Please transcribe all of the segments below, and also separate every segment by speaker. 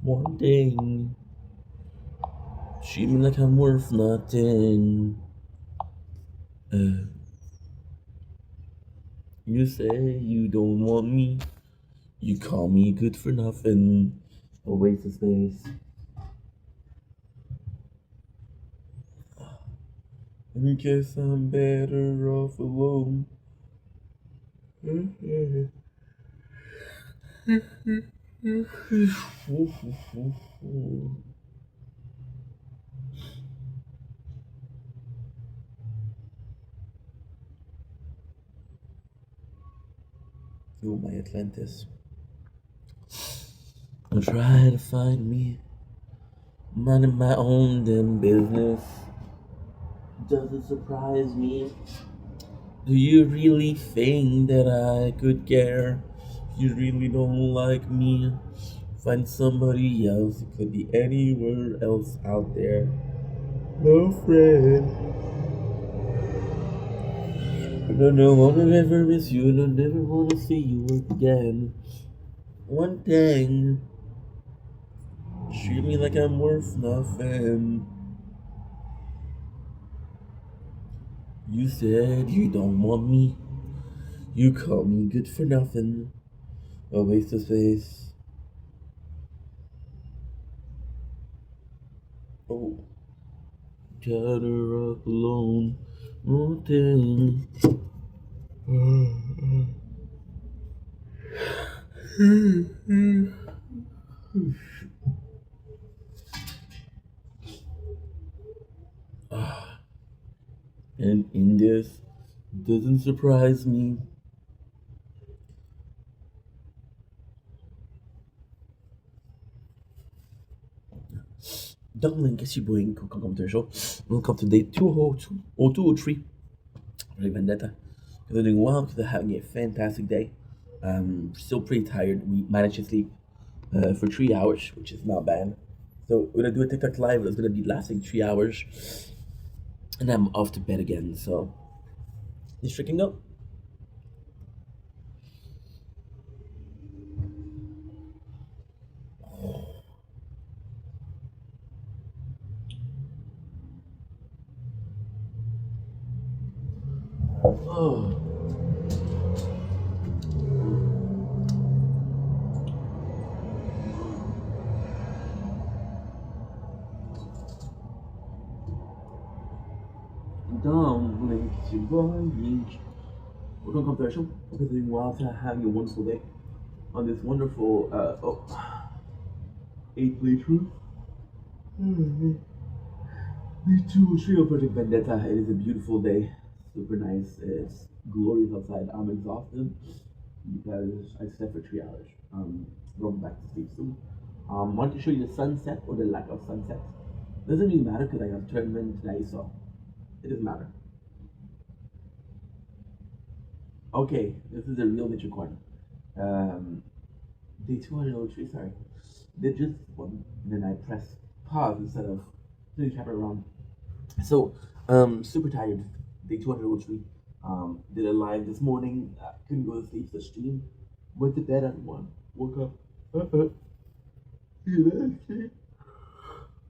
Speaker 1: One thing, treat me like I'm worth nothing. Uh, you say you don't want me. You call me good for nothing. A waste of space. In case I'm better off alone. You, my Atlantis. Try to find me, minding my own damn business. Does it surprise me? Do you really think that I could care? You really don't like me? Find somebody else. It could be anywhere else out there. No friend. I don't know, wanna ever miss you, and I never wanna see you again. One thing, treat me like I'm worth nothing. You said you don't want me. You call me good for nothing. A waste of space. Oh, got her up alone. One thing. And in this, doesn't surprise me. Darling, qu'est-ce que you comme the show? Welcome to day 202 or 203. Really vendetta. Because they're doing well, because they're having a fantastic day. Still pretty tired. We managed to sleep for 3 hours, which is not bad. So we're gonna do a TikTok live that's gonna be lasting 3 hours, and I'm off to bed again. So it's freaking up. Oh. Don't blink your boy. Welcome come to our show. Hope you're doing well. Having a wonderful day on this wonderful 8 playthrough. Me too. Trio Project Vendetta. It is a beautiful day. Super nice. It's glorious outside. I'm exhausted because I slept for 3 hours. Going back to sleep soon. Want to show you the sunset or the lack of sunset. Doesn't really matter because I have a tournament today, so it doesn't matter. Okay, this is a real Mitchell corner. Um, Day 203, sorry. Did just one, and then I pressed pause instead of doing the camera around. So, super tired. Day 203. Did a live this morning. Couldn't go to sleep, so stream. Went to bed at 1. Woke up. Yeah,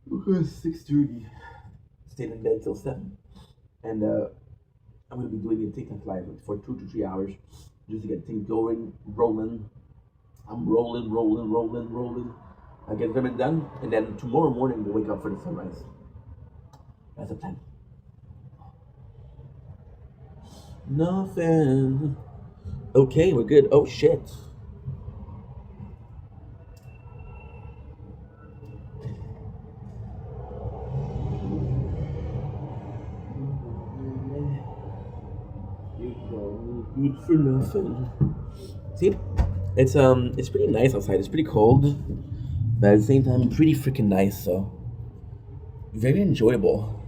Speaker 1: woke up at 6:30. Stayed in bed till 7. And I'm going to be doing a TikTok live for 2 to 3 hours just to get things going, rolling. I'm rolling. I get them done, and then tomorrow morning we'll wake up for the sunrise. That's the plan. Nothing. Okay, we're good. Oh shit. You call me good for nothing. See, it's pretty nice outside. It's pretty cold, but at the same time, pretty freaking nice. So very enjoyable.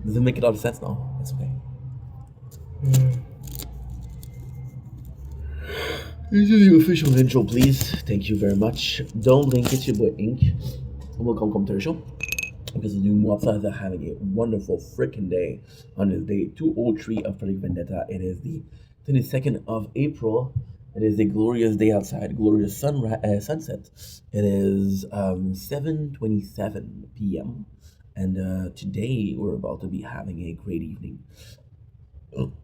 Speaker 1: Doesn't make a lot of sense now. It's okay. This is the official intro, please. Thank you very much. Don't link it, your boy Ink. Welcome, come to the show. Because the new Mobstars are having a wonderful freaking day on this day 203 of Project Vendetta. It is the 22nd of April, It is a glorious day outside, glorious sunset. It is 7:27 p.m. and today we're about to be having a great evening.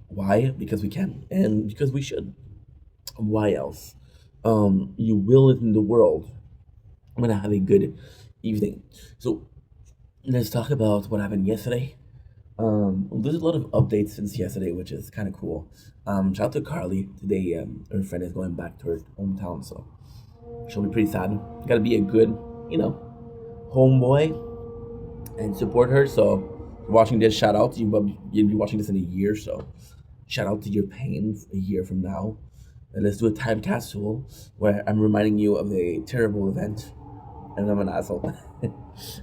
Speaker 1: Why? Because we can, and because we should. Why else? You will live in the world. I'm gonna have a good evening. So let's talk about what happened yesterday. There's a lot of updates since yesterday, which is kind of cool. Shout out to Carly today. Her friend is going back to her hometown, so she'll be pretty sad. Gotta be a good, you know, homeboy and support her. So, watching this, shout out to you. But you'll be watching this in a year, so shout out to your pain a year from now. And let's do a time capsule where I'm reminding you of a terrible event, and I'm an asshole.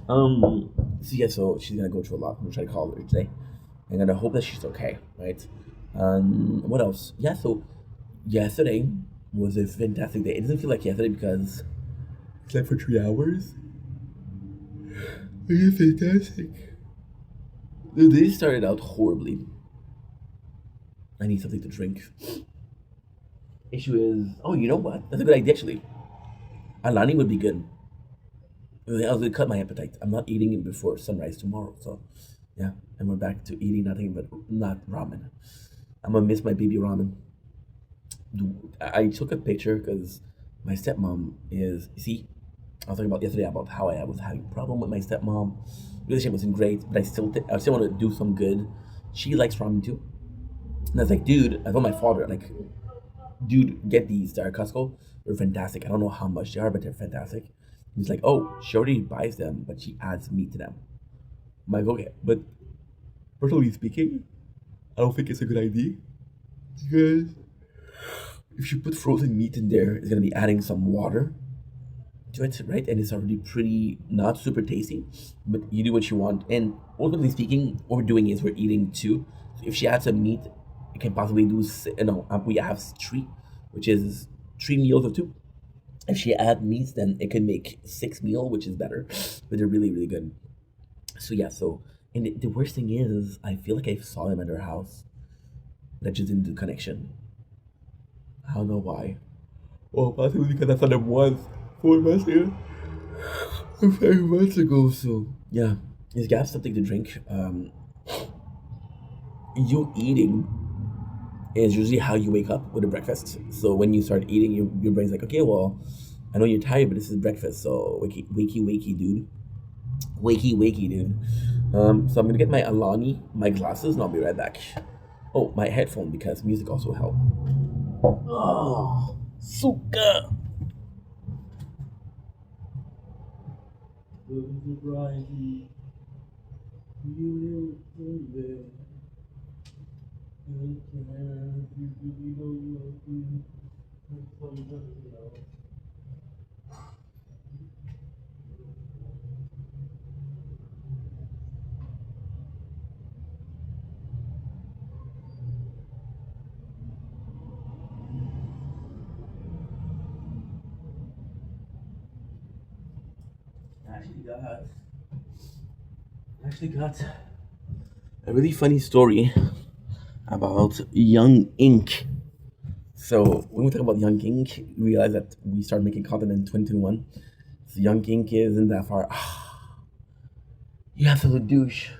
Speaker 1: So yeah, so she's gonna go through a lot. I'm gonna try to call her today. I'm gonna hope that she's okay, right? What else? Yeah, so yesterday was a fantastic day. It doesn't feel like yesterday because I slept for 3 hours. It is fantastic. The day started out horribly. I need something to drink. Issue is, oh, you know what? That's a good idea actually. Alani would be good. I was gonna cut my appetite. I'm not eating it before sunrise tomorrow, so yeah. And we're back to eating nothing but not ramen. I'm gonna miss my baby ramen. I took a picture because my stepmom is. See, I was talking about yesterday about how I was having a problem with my stepmom. Relationship wasn't great, but I still want to do some good. She likes ramen too, and I was like, dude, I told my father, like, dude, get these. They're at Costco. They're fantastic. I don't know how much they are, but they're fantastic. He's like, oh, she already buys them, but she adds meat to them. I'm like, okay, but personally speaking, I don't think it's a good idea because if you put frozen meat in there, it's gonna be adding some water to it, right? And it's already pretty not super tasty, but you do what you want. And ultimately speaking, what we're doing is we're eating two. So if she adds some meat, it can possibly do, we have three, which is 3 meals of two. If she add meats, then it can make 6 meal, which is better, but they're really, really good. So yeah, so, and the worst thing is, I feel like I saw him at her house, but I just didn't do connection. I don't know why. Well, possibly because I saw them once, 4 months ago, or 5 months ago. So yeah, he's got something to drink. You eating is usually how you wake up with a breakfast. So when you start eating, your brain's like, okay, well, I know you're tired, but this is breakfast, so wakey, wakey, wakey, dude, wakey, wakey, dude. So I'm gonna get my Alani, my glasses, and I'll be right back. Oh, my headphone because music also help. Oh, suka. Actually got, actually got a really funny story about Young Ink. So when we talk about Young Ink, we realize that we started making content in 2021. So Young Ink isn't that far. You have to look douche.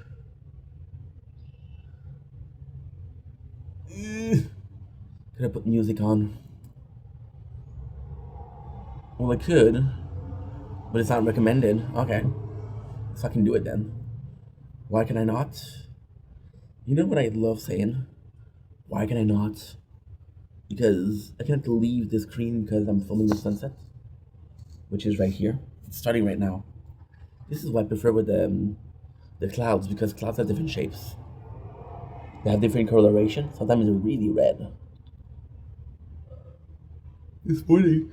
Speaker 1: Could I put music on? Well, I could, but it's not recommended. Okay, so I can do it then. Why can I not? You know what I love saying? Why can I not? Because I can't leave the screen because I'm filming the sunset, which is right here. It's starting right now. This is what I prefer with the clouds because clouds have different shapes. They have different coloration. Sometimes they're really red. This morning,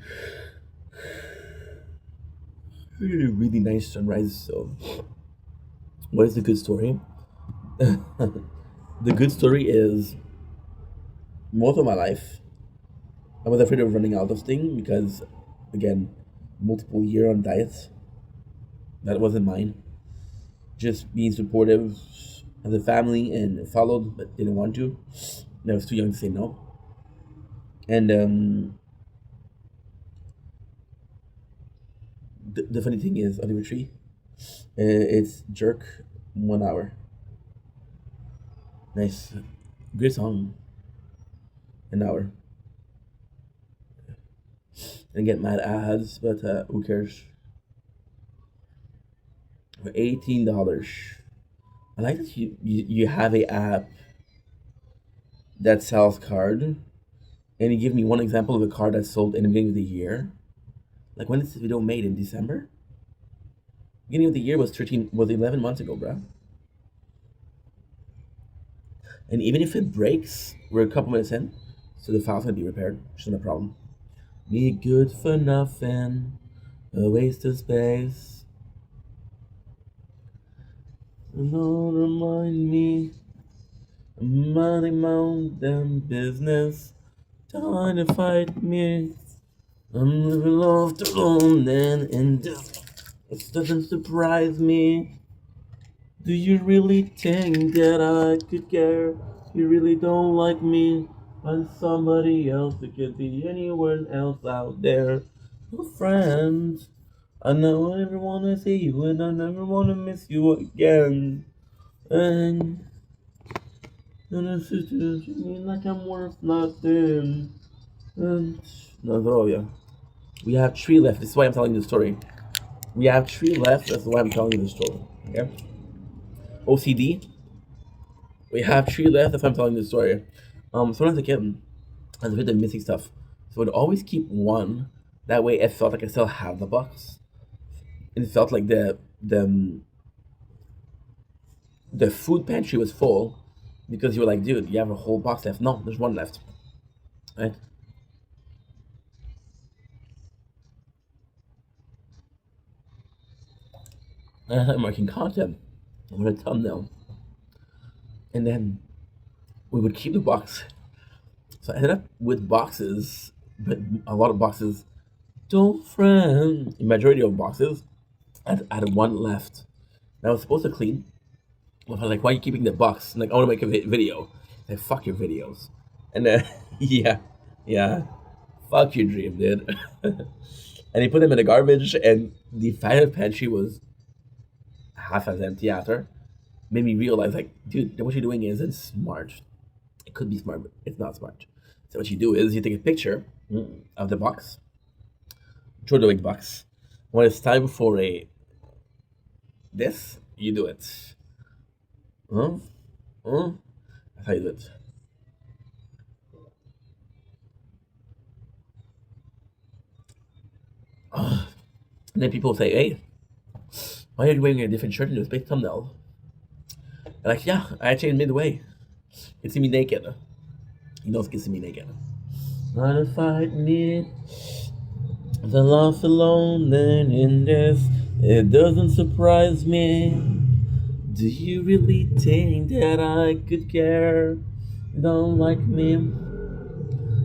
Speaker 1: I had a really nice sunrise. So, what is the good story? The good story is most of my life, I was afraid of running out of things because, again, multiple year on diets. That wasn't mine. Just being supportive of the family and followed, but didn't want to. And I was too young to say no. And The funny thing is, Oliver Tree, it's Jerk 1 hour. Nice. Great song. An hour. And get mad ads, but who cares? For $18. I like that you have a app that sells card, and you give me one example of a card that sold in the beginning of the year. Like when is this video made in December? Beginning of the year was 11 months ago, bruh. And even if it breaks, we're a couple minutes in, so the file's gonna be repaired. It's not a problem. Me good for nothing, a waste of space. Don't remind me, I'm minding my own damn business. Trying to fight me. I'm living off alone and it doesn't surprise me. Do you really think that I could care? You really don't like me. Find somebody else. It could be anyone else out there. Oh, friends, I know I never wanna see you and I never wanna miss you again. And it's just you mean like I'm worth nothing. And no, bro, yeah. We have three left. This is why I'm telling you the story. We have three left. That's why I'm telling you the story. Okay. OCD. We have three left. That's why I'm telling you the story. So when I was a kid, I was a bit of missing stuff. So I'd always keep one. That way, it felt like I still have the box. And it felt like the food pantry was full because you were like, dude, you have a whole box left. No, there's one left. Right? I'm making content. I'm gonna thumbnail, and then we would keep the box. So I ended up with boxes, but a lot of boxes don't friend. The majority of boxes, I had one left. And I was supposed to clean. But I was like, why are you keeping the box? I'm like, I want to make a video. Like, fuck your videos. And then, yeah, yeah, fuck your dream, dude. And he put them in the garbage, and the final pantry was half as empty after. Made me realize, like, dude, what you're doing isn't smart. It could be smart, but it's not smart. So what you do is you take a picture of the box, throw the big box. When it's time for a this, you do it. Huh? Huh? That's how you do it. And then people say, hey, why are you wearing a different shirt in this big thumbnail? And like, yeah, I changed midway. You see me naked. You know it's see me naked. Not to fight me, the laugh alone, then in this, it doesn't surprise me. Do you really think that I could care? You don't like me?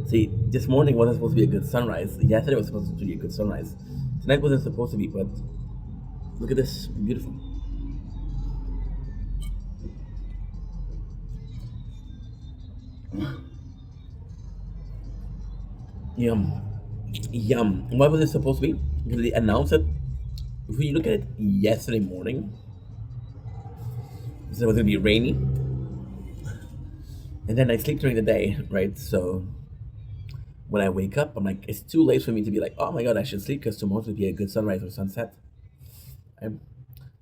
Speaker 1: See, this morning wasn't supposed to be a good sunrise. Yesterday was supposed to be a good sunrise. Tonight wasn't supposed to be, but look at this. Beautiful. Yum. Yum. What was it supposed to be? Because they announced it. If you look at it yesterday morning, it was going to be rainy. And then I sleep during the day, right? So when I wake up, I'm like, it's too late for me to be like, oh my god, I should sleep because tomorrow will be a good sunrise or sunset. Right?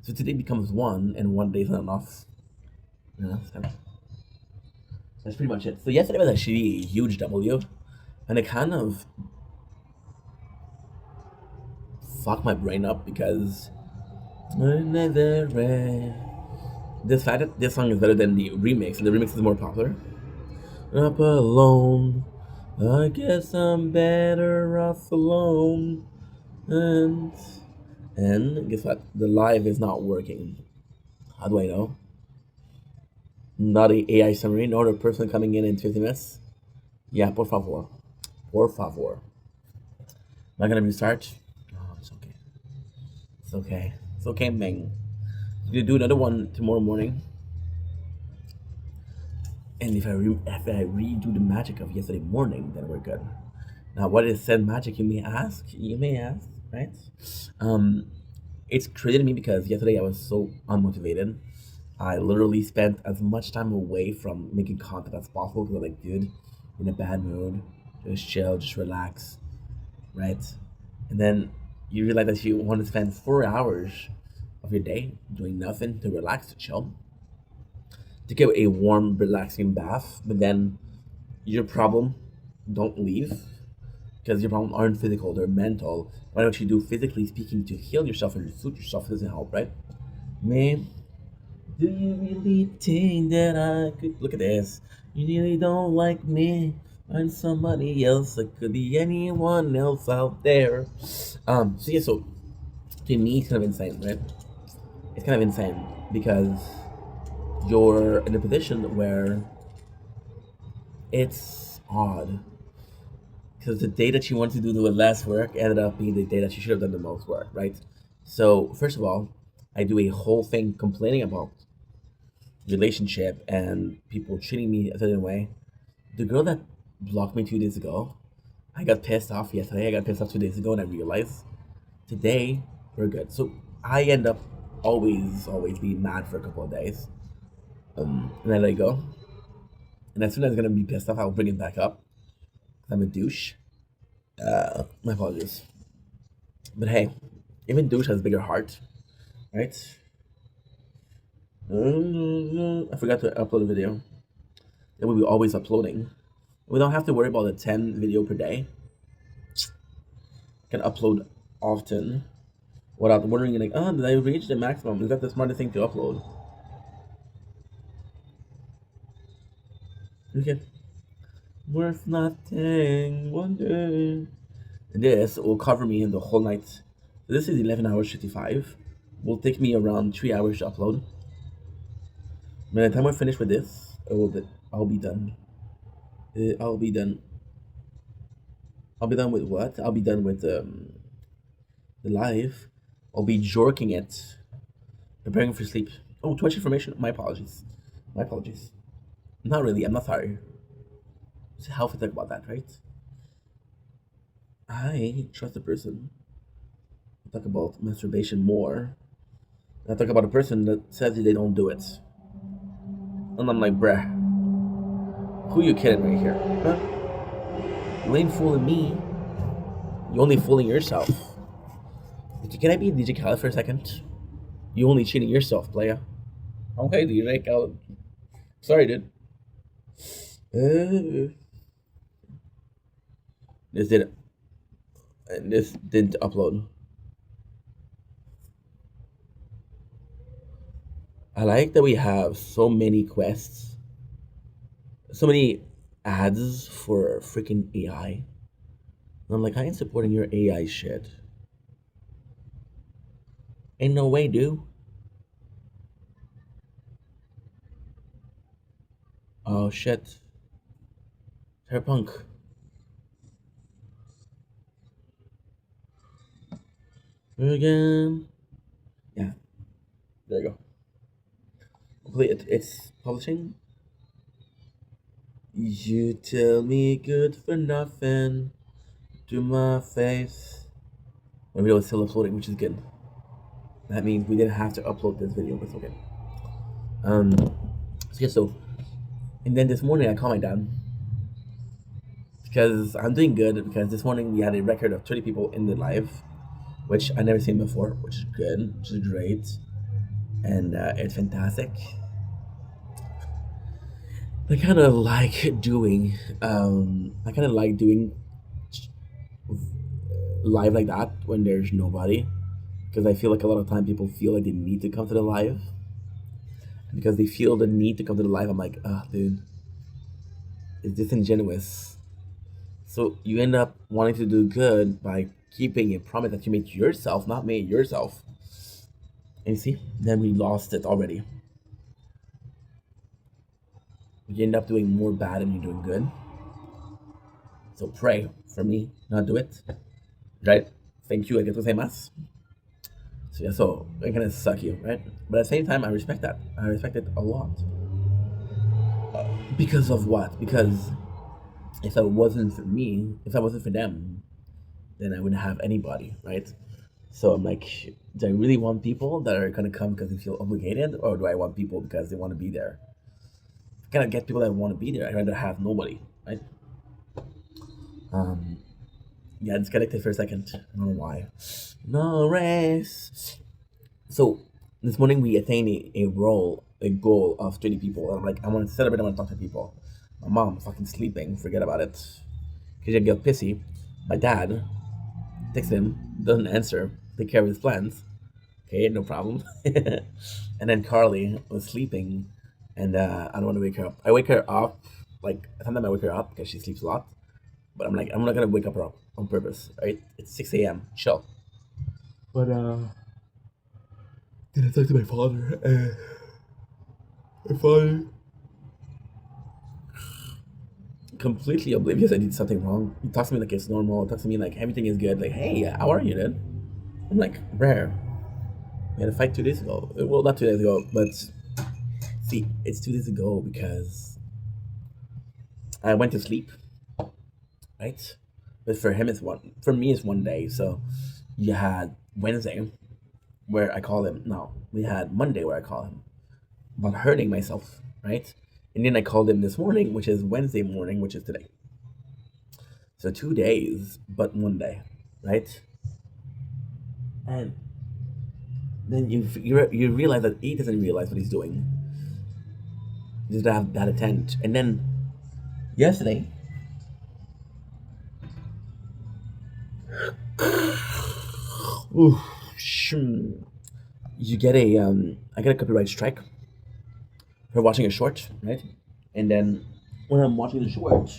Speaker 1: So today becomes one, and one day's not enough. You know, so that's pretty much it. So yesterday was actually a huge W, and it kind of fucked my brain up because this fact that this song is better than the remix, and the remix is more popular. Up alone, I guess I'm better off alone. And and guess what? The live is not working. How do I know? Not a AI summary, nor a person coming in 50 minutes. Yeah, por favor. Por favor. Am I gonna restart? Oh, it's okay. It's okay. It's okay, Meng. You do another one tomorrow morning. And if I redo the magic of yesterday morning, then we're good. Now, what is said magic? You may ask. You may ask. right? Um, it's crazy to me because yesterday I was so unmotivated. I literally spent as much time away from making content as possible because I'm like, dude, in a bad mood, just chill, just relax, right? And then you realize that you want to spend 4 hours of your day doing nothing to relax, to chill, to get a warm, relaxing bath, but then your problem don't leave because your problems aren't physical, they're mental. Why don't you do physically speaking to heal yourself and soothe yourself? It doesn't help, right? Man, do you really think that I could look at this? You really don't like me. I'm somebody else. It could be anyone else out there. So yeah, so to me it's kind of insane, right? It's kind of insane because you're in a position where it's odd. Because the day that you want to do the less work ended up being the day that you should have done the most work, right? So first of all, I do a whole thing complaining about relationship and people treating me a certain way. The girl that blocked me 2 days ago, I got pissed off yesterday. I got pissed off 2 days ago, and I realized today we're good. So I end up always being mad for a couple of days, and then let it go. And as soon as I'm gonna be pissed off, I'll bring it back up. I'm a douche. My apologies. But hey, even douche has a bigger heart, right? I forgot to upload a video. That we'll be always uploading. We don't have to worry about the 10 video per day. Can upload often without wondering like, oh, did I reach the maximum? Is that the smartest thing to upload? Okay. Worth nothing, one day. This will cover me in the whole night. This is 11 hours 55. Will take me around 3 hours to upload. By the time we're finished with this, I'll be done. I'll be done. I'll be done with what? I'll be done with the live. I'll be jorking it, preparing for sleep. Oh, too much information. My apologies. My apologies. Not really. I'm not sorry. It's how to talk about that, right? I trust a person. I talk about masturbation more. I talk about a person that says they don't do it. And I'm like, bruh, who you kidding right here? Huh? You ain't fooling me. You only fooling yourself. Can I be DJ Khaled for a second? You only cheating yourself, playa. Okay, DJ Khaled. Sorry, dude. Uh, this didn't. And this didn't upload. I like that we have so many quests, so many ads for freaking AI. And I'm like, I ain't supporting your AI shit. Ain't no way, dude. Oh shit. Terrapunk. Again. Yeah, there you go. Hopefully it's publishing. You tell me good for nothing to my face. My video is still uploading, which is good. That means we didn't have to upload this video, but it's okay. So yeah, so and then this morning I called my dad because I'm doing good because this morning we had a record of 30 people in the live, which I never seen before, which is good, which is great, and it's fantastic. I kind of like doing, I kind of like doing live like that when there's nobody, because I feel like a lot of time people feel like they need to come to the live, because they feel the need to come to the live. I'm like, ah, dude, it's disingenuous. So you end up wanting to do good by keeping a promise that you made to yourself, not made yourself. And you see, then we lost it already. You end up doing more bad than you're doing good. So pray for me, not do it. Right? Thank you, I get to say mass. So yeah, so it kind of suck you, right? But at the same time, I respect that. I respect it a lot. Because of what? Because if it wasn't for me, if that wasn't for them, then I wouldn't have anybody, right? So I'm like, do I really want people that are gonna come because they feel obligated, or do I want people because they want to be there? If I cannot get people that want to be there, I'd rather have nobody, right? Um, yeah, disconnected for a second. I don't know why. No rest. So this morning we attained a goal of 20 people. I'm like, I want to celebrate. I want to talk to people. My mom fucking sleeping. Forget about it. Cause I get pissy. My dad texts him, doesn't answer. Take care of his plans. Okay, no problem. And then Carly was sleeping, and I don't want to wake her up. I wake her up, like sometimes I wake her up because she sleeps a lot. But I'm like, I'm not gonna wake up her up on purpose, right? It's 6 a.m. Chill. But then I talked to my father. My father completely oblivious I did something wrong. He talks to me like it's normal. He talks to me like everything is good. Like, hey, how are you, dude? I'm like, rare. We had a fight 2 days ago. Well, not 2 days ago, but see, it's 2 days ago because I went to sleep, right? But for him, it's one. For me, it's one day. So you had Wednesday where I call him. No, we had Monday where I call him about hurting myself, right? And then I called him this morning, which is Wednesday morning, which is today. So 2 days, but one day, right? And then you realize that he doesn't realize what he's doing. He doesn't have that intent. And then yesterday, ooh, you get a I get a copyright strike for watching a short, right? And then when I'm watching the short,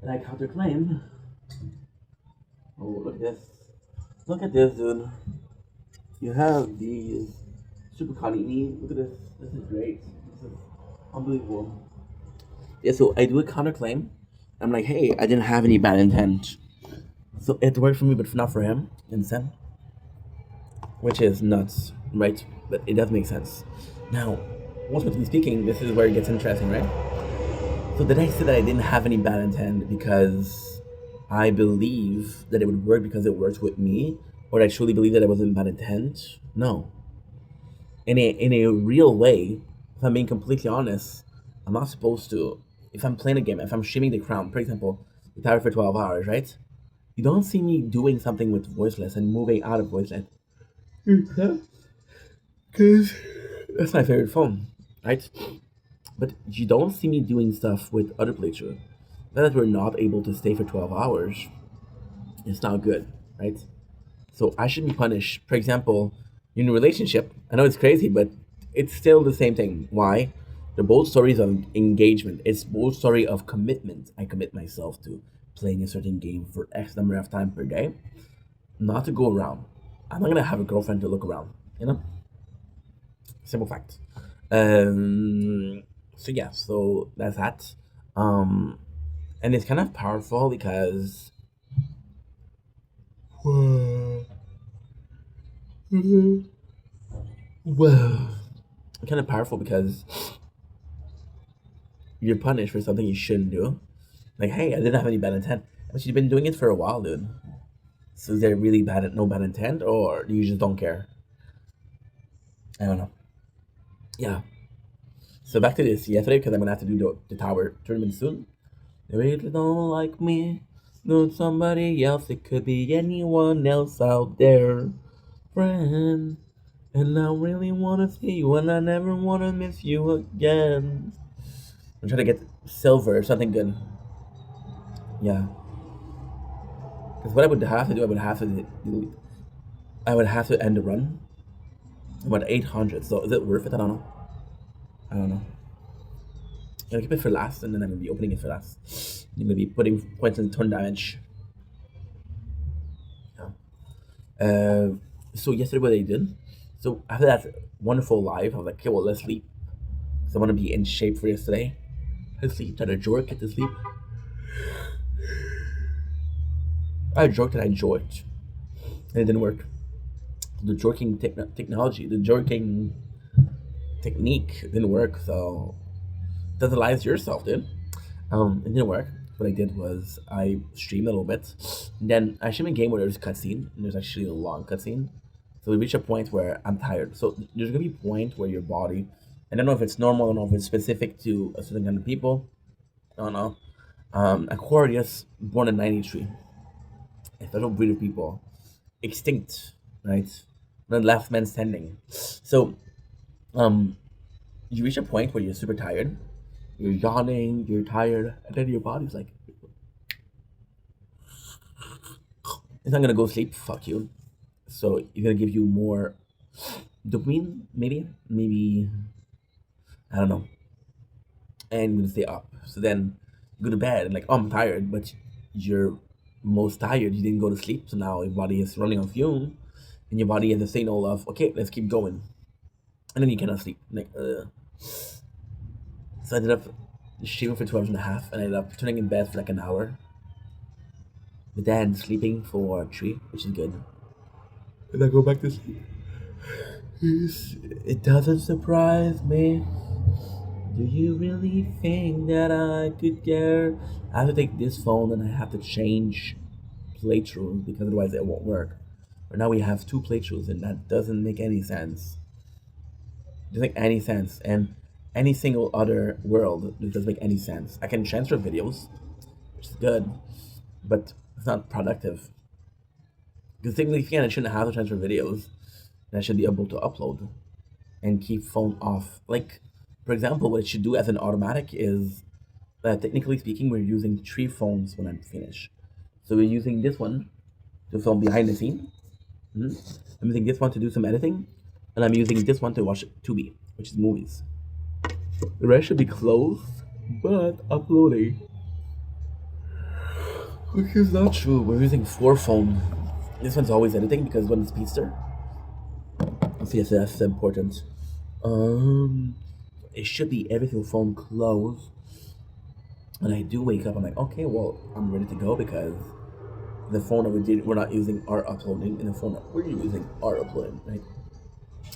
Speaker 1: and I counterclaim. Oh, look at this! Look at this, dude! You have these super Kanini. Look at this. This is great. This is unbelievable. Yeah, so I do a counterclaim. I'm like, hey, I didn't have any bad intent. So it worked for me, but not for him instead, which is nuts, right? But it does make sense. Now, ultimately speaking, this is where it gets interesting, right? So did I say that I didn't have any bad intent because I believe that it would work because it works with me, or I truly believe that it wasn't bad intent? No. In a real way, if I'm being completely honest, I'm not supposed to. If I'm playing a game, if I'm streaming the crown, for example, the tower for 12 hours, right? You don't see me doing something with voiceless and moving out of voiceless. Because that's my favorite phone, right? But you don't see me doing stuff with other playthrough. Now that we're not able to stay for 12 hours, it's not good, right? So I should be punished. For example, in a relationship, I know it's crazy, but it's still the same thing. Why? They're both stories of engagement. It's both story of commitment. I commit myself to playing a certain game for X number of time per day, not to go around. I'm not gonna have a girlfriend to look around. You know, simple fact. So yeah, so that's that. Um, and it's kind of powerful because well, kind of powerful because you're punished for something you shouldn't do. Like, hey, I didn't have any bad intent, but you've been doing it for a while, dude. So is there really no bad intent, or you just don't care? I don't know. Yeah. So back to this yesterday because I'm gonna have to do the tower tournament soon. They really don't like me. No, somebody else. It could be anyone else out there, friend. And I really wanna see you, and I never wanna miss you again. I'm trying to get silver or something good. Yeah. Because what I would have to do, I would have to end the run about 800. So is it worth it? I don't know. I don't know. I'll keep it for last, and then I'm gonna be opening it for last. I'm gonna be putting points in turn damage. Yeah. So yesterday what I did. So after that wonderful live, I was like, okay, well let's sleep. So I want to be in shape for yesterday. Let's sleep. Try to jerk, get to sleep. I joked and I joked, and it didn't work. The technology, the jerking. technique didn't work, so that's a lies to yourself, dude. It didn't work. What I did was I streamed a little bit. Then I streamed a game where there's a cutscene, and there's actually a long cutscene. So we reach a point where I'm tired. So there's gonna be a point where your body, I don't know if it's normal, I don't know if it's specific to a certain kind of people. I don't know. Aquarius, born in '93, a special breed of people, extinct, right? The last man standing. So um, you reach a point where you're super tired, you're yawning, you're tired, and then your body's like, it's not gonna go sleep, fuck you. So it's gonna give you more dopamine, maybe I don't know, and you're gonna stay up. So then you go to bed and like, oh, I'm tired, but you're most tired. You didn't go to sleep, so now your body is running on fume, and your body has a signal of okay, let's keep going, and then you cannot sleep. So I ended up streaming for 2 hours and a half, and I ended up turning in bed for like an hour, but then sleeping for three, which is good. And I go back to sleep. It doesn't surprise me. Do you really think that I could care? I have to take this phone and I have to change playthroughs because otherwise it won't work. But now we have two playthroughs and that doesn't make any sense. It doesn't make any sense. And any single other world, it doesn't make any sense. I can transfer videos, which is good, but it's not productive. Because technically, again, I shouldn't have to transfer videos. And I should be able to upload and keep phone off. Like, for example, what it should do as an automatic is, technically speaking, we're using three phones when I'm finished. So we're using this one to film behind the scene. Mhm. I'm using this one to do some editing, and I'm using this one to watch Tubi, which is movies. The rest should be closed, but uploading, which is not true. We're using four phones. This one's always editing because when it's speedster, CSS is important. Um, it should be every single phone closed. And I do wake up, I'm like, okay, well, I'm ready to go because the phone that we're not using are uploading, and the phone that we're using are uploading, right?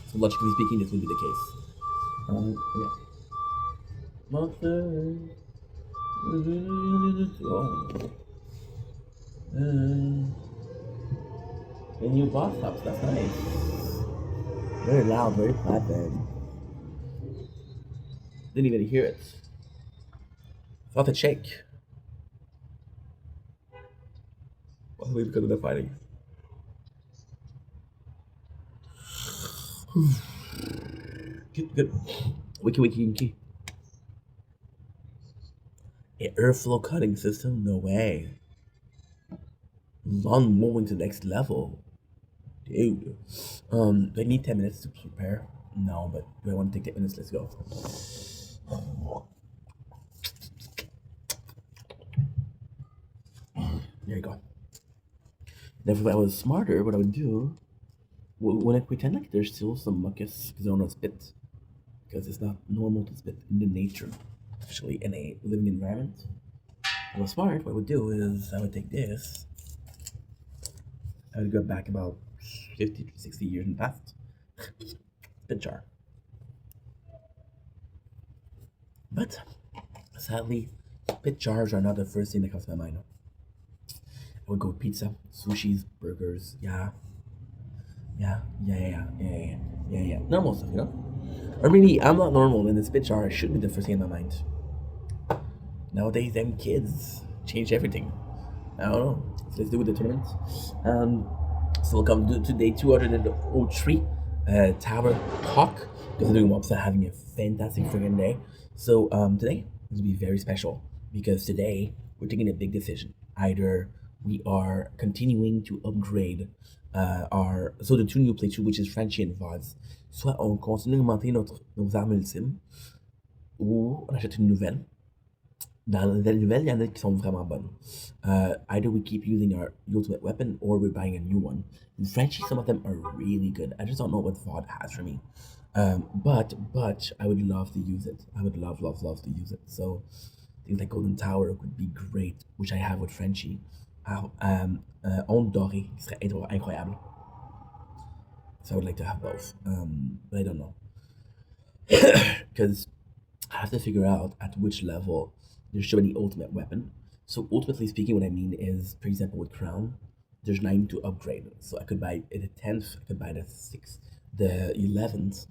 Speaker 1: So logically speaking, this would be the case. Yeah. Monster. Oh. A new boss house, that's nice. Very loud, very flatbed. Didn't even hear it. Felt it shake. Possibly because of the fighting. Good, good. Wiki wiki wiki. An airflow cutting system? No way. Lawn moving to the next level. Dude. Do I need 10 minutes to prepare? No, but do I want to take 10 minutes? Let's go. There you go. Now, if I was smarter, what I would do, when I pretend like there's still some mucus, because I don't want to spit, because it's not normal to spit in the nature, especially in a living environment. If I was smart, what I would do is I would take this, I would go back about 50 to 60 years in the past, spit jar. But sadly, spit jars are not the first thing that comes to my mind. I would go with pizza, sushis, burgers, yeah. Normal stuff, you know? Or maybe I'm not normal and the spit jar should be the first thing in my mind. Nowadays, them kids change everything. I don't know. So let's do with the tournament. Um, so welcome to day 203, Tower Talk. Considering Mobs are having a fantastic friggin' day. So today is gonna be very special because today we're taking a big decision. Either we are continuing to upgrade the two new playthroughs, which is Frenchie and VODs, soit on continue d'augmenter nos armes ultimes, ou on achète une nouvelle. Dans les nouvelles, il y en a qui sont vraiment bonnes. Either we keep using our ultimate weapon or we're buying a new one. In Frenchie, some of them are really good. I just don't know what VOD has for me. But I would love to use it. I would love to use it. So things like Golden Tower would be great, which I have with Frenchie. Onde Dorée, qui serait incroyable. So I would like to have both. But I don't know. because I have to figure out at which level there should be the ultimate weapon. So ultimately speaking, what I mean is, for example, with crown, there's 9 to upgrade. So I could buy the 10th, I could buy the 6th, the 11th,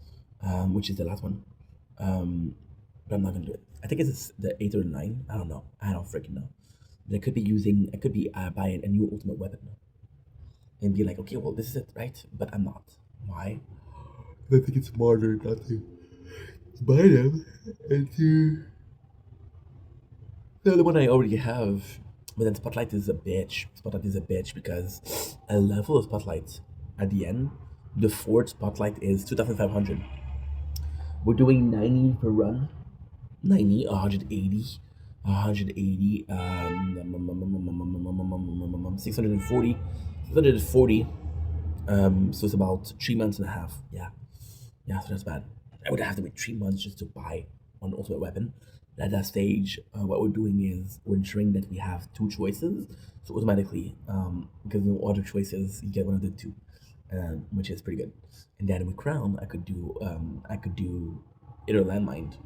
Speaker 1: which is the last one. Um, but I'm not gonna do it. I think it's the 8 or 9. I don't know. I don't freaking know. But I could be buying a new ultimate weapon and be like, okay, well, this is it, right? But I'm not. Why? I think it's smarter not to buy them and to the one I already have. But then Spotlight is a bitch. Spotlight is a bitch because a level of Spotlight at the end, the fourth Spotlight is 2,500. We're doing 90 per run. 90, 180, 180, 640, 640. So it's about 3 months and a half. Yeah. Yeah, so that's bad. I would have to wait 3 months just to buy one ultimate weapon. At that stage, what we're doing is we're ensuring that we have two choices. So automatically, because no other choices, you get one of the two, which is pretty good. And then with Crown, I could do either landmine,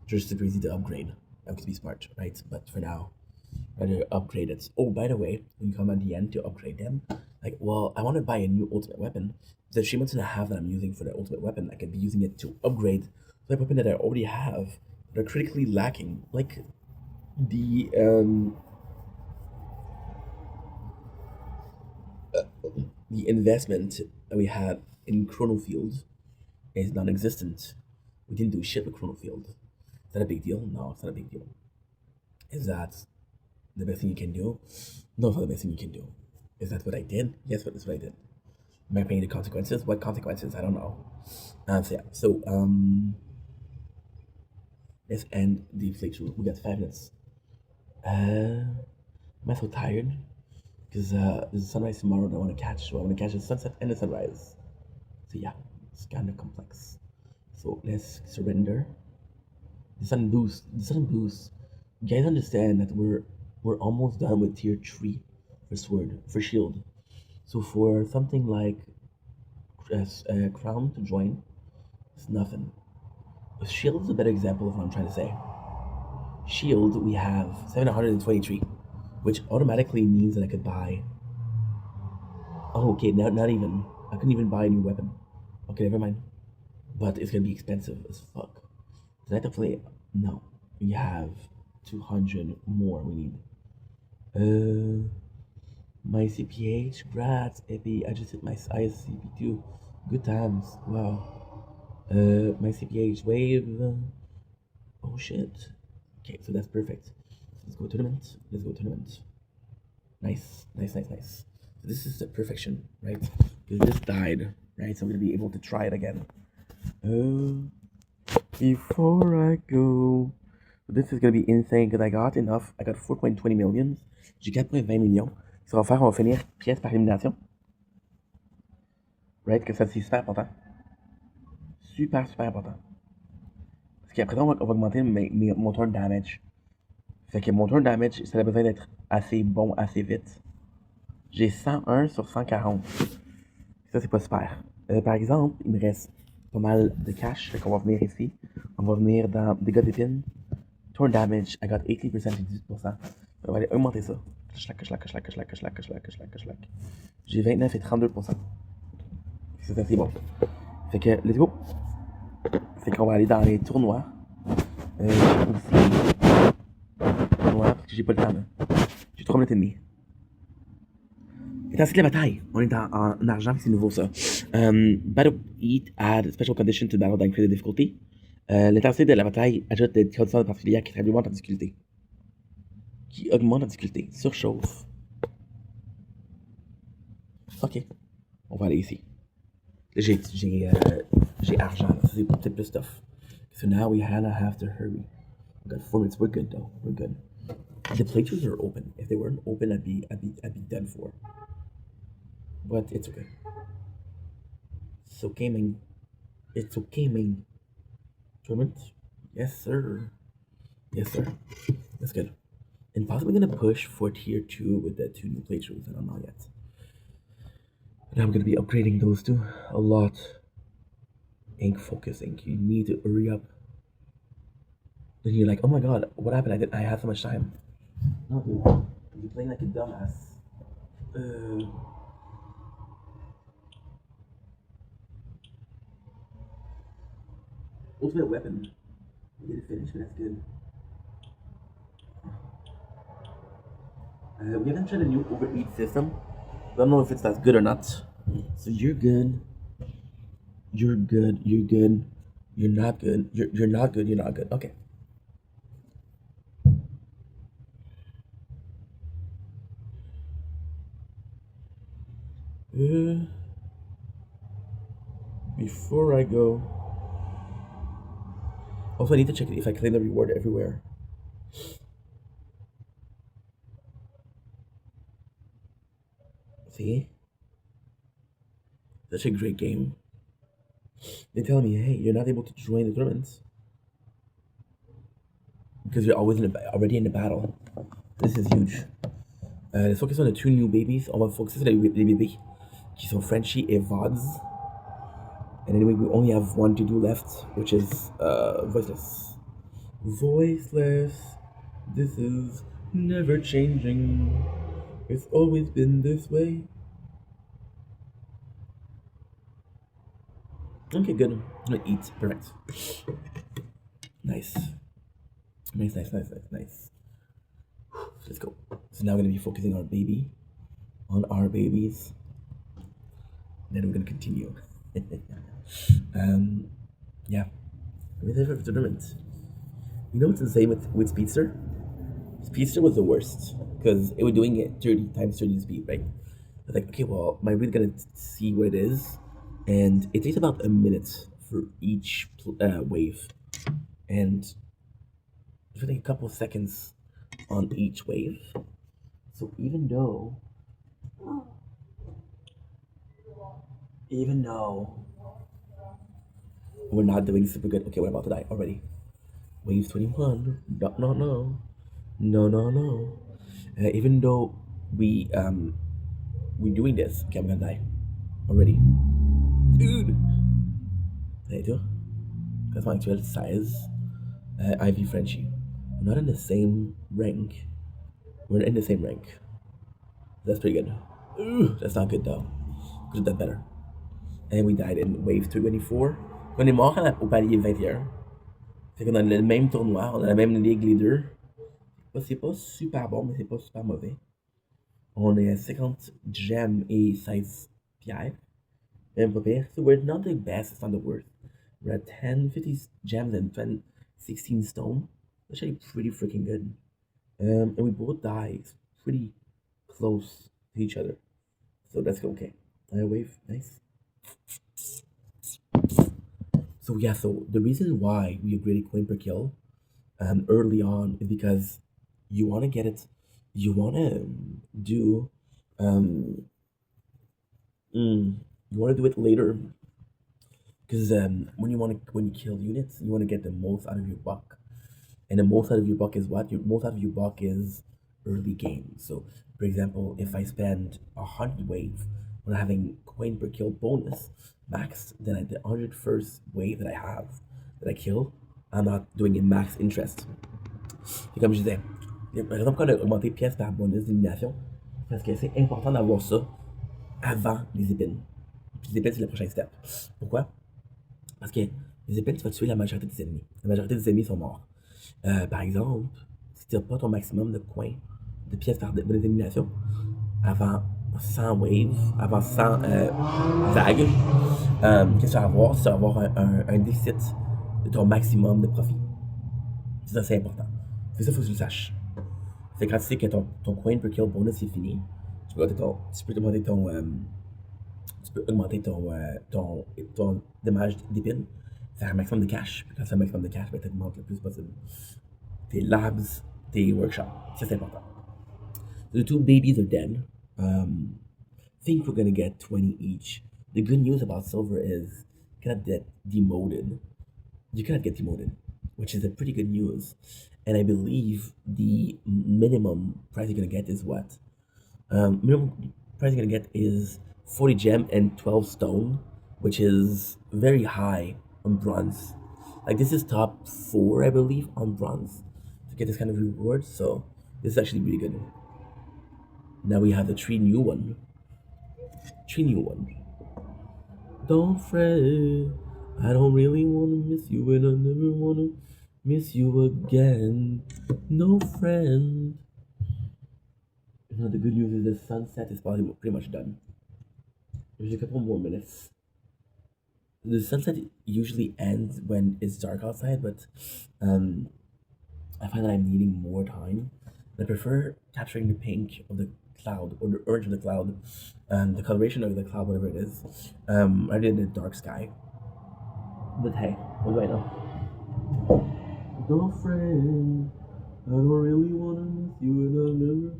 Speaker 1: just super easy to upgrade. That could be smart, right? But for now, rather upgrade it. Oh, by the way, when you come at the end to upgrade them, like, well, I want to buy a new ultimate weapon. The 3 months and a half that I'm using for the ultimate weapon, I could be using it to upgrade the weapon that I already have that are critically lacking, like the the investment that we had in Chronofield is non-existent. We didn't do shit with Chronofield. Is that a big deal? No, it's not a big deal. Is that the best thing you can do? No, it's not the best thing you can do. Is that what I did? Yes, but that's what I did. Am I paying the consequences? What consequences? I don't know. So yeah. So let's end the playthrough. We got 5 minutes. Am I so tired? Because there's a sunrise tomorrow that I want to catch. So I want to catch the sunset and the sunrise. So yeah, it's kind of complex. So let's surrender. The sun boost. The sun boost. You guys understand that we're almost done with tier 3 for sword for shield. So for something like crown to join, it's nothing. Shield is a better example of what I'm trying to say. Shield, we have 723, which automatically means that I could buy. Oh, okay, not even. I couldn't even buy a new weapon. Okay, never mind. But it's gonna be expensive as fuck. Did I have to play? No. We have 200 more we need. My CPH, grats, Epi. I just hit my ISCP2. Good times. Wow. My CPH wave. Oh shit. Okay, so that's perfect. Let's go tournament. Let's go tournament. Nice, nice, nice, nice. So this is the perfection, right? Because this died, right? So I'm gonna be able to try it again. Before I go, this is gonna be insane because I got enough. I got 4.20 millions. J'ai 4.20 millions. Ce qu'on va faire, on va finir pièce par élimination. Right? Que ça, c'est super important. Super, super important. Parce qu'après ça, on va augmenter mon turn damage. Fait que mon turn damage, ça a besoin d'être assez bon, assez vite. J'ai 101 sur 140. Ça, c'est pas super. Par exemple, il me reste pas mal de cash. Fait qu'on va venir ici. On va venir dans dégâts d'épine. Turn damage, I got 80% et 18%. On va aller augmenter ça. J'ai 29 et 32%. C'est assez bon. Fait que, let's go. Fait qu'on va aller dans les tournois. Aussi. Tournois, parce que j'ai pas le temps là. J'ai 3 minutes et demie. Et ensuite la bataille. On est en argent, c'est nouveau ça. Battle Eat add special condition to battle that increase the difficulty. L'intensité de la bataille ajoute des conditions particulières qui augmentent la difficulté. Qui augmente la difficulté. Surchauffe. Ok. On va aller ici. J'ai argent. C'est plus stuff. So now we have to hurry. We got 4 minutes. We're good though. We're good. The playthroughs are open. If they weren't open, I'd be done for. But it's okay. So gaming. It's so gaming. Tournament? Yes, sir. Yes, sir. That's good. And possibly gonna push for tier 2 with the 2 new playthroughs. I don't know yet. But I'm gonna be upgrading those two a lot. Ink focus ink. You need to hurry up. Then you're like, oh my god, what happened? I had so much time. No, dude. You're playing like a dumbass. Uh, Ultimate weapon. You didn't finish, but that's good. We haven't tried a new overeat system. Don't know if it's that good or not. So you're good. You're good. You're good. You're not good. You're not good. You're not good. Okay. Uh, Before I go, also I need to check if I claim the reward everywhere. See, such a great game. They tell me, hey, you're not able to join the tournaments because you're always already in the battle. This is huge. Let's focus on the two new babies. On va focuser sur les bébés qui sont Frenchie et Vods. And anyway, we only have one to do left, which is voiceless. Voiceless. This is never changing. It's always been this way. Okay, good. I'm gonna eat. Perfect. Nice. Nice, nice, nice, nice, nice. Let's go. So now we're gonna be focusing on our babies. Then we're gonna continue. um, yeah. We're there for tournament. You know what's insane with Speedster? Speedster was the worst because it was doing it 30 times 30 speed, right? I was like, okay, well, my read's gonna see what it is, and it takes about a minute for each wave, and it's like a couple of seconds on each wave. So even though we're not doing super good, okay, we're about to die already. Wave 21. No, no, no, no, no, no. Even though we're doing this, okay, I'm gonna die already, dude. Hey, tu that's my actual size. Ivy Frenchie. We're not in the same rank. We're in the same rank. That's pretty good. Ooh, that's not good though. Could have done better. And we died in wave 24. On est mort au palier 21. Fait qu'on a le même tournoi, on a la même ligue les deux. C'est pas super bon, mais c'est pas super mauvais. On est à 50 gems et 16 pierres. Même pas pire. So we're not the best, it's not the worst. We're at 10, 50 gems and 10, 16 stone. That's actually pretty freaking good. And we both die pretty close to each other. So that's okay. Wave, nice. So yeah, so the reason why we upgraded coin per kill early on is because you want to get it, you want to do, um, you want to do it later because when you kill units, you want to get the most out of your buck, and the most out of your buck is what? Your most out of your buck is early game. So, for example, if I spend 100 wave when having coin per kill bonus max, then at the 101st wave that I have that I kill, I'm not doing it max interest. Et comme je disais, par exemple, quand on a augmenté pièce par bonus d'élimination, parce que c'est important d'avoir ça avant les épines. Puis les épines, c'est le prochain step. Pourquoi? Parce que les épines, tu vas tuer la majorité des ennemis. La majorité des ennemis sont morts. Par exemple, si tu n'as pas ton maximum de coins, de pièces par bonus d'élimination, avant 100 waves, avant 100 vagues, qu'est-ce que tu vas avoir? Tu vas avoir un déficit de ton maximum de profit. Ça, c'est important. C'est ça, il faut que tu le saches. C'est quand tu sais que ton coin per kill bonus est fini, tu peux augmenter ton dommage d'épine, faire un maximum de cash. Puis quand tu fais un maximum de cash, ben, tu augmentes le plus possible tes labs, tes workshops. Ça, c'est important. The two babies are dead. Think we're gonna get 20 each. The good news about silver is you cannot get demoted. You cannot get demoted, which is a pretty good news. And I believe the minimum price you're gonna get is what? Minimum price you're gonna get is 40 gem and 12 stone, which is very high on bronze. Like this is top 4, I believe, on bronze to get this kind of reward. So this is actually really good. Now we have the three new one. Three new one. Don't fret, I don't really wanna miss you, and I never wanna miss you again. No friend. You know, the good news is the sunset is probably pretty much done. There's a couple more minutes. The sunset usually ends when it's dark outside, but um, I find that I'm needing more time. I prefer capturing the pink of the cloud or the orange of the cloud and the coloration of the cloud, whatever it is, rather than the dark sky. But hey, what do I know? Girlfriend, I don't really wanna miss you and I never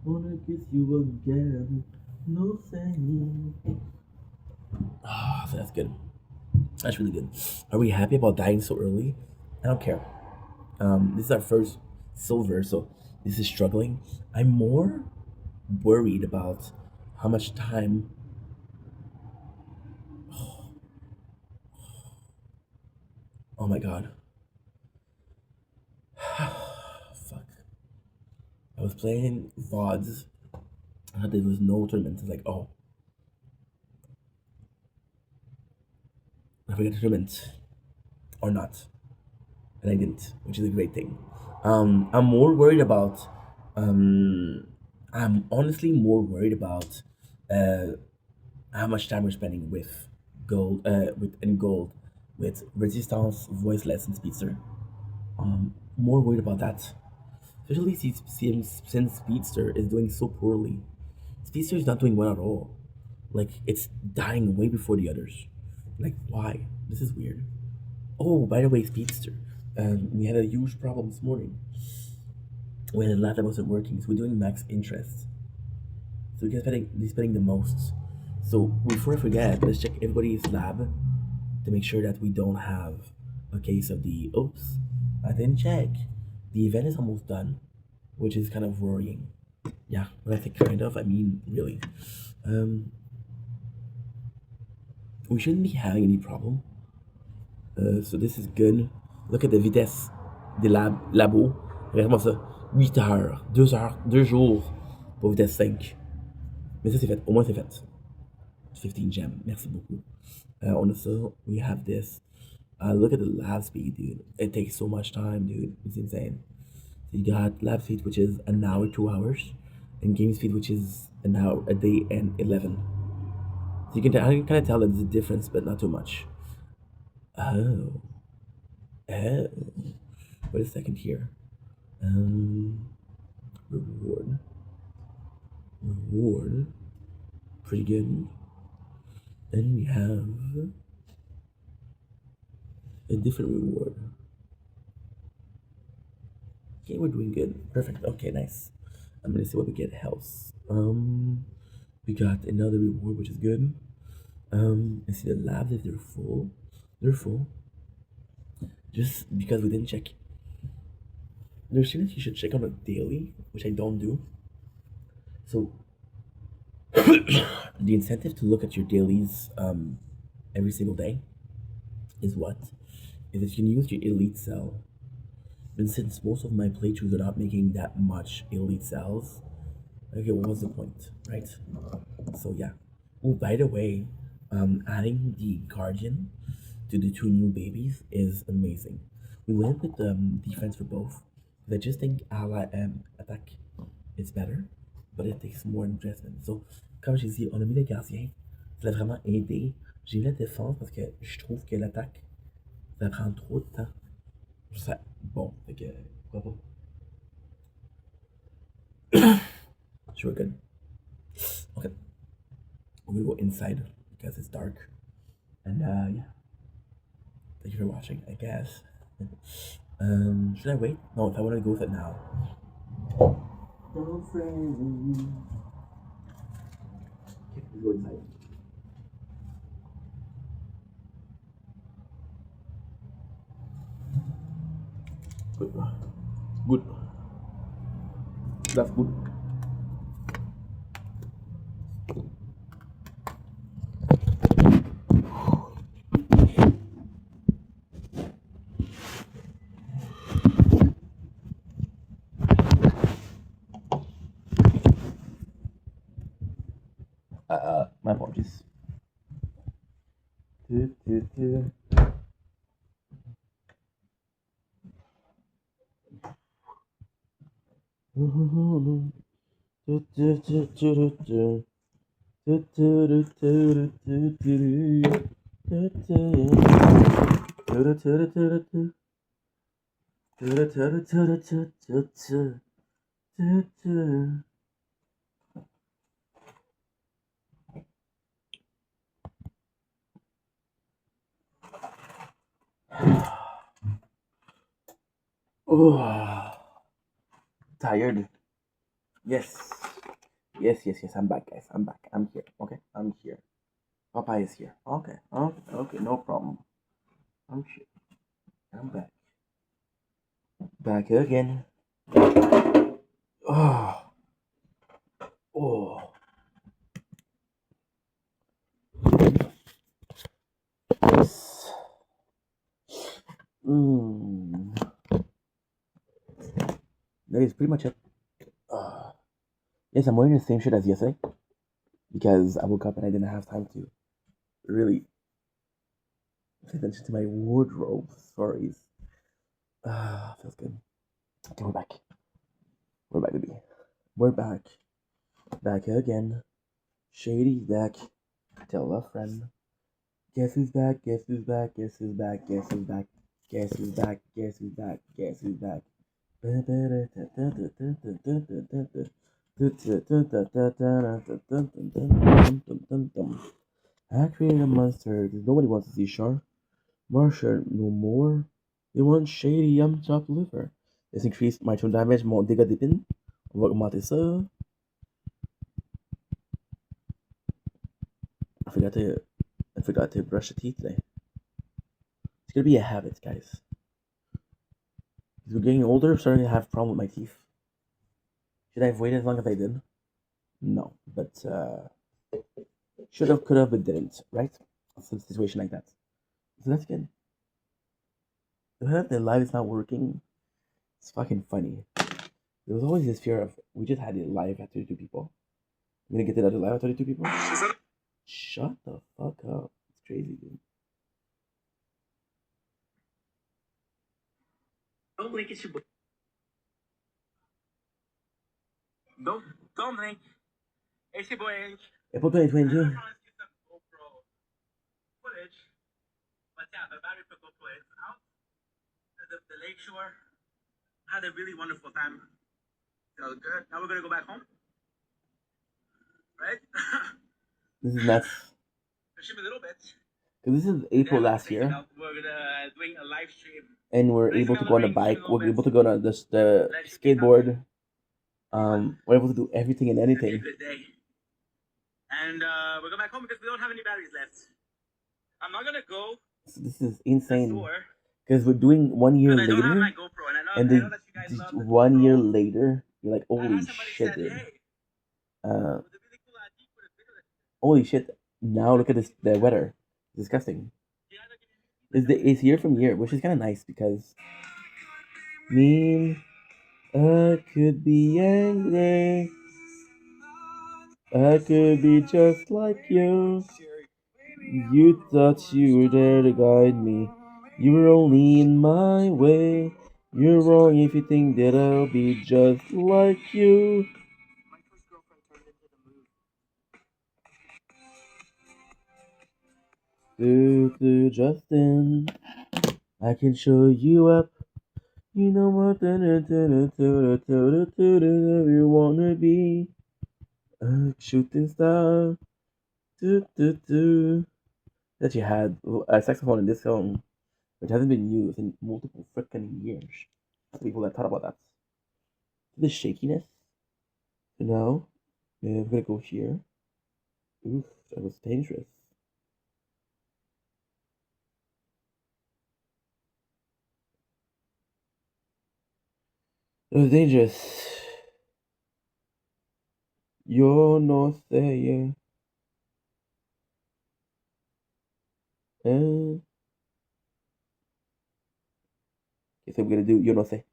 Speaker 1: wanna kiss you again. No thing. Ah, so that's good. That's really good. Are we happy about dying so early? I don't care. This is our first silver, so this is struggling. I'm more worried about how much time. Oh my god. Fuck. I was playing VODs. I thought there was no tournament. It's like, oh, I forgot the tournament. Or not. And I didn't, which is a great thing. I'm more worried about. Um, I'm honestly more worried about uh, how much time we're spending with gold with resistance, voiceless, and speedster. More worried about that, especially since speedster is doing so poorly. Speedster is not doing well at all. Like it's dying way before the others. Like why? This is weird. Oh, by the way, speedster. We had a huge problem this morning. We had a lab that wasn't working, so we're doing max interest. So we're spending the most. So before I forget, let's check everybody's lab to make sure that we don't have a case of the oops, I didn't check. The event is almost done, which is kind of worrying. Yeah, when I think kind of, I mean really. Um, we shouldn't be having any problem. So this is good. Look at the vitesse des labos. Regarde-moi ça. 8 heures, 2 heures, 2 jours pour vitesse 5. Mais ça c'est fait, au moins c'est fait. 15 gem, merci beaucoup. On a so we have this. Look at the lab speed, dude. It takes so much time, dude. It's insane. So you got lab speed, which is an hour, 2 hours, and game speed, which is an hour, a day, and 11. So I can kind of tell that there's a difference, but not too much. Oh, oh. Wait a second here. Reward, reward, pretty good. Then we have a different reward. Okay, we're doing good. Perfect. Okay, nice. I'm gonna see what we get. House. We got another reward, which is good. And see the labs if they're full. They're full. Just because we didn't check. There's things you should check on a daily, which I don't do. So the incentive to look at your dailies every single day is what? Is that you can use your elite cell. And since most of my playthroughs are not making that much elite cells, okay, what was the point, right? So yeah. Oh, by the way, adding the guardian to the two new babies is amazing. We went with defense for both. I just think ally attack is better, but it takes more investment. So, comme j'ai dit, on a mis le gardien. Ça l'a vraiment aidé. J'ai mis la défense parce que je trouve que l'attaque, ça prend trop de temps. Ça, bon, fait que, pourquoi pas? Sure, good. Okay. We're gonna go inside because it's dark. And yeah. Thank you for watching, I guess. Should I wait? No, if I want to go with it now. Girlfriend. Okay, let's go inside. Good. Good. That's good. My apologies. Do, do, do. Do, do, do, do, do. Do, do, do, do, do, do, do. Do, do. Do, do, do, do, do. Do, do, do, do, do, do, do. Do, do. Oh, tired. Yes. Yes. I'm back, guys. I'm back. I'm here. Okay, I'm here. Papa is here. Okay. Okay. No problem. I'm here. I'm back. Back again. Oh. Oh. Yes. Mm. That is pretty much it. Yes, I'm wearing the same shirt as yesterday because I woke up and I didn't have time to really pay attention to my wardrobe. Sorry. Feels good. Okay, we're back. We're back, baby. We're back. Back again. Shady's back. Tell a friend. Guess who's back? Guess who's back? Guess who's back? Guess who's back? Guess who's back? Guess who's back? Guess who's back? I created a monster. Nobody wants to see Char. Marsha, no more. They want Shady. I'm top liver. This increased my tone damage. More digga dipping. Work matisa. I forgot to. I forgot to brush the teeth today. It's gonna be a habit, guys. As we're getting older, I'm starting to have a problem with my teeth. Should I have waited as long as I did? No, but should have, could have, but didn't. Right? Some situation like that. So that's good. The fact that the live is not working, it's fucking funny. There was always this fear of we just had it live at 32 people. I'm gonna get it out live at 32 people. Shut the fuck up. It's crazy, dude. Don't blink, it's your boy. Don't blink. It's your boy. April 2022. Footage, but yeah, the battery for GoPro is out. The lakeshore had a really wonderful time. It was good. Now we're gonna go back home, right? This is nuts. Push him a little bit. Because this is April last year. We're doing a live stream. And we're able to go on a bike. We're able to go on the skateboard. We're able to do everything and anything. Good day. And we're going back home because we don't have any batteries left. I'm not gonna go. So this is insane. Because we're doing 1 year later. I don't have my GoPro, and I know that you guys love 1 year later, you're like, holy shit, dude. Holy shit. Now look at this, the weather. It's disgusting. It's year from year, which is kind of nice because I could be angry. I could be just like you. You thought you were there to guide me. You were only in my way. You're wrong if you think that I'll be just like you. Do Justin, I can show you up. You know what? You wanna be a shooting star. That you had a saxophone in this song, which hasn't been used in multiple freaking years. People that thought about that. The shakiness. So now, I'm gonna go here. Oof, that was dangerous. It was dangerous. Yo no sé. Okay, so we're gonna do yo no sé.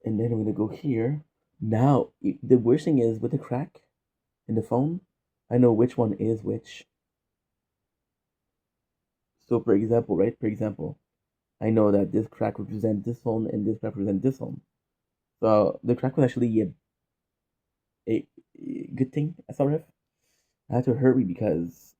Speaker 1: And then I'm gonna go here. Now, the worst thing is with the crack in the phone, I know which one is which. So, for example, right? For example, I know that this crack represents this phone and this crack represents this phone. So the crack was actually a good thing. Sort of. I had to hurry because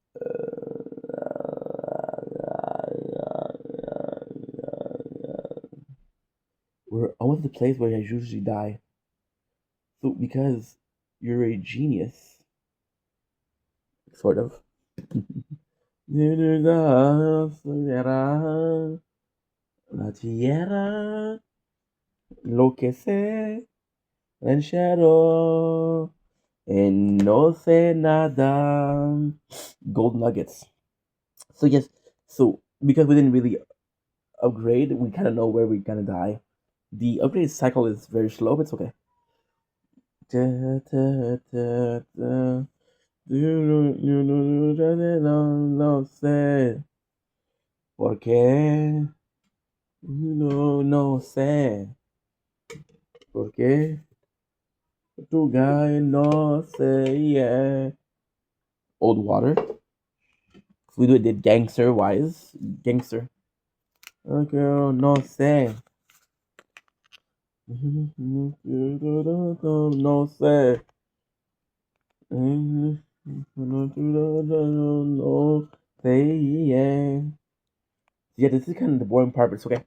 Speaker 1: we're almost the place where I usually die. So because you're a genius, sort of. La tierra, lo que sé, ranchero, and no sé nada. Gold nuggets. So yes, so because we didn't really upgrade, we kind of know where we're gonna die. The upgrade cycle is very slow, but it's okay. No sé por qué. No sé por qué. Tu guy no sé, yeah. Old water. We do it did gangster wise. Gangster. Okay, no sé. No sé. No say yeah. Yeah, this is kind of the boring part, but it's okay.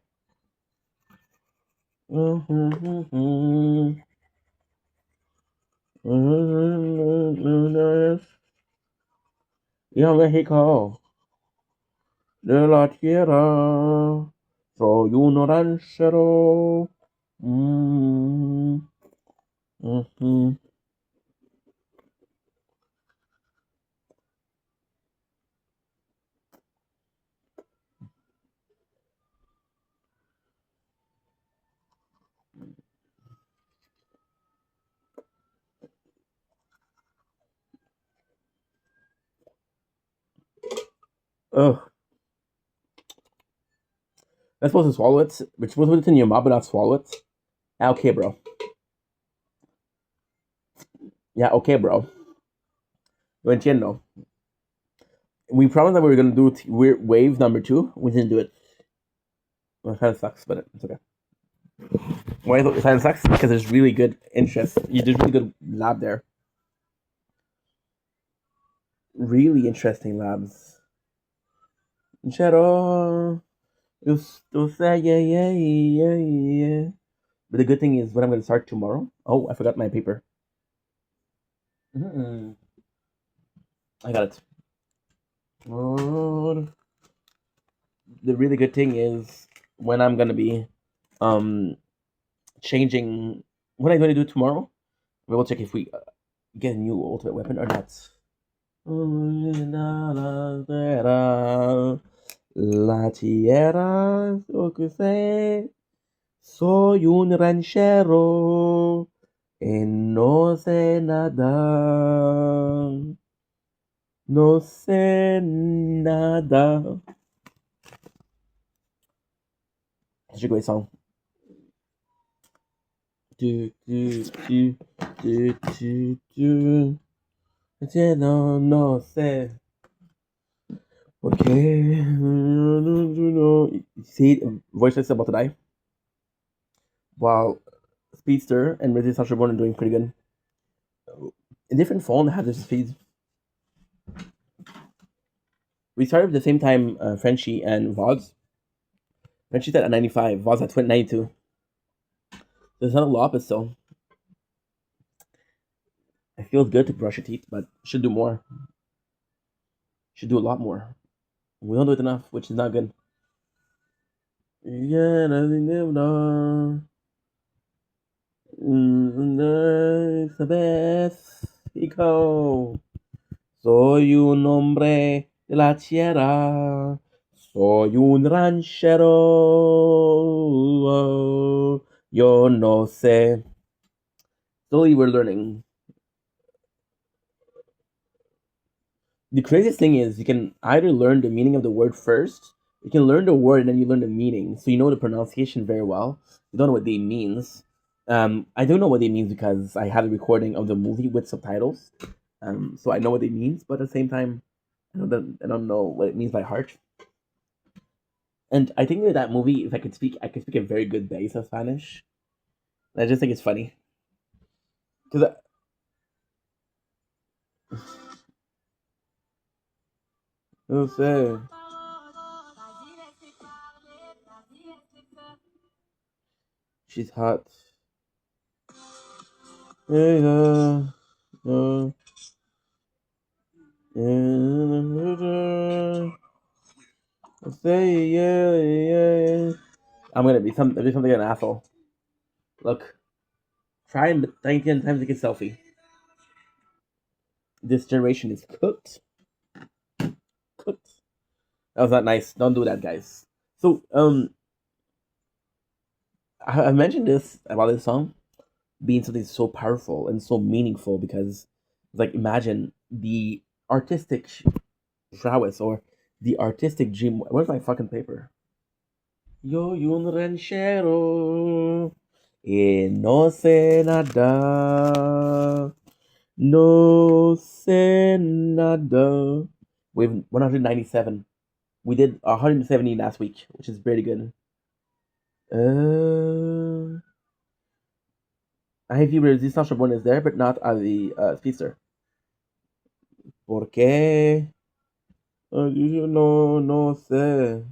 Speaker 1: Yo, Mexico, de la tierra, soy un ranchero. Mm, mhm. Ugh, I'm supposed to swallow it. We're supposed to put it in your mouth, but not swallow it. Yeah, okay, bro. Yeah, okay, bro. Yo entiendo. We promised that we were gonna do wave number two. We didn't do it. Well, it kind of sucks, but it's okay. Why it kind of sucks? Because there's really good interest. There's really good lab there. Really interesting labs. Chero, you say yeah, yeah, yeah, yeah. But the good thing is, what I'm gonna start tomorrow. Oh, I forgot my paper. Mm-mm. I got it. Lord. The really good thing is when I'm gonna be um changing. What I'm gonna do tomorrow? We'll check if we get a new ultimate weapon or not. La tierra, lo que sé. Soy un ranchero y no sé nada. No sé nada. Such a great song. Do, do, do, do, do, do. No, no sé. ¿Por qué? See, voice is about to die. While Speedster and Resist Reborn are doing pretty good. A different phone has this speed. We started at the same time, Frenchie and Vods. Frenchie's at 95, Vods at 92. There's not a lot, but still. It feels good to brush your teeth, but should do more. Should do a lot more. We don't do it enough, which is not good. Yeah, nothing new, sabes, hijo. Soy un hombre de la tierra. Soy un ranchero. Yo no sé. Slowly we're learning. The craziest thing is you can either learn the meaning of the word first, you can learn the word and then you learn the meaning. So you know the pronunciation very well. You don't know what they means. I don't know what they means because I have a recording of the movie with subtitles. So I know what it means, but at the same time, I don't know what it means by heart. And I think that that movie, if I could speak a very good base of Spanish. I just think it's funny because no sé, she's hot. Yeah, yeah, yeah, yeah. Say yeah, yeah. Do something an asshole. Look, try and 19 times to get selfie. This generation is cooked. Cooked. That was not nice. Don't do that, guys. So, I mentioned this about this song being something so powerful and so meaningful because, like, imagine the artistic prowess or the artistic dream. Where's my fucking paper? Yo, un ranchero y no sé nada. No sé nada. We have 197. We did 170 last week, which is pretty good. I have viewers. This Sasha one is there, but not at the speedster. ¿Por qué? Yo no sé.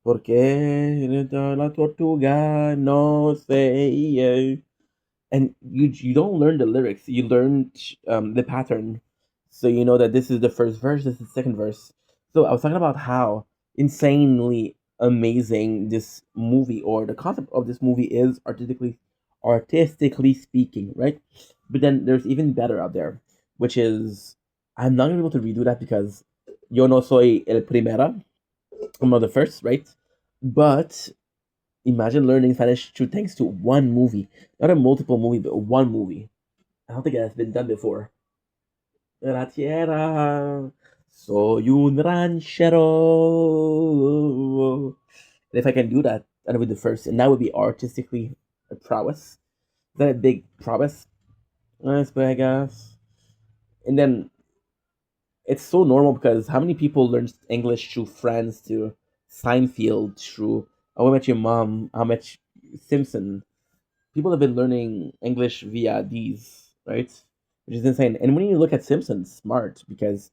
Speaker 1: ¿Por qué? La tortuga no sé. And you don't learn the lyrics. You learn the pattern, so you know that this is the first verse, this is the second verse. So I was talking about how insanely amazing this movie or the concept of this movie is artistically speaking, right? But then there's even better out there, which is I'm not gonna be able to redo that because yo no soy el primera. I'm not the first, right? But imagine learning Spanish through thanks to one movie, not a multiple movie, but one movie. I don't think it has been done before. La tierra, soy un ranchero. And if I can do that, that would be the first, and that would be artistically a prowess. Is that a big prowess? Nice, but I guess. And then it's so normal because how many people learn English through Friends, through Seinfeld, through How I Met Your Mom, How Much Simpson, people have been learning English via these, right? Which is insane. And when you look at Simpson, smart because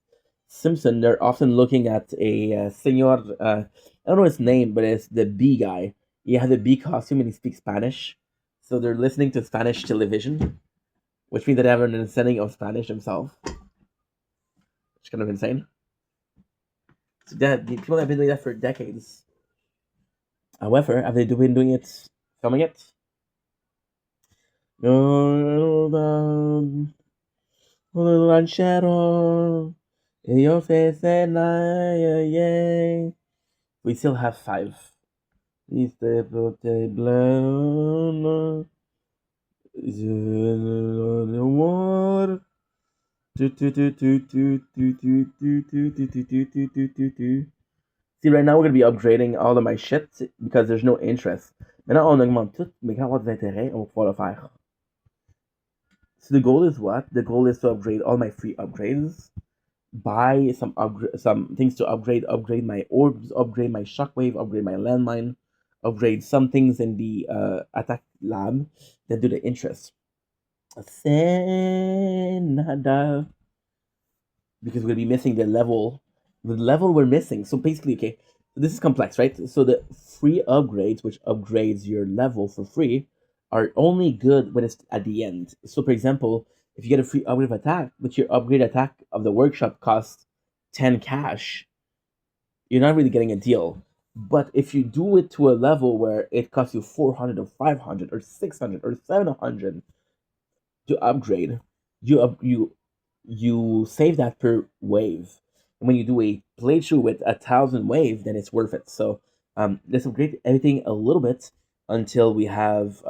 Speaker 1: Simpson, they're often looking at a senor. I don't know his name, but it's the bee guy. He has a bee costume and he speaks Spanish, so they're listening to Spanish television, which means that they have an understanding of Spanish themselves. It's kind of insane. So that the people have been doing that for decades. However, have they been doing it, filming it? No, un ranchero. Ellos dicen, ay, ay, ay. We still have five. Este bote blanco. De amor. Tu, tu, tu, tu, tu, tu, tu, tu, tu, tu, tu, tu, tu, tu, tu, tu. See, right now we're gonna be upgrading all of my shit because there's no interest. Maintenant, on augmente tout, mais quand on va avoir des intérêts, on va pouvoir le faire. So the goal is what? The goal is to upgrade all my free upgrades, buy some things to upgrade my orbs, upgrade my shockwave, upgrade my landmine, upgrade some things in the attack lab that do the interest. Senada, because we're gonna be missing the level we're missing. So basically, okay, this is complex, right? So the free upgrades, which upgrades your level for free, are only good when it's at the end. So for example, if you get a free upgrade of attack, but your upgrade attack of the workshop costs 10 cash, you're not really getting a deal. But if you do it to a level where it costs you 400 or 500 or 600 or 700 to upgrade, you save that per wave. And when you do a playthrough with 1,000 wave, then it's worth it. So let's upgrade everything a little bit until we have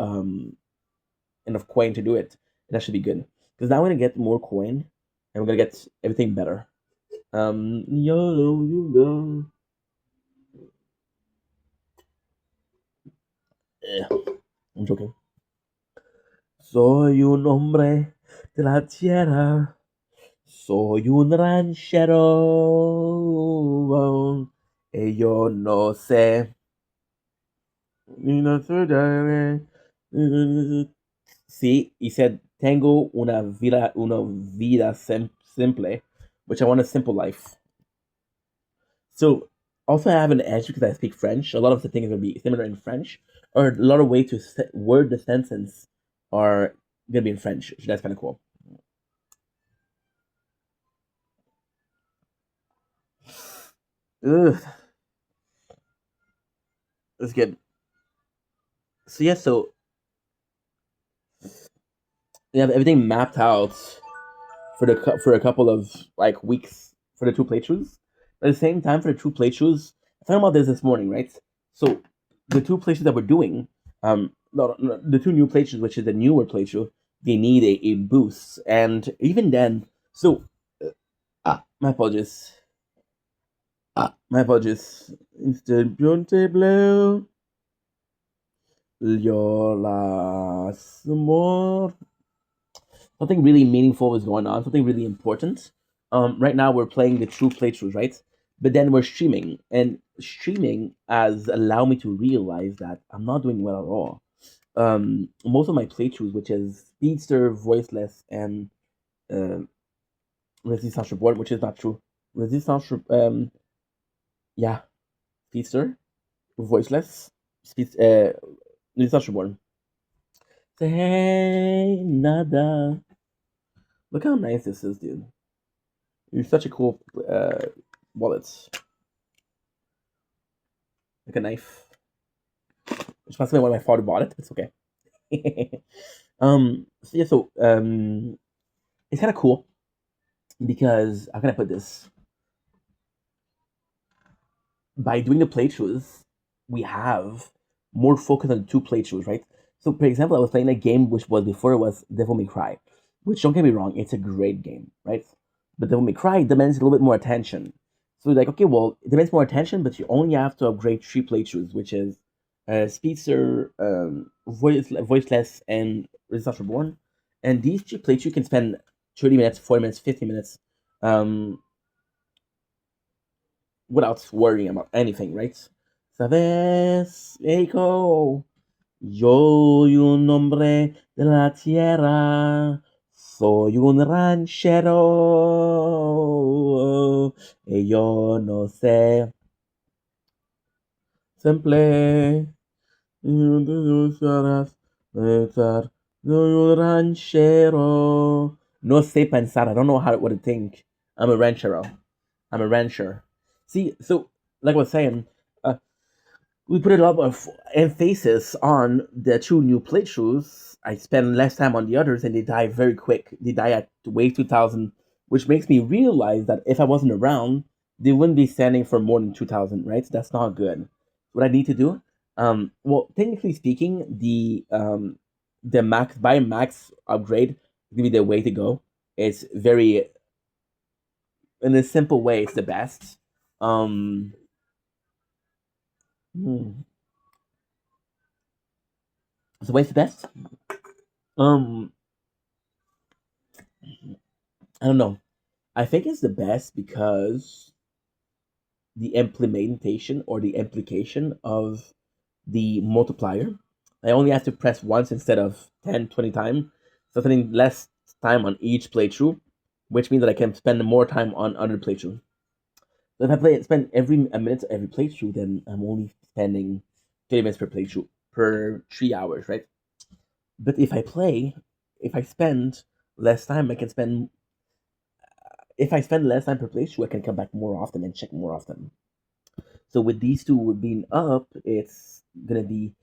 Speaker 1: enough coin to do it. That should be good because now we're gonna get more coin and we're gonna get everything better. YOLO, you go. I'm joking. Soy un hombre de la tierra. Soy un ranchero y yo no sé. Ni no sé. See, he said, tengo una vida simple, which I want a simple life. So, also I have an edge because I speak French. A lot of the things will be similar in French, or a lot of ways to word the sentence are gonna be in French. So that's kind of cool. Ugh, that's good. So yeah, so we have everything mapped out for for a couple of like weeks for the two playthroughs. But at the same time, for the two playthroughs, I thought about this morning, right? So the two playthroughs that we're doing, no, the two new playthroughs, which is the newer playthrough, they need a boost, and even then, so my apologies, my apologies. Instant blue, your last more. Something really meaningful is going on, something really important. Right now we're playing the true playthroughs, right? But then we're streaming, and streaming has allowed me to realize that I'm not doing well at all. Most of my playthroughs, which is Speedster, Voiceless, and uh, Resistance Reborn, which is not true. Resistance, yeah, Speedster, Voiceless, Resistance Reborn. Say nada. Look how nice this is, dude. You're such a cool wallet. Like a knife. Which must have been when my father bought it. It's okay. So yeah, so it's kind of cool because how can I put this? By doing the playthroughs, we have more focus on the two playthroughs, right? So, for example, I was playing a game which was before it was Devil May Cry, which don't get me wrong, it's a great game, right? But Devil May Cry demands a little bit more attention. So, like, okay, well, it demands more attention, but you only have to upgrade three playthroughs, which is Speedster, Voiceless, and Resistance Reborn. And these three playthroughs you can spend 30 minutes, 40 minutes, 50 minutes. Um, without worrying about anything, right? Sabes, Eiko, yo soy un hombre de la tierra, soy un ranchero, y yo no sé, simple, pensar, soy un ranchero. No sé pensar, I don't know how what to think. I'm a ranchero. I'm a rancher. See, so like I was saying, uh, we put a lot of emphasis on the two new playthroughs. I spend less time on the others, and they die very quick. They die at wave 2000, which makes me realize that if I wasn't around, they wouldn't be standing for more than 2000, right? So that's not good. What I need to do, well, technically speaking, the max upgrade is gonna be the way to go. It's very in a simple way. It's the best. Um, hmm, so what's the best? Um, I don't know. I think it's the best because the implementation or the implication of the multiplier. I only have to press once instead of 10, 20 times. So spending less time on each playthrough, which means that I can spend more time on other playthrough. So if I spend every a minute every playthrough, then I'm only spending 30 minutes per playthrough per 3 hours, right? But if I spend less time, I can spend if I spend less time per playthrough, I can come back more often and check more often. So with these two being up, it's gonna be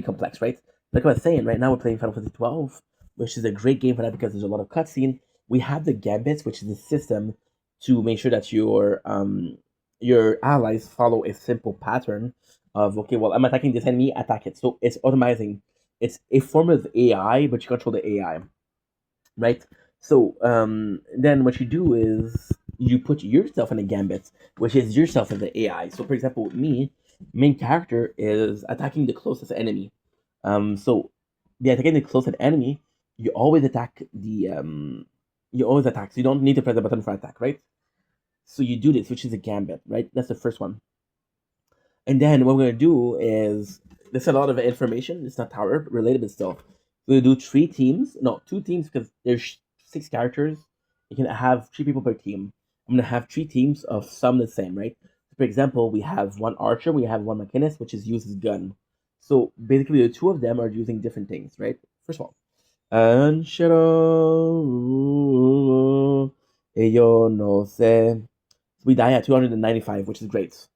Speaker 1: complex, right? Like I was saying, right now we're playing Final Fantasy 12, which is a great game for that because there's a lot of cutscene. We have the gambits, which is the system to make sure that your allies follow a simple pattern of okay, well, I'm attacking this enemy, attack it. So it's automating. It's a form of AI, but you control the AI, right? So then what you do is you put yourself in a gambit, which is yourself as the AI. So for example, with me, main character is attacking the closest enemy. So the attacking the closest enemy, you always attack You always attack, so you don't need to press the button for attack, right? So you do this, which is a gambit, right? That's the first one. And then what we're gonna do is there's a lot of information. It's not tower related, but still, we're gonna do three teams. No, two teams because there's six characters. You can have three people per team. I'm gonna have three teams of some the same, right? For example, we have one archer, we have one machinist, which is uses gun. So basically, the two of them are using different things, right? First of all, and yo no sé. We die at 295, which is great.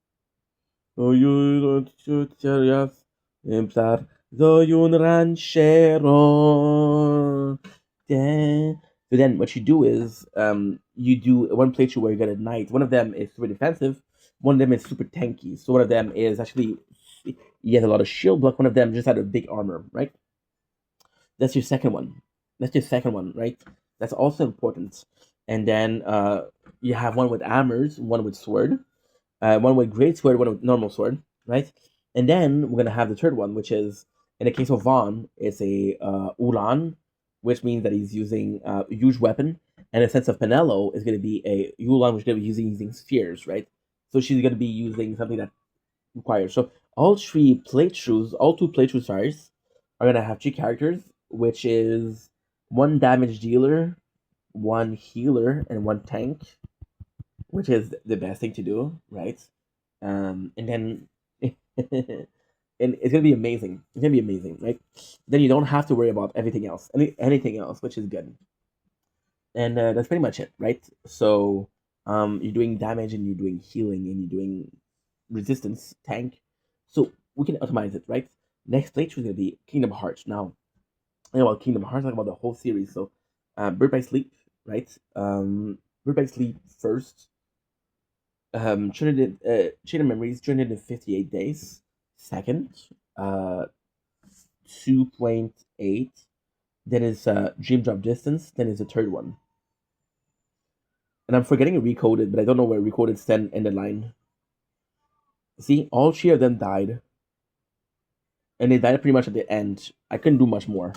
Speaker 1: Empezar. Soy un ranchero. Yeah. So then what you do is you do one playthrough where you get a knight. One of them is super defensive, one of them is super tanky. So one of them is actually he has a lot of shield block, one of them just had a big armor, right? That's your second one. That's your second one, right? That's also important. And then you have one with armors, one with sword, one with great sword, one with normal sword, right? And then we're gonna have the third one, which is in the case of Vaughn, it's a Ulan, which means that he's using a huge weapon. And in the sense of Penelo, is gonna be a Ulan, which is gonna be using spheres, right? So she's gonna be using something that required. So all two playthroughs, sorry, are gonna have three characters, which is one damage dealer, one healer, and one tank, which is the best thing to do, right? And then and it's gonna be amazing. It's gonna be amazing, right? Then you don't have to worry about everything else, anything else, which is good. And that's pretty much it, right? So you're doing damage and you're doing healing and you're doing resistance tank. So we can optimize it, right? Next playthrough is gonna be Kingdom Hearts. Now, I know about Kingdom Hearts, I talk about the whole series. So, Bird by Sleep, right? Bird by Sleep first. Chain of Memories, 358 days. Second, uh, 2.8. Then is Dream Drop Distance. Then is the third one. And I'm forgetting Recoded, but I don't know where Recoded stand in the line. See, all three of them died, and they died pretty much at the end. I couldn't do much more.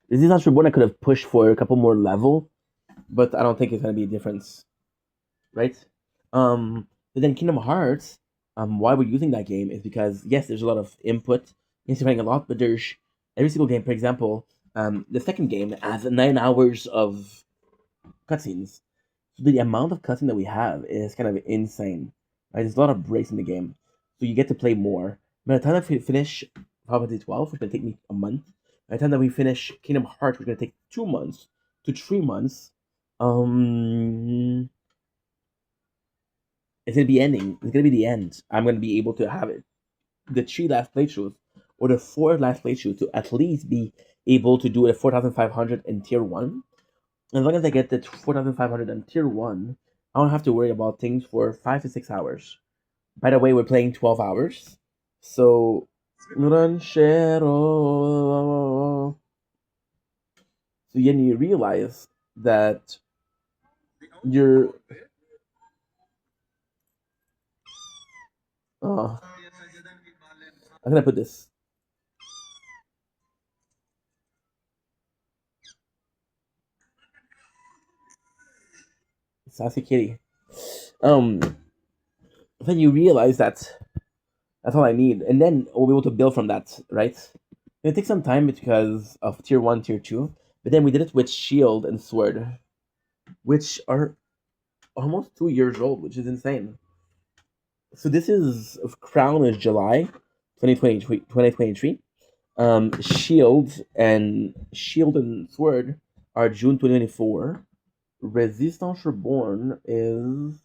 Speaker 1: This is actually one I could have pushed for a couple more level, but I don't think it's gonna be a difference, right? But then Kingdom Hearts, why we're using that game is because yes, there's a lot of input. Yes, you're playing a lot, but there's every single game. For example, the second game has 9 hours of cutscenes. So the amount of cutscene that we have is kind of insane. Right? There's a lot of breaks in the game, so you get to play more. By the time that we finish Final Fantasy 12, which is gonna take me a month. By the time that we finish Kingdom Hearts, which is gonna take 2 months to 3 months. Um, it's gonna be ending. It's gonna be the end. I'm gonna be able to have it the three last playthroughs or the four last playthroughs to at least be able to do a 4,500 in tier one. As long as I get the 4,500 in tier one, I don't have to worry about things for 5 to 6 hours. By the way, we're playing 12 hours, so ranchero. So then you realize that you're. Oh, I'm gonna put this sassy kitty. Um, then you realize that that's all I need, and then we'll be able to build from that, right? It takes some time because of tier one, tier two, but then we did it with shield and sword, which are almost 2 years old, which is insane. So this is Crown is July 2023. 2023. Shield and Sword are June 2024. Resistance Reborn is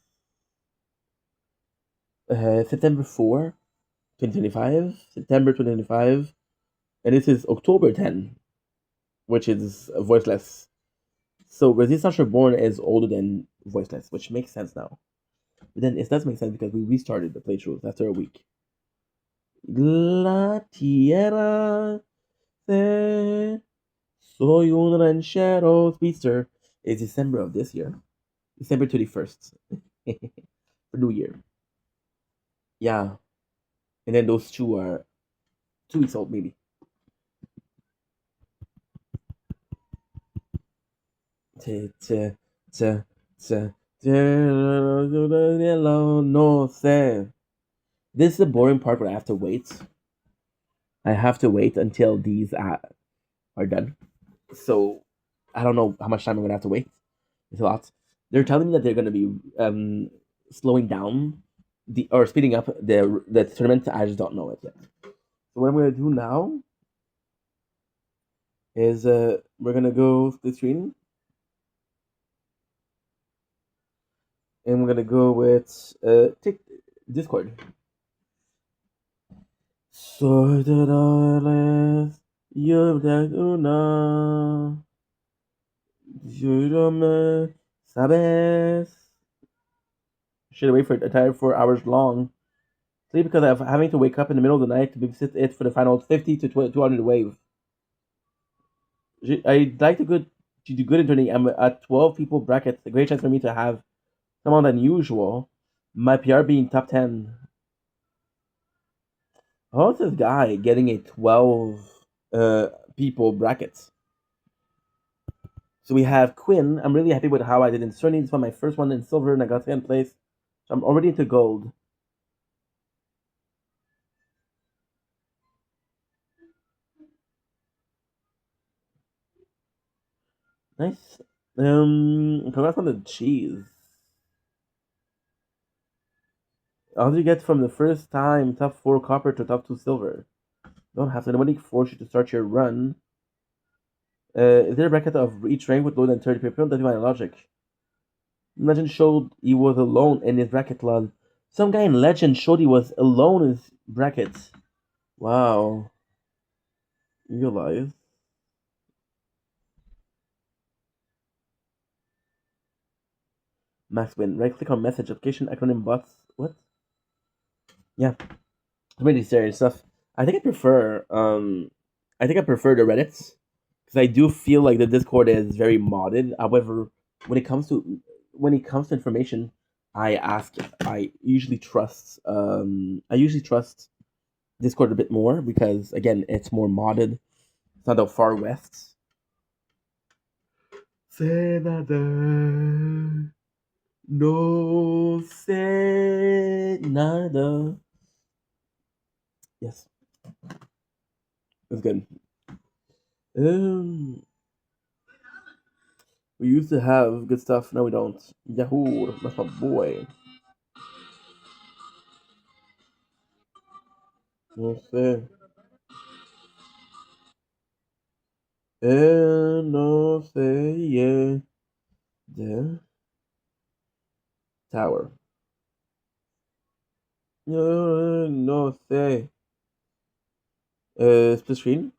Speaker 1: September 4, 2025. September 2025. And this is October 10, which is voiceless. So Resistance Reborn is older than voiceless, which makes sense now. But then it does make sense because we restarted the playthrough after a week. La tierra se soy un ranchero speedster is December of this year. December 31st. For New Year. Yeah. And then those two are 2 weeks old maybe. Tsa, tsa, no sé. This is the boring part where I have to wait. I have to wait until these are done. So I don't know how much time I'm gonna have to wait. It's a lot. They're telling me that they're gonna be slowing down the or speeding up the tournament. I just don't know it yet. So what I'm gonna do now is we're gonna go split screen and we're gonna go with Discord. Sorderales, una, me sabes. Should wait for it entire 4 hours long. Sleep because I'm having to wake up in the middle of the night to babysit it for the final 50 to 200 wave. I'd like to do good in turning. I'm at 12 people bracket. A great chance for me to have someone unusual. My PR being top 10. How's this guy getting a 12 people bracket? So we have Quinn. I'm really happy with how I did in Cerny. This was my first one in silver, and I got second place. So I'm already into gold. Nice. Congrats on the cheese. How do you get from the first time top 4 copper to top 2 silver? Don't have to. Nobody force you to start your run. Is there a bracket of each rank with lower than 30 people? That's my logic. Legend showed he was alone in his bracket, lol. Some guy in Legend showed he was alone in his bracket. Wow. You realize? Max win. Right click on message application acronym bots. What? Yeah. Really serious stuff. I think I prefer the Reddits because I do feel like the Discord is very modded. However, when it comes to information, I usually trust Discord a bit more because again it's more modded. It's not the far west. Say nada. No say nada. Yes, it's good. Um, we used to have good stuff. Now we don't. Yahoo, that's my boy. No sé. No sé. Yeah. The tower. No sé. Split screen.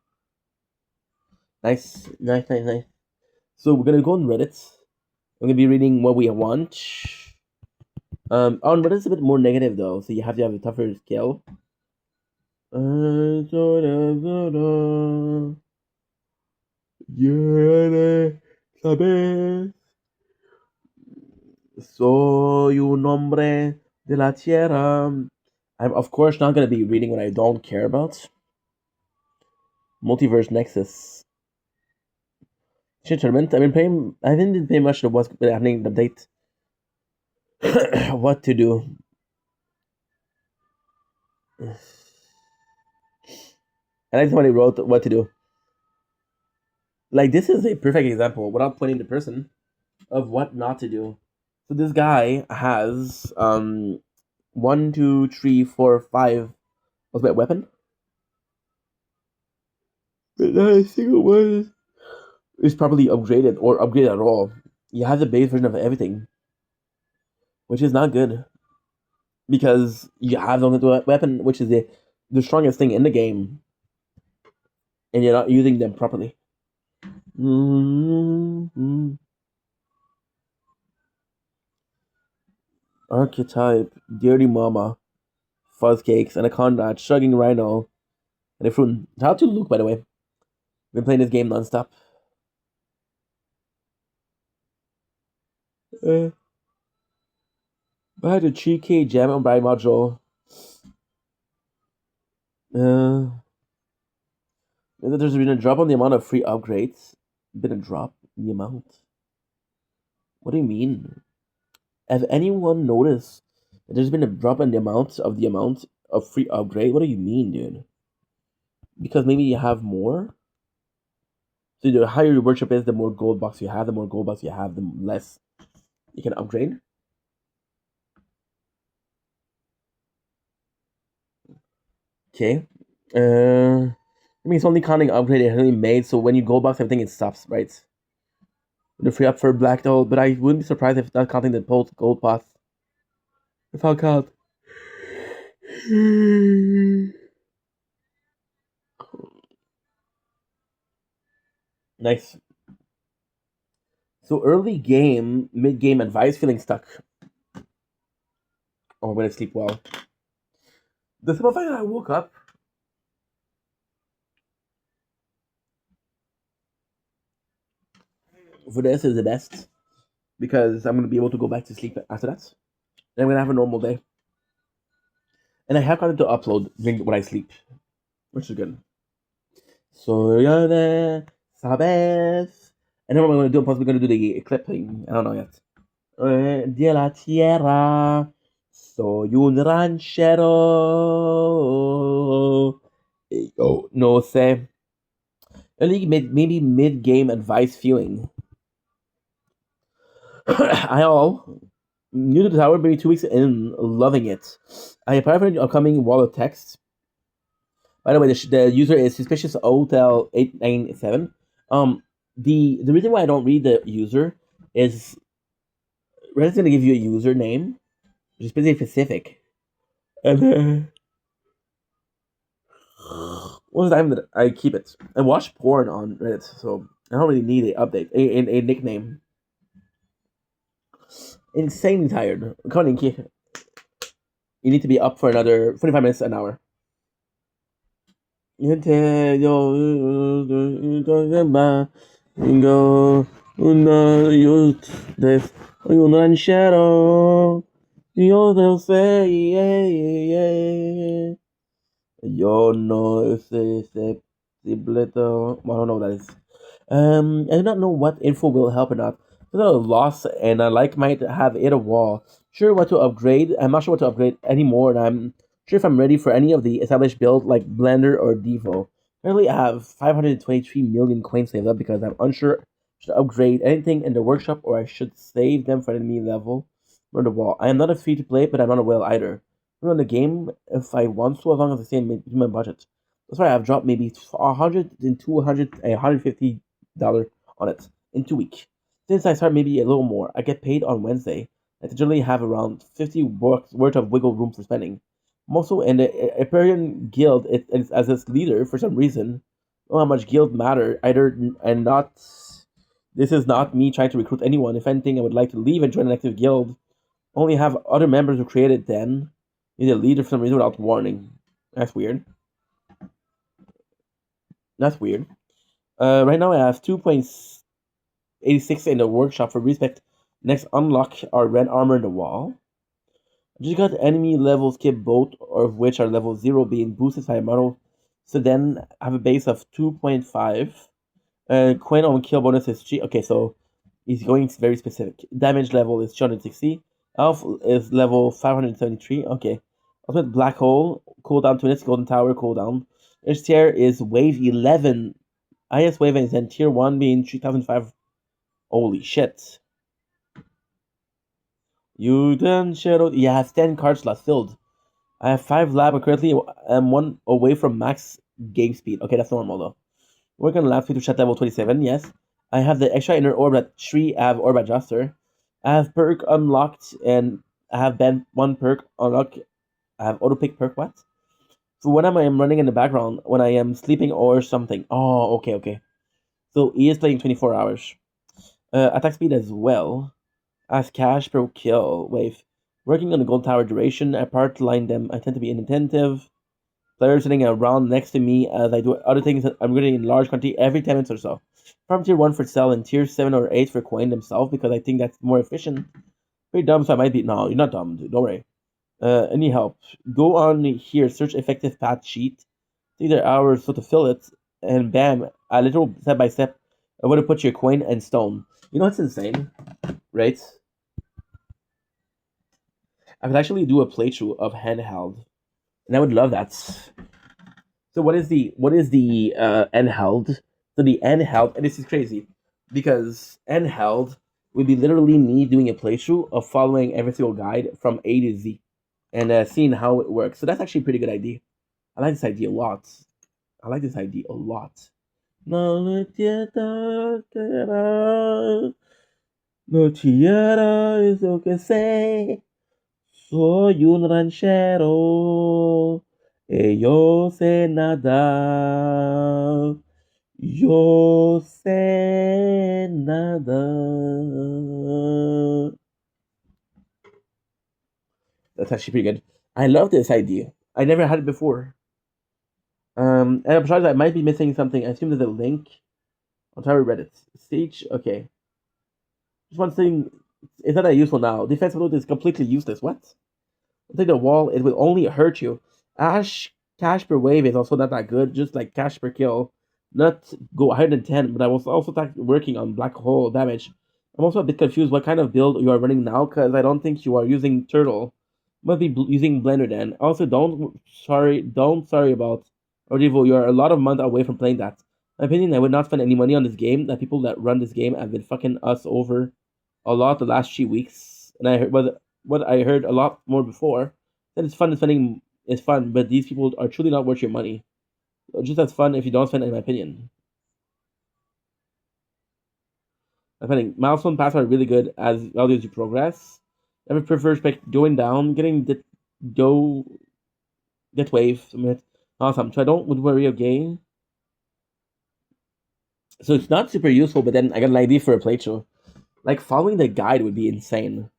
Speaker 1: Nice, nice, nice, nice. So we're gonna go on Reddit. I'm gonna be reading what we want. On Reddit it's a bit more negative though, so you have to have a tougher skill. Sabes. Soy un hombre de la tierra. I'm of course not gonna be reading what I don't care about. Multiverse Nexus. Shit tournament. I've been paying. I haven't been paying much to what's been happening in the update. What to do? And I like somebody wrote what to do. Like this is a perfect example, without pointing the person, of what not to do. So this guy has 1, 2, 3, 4, 5 ultimate weapon. But not a single one is properly upgraded or upgraded at all. You have the base version of everything, which is not good because you have the ultimate weapon, which is the strongest thing in the game, and you're not using them properly. Mm-hmm. Archetype, Dirty Mama, Fuzz Cakes, Anaconda, Chugging Rhino, and a Fruin. How to Luke, by the way. Been playing this game nonstop. Uh, I had a cheeky gem on Brian module. Uh, there's been a drop on the amount of free upgrades. Been a drop in the amount. What do you mean? Have anyone noticed that there's been a drop in the amount of free upgrade? What do you mean, dude? Because maybe you have more. So the higher your worship is, the more gold bucks you have. The more gold bucks you have, the less you can upgrade. Okay. I mean, it's only counting upgrade it really made. So when you gold bucks everything, it stops, right? The free up for black hole, but I wouldn't be surprised if not counting the post gold pass. If I'll count. Nice. So early game, mid game advice, feeling stuck. Oh, I'm gonna sleep well. The simple fact that I woke up for this is the best because I'm gonna be able to go back to sleep after that. And I'm gonna have a normal day. And I have content to upload when I sleep, which is good. So yeah, sabes. And then what I'm gonna do, I'm possibly gonna do the clip thing. I don't know yet. De la tierra, soy un ranchero. Yo, no sé. Early maybe mid game advice feeling. I all new to the tower, maybe 2 weeks in, loving it. I applied for the upcoming wall of text. By the way, the user is suspicious hotel 897. The reason why I don't read the user is Reddit's gonna give you a username, which is pretty specific, and most of the time that I keep it. I watch porn on Reddit, so I don't really need a update, a nickname. Insanely tired. Come on, Inky. You need to be up for another 45 minutes, an hour. You tell you talking about go una youth this un ranchero. Yo no sé, yeah, yeah. Yo no sé, simpleto. I don't know what that is. I do not know what info will help or not. I'm a loss, and I like might have hit a wall. Sure, what to upgrade. I'm not sure what to upgrade anymore, and I'm sure if I'm ready for any of the established builds like Blender or Devo. Currently, I have 523 million coins saved up because I'm unsure should I upgrade anything in the workshop or I should save them for enemy level or the wall. I am not a free to play, but I'm not a whale either. Run the game if I want to, as long as I stay in my budget. That's why I've dropped maybe 100 and 200 and $150 on it in 2 weeks. Since I start maybe a little more, I get paid on Wednesday. I generally have around 50 bucks worth of wiggle room for spending. I'm also in the Hyperion Guild as its leader for some reason. I don't know how much guild matter either, and not. This is not me trying to recruit anyone. If anything, I would like to leave and join an active guild. Only have other members who created then. Need a leader for some reason without warning. That's weird. That's weird. Right now I have 2.86 in the workshop for respect. Next, unlock our red armor in the wall. I just got enemy level skip both of which are level 0 being boosted by a model. So then I have a base of 2.5. Coin on kill bonus is okay, so he's going very specific. Damage level is 260. Health is level 573. Okay. Ultimate black hole, cooldown 2 minutes, golden tower cooldown. Each tier is wave 11. Highest wave is in tier 1 being 3005. Holy shit. You done shadow. Yeah, I have 10 card slots filled. I have 5 lab, but currently I'm 1 away from max game speed. Okay, that's normal though. Work on lab speed to shut level 27, yes. I have the extra inner orb at 3. I have orb adjuster. I have perk unlocked, and I have been 1 perk unlocked. I have auto pick perk, what? So when I am running in the background, when I am sleeping or something. Oh, okay, okay. So he is playing 24 hours. Attack speed as well. As cash per kill. Wave. Working on the gold tower duration. I part line them. I tend to be inattentive. Players sitting around next to me as I do other things that I'm getting in large quantity every 10 minutes or so. Farm tier 1 for sell and tier 7 or 8 for coin themselves because I think that's more efficient. Pretty dumb, so I might be. No, you're not dumb, dude. Don't worry. Any help? Go on here, search effective path sheet. Take their hours so to fill it, and bam, a little step by step. I want to put your coin and stone. You know what's insane? right? I could actually do a playthrough of handheld, and I would love that. So what is the handheld? So the handheld, and this is crazy because handheld would be literally me doing a playthrough of following every single guide from A to Z and seeing how it works. So that's actually a pretty good idea. I like this idea a lot. I like this idea a lot. No, no quiera, no quiera es lo que sé. Soy un ranchero. Yo sé nadar. Yo sé nadar. That's actually pretty good. I love this idea. I never had it before. And I'm sorry that I might be missing something. I assume there's a link on Tower Reddit. Stage, okay. Just one thing, it's not that useful now. Defense mode is completely useless. What? I think the wall, it will only hurt you. Ash cash per wave is also not that good, just like cash per kill. Not go higher than 10, but I was also working on black hole damage. I'm also a bit confused what kind of build you are running now, because I don't think you are using turtle. Must be using blender then. Also, don't sorry about Ordivo. You are a lot of months away from playing that. My opinion, I would not spend any money on this game. The people that run this game have been fucking us over a lot the last 3 weeks, and I heard what I heard a lot more before. That it's fun spending is fun, but these people are truly not worth your money. Just as fun if you don't spend, in my opinion. I think milestone paths are really good as well as you progress. I would prefer going down, getting the go get wave. I mean, awesome. So I don't would worry again. So it's not super useful, but then I got an idea for a playthrough. Like following the guide would be insane.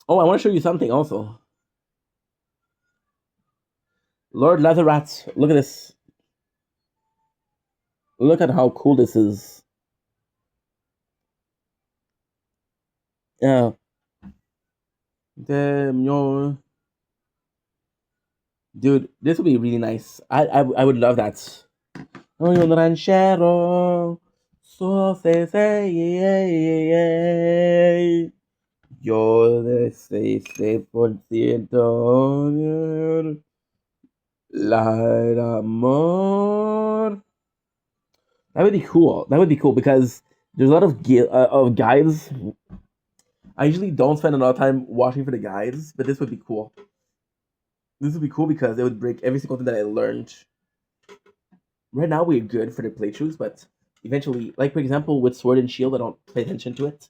Speaker 1: Oh, I want to show you something also. Lord Leatherrat, look at this. Look at how cool this is. Yeah, damn, yo, dude, this would be really nice. I would love that. Soy un ranchero, so se say, yo de 6% la amor. That would be cool. That would be cool because there's a lot of guides. I usually don't spend a lot of time watching for the guides, but this would be cool. This would be cool because it would break every single thing that I learned. Right now we're good for the playthroughs, but eventually, like for example, with Sword and Shield, I don't pay attention to it.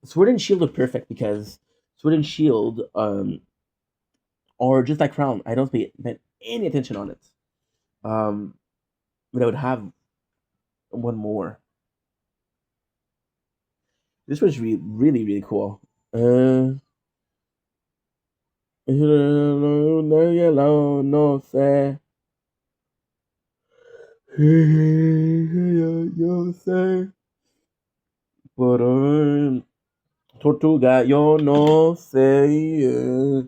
Speaker 1: Sword and Shield are perfect because Sword and Shield, or just like Crown, I don't pay any attention on it. Um, but I would have one more. This was really really cool. No sé. Yo sé. Por Tortuga, yo no sé.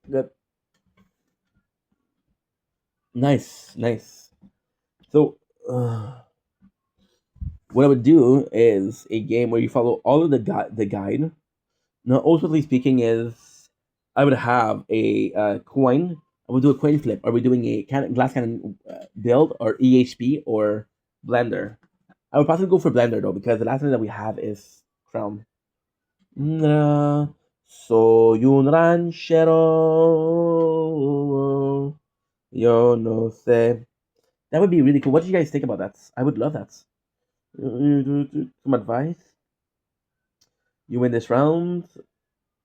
Speaker 1: That nice, nice. So, what I would do is a game where you follow all of the guide. Now, ultimately speaking, is I would have a coin. I would do a coin flip. Are we doing a glass cannon build or EHP or blender? I would possibly go for blender though because the last thing that we have is crown. No, soy un ranchero. Yo no sé. That would be really cool. What do you guys think about that? I would love that. Some advice. You win this round.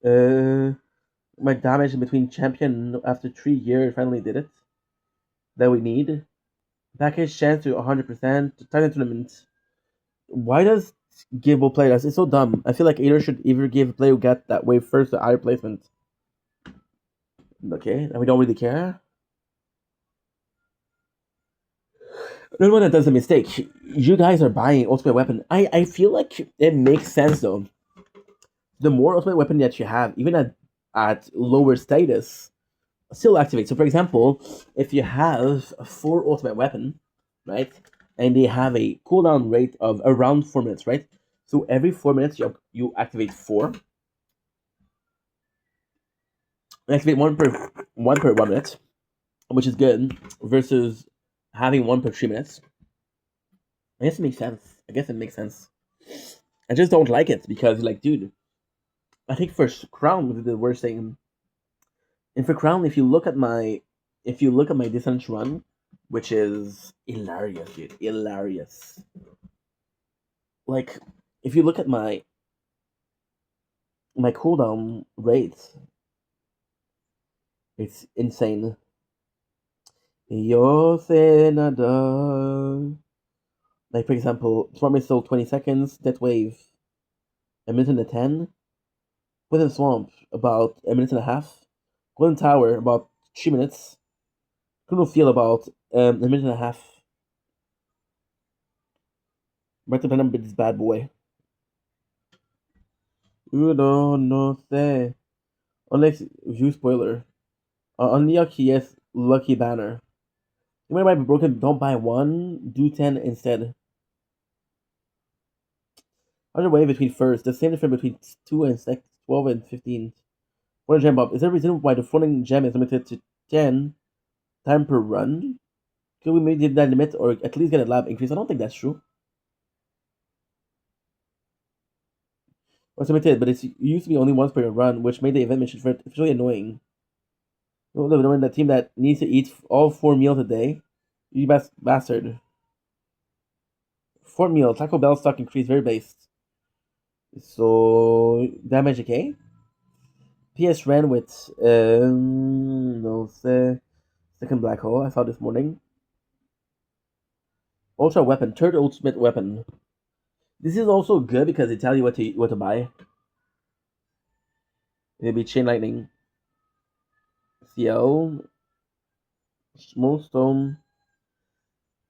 Speaker 1: Uh, my damage in between champion after 3 years finally did it. That we need. Package chance to 100%. Titan tournament. Why does give will play us? It's so dumb. I feel like either should either give a player who got that wave first or higher placement. Okay, and we don't really care. The one that does a mistake. You guys are buying ultimate weapon. I feel like it makes sense though. The more ultimate weapon that you have, even at lower status, still activate. So for example, if you have a 4 ultimate weapon, right, and they have a cooldown rate of around 4 minutes, right? So every 4 minutes you activate four. Activate one per 1 minute, which is good, versus having one per 3 minutes. I guess it makes sense. I guess it makes sense. I just don't like it because, like, dude, I think for Crown was the worst thing. And for Crown, if you look at my distance run, which is hilarious, dude, hilarious. Like, if you look at my cooldown rate, it's insane. Yo sé nada. Like, for example, Swarm is still 20 seconds, Death Wave, a minute and a 10. Within Swamp, about a minute and a half. Golden Tower, about 3 minutes. Chrono Field, about a minute and a half. Right to the this bad boy. You don't know, say. Unless, view spoiler. Unlucky, yes, lucky banner. You might buy broken, don't buy one, do 10 instead. Other way between first, the same difference between 2 and 6, 12 and 15. What a gem up. Is there a reason why the floating gem is limited to 10 time per run? Could we maybe that limit or at least get a lab increase? I don't think that's true. Or limited, but it used to be only once per run, which made the event mission really annoying. You live in the team that needs to eat all 4 meals a day. You bastard. 4 meals. Taco Bell stock increase very based. So damage okay. PS ran with no second black hole. I saw this morning. Ultra weapon, third ultimate weapon. This is also good because they tell you what to buy. It'll be chain lightning, CL, small stone.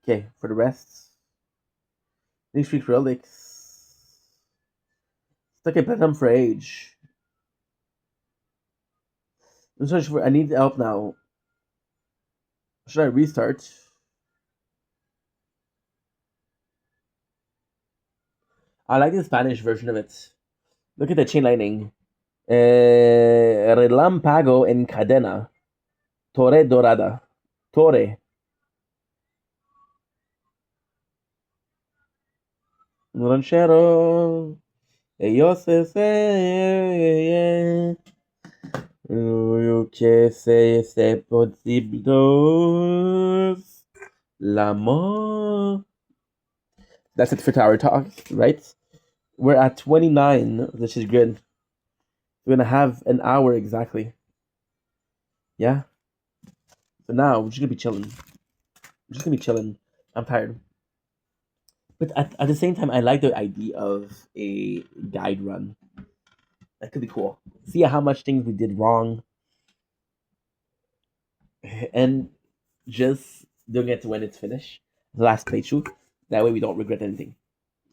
Speaker 1: Okay, for the rest, New Streak relics. Stuck in platinum for age. I need help now. Should I restart? I like the Spanish version of it. Look at the chain lightning. Relampago en cadena. Torre dorada. Torre. Ranchero. Ellos se lo que se posible. L'amor. That's it for Tower Talk, right? We're at 29, which is good. We're gonna have an hour exactly. Yeah. So now we're just gonna be chilling. We're just gonna be chilling. I'm tired. But at the same time, I like the idea of a guide run. That could be cool. See how much things we did wrong, and just doing it when it's finished. The last playthrough. That way we don't regret anything.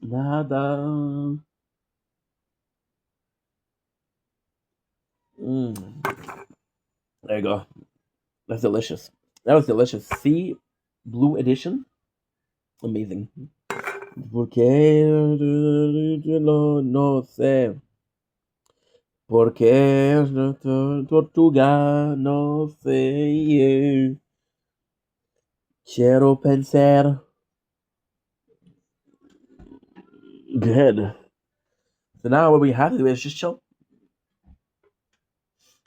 Speaker 1: Nada. There you go. That's delicious. That was delicious. See, blue edition, amazing. Porque no sé. Porque Tortuga no sé. Quiero pensar. Good. So now what we have to do is just chill.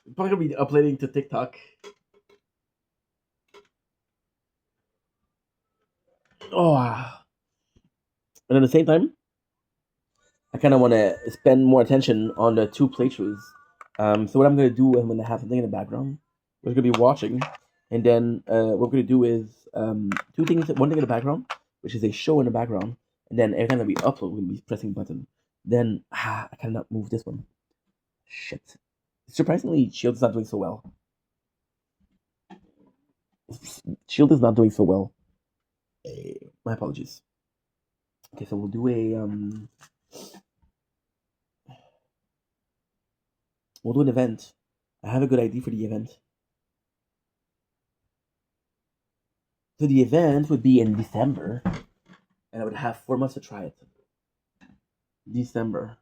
Speaker 1: I'm probably gonna be uploading to TikTok. Oh, and at the same time, I kind of want to spend more attention on the 2 playthroughs. So what I'm gonna do, I'm gonna have something in the background. We're gonna be watching, and then what we're gonna do is 2 things. One thing in the background, which is a show in the background, and then every time that we upload, we're gonna be pressing a button. Then I cannot move this one. Shit. Surprisingly, Shield's not doing so well. Shield is not doing so well. My apologies. Okay, so we'll do we'll do an event. I have a good idea for the event. So the event would be in December, and I would have 4 months to try it. December.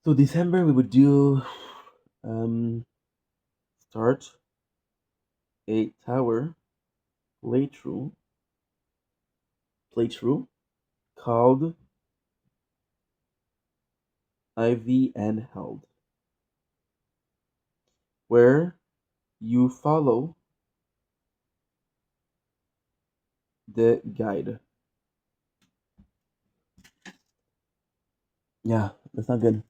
Speaker 1: So December we would do um start a tower playthrough playthrough called Ivy and Held, where you follow the guide. Yeah, that's not good.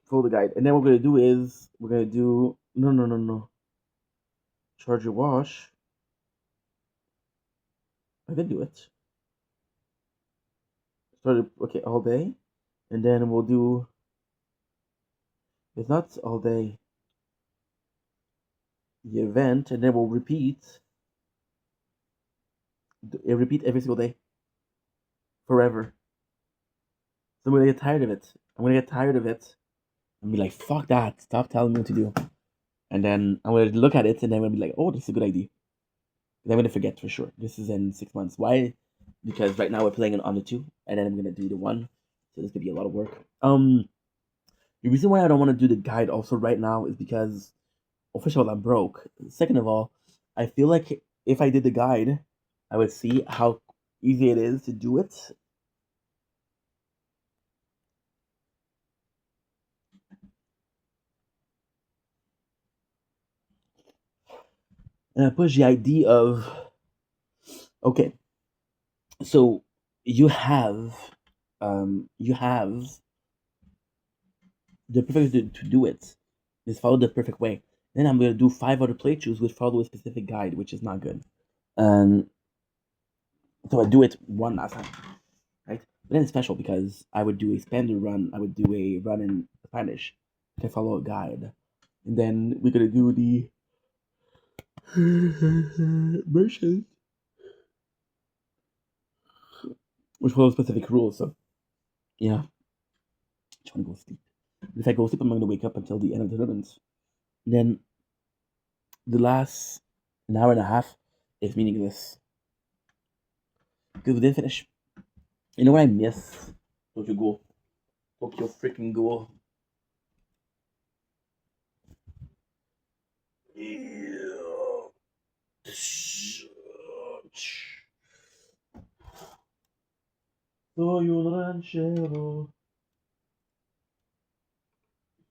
Speaker 1: Follow the guide, and then what we're gonna do is we're gonna do no. Charge your wash. I can do it. Start it, okay, all day, and then we'll do. It's not all day. The event, and then we'll repeat. Repeat every single day, forever. So I'm gonna get tired of it. I'm gonna get tired of it and be like, "Fuck that! Stop telling me what to do." And then I'm gonna look at it, and then I'm gonna be like, "Oh, this is a good idea." And I'm gonna forget for sure. This is in 6 months. Why? Because right now we're playing on the two, and then I'm gonna do the one. So this could be a lot of work. The reason why I don't want to do the guide also right now is because, well, first of all, I'm broke. Second of all, I feel like if I did the guide, I would see how easy it is to do it. And I push the idea of, okay, so you have you have the perfect way to do it is follow the perfect way. Then I'm gonna do 5 other playthroughs which follow a specific guide, which is not good. And so I do it one last time, right? But then it's special because I would do a standard run, I would do a run in Spanish to follow a guide. And then we're gonna do the merchant, which follows specific rules. So yeah, I just wanna go sleep. If I go sleep, I'm not gonna wake up until the end of the tournament. Then the last an hour and a half is meaningless because we didn't finish. You know what I miss? Tokyo Ghoul. Tokyo freaking Ghoul. Soy un ranchero.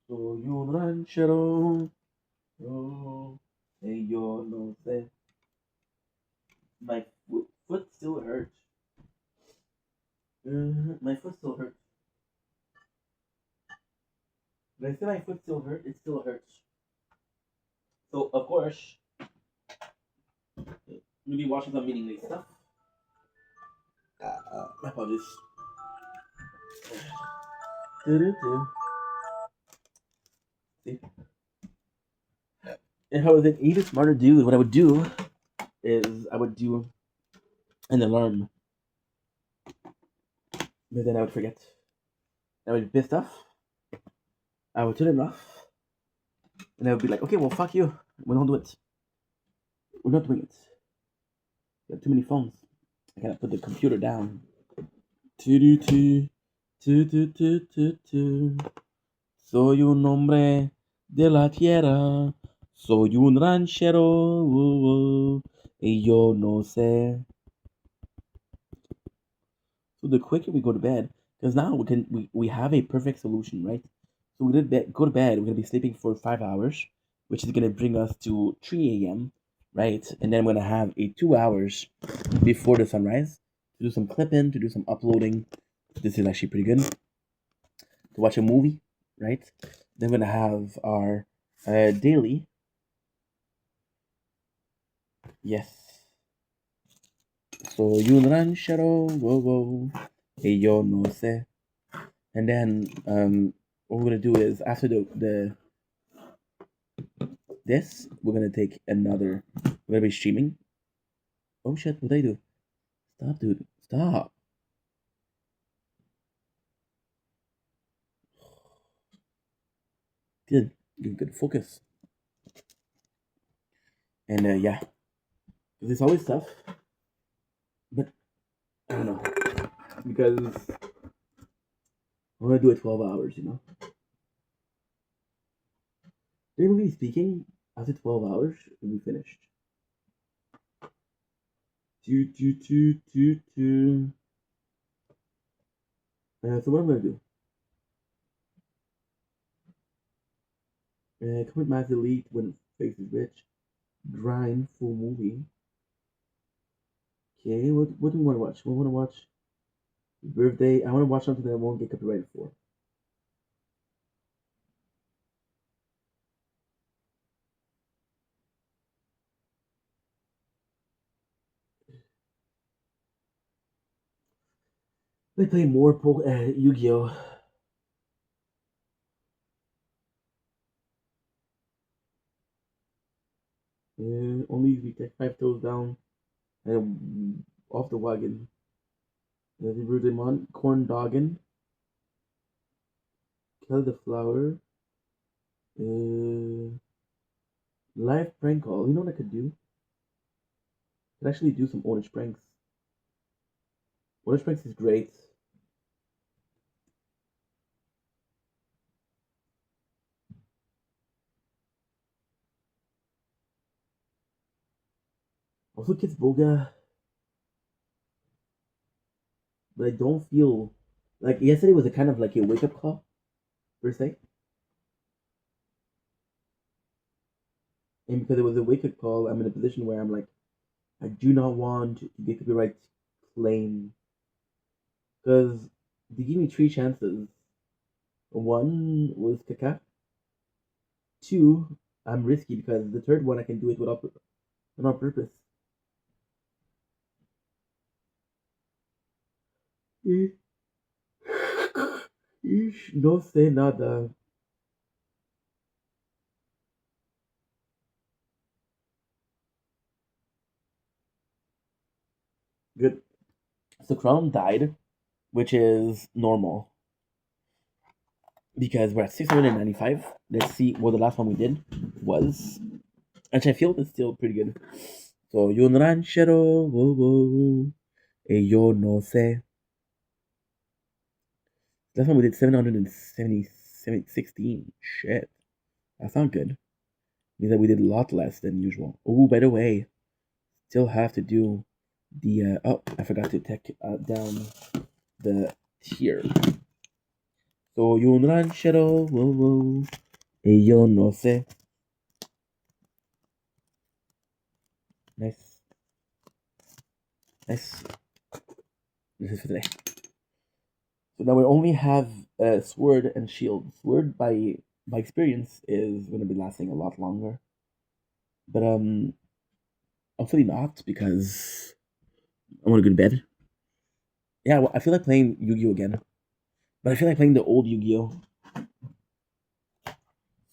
Speaker 1: Soy un ranchero. Oh, y yo no sé. My foot still hurts. My foot still hurts. When I say my foot still hurts, it still hurts. So, of course, I'm gonna be watching some meaningless stuff. My apologies. Do-do-do. See? If I was an even smarter dude, what I would do is I would do an alarm, but then I would forget. I would be pissed off. I would turn it off, and I would be like, "Okay, well, fuck you. We don't do it. We're not doing it. You have too many phones. I gotta put the computer down." Tu-tu-tu, tu-tu-tu-tu-tu. Soy un hombre de la tierra. Soy un ranchero. Y yo no sé. So the quicker we go to bed, because now we have a perfect solution, right? So we did go to bed. We're gonna be sleeping for 5 hours, which is gonna bring us to 3 a.m. Right, and then we're gonna have a 2 hours before the sunrise to do some clipping, to do some uploading. This is actually pretty good. To watch a movie, right? Then we're gonna have our daily. Yes. Soy un ranchero, whoa, whoa, y yo no sé. And then what we're gonna do is after the this, we're gonna take another. We're gonna be streaming. Oh shit! What did I do? Stop, dude! Stop! Good, good focus. And yeah, there's always stuff, but I don't know because I want to do it 12 hours. Generally speaking, after 12 hours, we'll be finished. So what I'm gonna do? Commit mass delete when face is rich. Grind full movie. Okay, what do we want to watch? We want to watch birthday. I want to watch something that I won't get copyrighted for. They play more Yu-Gi-Oh. Only we take 5 toes down and off the wagon. The birthday mon corn doggin. Kill the flower. Uh, live prank call. You know what I could do? I could actually do some orange pranks. Orange pranks is great. Also, Kids Boga, but I don't feel like yesterday was a kind of like a wake up call per se, and because it was a wake up call, I'm in a position where I'm like, I do not want to get copyright claim because they gave me 3 chances. One was Kaka. Two, I'm risky because the third one I can do it without on purpose. No say nada. Good. So Crown died, which is normal because we're at 695. Let's see what the last one we did was, which I feel is still pretty good. So, yo un ranchero, whoa, whoa, y yo no sé. Last one we did 716. Shit. That sounds good. Means that we did a lot less than usual. Oh, by the way, still have to do the. Oh, I forgot to take down the tier. Soy un ranchero, whoa, whoa, y yo no sé. Nice. Nice. This is for today. So now we only have sword and shield. Sword by experience is going to be lasting a lot longer, but hopefully not because I want to go to bed. Yeah, well, I feel like playing Yu-Gi-Oh again, but I feel like playing the old Yu-Gi-Oh.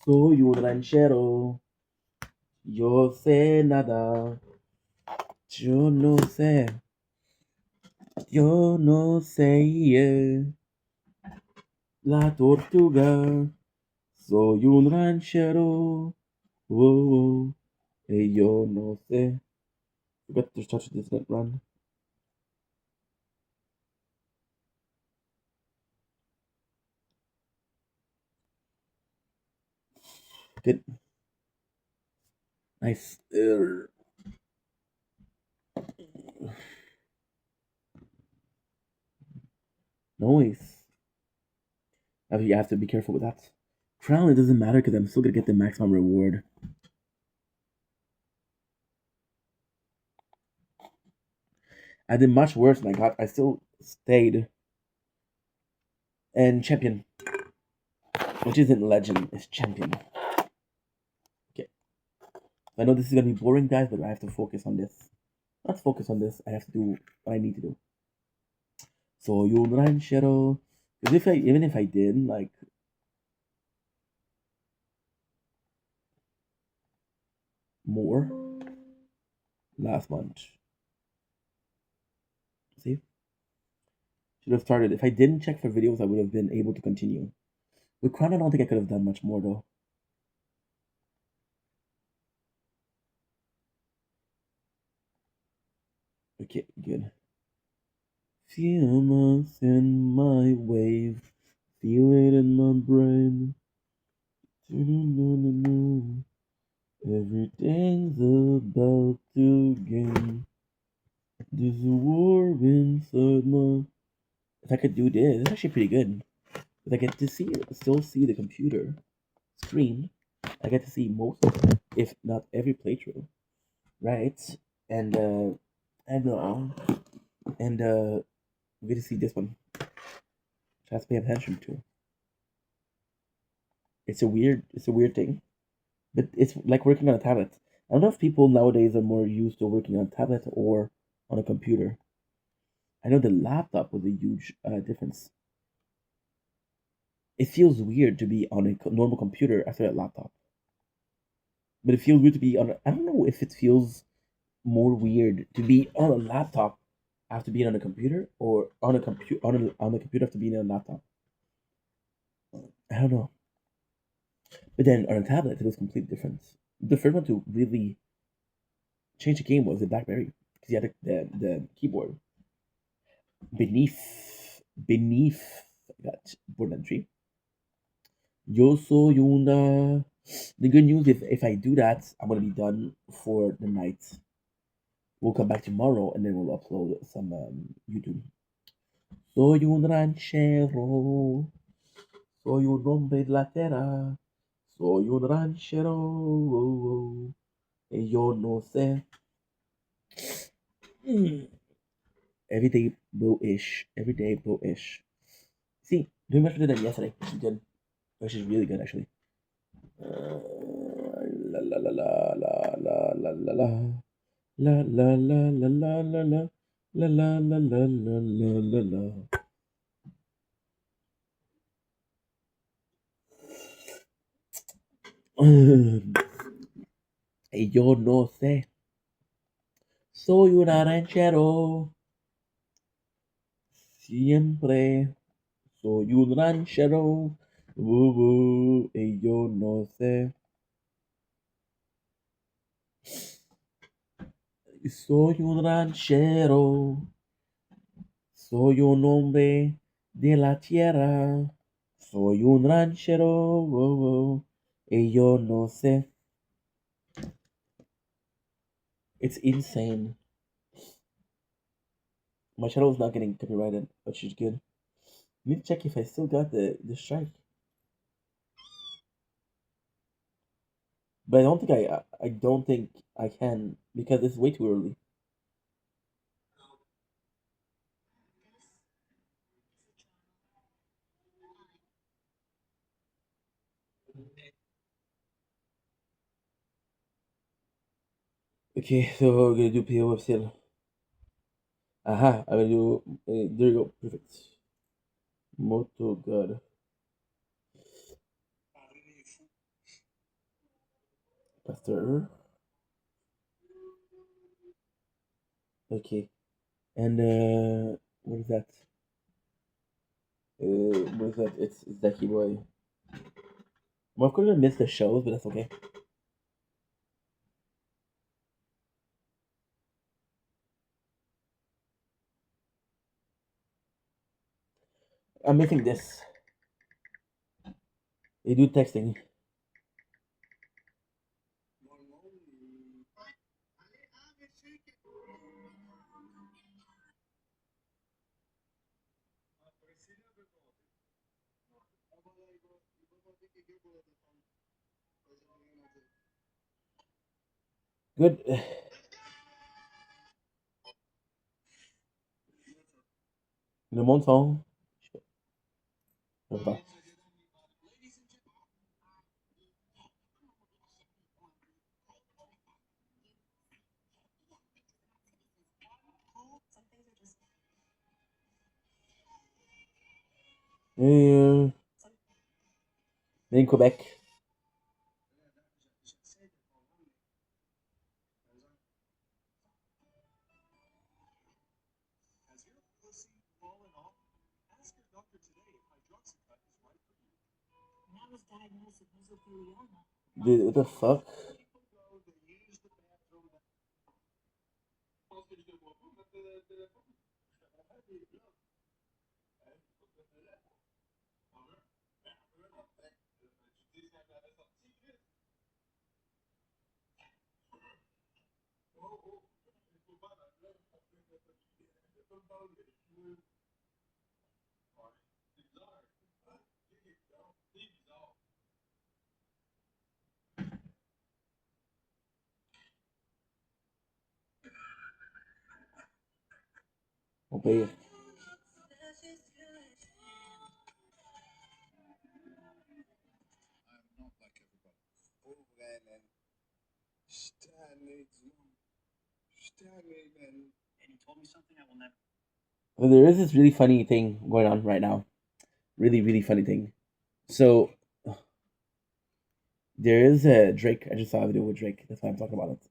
Speaker 1: Soy un ranchero, yo sé nada, yo no sé, yo no sé. Yeah. La tortuga, soy un ranchero, oh, oh, y yo no sé. Forgot to touch this net run. Good. Nice. Noise. You have to be careful with that. Crown, it doesn't matter because I'm still gonna get the maximum reward. I did much worse than I still stayed. And champion, which isn't legend, it's champion. Okay. I know this is gonna be boring, guys, but I have to focus on this. Let's focus on this. I have to do what I need to do. So you'll run shadow. Because if I even if I did like more last month, see, should have started. If I didn't check for videos, I would have been able to continue. With Crown, I don't think I could have done much more though. Okay, good. Feel us in my wave, feel it in my brain. Everything's about to gain. There's a war inside my. If I could do this, it's actually pretty good. If I get to still see the computer screen, I get to see most, if not every playthrough, right? And and we get to see this one. So I have to pay attention to. It's a weird thing, but it's like working on a tablet. I don't know if people nowadays are more used to working on a tablet or on a computer. I know the laptop was a huge difference. It feels weird to be on a normal computer after a laptop, but it feels weird to be on. I don't know if it feels more weird to be on a laptop after being on a computer, or on a computer on a computer after being on a laptop. I don't know. But then on a tablet, it was completely different. The first one to really change the game was the BlackBerry because you had the keyboard beneath that board entry. Yo soy una. The good news, if I do that, I'm gonna be done for the night. We'll come back tomorrow and then we'll upload some YouTube. Soy un ranchero, soy un hombre de la tierra, soy un ranchero, y yo no sé. Mm. Everyday blow-ish, everyday blow-ish. See, doing much better than yesterday, which is good, which is really good actually. La la la la la la la la la. La la la la la la la la la la la la la la. Y yo no sé, soy un ranchero, siempre soy un ranchero, y yo no sé, soy un ranchero, soy un hombre de la tierra, soy un ranchero, y yo no sé. It's insane. My channel not getting copyrighted, which is good. Need to check if I still got the strike. But I don't think I can because it's way too early. Okay, so we're gonna do PO of sale. Aha, I'm gonna do. There you go, perfect. Moto God, Pastor. Okay, and what is that? What is that? It's Zeki Boy. I'm of course gonna miss the shows, but that's okay. I'm missing this. They do texting. Good. Le monde song. in Quebec. The fuck? Okay. Well, there is this really funny thing going on right now. Really, really funny thing. So there is a Drake. I just saw a video with Drake. That's why I'm talking about it.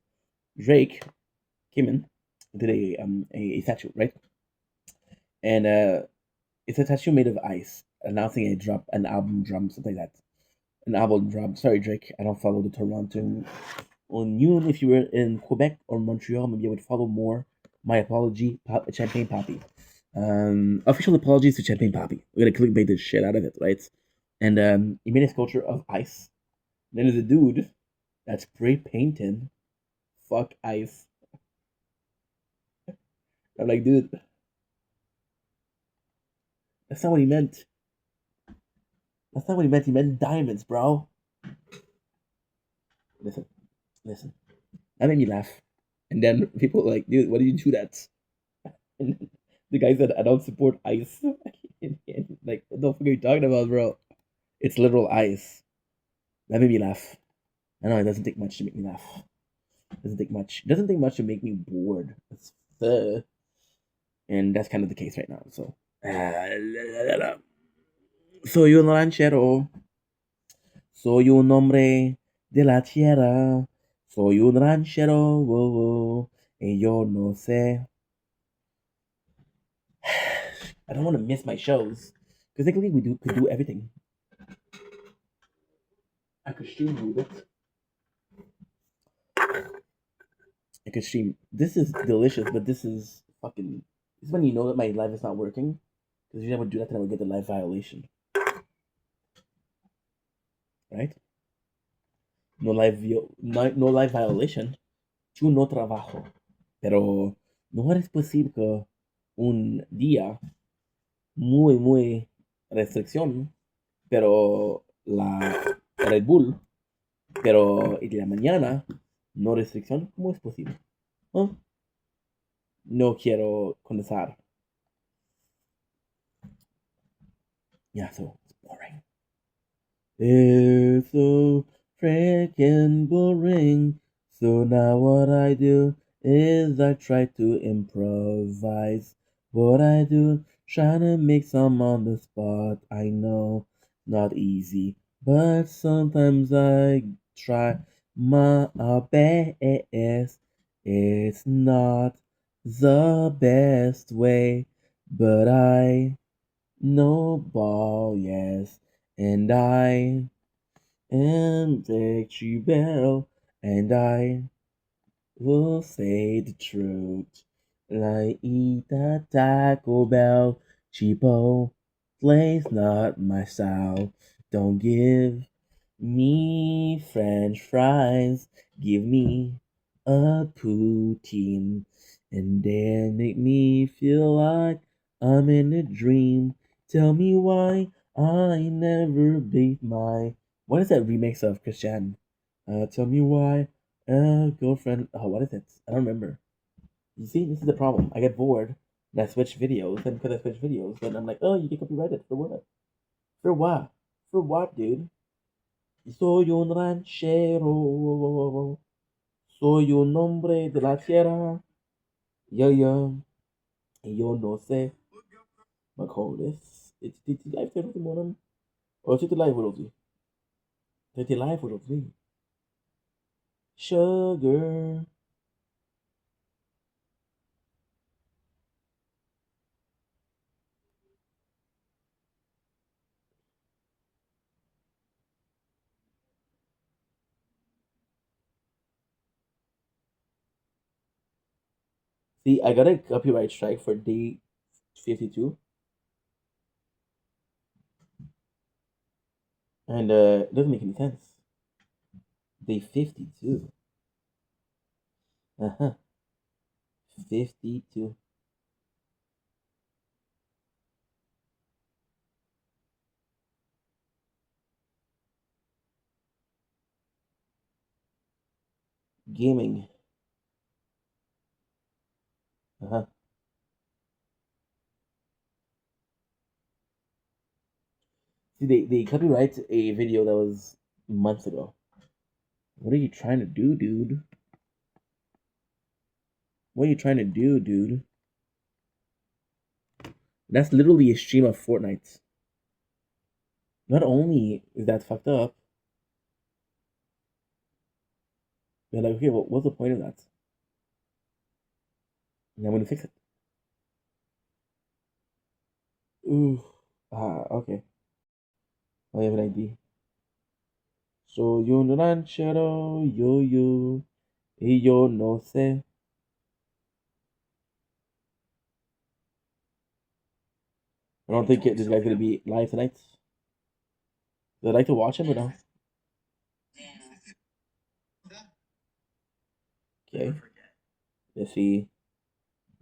Speaker 1: Drake came in, did a statue, right? And it's a statue made of ice, announcing an album drum, something like that. An album drum. Sorry, Drake. I don't follow the Toronto. On you, if you were in Quebec or Montreal, maybe I would follow more. My apology, Champagne Poppy. Official apologies to Champagne Poppy. We're gonna clickbait the shit out of it, right? And he made a sculpture of ice. Then there's a dude that's spray painting fuck ice. I'm like, dude, that's not what he meant. That's not what he meant. He meant diamonds, bro. Listen, listen. That made me laugh. And then people were like, dude, why did you do that? And the guy said, I don't support ice. Like, what the fuck are you talking about, bro? It's literal ice. That made me laugh. I know it doesn't take much to make me laugh. It doesn't take much. It doesn't take much to make me bored. That's and that's kind of the case right now. So, soy un ranchero. Soy un hombre de la tierra. Soy un ranchero. Oh, oh, y yo no sé. I don't want to miss my shows because technically we do could do everything. I could stream move it. I could stream. This is delicious, but this is fucking. This is when you know that my live is not working because you never do that, then I would get the live violation, right? No live violation. Yo no trabajo, pero no es posible que un día muy restricción, pero la Red Bull, pero en la mañana no restricción, ¿cómo es posible? ¿Ah? No quiero contestar. Yeah, so it's boring. It's so freaking boring. So now what I do is I try to improvise. What I do, trying to make some on the spot. I know, not easy, but sometimes I try my best. It's not the best way, but I know ball, yes, and I am Victory Bell, and I will say the truth. I eat that Taco Bell, cheapo, place not my style. Don't give me French fries, give me a poutine, and then make me feel like I'm in a dream. Tell me why I never beat my. What is that remix of Christian? Tell me why girlfriend. Oh, what is it? I don't remember. You see, this is the problem. I get bored and I switch videos, and because I switch videos, then I'm like, oh, you get copyrighted for what? For what? For what, dude? Soy un ranchero. Soy un hombre de la tierra. Yeah, yeah. Y yo no sé. My code is. T'es live aujourd'hui, mon homme? Oh, tu es live aujourd'hui. T'es live aujourd'hui. Sugar. See, I got a copyright strike for day 52, and it doesn't make any sense. Day 52. Uh huh. 52. Gaming. Uh huh. See, they copyright a video that was months ago. What are you trying to do, dude? What are you trying to do, dude? That's literally a stream of Fortnite. Not only is that fucked up, they're like, okay, well, what's the point of that? And I'm gonna fix it. Ooh. Okay. I have an idea. So yo un ranchero, yo, y yo no sé. I don't think this guy's gonna be live tonight. Would I like to watch him or no? Okay. Let's see.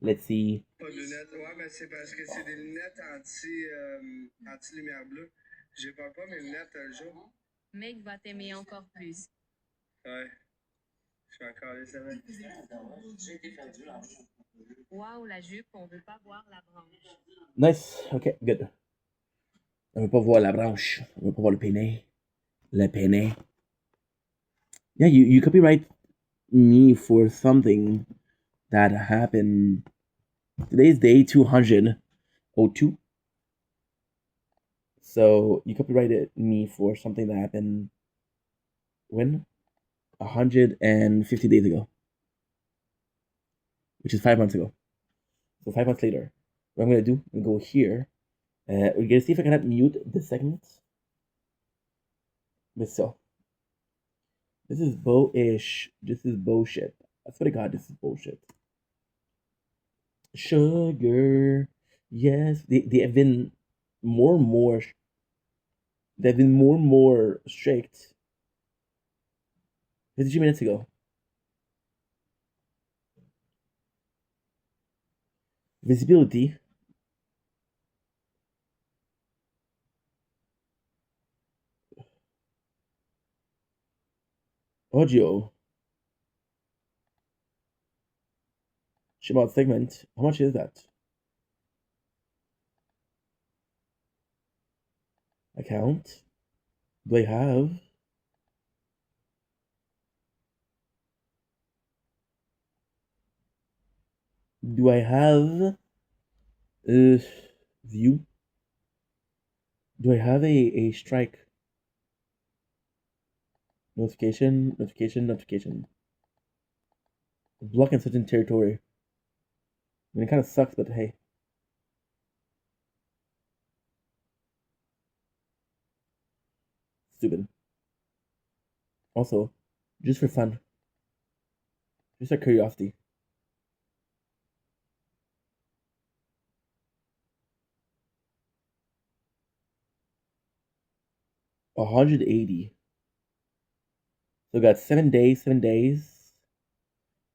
Speaker 1: Let's see.
Speaker 2: Pas de lunettes. Ouais, mais c'est parce que c'est des lunettes anti-lumière bleue. J'ai pas mes lunettes le jour. Mec va t'aimer encore plus. Ouais, je suis encore les avec. Waouh, la jupe, on veut pas voir la branche.
Speaker 1: Nice. Okay, good. On veut pas voir la branche. On veut pas voir le peiné. Le peiné. Yeah, you copyright me for something that happened. Today's day 202. So you copyrighted me for something that happened when? 150 days ago, which is 5 months ago. So 5 months later, what I'm gonna do, I'm gonna go here. We're gonna see if I can mute the segment. But still, this is ish. This is bullshit. I swear to God, this is bullshit. Sugar. Yes, they have been more and more. They've been more and more strict. 52 minutes ago. Visibility. Audio. Shimout segment. How much is that? Account. Do I have? Do I have view? Do I have a strike? Notification. Block in certain territory. I mean, it kind of sucks, but hey. Stupid. Also, just for fun. Just out of curiosity. 180. So I got 7 days.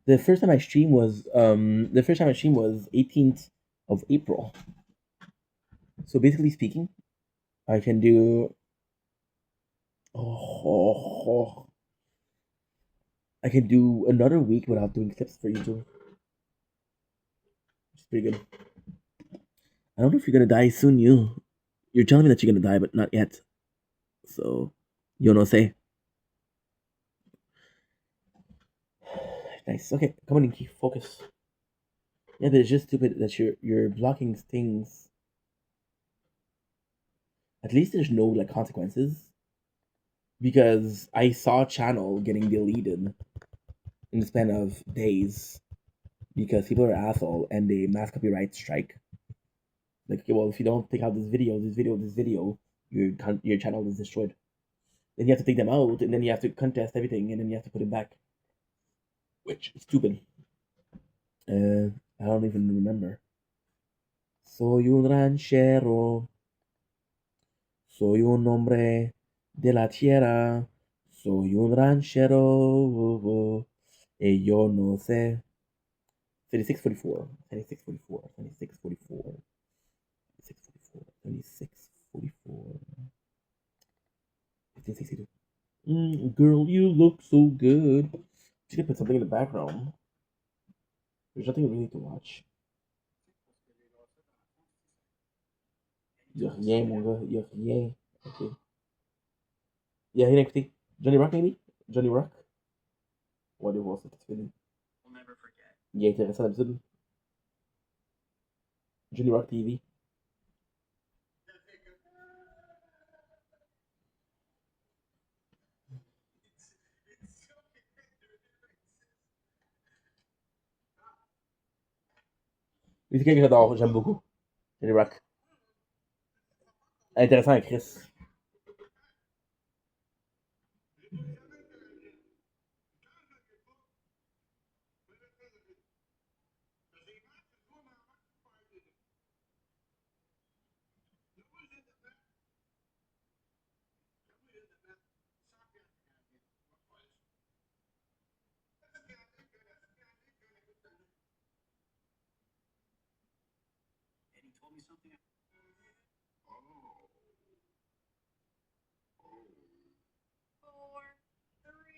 Speaker 1: The first time I streamed was 18th of April. So basically speaking, I can do I can do another week without doing clips for YouTube. It's pretty good. I don't know if you're gonna die soon, you're telling me that you're gonna die, but not yet. So you know say. Nice. Okay, come on, Inky, focus. Yeah, but it's just stupid that you're blocking things. At least there's no like consequences because I saw a channel getting deleted in the span of days because people are asshole and they mass copyright strike. Like, okay, well, if you don't take out this video, your channel is destroyed. Then you have to take them out, and then you have to contest everything, and then you have to put it back, which is stupid. I don't even remember. Soy un ranchero, soy un hombre de la tierra, soy un ranchero, y yo no sé. 3644, 3644, 3644, 3644, 3644, 1562. Girl, you look so good. She could put something in the background. There's nothing really to watch. Y'a rien, mon gars. Y'a rien. Ok. Y'a rien à écouter. Johnny Rock, maybe? Johnny Rock? On va aller voir ça tout de suite. Il est intéressant d'habitude. Johnny Rock TV. Mais c'est quelqu'un que j'adore, j'aime beaucoup. Johnny Rock. Intéressant avec Chris.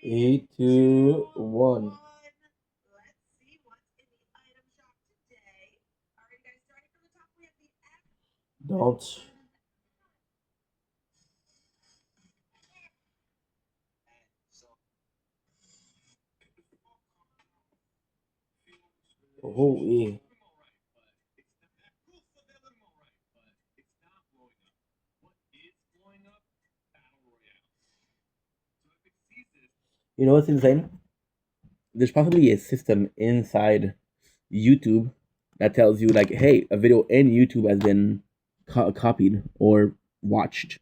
Speaker 1: Three, two, one. Don't. Oh, yeah. You know what's insane? There's probably a system inside YouTube that tells you, like, hey, a video in YouTube has been copied or watched.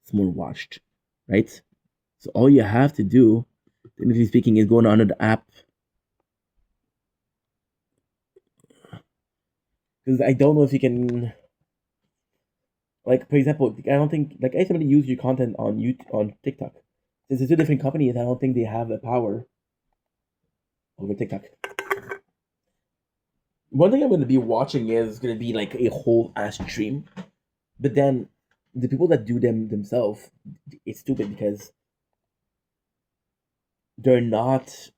Speaker 1: It's more watched, right? So all you have to do, technically speaking, is going onto the app. Because I don't know if you can, like, for example, I don't think, like, if somebody use your content on YouTube, on TikTok, since it's two different companies, I don't think they have the power over TikTok. One thing I'm going to be watching is going to be like a whole ass stream, but then the people that do them themselves, it's stupid because they're not.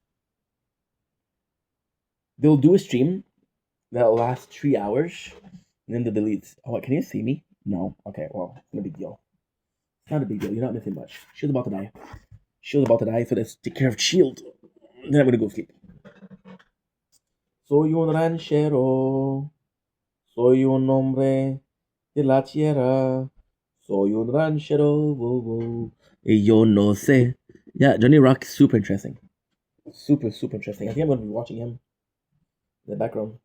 Speaker 1: They'll do a stream that'll last 3 hours, and then they delete. Oh, can you see me? No. Okay. Well, it's not a big deal. It's not a big deal. You're not missing much. Shield's about to die. Shield's about to die, so let's take care of Shield. Then I'm gonna go sleep. Soy un ranchero. Soy un hombre de la tierra. Soy un ranchero. Whoa, whoa. Y yo no sé. Yeah, Johnny Rock, super interesting. Super, super interesting. I think I'm gonna be watching him in the background.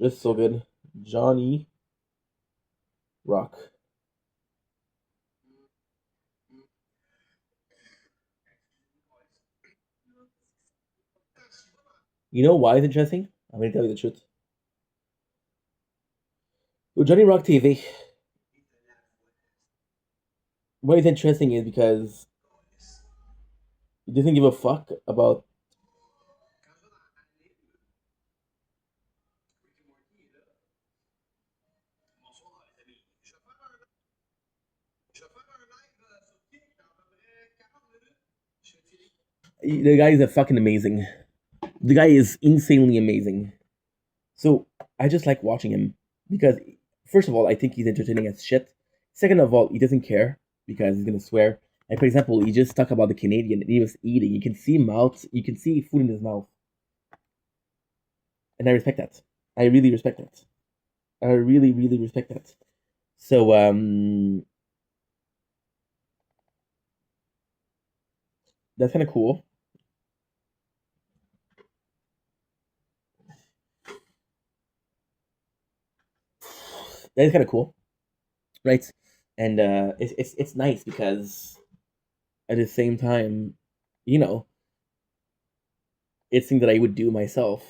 Speaker 1: Just so good. Johnny Rock. You know why it's interesting? I'm gonna tell you the truth. With Johnny Rock TV, why it's interesting is because he doesn't give a fuck about. The guy is a fucking amazing. The guy is insanely amazing. So I just like watching him because, first of all, I think he's entertaining as shit. Second of all, he doesn't care because he's gonna swear. And for example, he just talked about the Canadian and he was eating. You can see food in his mouth. and I respect that. I really respect that. I really, really respect that. So that's kind of cool. That is kind of cool, right? And it's nice because at the same time, you know, it's things that I would do myself,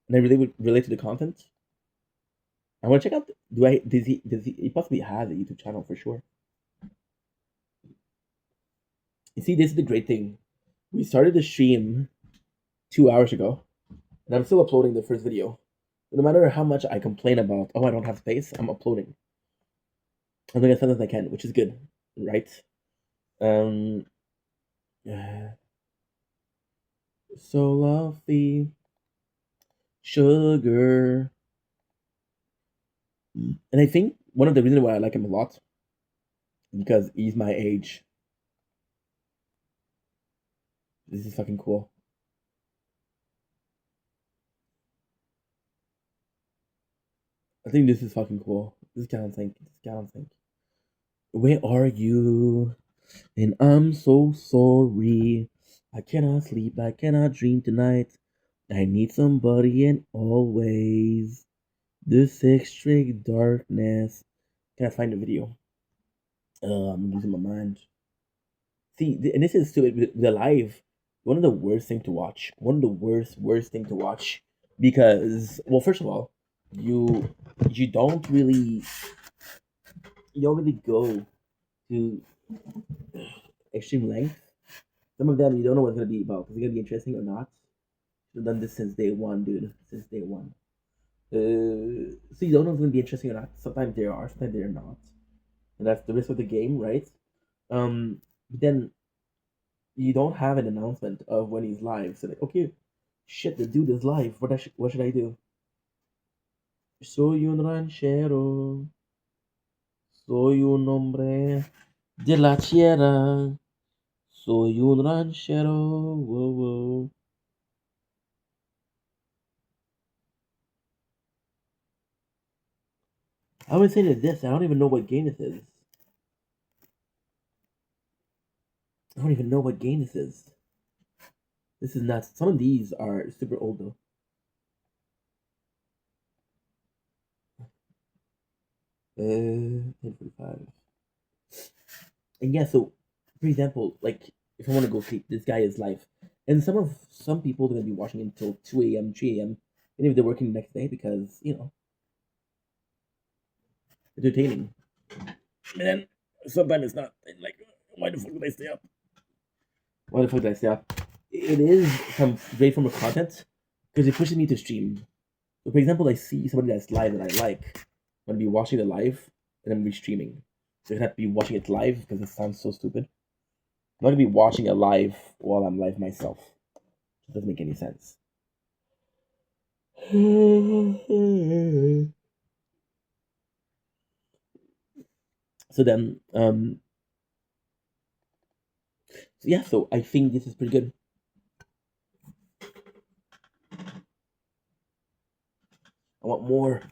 Speaker 1: and I really would relate to the content. I want to check out. Do I? He possibly has a YouTube channel for sure. You see, this is the great thing. We started the stream 2 hours ago, and I'm still uploading the first video. No matter how much I complain about, oh, I don't have space, I'm uploading. I'm doing as fast as I can, which is good, right? Um, so lovely, sugar, and I think one of the reasons why I like him a lot is because he's my age. This is fucking cool. I think this is fucking cool. This can't think. This can't think. Where are you? And I'm so sorry. I cannot sleep. I cannot dream tonight. I need somebody and always. This extra darkness. Can I find the video? I'm losing my mind. See, and this is stupid. The live, one of the worst thing to watch. One of the worst thing to watch because, well, first of all, you you don't really you don't really go to extreme length. Some of them you don't know what it's gonna be about. Is it gonna be interesting or not? I've done this since day one, dude. Since day one. So you don't know if it's gonna be interesting or not. Sometimes there are, sometimes they're not, and that's the risk of the game, right? But then you don't have an announcement of when he's live. So like, okay, shit, the dude is live. What should I do? Soy un ranchero, soy un hombre de la tierra, soy un ranchero. Whoa, whoa. I would say to this. I don't even know what game this is. I don't even know what game this is. This is nuts. Some of these are super old though. 10:45. And yeah, so for example, like if I want to go sleep, this guy is live, and some people are gonna be watching until 2 a.m., 3 a.m., and if they're working the next day because entertaining. And then sometimes it's not. And like, why the fuck did I stay up? Why the fuck did I stay up? It is some great form of content because it pushes me to stream. So for example, I see somebody that's live that I like. I'm gonna be watching the live and I'm gonna be streaming. So I have to be watching it live because it sounds so stupid. I'm not gonna be watching it live while I'm live myself. It doesn't make any sense. So then, so yeah, so I think this is pretty good. I want more.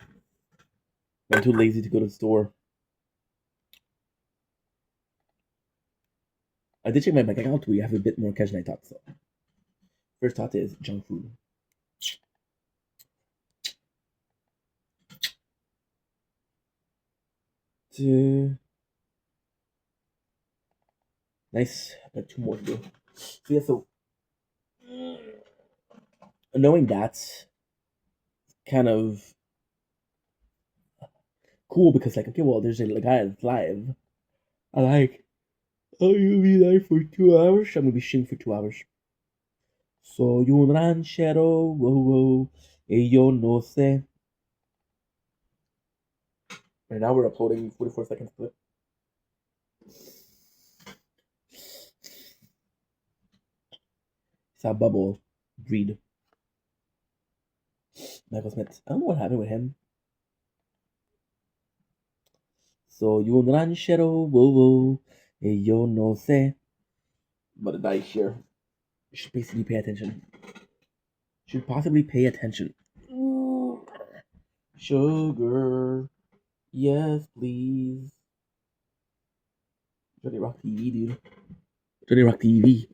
Speaker 1: I'm too lazy to go to the store. I did check my bank account. We have a bit more cash than I thought. So first thought is junk food. Two. Nice. Got two more to go. So yeah, so knowing that kind of cool because like okay, well, there's a guy that's live. I like. Oh, you'll be live for 2 hours. I'm gonna be shooting for 2 hours. Soy un ranchero, whoa, whoa, y yo no sé. Right now we're uploading 44 seconds clip. It's a bubble breed. Michael Smith. I don't know what happened with him. Soy un ranchero, whoa, whoa, y yo no sé. But a dice here. You should basically pay attention. Should possibly pay attention. Sugar. Yes, please. Johnny Rock TV, dude. Johnny Rock TV.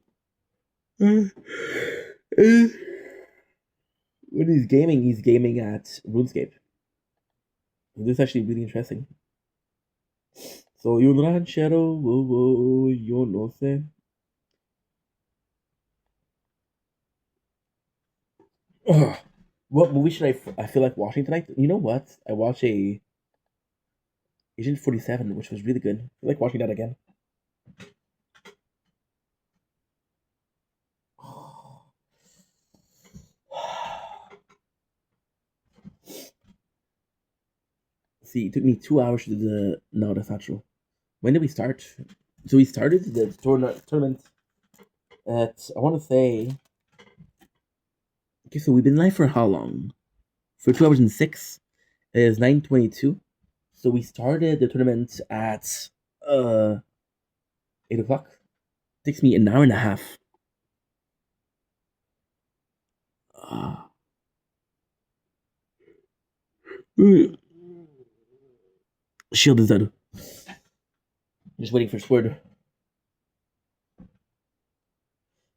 Speaker 1: When he's gaming at RuneScape. This is actually really interesting. So you ranchero, whoa, whoa, yo no sé. Ugh. What movie should I feel like watching tonight? You know what? I watched a Agent 47, which was really good. I feel like watching that again. See, it took me 2 hours to do the. No, that's not true. When did we start? So we started the tournament at, I want to say. Okay, so we've been live for how long? For 2 hours and six. It is 9:22. So we started the tournament at 8 o'clock. Takes me an hour and a half. Ah. Shield is dead. Just waiting for Sword.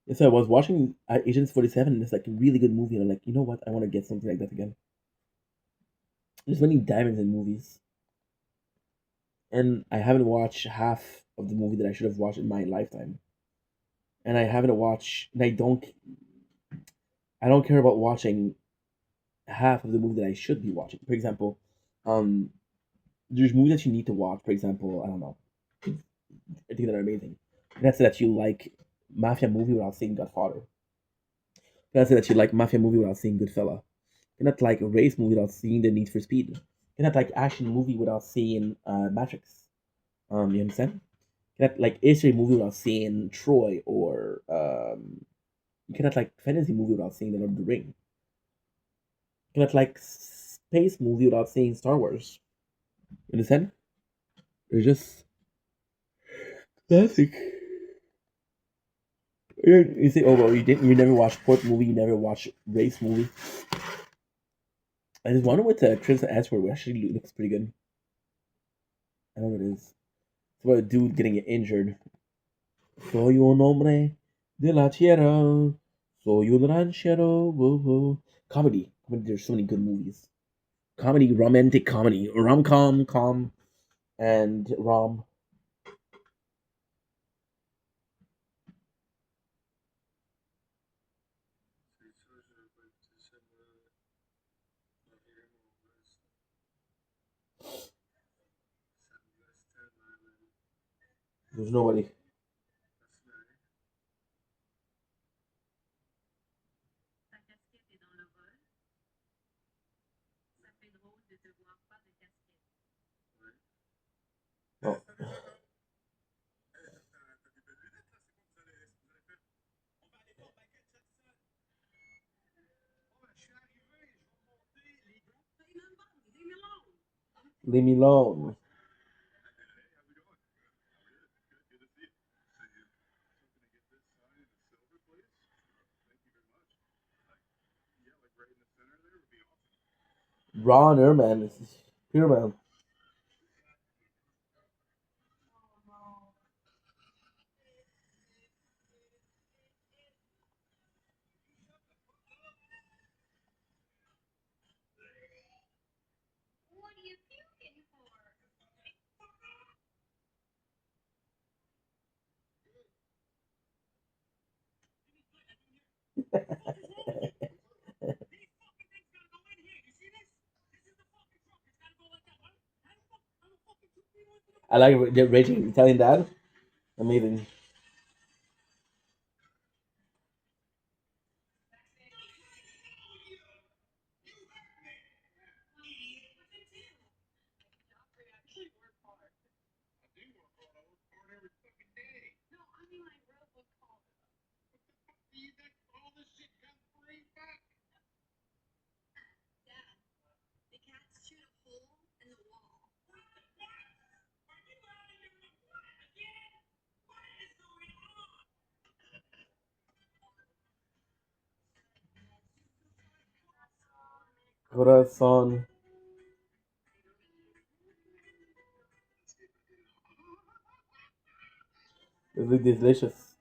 Speaker 1: And so I was watching Agents 47, and it's like a really good movie. And I'm like, you know what? I want to get something like that again. There's many diamonds in movies. And I haven't watched half of the movie that I should have watched in my lifetime. And I haven't watched, and I don't care about watching half of the movie that I should be watching. For example, um, there's movies that you need to watch. For example, I don't know, I think that are amazing. And that's that you like mafia movie without seeing Godfather. That's that you like mafia movie without seeing Goodfella. You're not like a race movie without seeing the Need for Speed. You're not like action movie without seeing Matrix. You understand? You cannot like history movie without seeing Troy, or you cannot like fantasy movie without seeing the Lord of the Ring. You cannot like space movie without seeing Star Wars. You understand? It's just classic. You say, oh well, you never watch sport movie, you never watch race movie. I just wonder what the Chris Ashford actually looks pretty good. I know what it is. It's about a dude getting injured. Soy un hombre de la tierra. Soy un ranchero. Woo woo. Comedy. There's so many good movies. Comedy, romantic comedy, rom com, and rom. There's nobody. Oh. Leave me alone. Ron Ehrman. This is Ehrman. I like the raging Italian dad. Amazing. Corazon. It looks delicious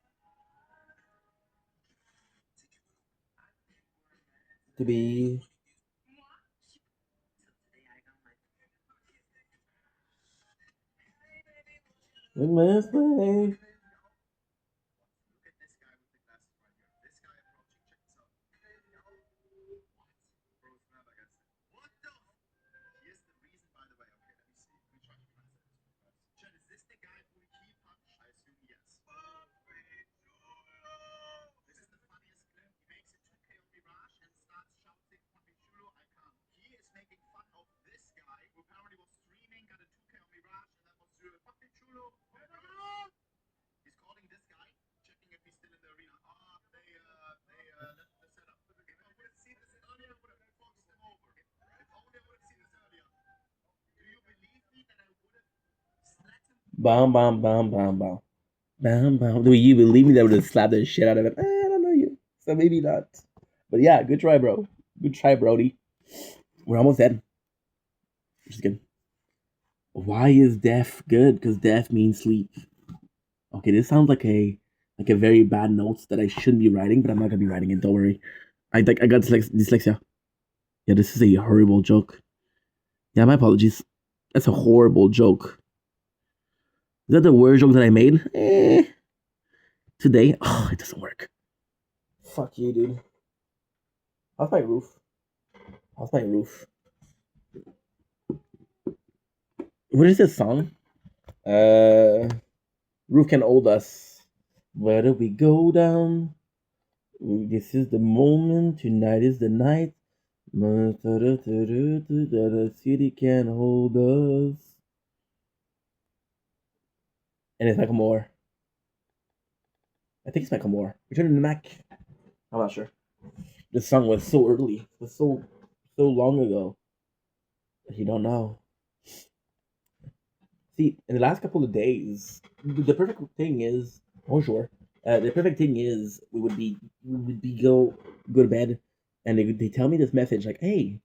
Speaker 1: to be. In this way. Bam, bam, bam, bam, bam. Bam, bam. Do you believe me that would have slapped the shit out of it? I don't know you. So maybe not. But yeah, good try, bro. Good try, Brody. We're almost dead. Which is good. Why is deaf good? Because deaf means sleep. Okay, this sounds like a very bad note that I shouldn't be writing, but I'm not gonna be writing it. Don't worry. I got dyslexia. Yeah, this is a horrible joke. Yeah, my apologies. That's a horrible joke. Is that the worst joke that I made? Today? Oh, it doesn't work. Fuck you, dude. How's my roof? How's my roof? What is this song? Roof can hold us. Where do we go down? This is the moment. Tonight is the night. The city can hold us. And it's Michael Moore. I think it's Michael Moore. Return to the Mac. I'm not sure. This song was so early. It was so long ago. You don't know. See, in the last couple of days, the perfect thing is, oh sure, the perfect thing is we would be go to bed, and they tell me this message like, hey,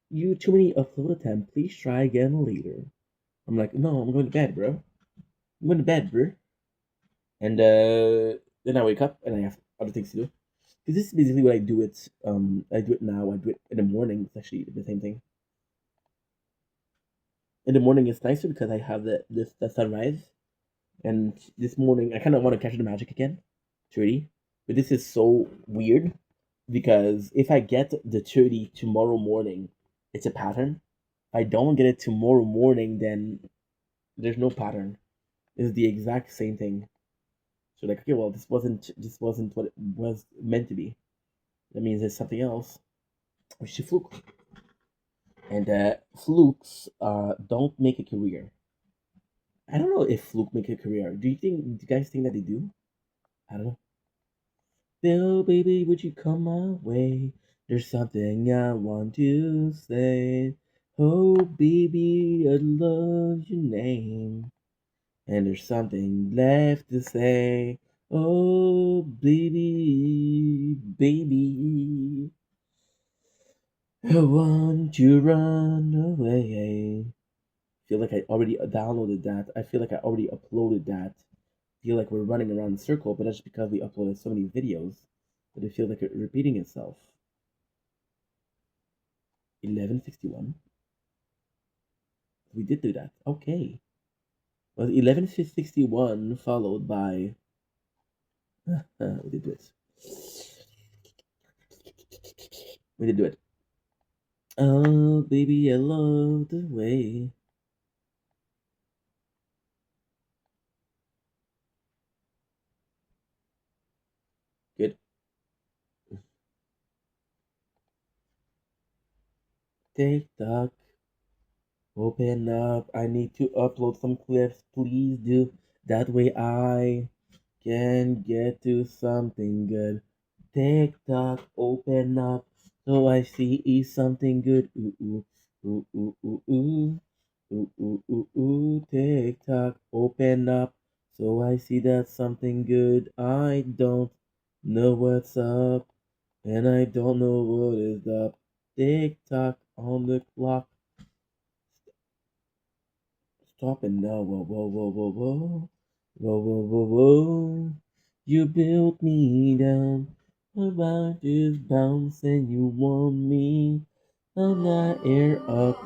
Speaker 1: you too many upload attempt. Please try again later. I'm like, no, I'm going to bed, bro. I'm going to bed, bro. And then I wake up and I have other things to do. Because this is basically what I do it. I do it now. I do it in the morning. It's actually the same thing. In the morning, it's nicer because I have the sunrise. And this morning, I kind of want to catch the magic again, 30. But this is so weird because if I get the 30 tomorrow morning, it's a pattern. If I don't get it tomorrow morning, then there's no pattern. It's the exact same thing. So like, okay, well, this wasn't what it was meant to be. That means there's something else, which is a fluke. And flukes don't make a career. I don't know if fluke make a career. Do you guys think that they do? I don't know. Bill, baby, would you come my way? There's something I want to say. Oh, baby, I love your name. And there's something left to say. Oh, baby, baby, I want to run away. Feel like I already downloaded that. I feel like I already uploaded that. Feel like we're running around in a circle, but that's because we uploaded so many videos that it feels like it's repeating itself. 1161. We did do that. Okay. Well, 1161 followed by. We did do it. We did do it. Oh, baby, I love the way. Good. TikTok. Open up. I need to upload some clips. Please do. That way I can get to something good. TikTok, open up. So I see is something good. Ooh, ooh, ooh, ooh, ooh, ooh. Ooh, ooh, ooh, ooh. TikTok, open up. So I see that something good. I don't know what's up. And I don't know what is up. TikTok on the clock. Stop it now. Whoa, whoa, whoa, whoa, whoa. Whoa, whoa, whoa, whoa. You built me down. About this bounce and you want me. I'm not air up.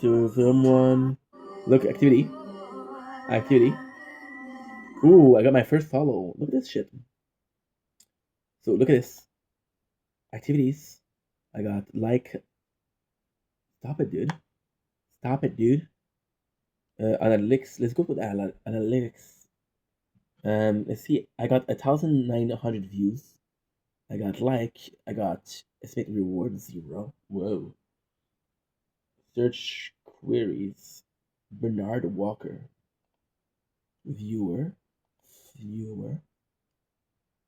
Speaker 1: To someone. Look, activity. Activity. Ooh, I got my first follow. Look at this shit. So look at this. Activities. I got like. Stop it, dude. Stop it, dude. Analytics. Let's go with analytics. Let's see. I got 1,900 views. I got like. I got estimate reward 0. Whoa. Search queries. Bernard Walker. Viewer. Viewer.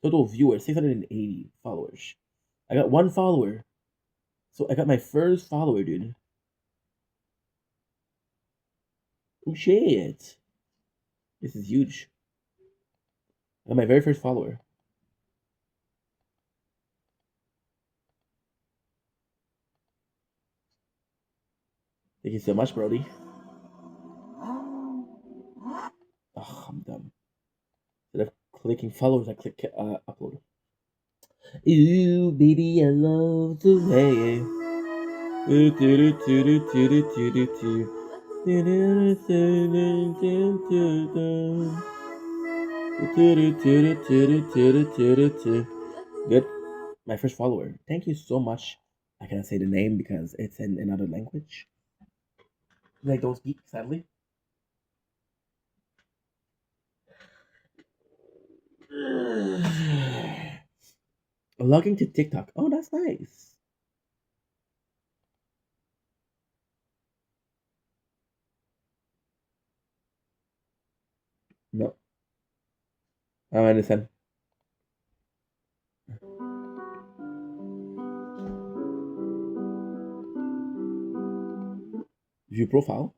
Speaker 1: Total viewers 680 followers. I got one follower. So I got my first follower, dude. Oh shit. This is huge. I got my very first follower. Thank you so much, Brody. Oh, I'm dumb. Instead of clicking followers, I click upload. Ooh, baby, I love the way. Ooh, doo doo doo doo doo doo doo doo. Doo doo doo doo doo doo doo. Doo doo doo doo doo doo doo doo doo. Good. My first follower. Thank you so much. I cannot say the name because it's in another language. I don't speak, sadly. Logging to TikTok. Oh, that's nice. No, I understand. View profile.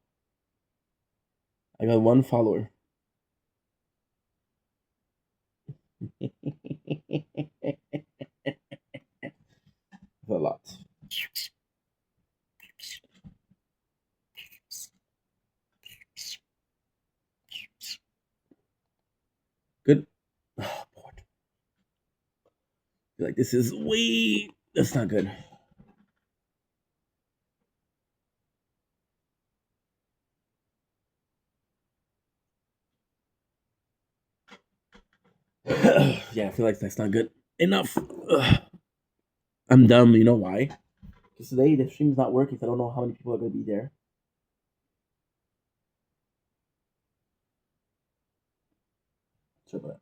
Speaker 1: I got one follower. That's a lot. Good. Oh, boy. I feel like this is way. That's not good. Yeah, I feel like that's not good. Enough. Ugh. I'm dumb. You know why? Because today the stream's not working, so I don't know how many people are going to be there. Sorry about that.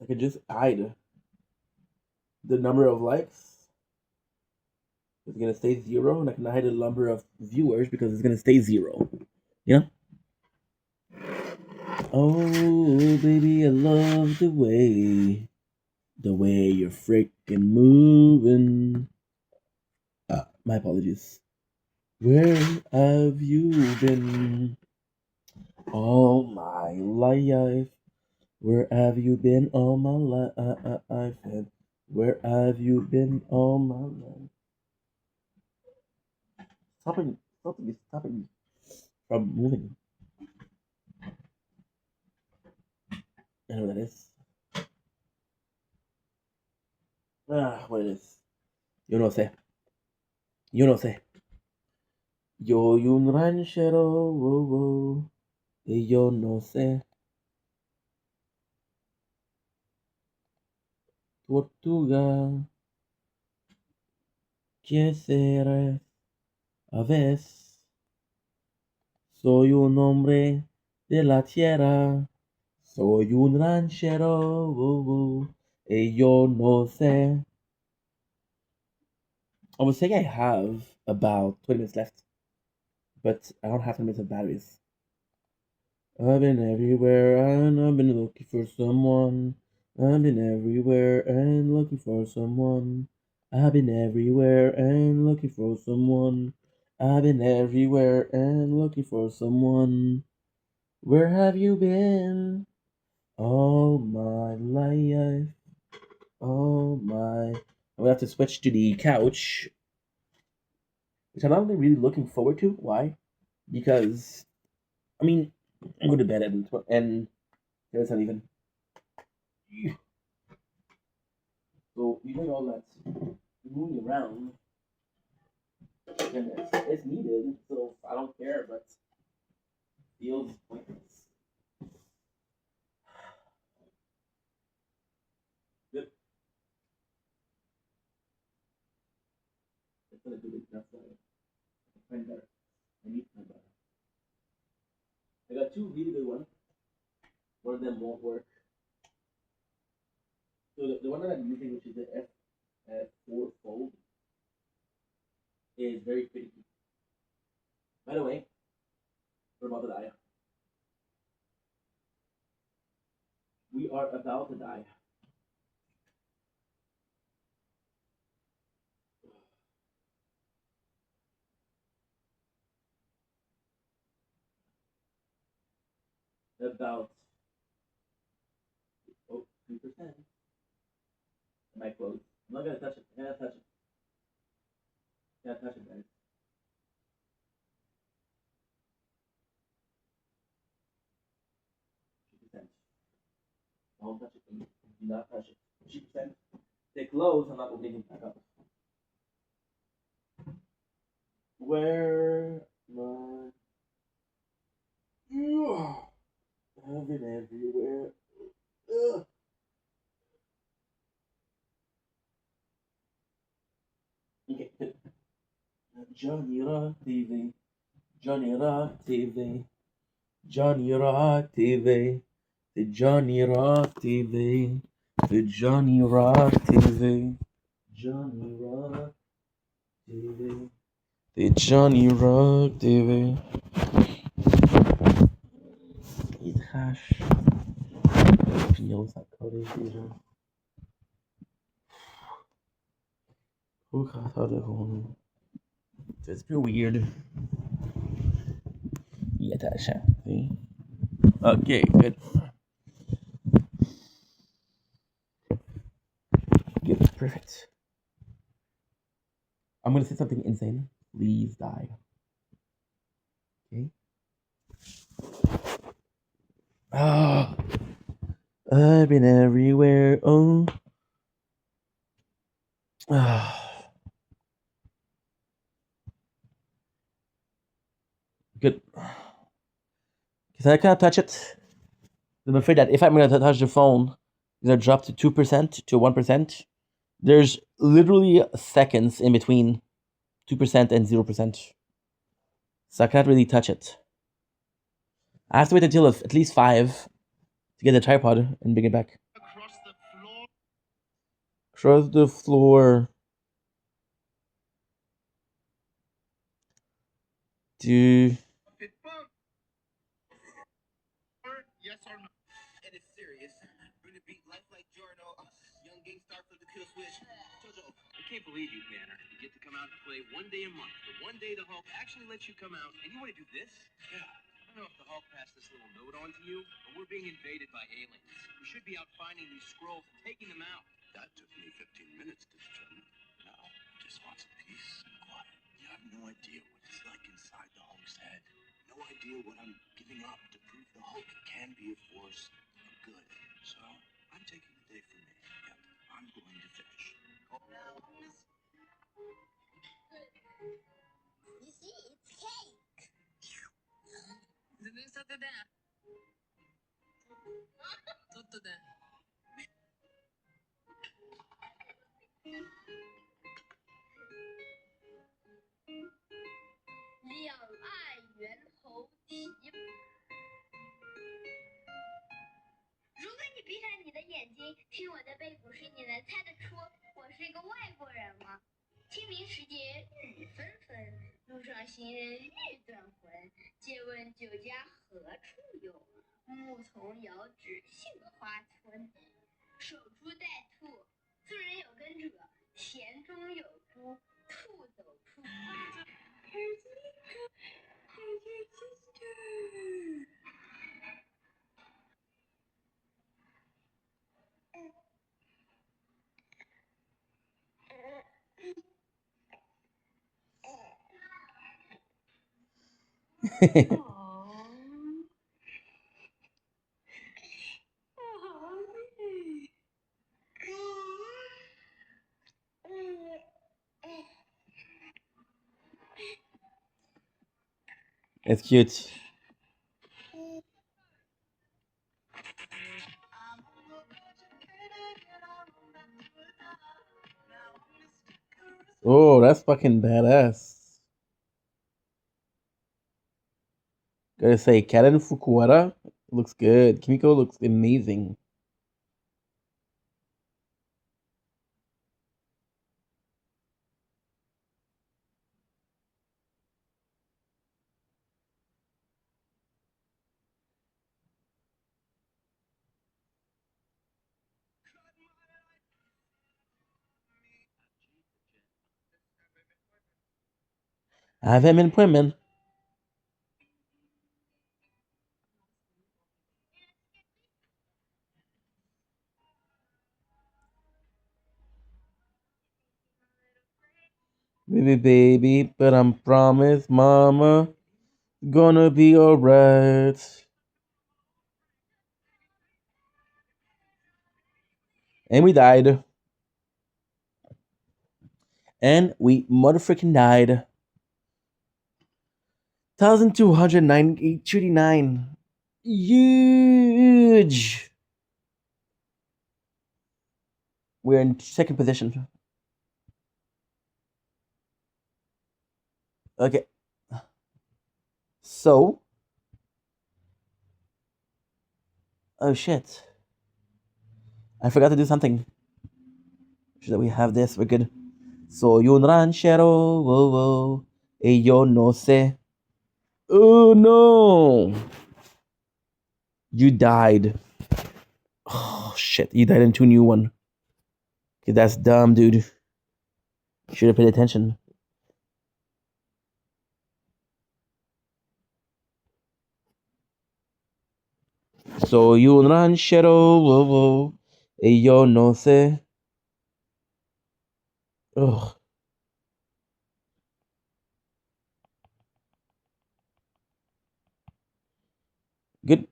Speaker 1: I could just hide the number of likes. It's going to stay 0, and I can hide the number of viewers because it's going to stay 0. You know? Oh, baby, I love the way you're freaking moving. My apologies. Where have you been all my life? Where have you been all my life? And where have you been all my life? Stopping me from moving. I know what that is. What it is? Yo no sé. Yo no sé. Yo y un ranchero, oh, oh, y yo no sé. Tortuga, ¿qué será? A veces soy un hombre de la tierra, soy un ranchero, y yo no sé. I would say I have about 20 minutes left, but I don't have 20 minutes of batteries. I've been everywhere and I've been looking for someone. I've been everywhere and looking for someone. I've been everywhere and looking for someone. I've been everywhere and looking for someone. Where have you been? All my life. All my. I'm gonna have to switch to the couch. which I'm not really looking forward to. Why? Because I mean, I go to bed and there's not even. So you know all that moving around, and it's needed. So I don't care, but feels pointless. Yep, it's gonna do it. That's why I find better. I need to find better. I got two really good ones. One of them won't work. So the one that I'm using, which is the F4 Fold, is very finicky. By the way, we're about to die. We are about to die. About 2%. Am I close? I'm not gonna touch it. I gotta touch it. I gotta touch it, guys. 2%. Don't touch it. Do not touch it. 2%. Stay close. I'm not opening it back up. Where my I've been everywhere. Ugh. Okay, good. Johnny Rock TV. Johnny Rock TV. Johnny Rock TV. The Johnny Rock TV. The Johnny Rock TV. Johnny Rock TV. The Johnny Rock TV. Hash. Opinião sacoleira. O cara de home. It's pretty weird. Yeah, that's it. Okay, good. Good, perfect. I'm gonna say something insane. Please die. Okay. Ah, I've been everywhere. Oh. Ah. Good. Because I can't touch it. I'm afraid that if I'm gonna touch the phone, it's gonna drop to 2% to 1%. There's literally seconds in between 2% and 0%. So I can't really touch it. I have to wait until at least 5 to get the tripod and bring it back. Across the floor. Do.
Speaker 2: Yes or no? And it's serious. Bring the beat life like Jordan. Young gang star for the kill switch. Jojo. I can't believe you, Banner. You get to come out and play one day a month. The one day the Hulk actually lets you come out, and you want to do this? Yeah. I don't know if the Hulk passed this little note on to you, but we're being invaded by aliens. We should be out finding these scrolls and taking them out. That took me 15 minutes to determine. Now, just want some peace and quiet. You have no idea what it's like inside the Hulk's head. No idea what I'm giving up to prove the Hulk can be a force of good. So, I'm taking the day for me. Yep, I'm going to finish. You see, it's cake.
Speaker 1: It's cute. Oh, that's fucking badass. Gotta say, Karen Fukuhara looks good. Kimiko looks amazing. I have him in appointment. Baby, but I'm promised, mama, gonna be alright. And we died. And we motherfucking died. 1,239. Huge. We're in second position. Okay. So. Oh shit. I forgot to do something. Sure that we have this. We're good. Soy un ranchero. Whoa, whoa. Y yo no sé. Oh no. You died. Oh shit. You died into a new one. Okay, that's dumb, dude. Should have paid attention. Soy un ranchero. Whoa, whoa. Y yo no sé. Ugh. Good.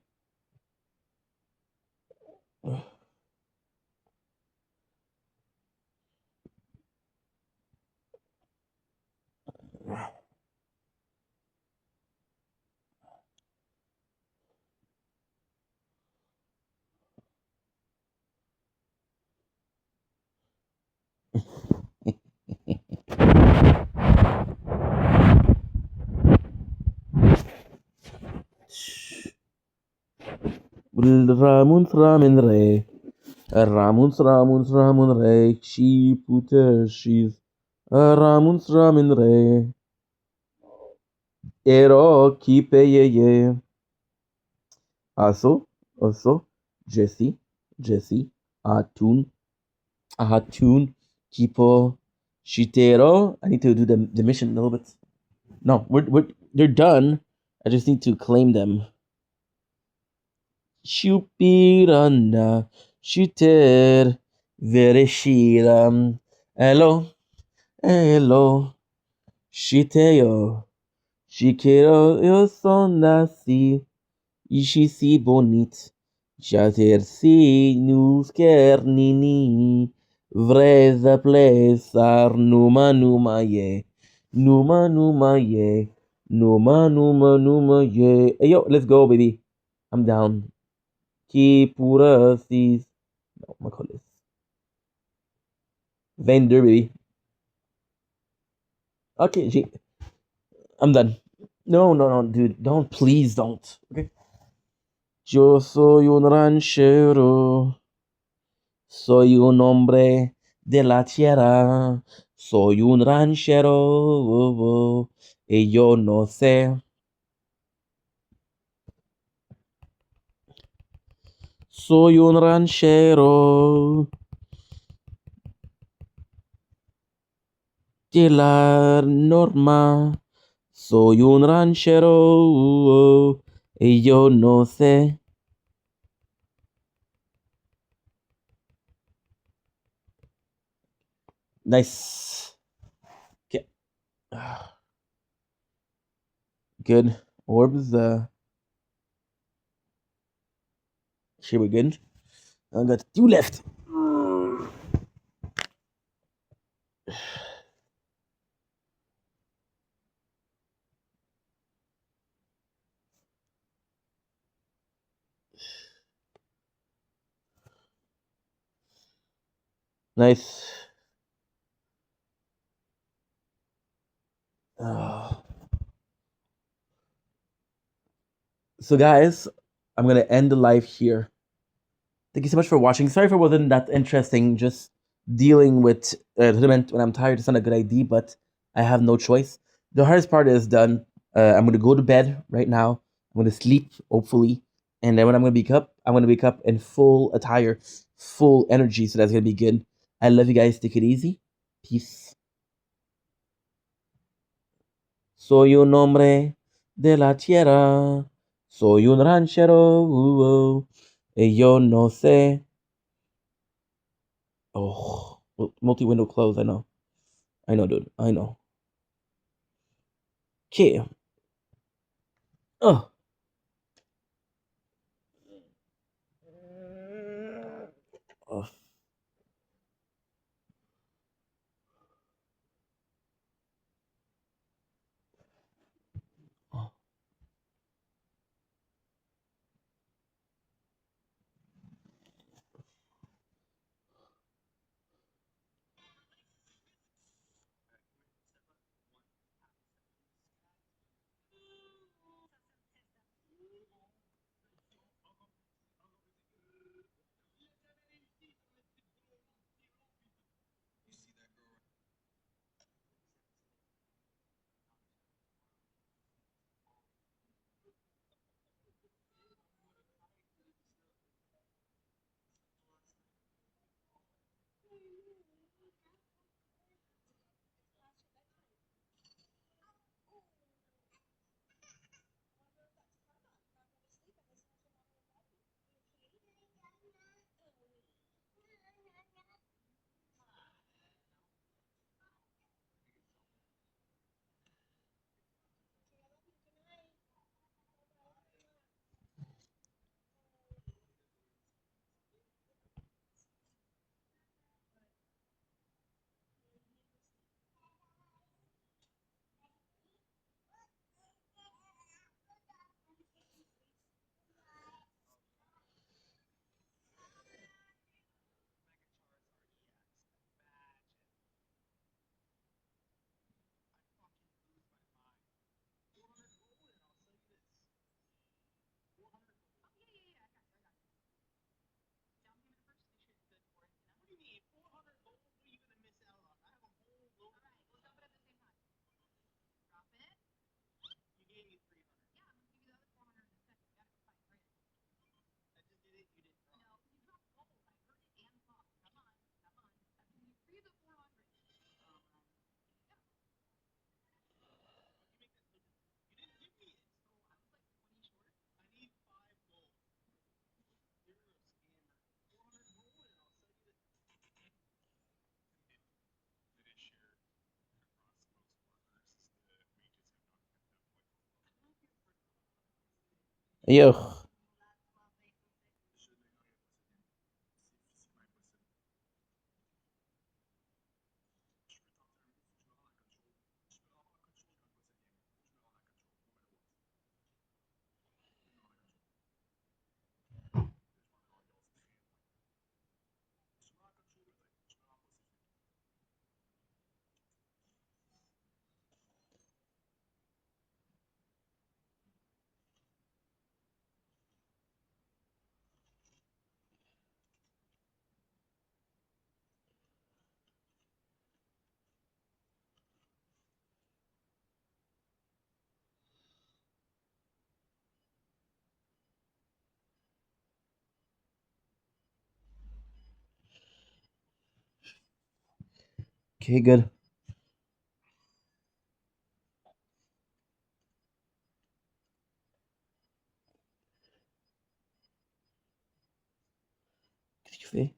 Speaker 1: Ramun Ramin Re. Ramun Re. She put she's Ramun Ramin Re. Ero keep ye. Also, Jesse, Atun, Kipo, Shitero. I need to do the mission a little bit. No, they're done. I just need to claim them. Shupirana, Shiter, Vereshiram. Hello, Shiteo, Shikero, eu só nasci. Ishisi bonit, Jatersi nous kernini, vreza plesar numa ye, numa ye. Hey yo, let's go, baby. I'm down. Kipurasis. No, my call is Vendor, baby. Okay, I'm done. No, dude, don't, please don't. Okay. Yo soy un ranchero. Soy un hombre de la tierra, soy un ranchero, y yo no sé. Soy un ranchero de la norma, soy un ranchero, y yo no sé. Nice. Okay. Good. Orbs. Should we begin? I got two left. Nice. Uh, so, guys, I'm gonna end the live here. Thank you so much for watching. Sorry if it wasn't that interesting. Just dealing with tournament when I'm tired is not a good idea, but I have no choice. The hardest part is done. I'm gonna go to bed right now. I'm gonna sleep, hopefully, and then when I'm gonna wake up in full attire, full energy. So that's gonna be good. I love you guys. Take it easy. Peace. Soy un hombre de la tierra. Soy un ranchero. Y yo no sé. Oh, multi window close. I know. I know, dude. I know. Okay. Oh. Oh. Oh. Yo. Okay, good. Qu'est-ce que tu fais?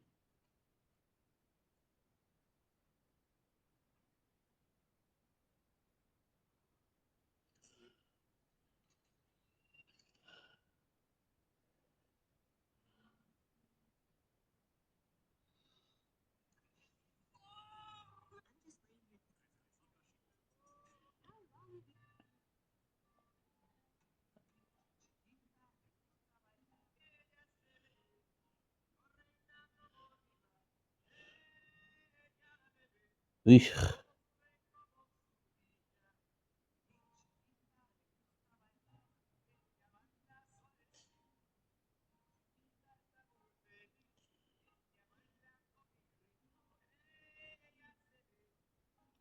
Speaker 1: Eesh.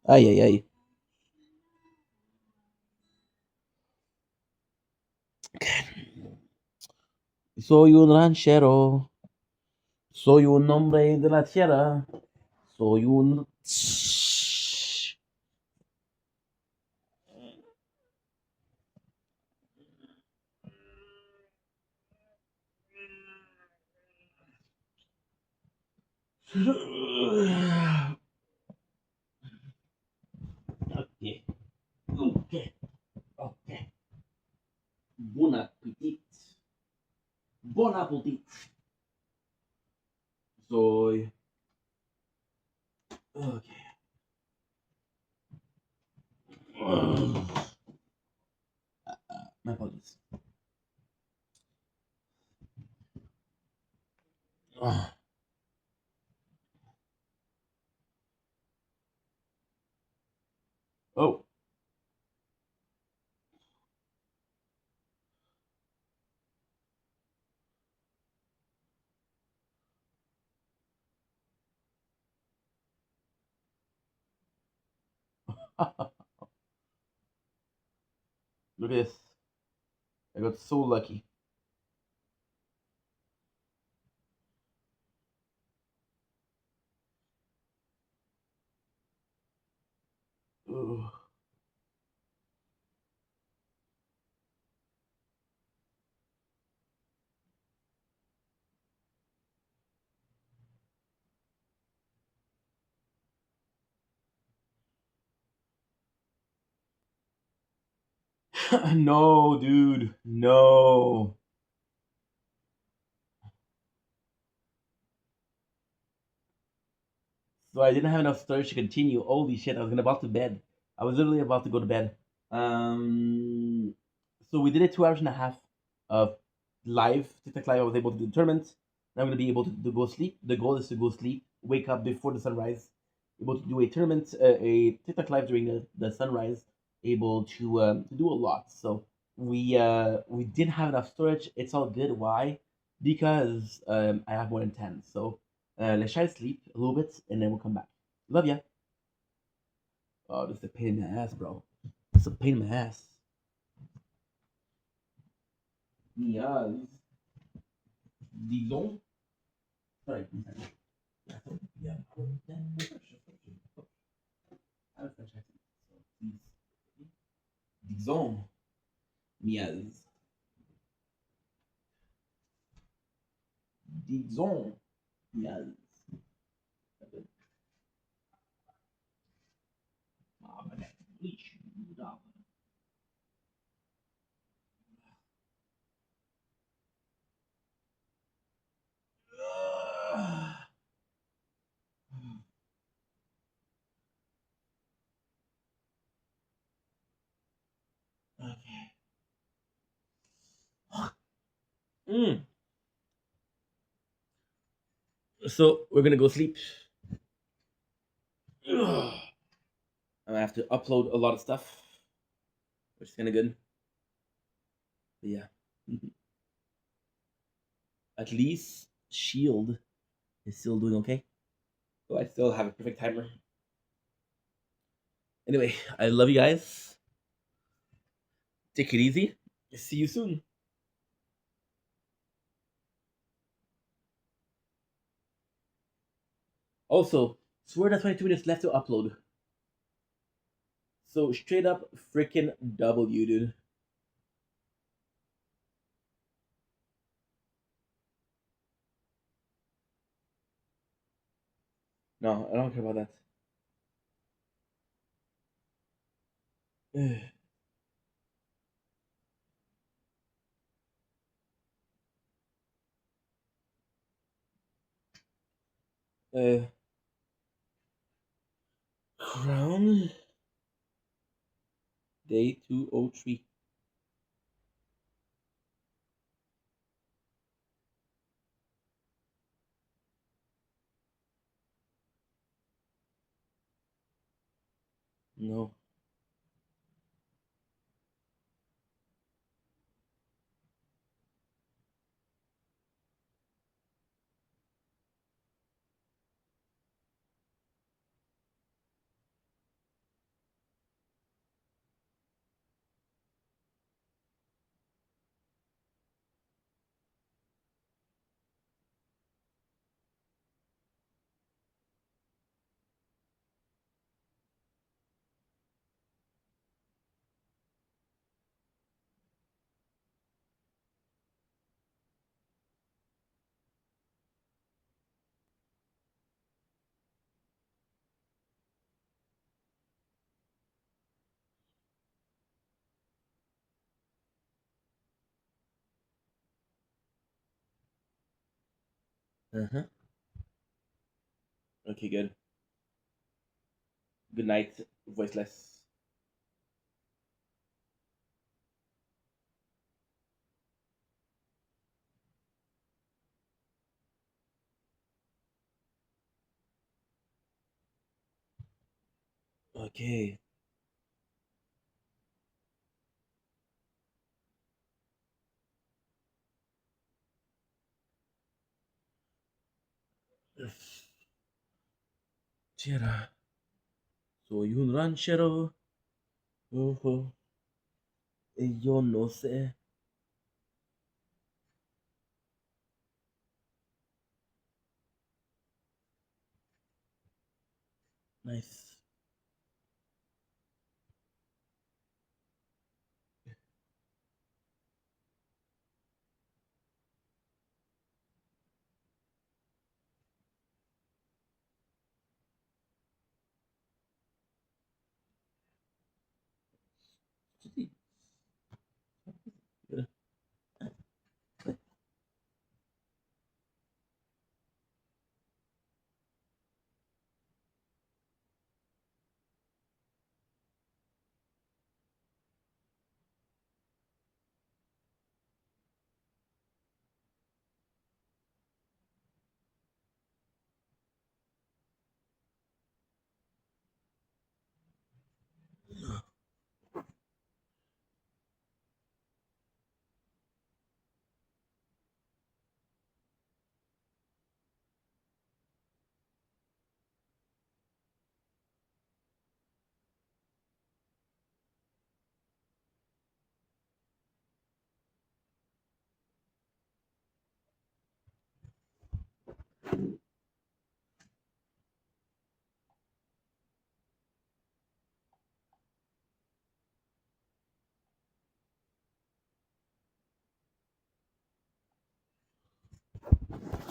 Speaker 1: Ay, ay, ay. Soy un ranchero. Soy un hombre de la tierra. Soy un. Okay. Okay. Okay. Bon appetit. Bon appetit. Soy. Okay. My apologies. Oh. Look at this. I got so lucky. Ugh. No, dude. No. So I didn't have enough storage to continue. Holy shit! I was gonna about to bed. I was literally about to go to bed. Um. So we did it 2 hours and a half of live TikTok live. I was able to do the tournament. Now I'm gonna be able to go sleep. The goal is to go sleep, wake up before the sunrise, able to do a tournament, a TikTok live during the sunrise, able to do a lot. So we didn't have enough storage. It's all good. Why? Because I have more than 10. So let's try to sleep a little bit and then we'll come back. Love ya. Oh, this is a pain in the ass, bro. It's a pain in the ass. Yes. Disons. Sorry. Yeah. I have a French accent. So please. Disons. Yes. Disons. Yes. Ah, but that's bleach. Okay. Mm. So we're gonna go sleep. I'm gonna have to upload a lot of stuff, which is kind of good. But yeah. At least Shield is still doing okay. So I still have a perfect timer. Anyway, I love you guys. Take it easy. See you soon. Also, swear that's 22 minutes left to upload. So straight up freaking W, dude. No, I don't care about that. uh, Crown Day 203. No. Uh huh. Okay, good. Good night, voiceless. Okay. C'era. Soy un ranchero. Ujú. Y yo no sé. Nice. Sí.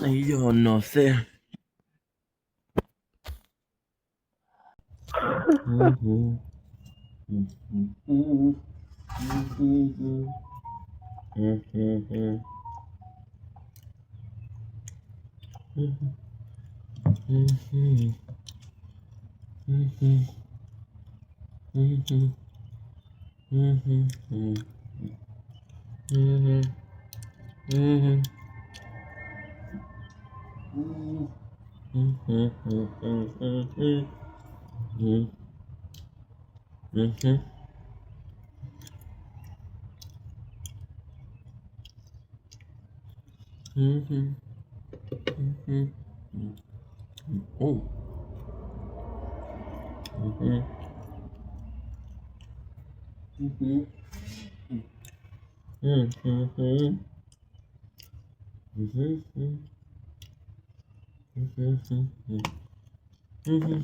Speaker 1: Y yo no sé. Ujú. Ujú. Ujú. Ujú. Ujú. Ujú. Ujú. Ujú. Ujú. Ujú. Ujú. Ujú. Ujú. Mhm, mhm, mhm, mhm, mhm, mhm, mhm. Oh. Mhm, mhm, mhm, mhm, mhm, mhm, mhm, mhm, mhm,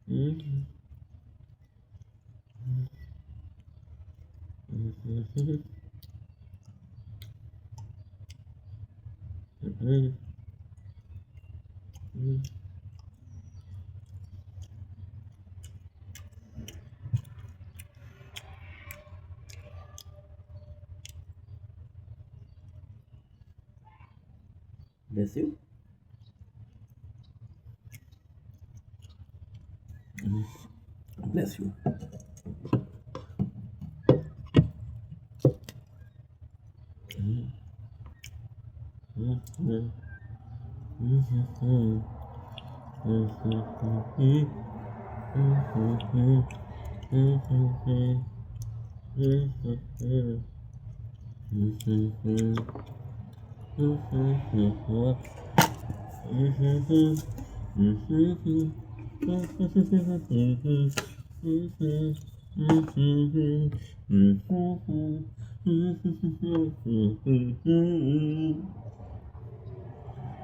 Speaker 1: mhm, mhm, mhm, mhm, mhm. Bless you. Bless you.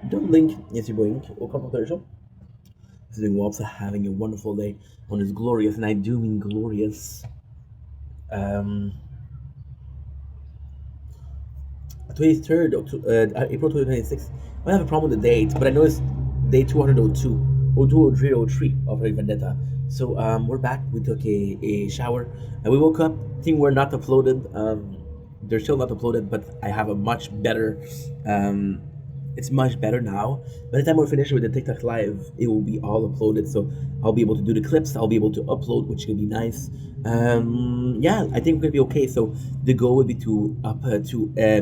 Speaker 1: Don't blink. Yes, you're blink. Welcome to the show. Doing well, so having a wonderful day on this glorious, and I do mean glorious, um, 23rd of April 2026. I don't have a problem with the date, but I know it's day 202 or 203 of Project Vendetta. So we're back. We took a shower and we woke up. Thing we're not uploaded. They're still not uploaded, but I have a much better. Um, it's much better now. By the time we're finished with the TikTok live, it will be all uploaded. So I'll be able to do the clips. I'll be able to upload, which will be nice. Yeah, I think we're gonna be okay. So the goal would be to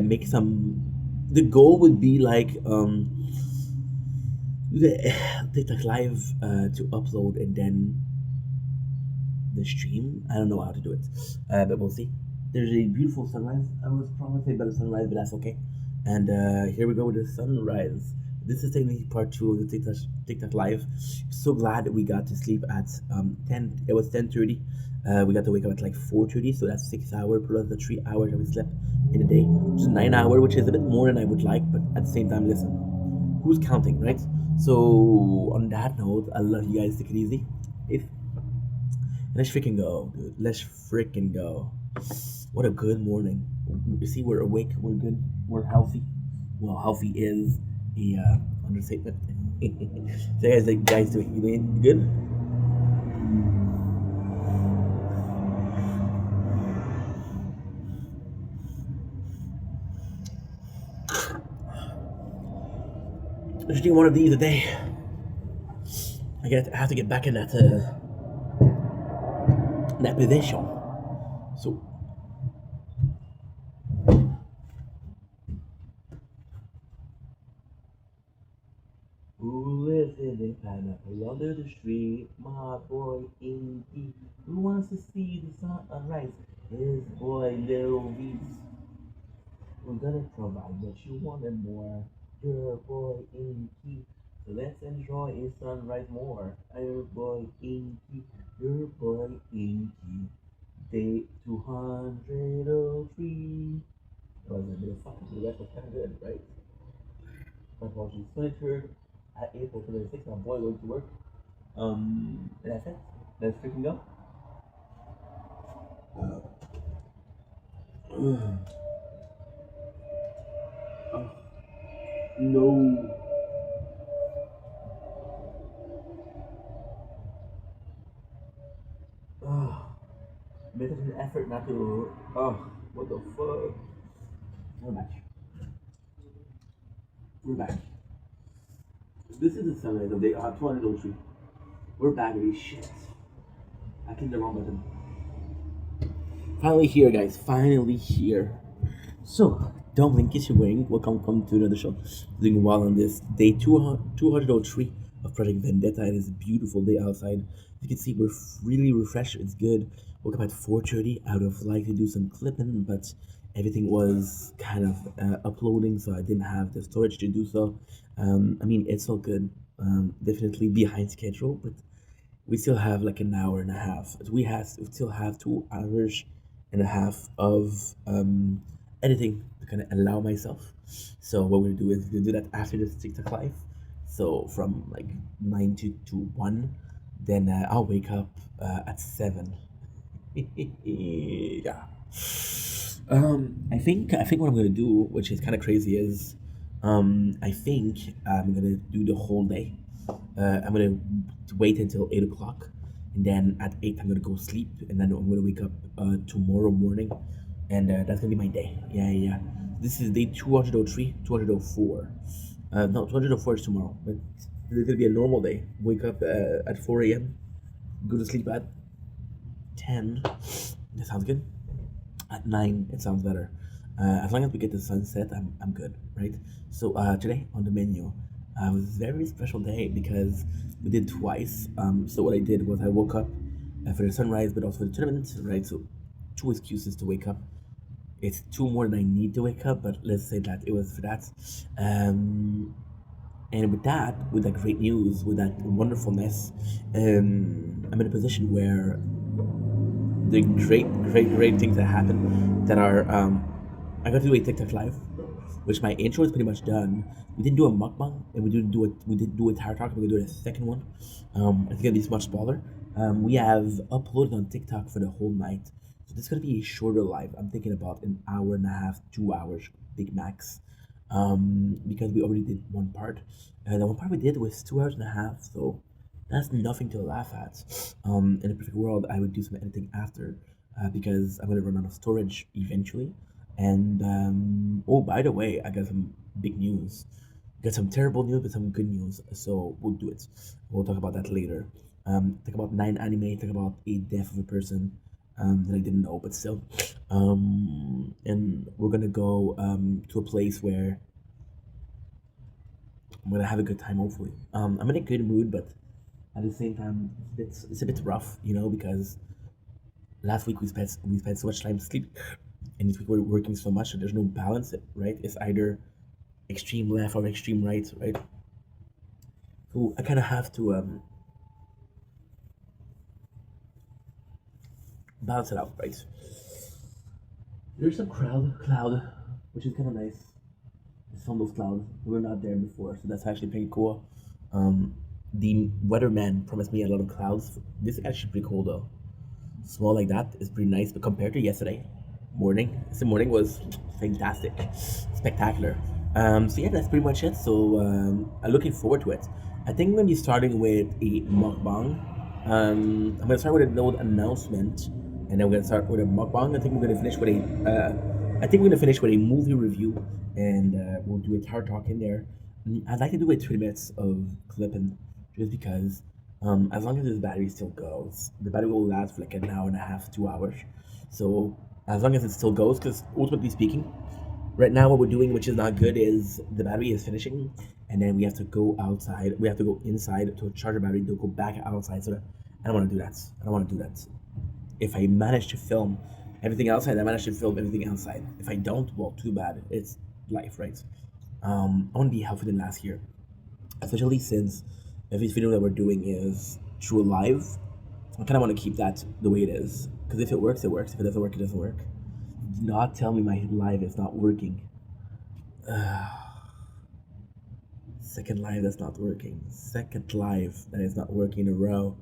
Speaker 1: make some. The goal would be like the TikTok live to upload and then the stream. I don't know how to do it, but we'll see. There's a beautiful sunrise. I was promising about the sunrise, but that's okay. And here we go with the sunrise. This is technically part two of the TikTok live. So glad that we got to sleep at 10. It was 10:30. We got to wake up at like 4:30, so that's 6 hours plus the 3 hours that we slept in a day, which is 9 hours, which is a bit more than I would like. But at the same time, listen, who's counting, right? So on that note, I love you guys. Take it easy. If Let's freaking go, dude. Let's freaking go. What a good morning. You see, we're awake, we're good, we're healthy. Well, healthy is a understatement. So, guys, like, guys, doing you doing good? Just doing one of these a day. I have to get back in that position. So, who lives in a pineapple under the street? My boy Inky. Who wants to see the sunrise? His boy Lil Reese. We're gonna provide what you wanted more. Your boy Inky. So let's enjoy a sunrise more. Your boy Inky. Your boy Inky. Day 203. That was a bit of fun. The rest was kind of good, right? Unfortunately, 23rd at April 26th. My boy going to work. And that's it. Let's freaking go. Oh, no. Oh, made such an effort not to. Oh, what the fuck? We're back. We're back. This is the sunrise of day 203. We're back, baby. Shit. I clicked the wrong button. Finally here, guys. Finally here. So, don't blink, kiss your wing. Welcome to another show. Doing well on this day 203 of Project Vendetta. It is a beautiful day outside. You can see we're really refreshed. It's good. Woke up at 4:30. I would have liked to do some clipping, but everything was kind of uploading, so I didn't have the storage to do so. I mean, it's all good. Definitely behind schedule, but we still have like an hour and a half. We still have 2 hours and a half of editing to kind of allow myself. So what we're gonna do is we're gonna do that after this TikTok live. So from like 9 to 1, then I'll wake up at 7. Yeah. I think what I'm gonna do, which is kind of crazy, is I think I'm gonna do the whole day. I'm gonna wait until 8 o'clock, and then at 8 I'm gonna go sleep, and then I'm gonna wake up tomorrow morning, and that's gonna be my day. Yeah, yeah, yeah. This is day 203, 204. No, 204 is tomorrow, but it's gonna be a normal day. Wake up at 4 a.m. Go to sleep at 10. That sounds good. At 9, it sounds better. As long as we get the sunset, I'm good, right? So today on the menu, It was a very special day because we did twice. So what I did was I woke up for the sunrise, but also for the tournament, right? So two excuses to wake up. It's two more than I need to wake up, but let's say that it was for that. Um, and with that, with that great news, with that wonderfulness, I'm in a position where the great things that happen that are I got to do a TikTok live, which my intro is pretty much done. We didn't do a mukbang, and we did do a tire talk. We're gonna do a second one. I think it'll be much smaller. We have uploaded on TikTok for the whole night, so this is gonna be a shorter live. I'm thinking about an hour and a half, 2 hours, big max, because we already did one part. The one part we did was 2 hours and a half, so that's nothing to laugh at. In a perfect world, I would do some editing after, because I'm gonna run out of storage eventually. And oh, by the way, I got some big news. Got some terrible news, but some good news. So we'll do it. We'll talk about that later. Talk about nine anime. Talk about a death of a person that I didn't know, but still. And we're gonna go to a place where I'm gonna have a good time. Hopefully, I'm in a good mood, but at the same time, it's a bit rough, because last week we spent so much time sleep, and this week we're working so much, so there's no balance, right? It's either extreme left or extreme right, right? So I kind of have to balance it out, right? There's some cloud, which is kind of nice. It's from those clouds. We were not there before, so that's actually pretty cool. The weatherman promised me a lot of clouds. This is actually pretty cool though. Small like that is pretty nice, but compared to yesterday morning, this morning was fantastic, spectacular. So yeah, that's pretty much it. So I'm looking forward to it. I think I'm gonna be starting with a mukbang. I'm gonna start with a little announcement, and then we're gonna start with a mukbang. I think we're gonna finish with a. I think we're gonna finish with a movie review, and we'll do a hard talk in there. I'd like to do a 3 minutes of clipping, just because as long as this battery still goes, the battery will last for like an hour and a half, 2 hours. So as long as it still goes, because ultimately speaking, right now what we're doing, which is not good, is the battery is finishing, and then we have to go outside. We have to go inside to charge the battery to go back outside. So I don't want to do that. I don't want to do that. If I manage to film everything outside, I manage to film everything outside. If I don't, well, too bad. It's life, right? I want to be healthier than last year, especially since every video that we're doing is through a live. I kind of want to keep that the way it is, because if it works, it works. If it doesn't work, it doesn't work. Do not tell me my live is not working. Second live that's not working. Second live that is not working in a row.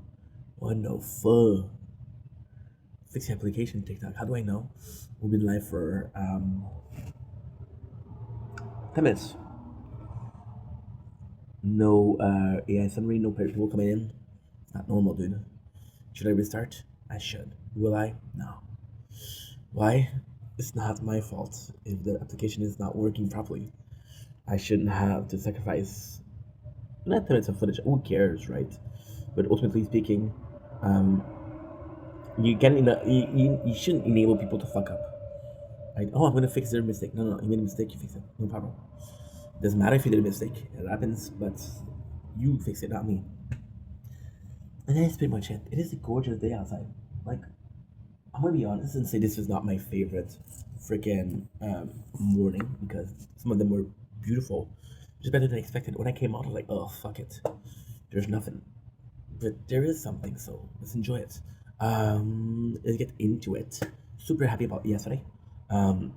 Speaker 1: What the fuck? Fix the application, TikTok. How do I know? We'll be live for 10 minutes. No AI summary, no people coming in. It's not normal, dude. Should I restart? I should. Will I? No. Why? It's not my fault if the application is not working properly. I shouldn't have to sacrifice not 10 minutes of footage. Who cares, right? But ultimately speaking, um, you shouldn't enable people to fuck up. Right? Oh, I'm gonna fix their mistake. No, no, no. You made a mistake. You fix it. No problem. Doesn't matter if you did a mistake. It happens, but you fix it, not me. And that's pretty much it. It is a gorgeous day outside. Like, I'm gonna be honest and say this is not my favorite freaking morning, because some of them were beautiful, just better than expected. When I came out, I was like, oh fuck it, there's nothing, but there is something. So let's enjoy it. Let's get into it. Super happy about yesterday. Um,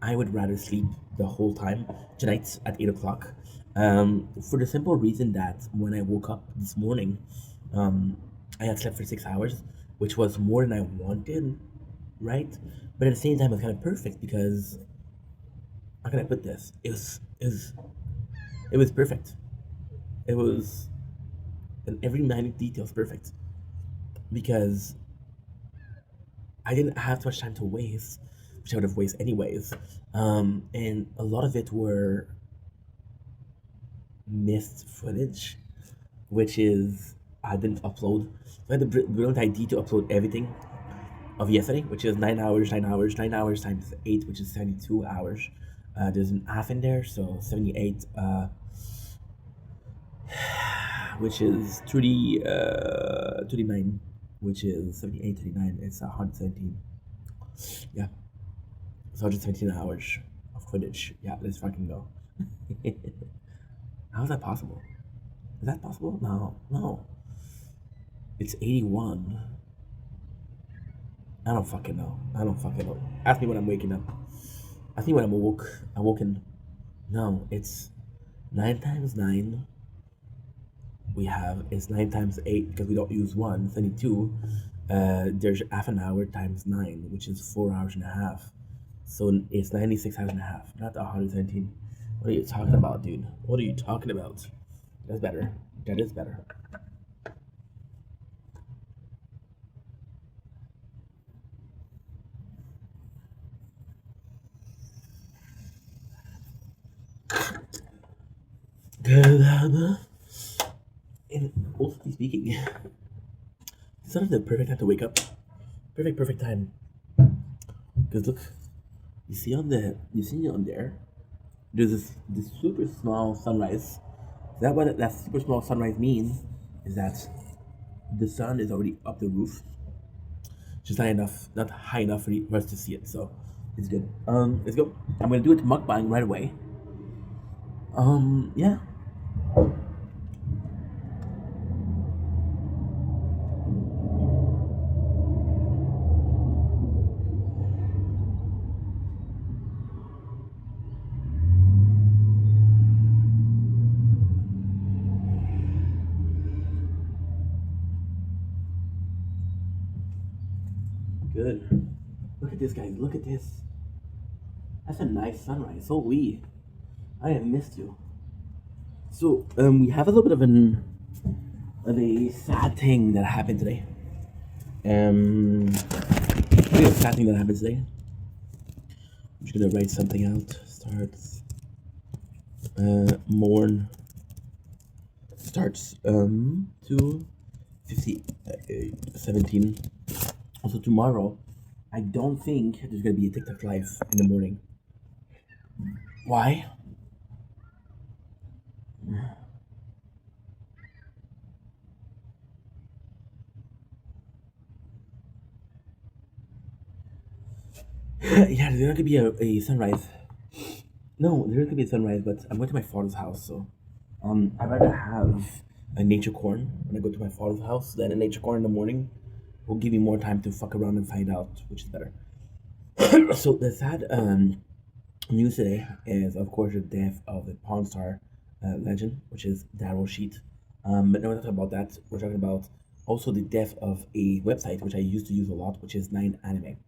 Speaker 1: I would rather sleep the whole time tonight at 8 o'clock. For the simple reason that when I woke up this morning, um, I had slept for 6 hours, which was more than I wanted, right? But at the same time, it's kind of perfect because how can I put this? It was perfect. It was, and every minute detail is perfect because I didn't have too much time to waste, which I would have wasted anyways. And a lot of it were missed footage, which is I didn't upload. So I had the brilliant idea to upload everything of yesterday, which is 9 hours, 9 hours, 9 hours times 8, which is 72 hours. There's an half in there, so 78. which is 39, which is 78, 39. It's 117. Yeah, it's 117 hours of footage. Yeah, let's fucking go. How is that possible? Is that possible? No, no. It's 81. I don't fucking know. I don't fucking know. Ask me when I'm waking up. Ask me when I'm awoken. No, it's 9 times 9. We have is 9 times 8 because we don't use 1, 32. There's half an hour times 9, which is 4 hours and a half. So it's 96 hours and a half, not 117. What are you talking about, dude? What are you talking about? That's better. That is better. And also speaking, it's not the perfect time to wake up. Perfect time. Because look, you see on there, there's this super small sunrise. That what that super small sunrise means is that the sun is already up the roof, just not high enough for us to see it. So it's good. Let's go. I'm gonna do it mukbang right away. Yeah. Good. Look at this, guys. Look at this. That's a nice sunrise. So I have missed you. So we have a little bit of a sad thing that happened today. We have a sad thing that happened today. I'm just gonna write something out. Starts mourn. Starts 2:50 17. Also tomorrow, I don't think there's gonna be a TikTok live in the morning. Why? Yeah, there's not gonna be a sunrise. No, there's gonna be a sunrise, but I'm going to my father's house, so I'd rather have a nature corn when I go to my father's house than a nature corn in the morning. Will give me more time to fuck around and find out which is better. So the sad news today is, of course, the death of the Pawn Star legend, which is Daryl Sheet. But no, we're not talking about that. We're talking about also the death of a website which I used to use a lot, which is Nine Anime.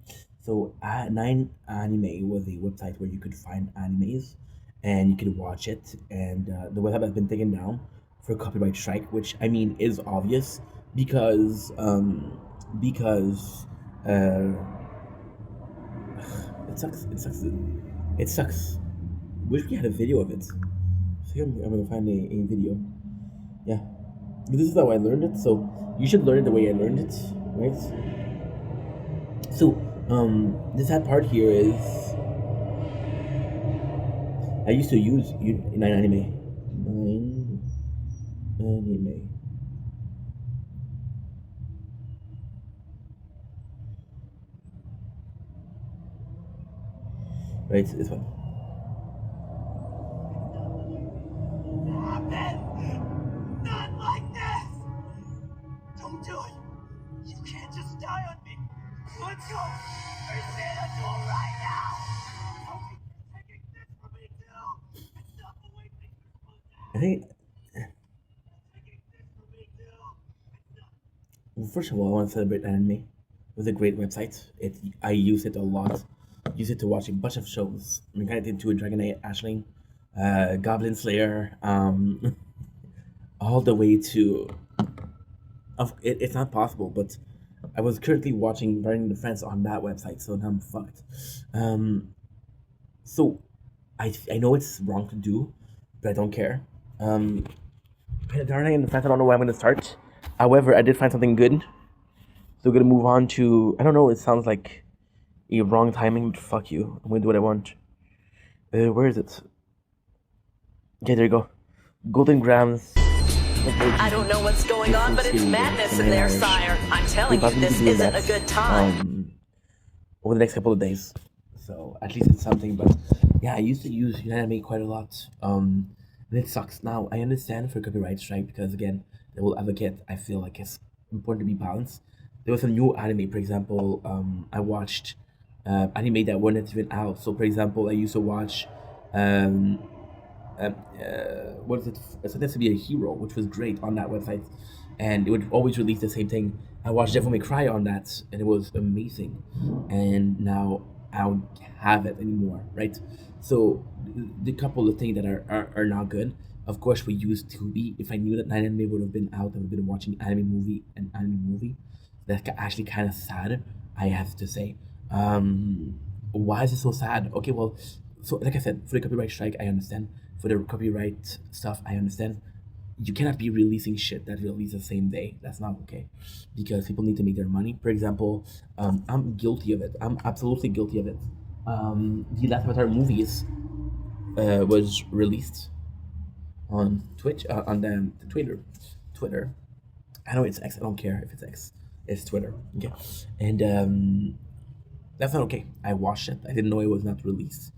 Speaker 1: So Nine Anime was a website where you could find animes and you could watch it. And the website has been taken down for copyright strike, which I mean is obvious because because uh, it sucks. It sucks. It sucks. Wish we had a video of it. So I'm gonna find a video. Yeah. But this is how I learned it, so you should learn it the way I learned it, right? So, the sad part here is I used to use Nine Anime. Nine Anime. Right, this one.
Speaker 2: Not like this! Don't do it! You can't just die on me! Let's go! There's Xanadu right now! Hope you're taking this from me too! And stop awakening
Speaker 1: I think.
Speaker 2: taking this from me too!
Speaker 1: Well, first of all, I want to celebrate Anime. It was a great website. I use it a lot. Use it to watch a bunch of shows. I mean, kind of did to a Dragon Age Ashling, Goblin Slayer, all the way to. It's not possible, but I was currently watching Burning the Fence on that website, so now I'm fucked. Um, so I know it's wrong to do, but I don't care. Burning the Fence, I don't know where I'm gonna start. However, I did find something good. So we're gonna move on to, I don't know. It sounds like a wrong timing, but fuck you. I'm gonna do what I want. Where is it? Okay, there you go. Golden Grams. I don't know what's going on, but it's madness in there, sire. I'm telling you, this isn't a good time. Over the next couple of days. So at least it's something. But yeah, I used to use anime quite a lot. And it sucks. Now I understand for copyright strike because again, they will advocate. I feel like it's important to be balanced. There was some new anime, for example. I watched anime that weren't even out. So for example, I used to watch um, what is it? It's supposed to be a hero, which was great on that website, and it would always release the same thing. I watched Devil May Cry on that, and it was amazing. And now I don't have it anymore, right? So the couple of things that are not good. Of course, we used to be. If I knew that Nine Anime would have been out, I would have been watching an anime movie. That's actually kind of sad, I have to say. Why is it so sad? Okay, well, so like I said, for the copyright strike, I understand. For the copyright stuff, I understand. You cannot be releasing shit that releases the same day. That's not okay, because people need to make their money. For example, I'm guilty of it. I'm absolutely guilty of it. The last Avatar movies was released on Twitch, on the Twitter. I know it's X. I don't care if it's X. It's Twitter. Okay, and that's not okay. I watched it. I didn't know it was not released.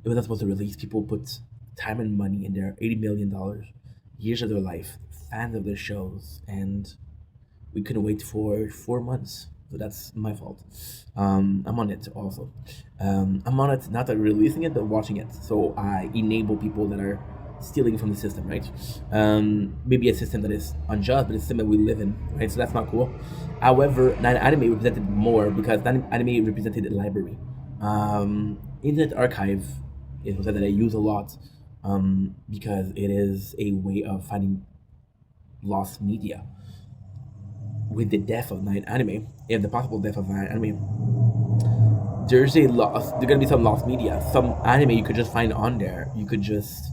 Speaker 1: It was not supposed to release. People put time and money in there, $80 million, years of their life, fans of their shows, and we couldn't wait for 4 months. So that's my fault. I'm on it also. I'm on it, not releasing it, but watching it. So I enable people that are stealing from the system, right? Maybe a system that is unjust, but it's a system that we live in, right? So that's not cool. However, Nine Anime represented more because Nine Anime represented the library. Internet Archive is something that I use a lot because it is a way of finding lost media. With the death of Nine Anime and the possible death of Nine Anime, there's gonna be some lost media. Some anime you could just find on there. You could just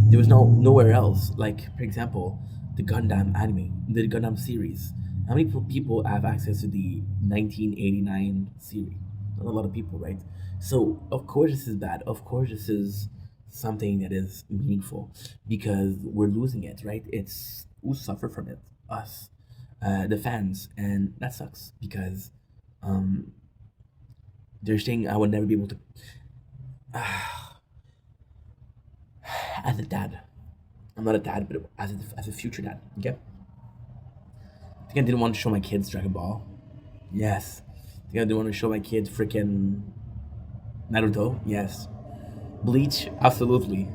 Speaker 1: there was nowhere else. Like for example, the Gundam anime, the Gundam series. How many people have access to the 1989 series? Not a lot of people, right? So of course this is bad. Of course this is something that is meaningful because we're losing it, right? It's who suffer from it? Us, the fans, and that sucks because um, they're saying I would never be able to. As a dad, I'm not a dad, but as a future dad, okay? I think I didn't want to show my kids Dragon Ball. Yes. I think I didn't want to show my kids freaking Naruto. Yes. Bleach. Absolutely.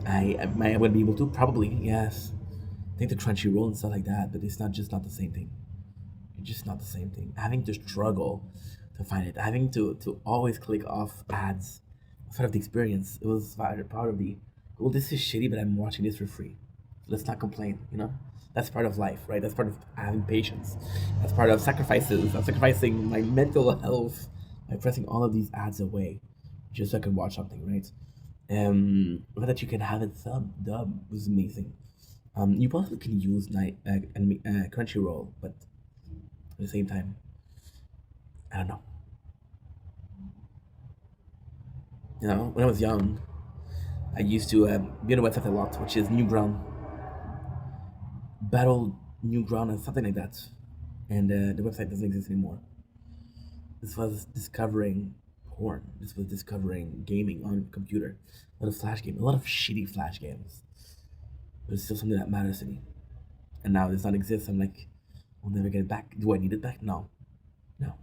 Speaker 1: I would be able to probably. Yes. I think the Crunchyroll and stuff like that, but it's not the same thing. It's just not the same thing. Having to struggle to find it, having to always click off ads, part of the experience. It was part of the. Well, this is shitty, but I'm watching this for free. Let's not complain. That's part of life, right? That's part of having patience. That's part of sacrifices. I'm sacrificing my mental health by pressing all of these ads away, just so I can watch something, right? But that you can have it dub was amazing. You possibly can use Crunchyroll, but at the same time, I don't know. When I was young, I used to be on a website a lot, which is Newground, Battle Newground, and something like that. And the website doesn't exist anymore. This was discovering porn. This was discovering gaming on computer. A lot of flash games, a lot of shitty flash games. But it's still something that matters to me. And now it does not exist. I'm like, I'll never get it back. Do I need it back? No, no.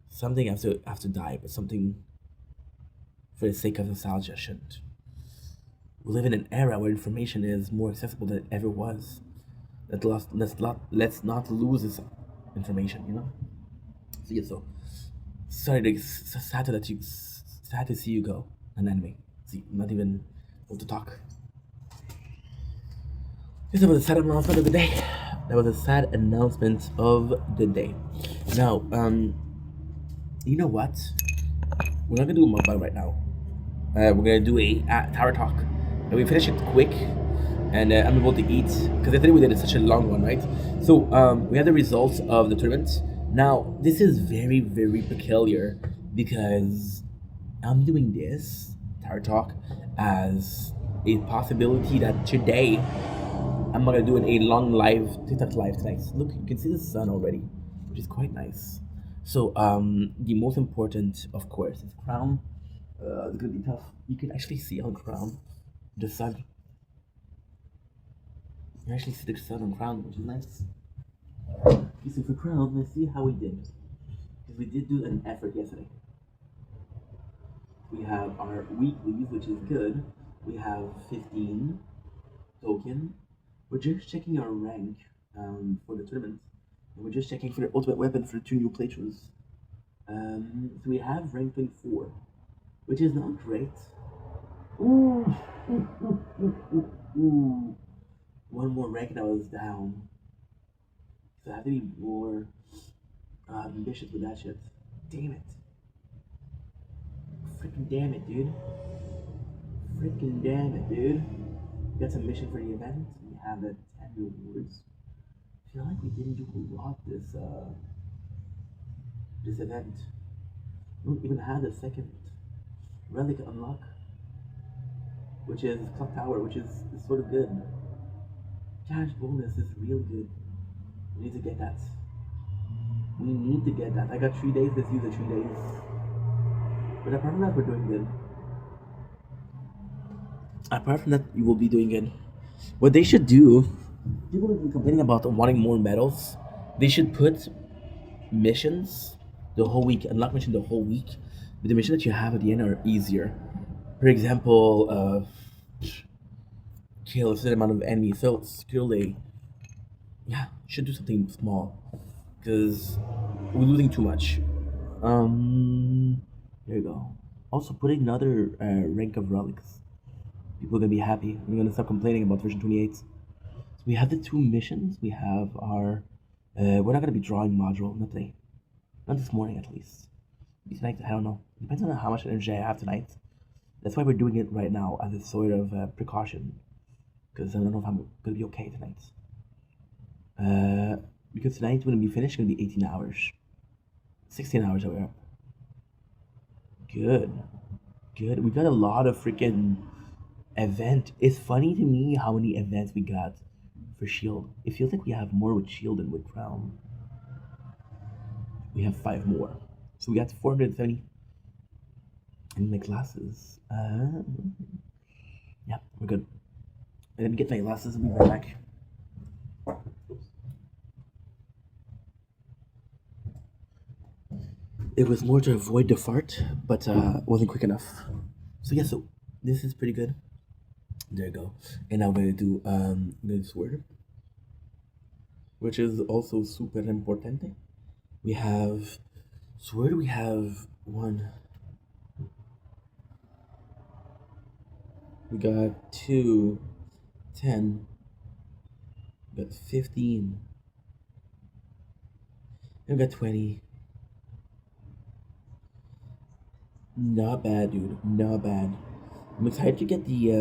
Speaker 1: Something have to die, but something for the sake of nostalgia shouldn't. We live in an era where information is more accessible than it ever was. Let's not lose this information. So yeah, so sorry, sad to sad to see you go. An anime. See, not even able to talk. This was a sad announcement of the day. That was a sad announcement of the day. Now, you know what? We're not gonna do a mukbang right now. We're gonna do a tower talk, and we finish it quick, and I'm able to eat because yesterday we did such a long one, right? So we have the results of the tournament. Now this is very very peculiar because I'm doing this tower talk as a possibility that today I'm gonna do a long live TikTok live tonight. Look, you can see the sun already, which is quite nice. So the most important, of course, is crown. It's gonna be tough. You can actually see on crown the sun. You actually see the sun on crown, which is nice. Okay, so for crown, let's see how we did. Because we did do an effort yesterday. We have our weeklies, which is good. We have 15 token. We're just checking our rank for the tournament. And we're just checking for the ultimate weapon for the 2 new playthroughs. So we have rank 24, which is not great. Ooh, ooh, ooh, ooh, ooh, ooh. One more rank that was down. So I have to be more ambitious with that shit. Damn it. Freaking damn it, dude. Freaking damn it, dude. Got some mission for the event. We have the 10 rewards. I feel like we didn't do a lot this event. We don't even have the second relic unlock, which is Clock Tower, which is sort of good. Cash bonus is real good. We need to get that. We need to get that. I got 3 days. Let's use the 3 days. But apart from that, we're doing good. Apart from that, you will be doing good. What they should do, people have been complaining about wanting more medals. They should put missions the whole week, unlock mission the whole week. But the mission that you have at the end are easier. For example, kill a certain amount of enemies. So skill a yeah, should do something small because we're losing too much. There you go. Also, putting another rank of relics. People are gonna be happy. We're gonna stop complaining about version 28. So we have the 2 missions. We have our. We're not gonna be drawing module, not today. Not this morning, at least. Maybe tonight, I don't know. Depends on how much energy I have tonight. That's why we're doing it right now as a sort of precaution. Because I don't know if I'm gonna be okay tonight. Because tonight, when we finish, it's gonna be 18 hours. 16 hours that we're up. Good. Good. We got a lot of freaking event. It's funny to me how many events we got for Shield. It feels like we have more with Shield than with Crown. We have 5 more. So we got 470 in my glasses. Yeah, we're good. Let me get my glasses and be right back. It was more to avoid the fart, but wasn't quick enough. So yeah, so this is pretty good. There you go. And now we're gonna do the sword, which is also super important. We have sword. We have one. We got 2, 10. We got 15. And we got 20. Not bad, dude. Not bad. I'm excited to get the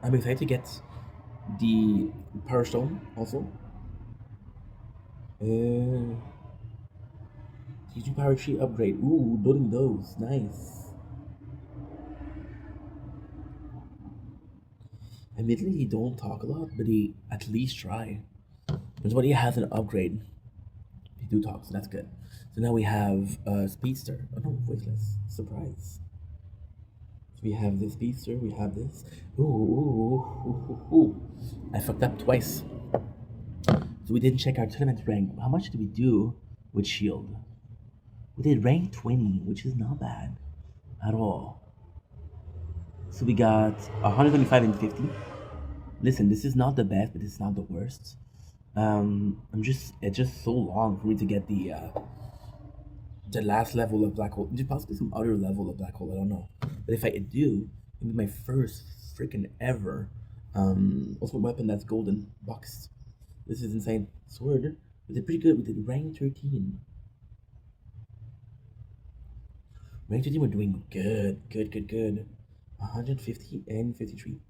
Speaker 1: I'm excited to get the Power Stone also. Teaching Power Tree upgrade. Ooh, building those. Nice. Admittedly, they don't talk a lot, but they at least try. Because when he has an upgrade, they do talk, so that's good. So now we have Speedster. Oh no, voiceless. Surprise. So we have this Speedster, we have this. Ooh. I fucked up twice. So we didn't check our tournament rank. How much did we do with Shield? We did rank 20, which is not bad at all. So we got 125 and 50. Listen, this is not the best, but it's not the worst. It's just so long for me to get the last level of black hole. There's possibly some other level of black hole, I don't know. But if I do, it'll be my first freaking ever ultimate weapon that's golden boxed. This is insane. Sword, we did pretty good. We did rank 13. Rank 13, we're doing good. 150 and 53.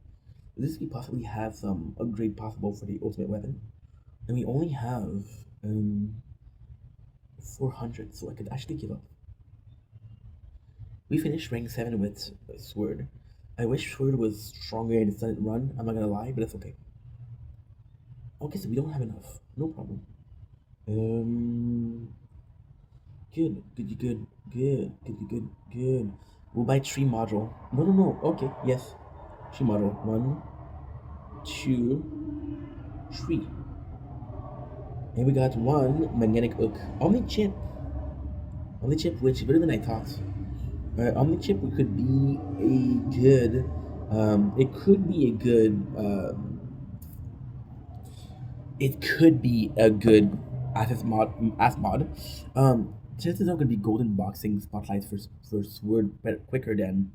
Speaker 1: This could possibly have some upgrade possible for the ultimate weapon. And we only have 400, so I could actually give up. We finished rank 7 with Sword. I wish Sword was stronger and it didn't run. I'm not gonna lie, but that's okay. Okay, so we don't have enough. No problem. Um, good, good, good, good, good, good, good. We'll buy tree module. No, no, no. Okay, yes. Tree module. One, two, three. And we got one magnetic hook. Omni chip. Omni chip, which is better than I thought. Omni chip could be a good. It could be a good. It could be a good as mod. Chances are going to be golden boxing spotlights for sword better, quicker than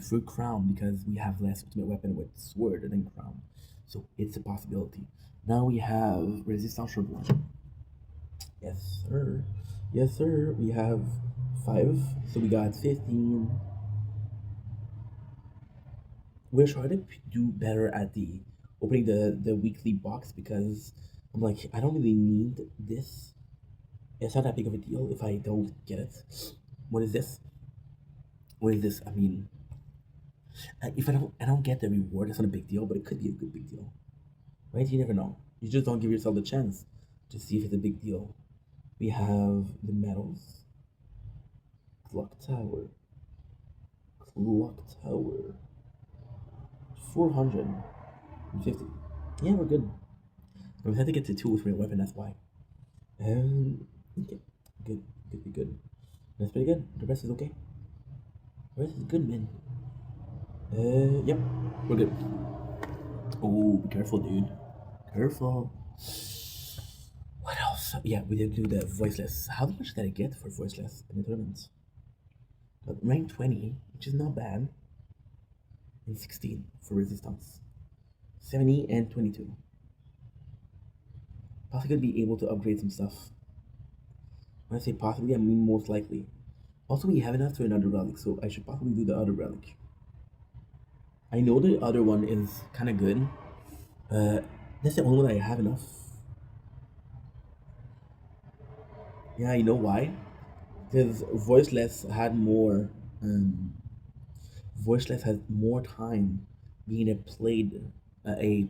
Speaker 1: for crown because we have less ultimate weapon with sword than crown, so it's a possibility. Now we have resistance reborn. Yes, sir. Yes, sir. We have five, so we got 15. We're trying to do better at the opening the weekly box because I'm like I don't really need this. It's not that big of a deal if I don't get it. What is this? What is this? I mean, if I don't get the reward, it's not a big deal, but it could be a good big deal, right? You never know. You just don't give yourself the chance to see if it's a big deal. We have the medals, clock tower, clock tower, 450. Yeah, we're good. We had to get to two with real weapon. That's why. Okay, good, good, good. That's pretty good. The rest is okay. The rest is good, man. Yep, we're good. Oh, be careful, dude. Careful. What else? Yeah, we did do the voiceless. How much did I get for voiceless in the tournament? But rank 20, which is not bad, and 16 for resistance. 70 and 22. Possibly be able to upgrade some stuff. When I say possibly, I mean most likely. Also, we have enough to another relic, so I should probably do the other relic. I know the other one is kind of good. That's the only one I have enough. Yeah, you know why? Because Voiceless had more. Voiceless has more time being a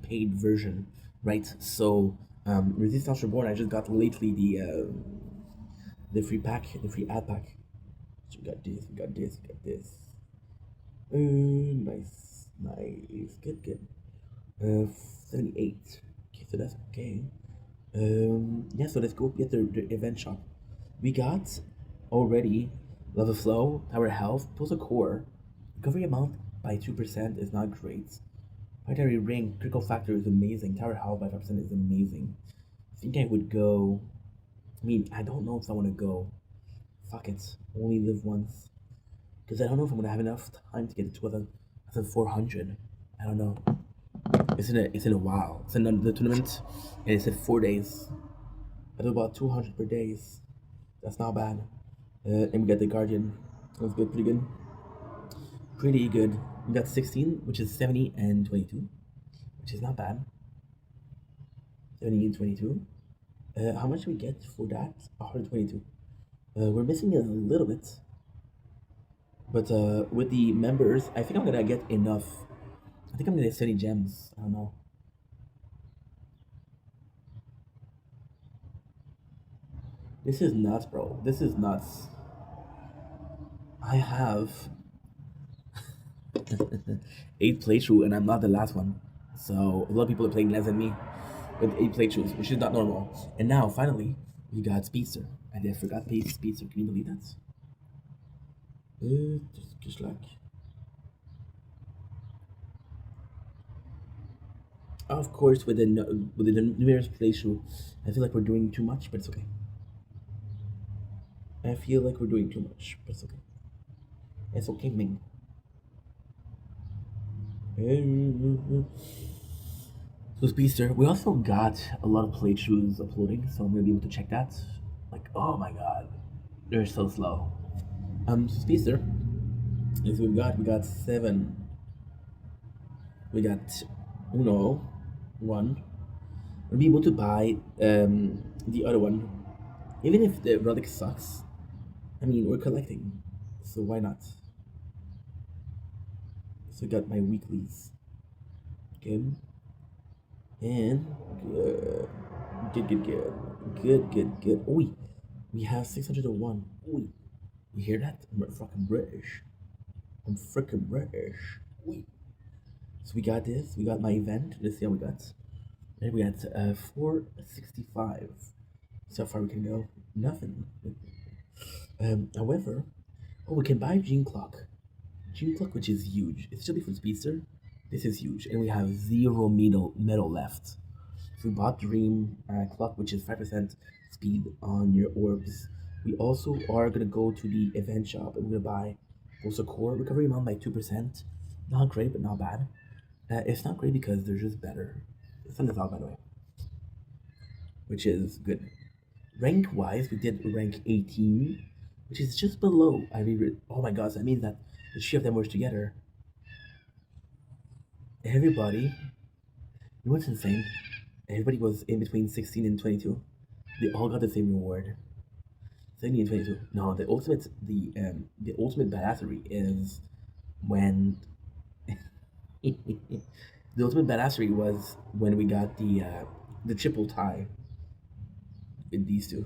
Speaker 1: paid version, right? So Resistance Reborn, I just got lately the free pack, the free ad pack. So we got this, we got this, we got this. Nice, nice, good, good. 78. Okay, so that's okay. Yeah, so let's go get the event shop. We got already level flow, tower health, plus a core. Recovery amount by 2% is not great. Planetary ring, critical factor is amazing. Tower health by 5% is amazing. I think I would go. I mean, I don't know if I want to go. Fuck it. Only live once. Because I don't know if I'm going to have enough time to get to 1,400. I don't know. It's in a while. It's in the tournament, and it's in 4 days. I do about 200 per days. That's not bad. And we got the Guardian. That's good, pretty good. Pretty good. We got 16, which is 70 and 22, which is not bad. 70 and 22. How much do we get for that? 122. We're missing a little bit. But with the members, I think I'm gonna get enough. I think I'm gonna get 70 gems. I don't know. This is nuts, bro. This is nuts. I have 8 playthrough and I'm not the last one. So a lot of people are playing less than me with 8 playthroughs, which is not normal. And now finally we got Speedster. And I forgot Speedster. Can you believe that? Just like of course with the numerous playthrough, I feel like we're doing too much, but it's okay. I feel like we're doing too much, but it's okay. It's okay, Ming. So Speedster, we also got a lot of playthroughs uploading, so I'm gonna be able to check that. Like, oh my god, they're so slow. So Speedster is we got 7. We got Uno, 1. We'll be able to buy the other one, even if the relic sucks. I mean, we're collecting, so why not? we got my weeklies. Good. And good. Good. Oh, we have 601. Oh, you hear that? I'm fucking British. I'm freaking British. Oui. So we got this. We got my event. Let's see how we got. And we got 465. So far we can go. Nothing. However, oh, we can buy Gene Clock. Gene Clock, which is huge. It's still for Speedster. This is huge. And we have zero metal left. So we bought Dream Clock, which is 5% speed on your orbs. We also are going to go to the event shop and we're going to buy also core recovery amount by 2%. Not great, but not bad. It's not great because they're just better. It's on the top, by the way, which is good. Rank wise, we did rank 18, which is just below. Oh my god, so that means that the three of them were together. Everybody, you know what's insane? Everybody was in between 16 and 22. They all got the same reward. 17 and 22. No, the ultimate badassery is when the ultimate badassery was when we got the triple tie with these two.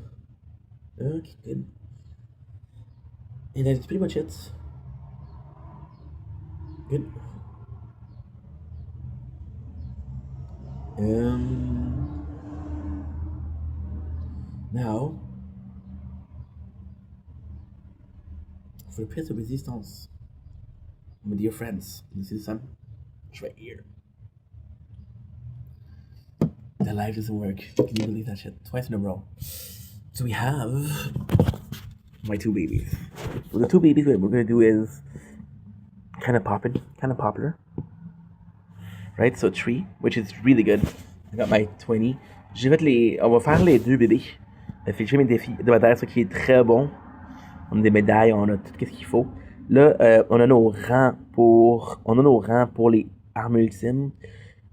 Speaker 1: Okay, good. And that's pretty much it. Good. Now, for the piece of resistance, my dear friends, this is some. It's right here. The life doesn't work. Can you believe that shit? Twice in a row. So we have my two babies. So the two babies, what we're gonna do is kind of popular, right? So 3, which is really good. I got my 20. On va faire les deux bébés. Fait que j'ai mes défis de bataille, ce qui est très bon. On a des médailles, on a tout ce qu'il faut. Là, on a nos rangs pour les armes ultimes.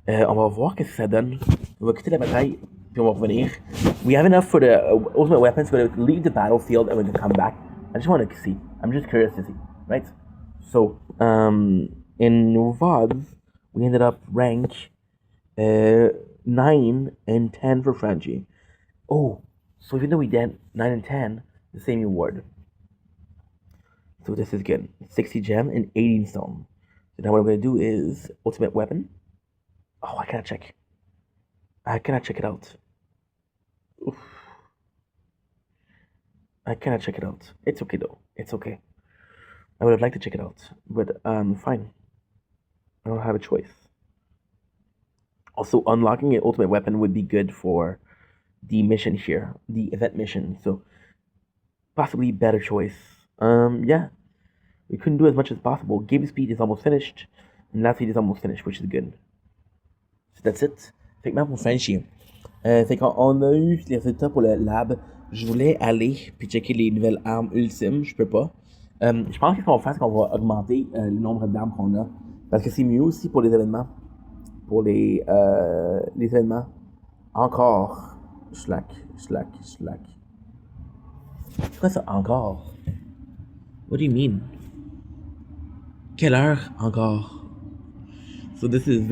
Speaker 1: On va voir ce que ça donne. On va quitter la bataille, puis on va revenir. We have enough for the ultimate weapons, but we'll leave the battlefield and we're gonna come back. I just want to see. I'm just curious to see, right? So, in VODs, we ended up rank 9 and 10 for Frenchie. Oh, so even though we did 9 and 10, the same reward. So this is good. 60 gem and 18 stone. So now what I'm going to do is ultimate weapon. Oh, I cannot check. I cannot check it out. Oof. I cannot check it out. It's okay though. It's okay. I would have liked to check it out, but fine. I don't have a choice. Also, unlocking an ultimate weapon would be good for the mission here, the event mission. So possibly better choice. Yeah. We couldn't do as much as possible. Game speed is almost finished, and last speed is almost finished, which is good. So that's it. Fait que même pour Frenchie. Fait qu'on a eu les résultats pour le lab. Je voulais aller puis checker les nouvelles armes ultimes. Je peux pas. Je pense qu'on va faire, c'est qu'on va augmenter le nombre d'armes qu'on a. Parce que c'est mieux aussi pour les événements. Pour les événements. Encore. Slack. C'est quoi ça, encore? What do you mean? Quelle heure encore? So this is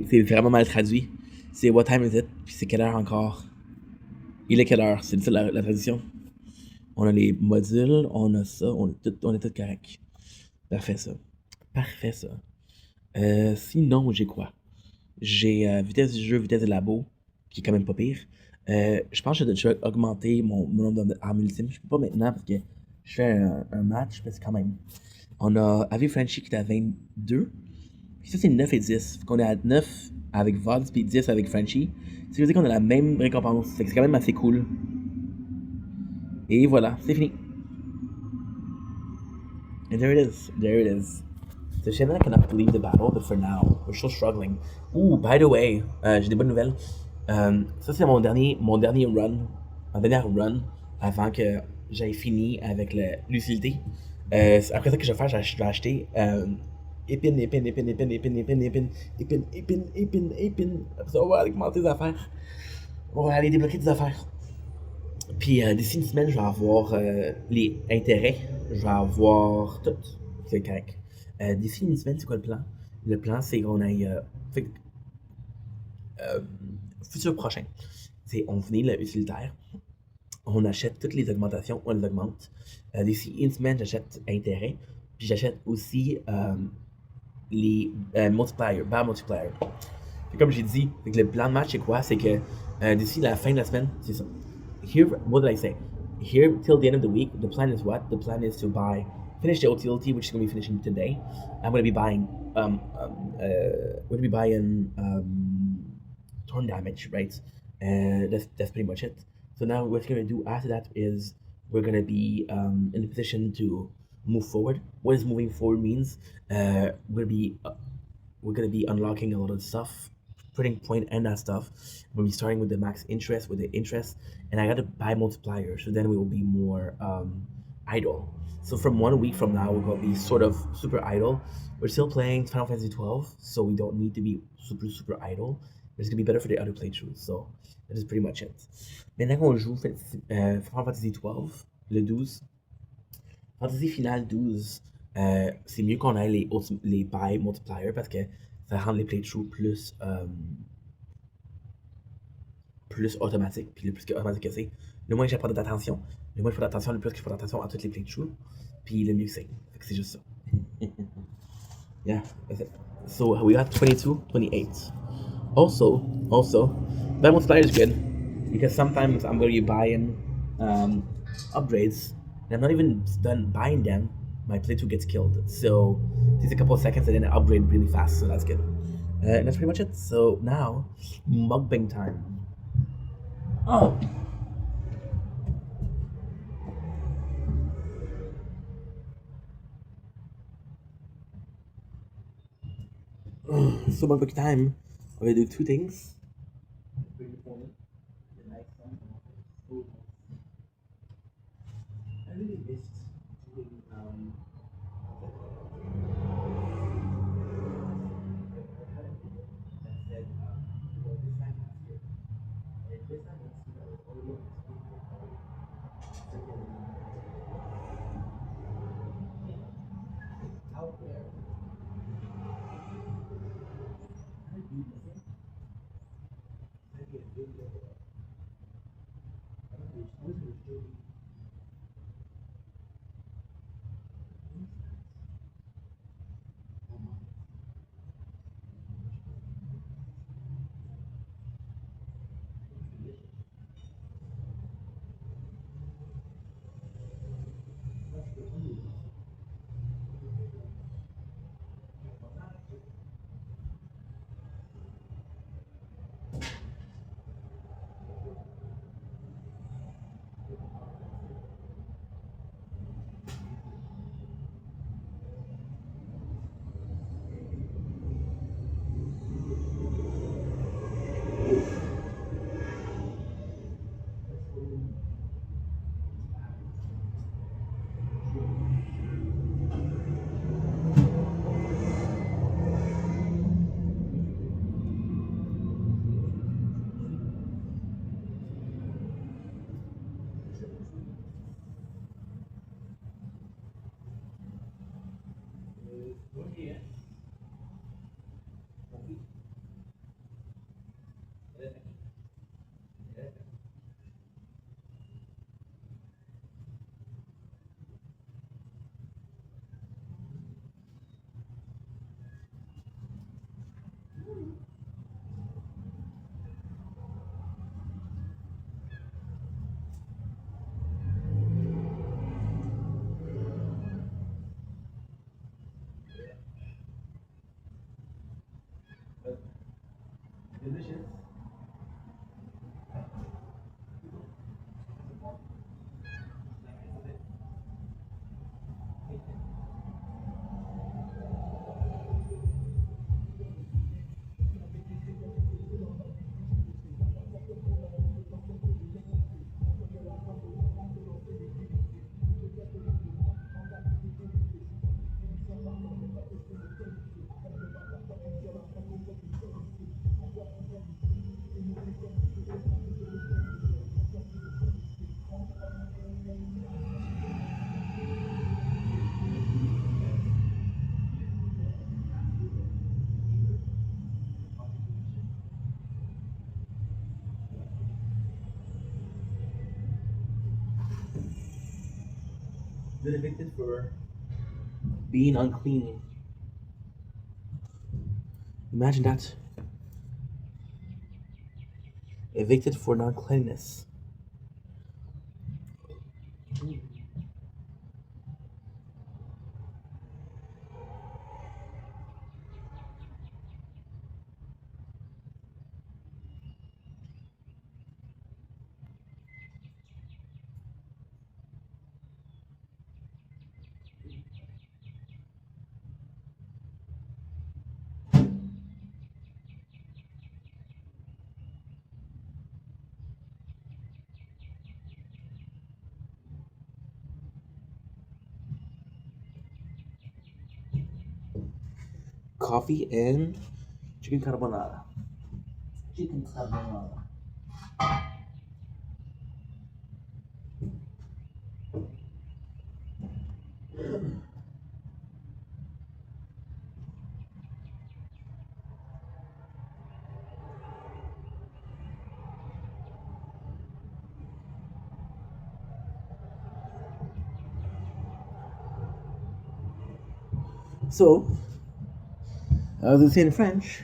Speaker 1: c'est vraiment mal traduit. C'est what time is it? Puis c'est quelle heure encore? Il est quelle heure? C'est ça la traduction. On a les modules, on a ça, on est tout correct. Parfait ça. Sinon, j'ai quoi? J'ai vitesse du jeu, vitesse de labo, qui est quand même pas pire. Je pense que je vais augmenter mon nombre d'armes ultimes. Je peux pas maintenant parce que je fais un match, parce que quand même. On a avec Frenchie qui est à 22. Puis ça, c'est 9 et 10. Fait qu'on est à 9 avec Vods, puis 10 avec Frenchie. Ça veut dire qu'on a la même récompense. Fait que c'est quand même assez cool. Et voilà, c'est fini. And there it is. So Shannon cannot leave the battle, but for now, we're still struggling. Ooh, by the way, j'ai des bonnes nouvelles. Ça, c'est mon dernier run. Ma dernière run avant que j'aille fini avec l'utilité. Après ça que je vais faire, je vais acheter épine. Après ça, on va augmenter des affaires. On va aller débloquer des affaires. Puis d'ici une semaine, je vais avoir les intérêts. Je vais avoir tout. C'est correct. D'ici une semaine, c'est quoi le plan? Le plan, c'est qu'on aille. Euh, futur prochain. C'est on finit le utilitaire, on achète toutes les augmentations, on les augmente. D'ici une semaine, j'achète intérêt, puis j'achète aussi les multipliers, bar multiplier. Fait comme j'ai dit, fait que le plan de match, c'est quoi? C'est que d'ici la fin de la semaine, c'est ça. Here, what did I say? Here till the end of the week, the plan is what? The plan is to buy, finish the utility, which is going to be finishing today. I'm going to be buying, going to be buying torn damage, right? That's pretty much it. So now what we're going to do after that is we're going to be in a position to move forward. What does moving forward means? We're gonna be unlocking a lot of stuff, putting point and that stuff. We'll be starting with the max interest, with the interest, and I gotta buy multipliers, so then we will be more idle. So from 1 week from now, we're gonna be sort of super idle. We're still playing Final Fantasy 12, so we don't need to be super idle. It's gonna be better for the other playthroughs. So that is pretty much it. Maintenant qu'on joue Final Fantasy 12, le 12, Fantasy Final 12, c'est mieux qu'on ait les buy multipliers parce que ça rend les playthroughs plus automatiques. Puis le plus automatique que c'est, le moins que j'apporte d'attention. Le moins que je porte attention, le plus que je porte attention à toutes les playthroughs. Puis le mieux que c'est. Fait que c'est juste ça. Yeah, that's it. So we got 22, 28. Also, that multiplier is good because sometimes I'm going to be buying upgrades and I'm not even done buying them. My playthrough gets killed. So it takes a couple of seconds and then I upgrade really fast. So that's good. And that's pretty much it. So now, mukbang time. Oh, so mukbang time. I'm gonna do two things. I really missed doing out there. Delicious. Been evicted for being unclean. Imagine that. Evicted for non-cleanliness. Coffee and chicken carbonara. Chicken carbonara. So, as they say in French,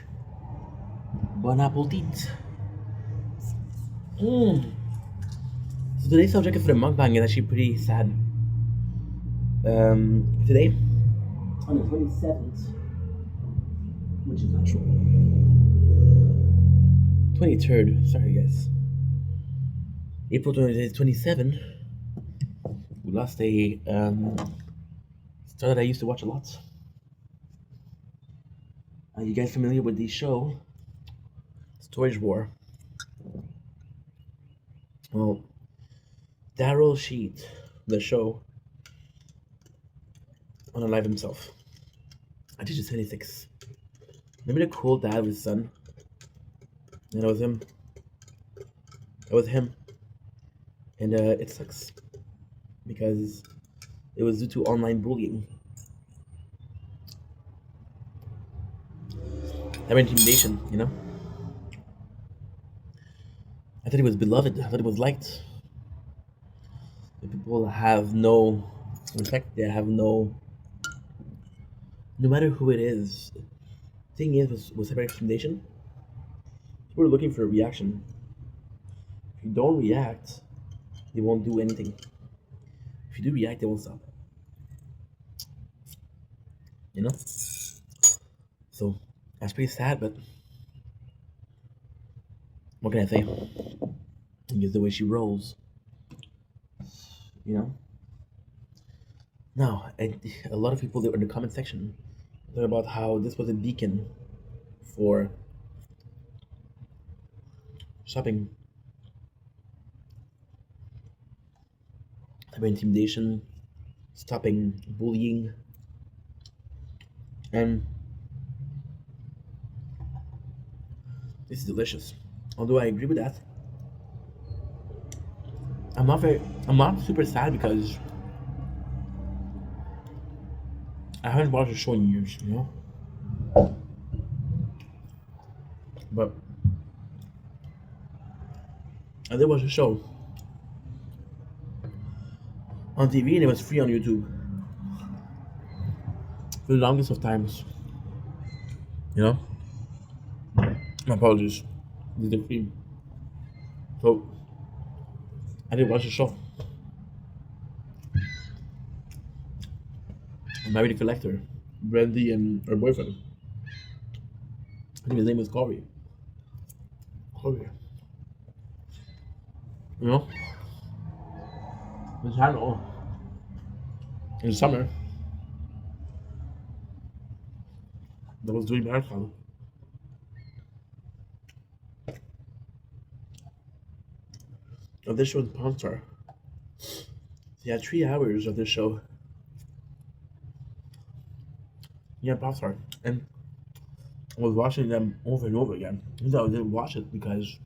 Speaker 1: bon appetit. Mm. So today's subject for the mukbang is actually pretty sad. Today, on the 27th, which is not true, 23rd, sorry guys, April 27th, we lost a star that I used to watch a lot. Are you guys familiar with the show Storage War? Well, Daryl Sheet, the show, unalive himself. I think he's 76. Remember the cool dad with his son? And it was him. It was him. And it sucks because it was due to online bullying. That intimidation, you know? I thought he was beloved. I thought he was liked. The people have no respect. They have no matter who it is. Thing is, with cyber intimidation, we're looking for a reaction. If you don't react, they won't do anything. If you do react, they won't stop. You know? So that's pretty sad, but what can I say? It's the way she rolls. You know? Now, and a lot of people that were in the comment section talk about how this was a beacon for stopping cyber intimidation, stopping bullying, and this is delicious. Although I agree with that, I'm not super sad because I haven't watched a show in years, you know. But I did watch a show on TV and it was free on YouTube for the longest of times. You know, my apologies. This is free, so I did watch the show. I married a collector, Brandy, and her boyfriend. I think his name was Corey. Corey. You know, the channel in the summer that was doing marathon. Of this show in Pawn Star. He had 3 hours of this show. Yeah, Pawn Star. And I was watching them over and over again. Even though I didn't watch it because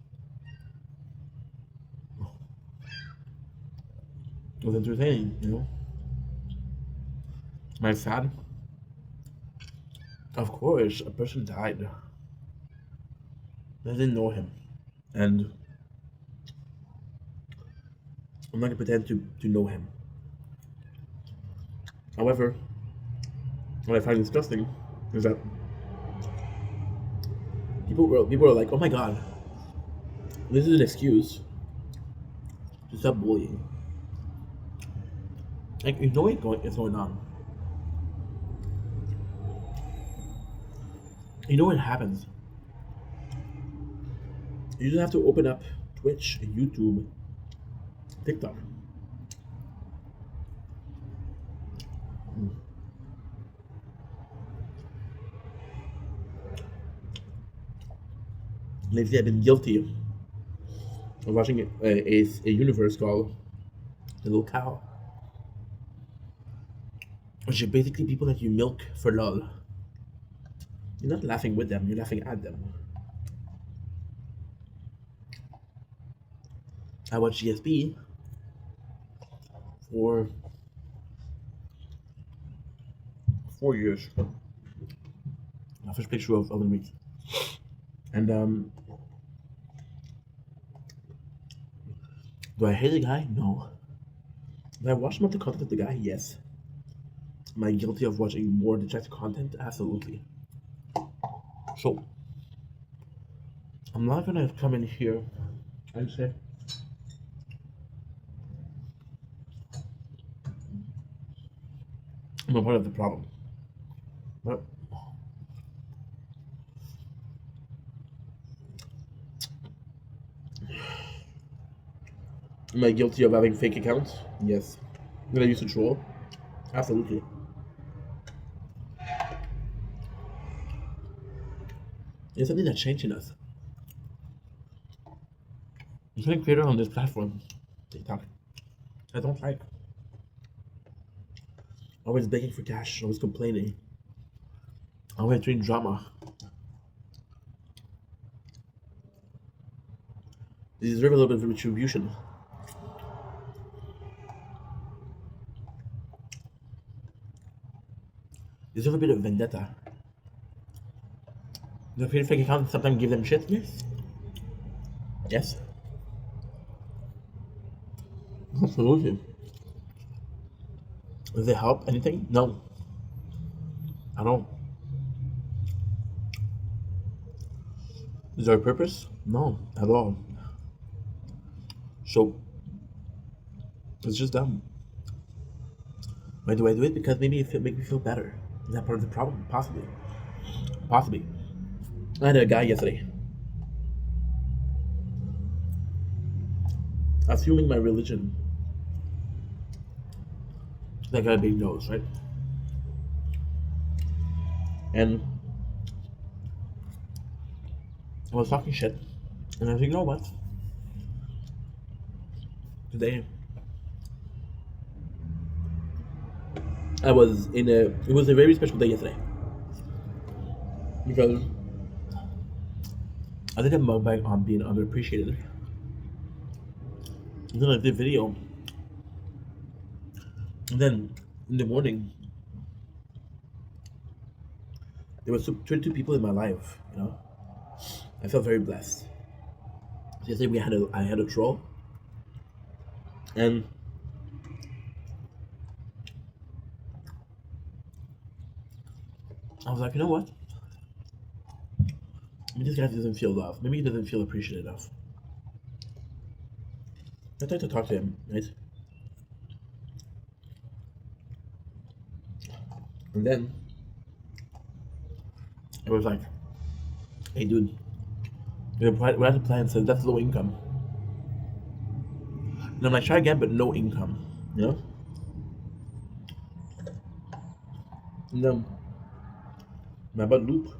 Speaker 1: it was entertaining, you know. Am I sad? Of course, a person died. I didn't know him. And I'm not gonna pretend to know him. However, what I find disgusting is that people are like, "Oh my god, this is an excuse to stop bullying." Like you know it's going on. You know what happens. You just have to open up Twitch, YouTube, TikTok. Lately, I've been guilty of watching a universe called The Little Cow, which are basically people that you milk for lol. You're not laughing with them; you're laughing at them. I watched GSP for 4 years. My first picture of the week, and do I hate the guy? No. Do I watch much of the content of the guy? Yes. Am I guilty of watching more detractor content? Absolutely. So I'm not gonna come in here and say I'm a part of the problem. But am I guilty of having fake accounts? Yes. That I used to troll? Absolutely. It's something that changed in us. I'm getting creator on this platform, TikTok. I don't like. Always begging for cash, always complaining, always doing drama. They deserve a little bit of retribution. They deserve a bit of vendetta. The create fake accounts sometimes give them shit? Yes. Yes. Absolutely. Does it help anything? No. I don't. Is there a purpose? No, at all. So it's just dumb. Why do I do it? Because maybe it make me feel better. Is that part of the problem? Possibly. Possibly. I had a guy yesterday assuming my religion. That guy big nose, right? And I was talking shit. And I was like, you know what? Today I was in a it was a very special day yesterday. Because I did a mukbang on being underappreciated. And then I did video. And then in the morning there was 22 people in my life, you know. I felt very blessed. So yesterday I had a troll and I was like, you know what? Maybe this guy doesn't feel love. Maybe he doesn't feel appreciated enough. I tried to talk to him, right? And then I was like, hey dude, we had a plan says that's low income. And I'm like, try again, but no income. You know? And then my bud Luke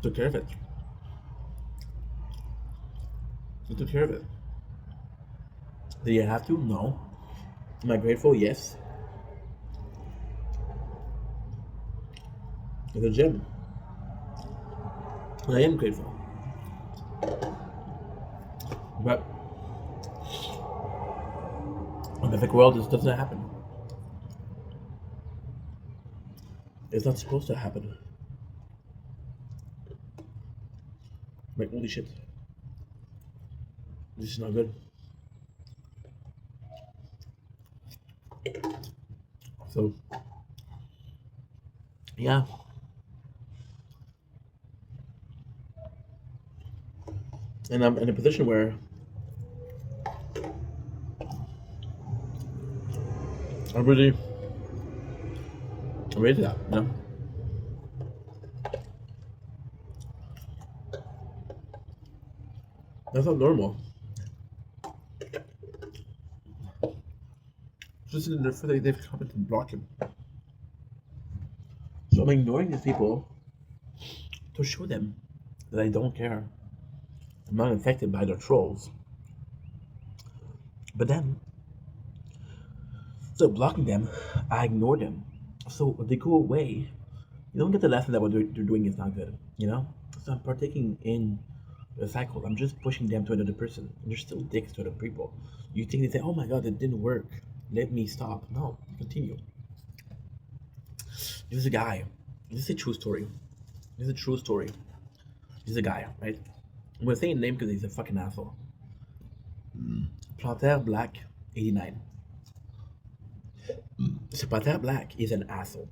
Speaker 1: took care of it. He took care of it. Did you have to? No. Am I grateful? Yes. It's a gym. And I am grateful. But in the perfect world, this doesn't happen. It's not supposed to happen. Like, holy shit. This is not good. So yeah, and I'm in a position where I'm really, I'm ready to that. That's not normal. Just in the fact that they've come and block him. So I'm ignoring these people to show them that I don't care. I'm not affected by their trolls. But then, instead of blocking them, I ignore them. So they go away. You don't get the lesson that what they're doing is not good. So I'm partaking in the cycle. I'm just pushing them to another person. And they're still dicks to other people. You think they say, "Oh my god, it didn't work. Let me stop." No, continue. There's a guy. This is a true story. This is a true story. He's a guy, right? I'm gonna say his name because he's a fucking asshole. Planter Black 89. So Planter Black is an asshole.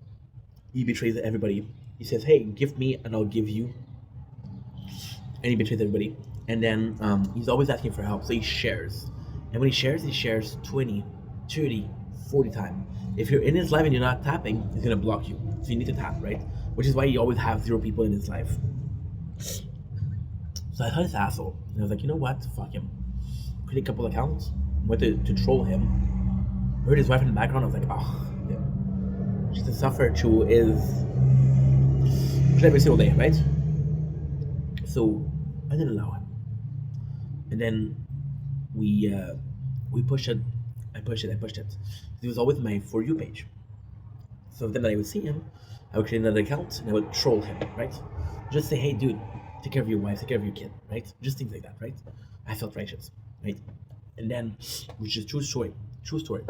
Speaker 1: He betrays everybody. He says, "Hey, give me and I'll give you," and he betrays everybody. And then he's always asking for help, so he shares. And when he shares 20, 30, 40 times. If you're in his life and you're not tapping, he's gonna block you. So you need to tap, right? Which is why he always has 0 people in his life. So I saw this asshole, and I was like, you know what? Fuck him. Create a couple accounts, went to troll him. Heard his wife in the background. I was like, oh, yeah. She's a sufferer who is every single day, right? So I didn't allow him, and then we pushed it. I pushed it. I pushed it. He was always my for you page. So then I would see him, I would create another account and I would troll him, right? Just say, hey, dude, take care of your wife, take care of your kid, right? Just things like that, right? I felt righteous, right? And then, which is true story, true story.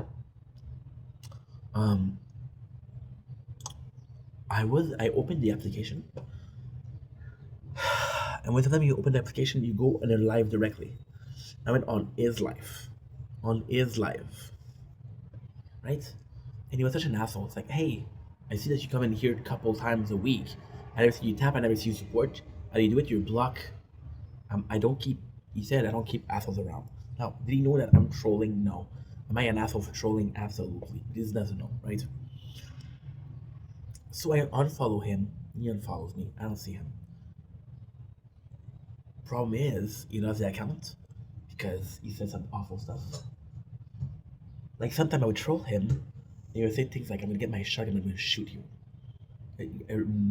Speaker 1: Um, I opened the application, and when time you open the application, you go on a live directly. I went on his live, right? And he was such an asshole. It's like, hey, I see that you come in here a couple times a week. I never see you tap. I never see you support. How do you do it? You block. I don't keep. He said I don't keep assholes around. Now, did he know that I'm trolling? No. Am I an asshole for trolling? Absolutely. This doesn't know, right? So I unfollow him. He unfollows me. I don't see him. Problem is, he loves the account because he said some awful stuff. Like sometimes I would troll him. And he would say things like, "I'm gonna get my shotgun and I'm gonna shoot you."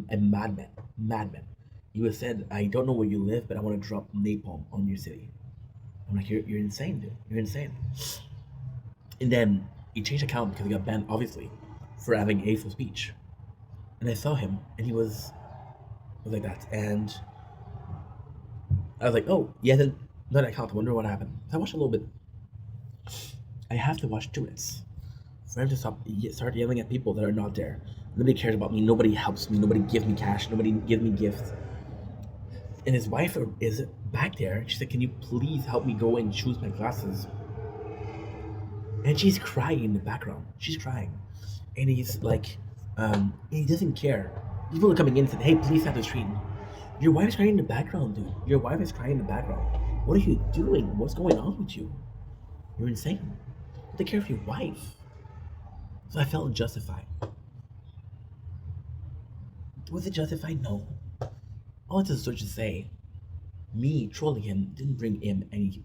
Speaker 1: A madman, madman. He was said, "I don't know where you live, but I want to drop napalm on your city." I'm like, you're insane, dude. You're insane. And then he changed account because he got banned, obviously, for having hateful speech. And I saw him, and he was like that. And I was like, oh, he hasn't done that account. I wonder what happened. So I watched a little bit. I have to watch 2 minutes for him to start yelling at people that are not there. Nobody cares about me. Nobody helps me. Nobody gives me cash. Nobody gives me gifts. And his wife is back there. She said, "Can you please help me go and choose my glasses?" And she's crying in the background. She's crying, and he's like, he doesn't care. People are coming in and said, "Hey, please have the street." Your wife is crying in the background, dude. Your wife is crying in the background. What are you doing? What's going on with you? You're insane. Take care of your wife. So I felt justified. Was it justified? No. All it's just to say, me trolling him didn't bring him any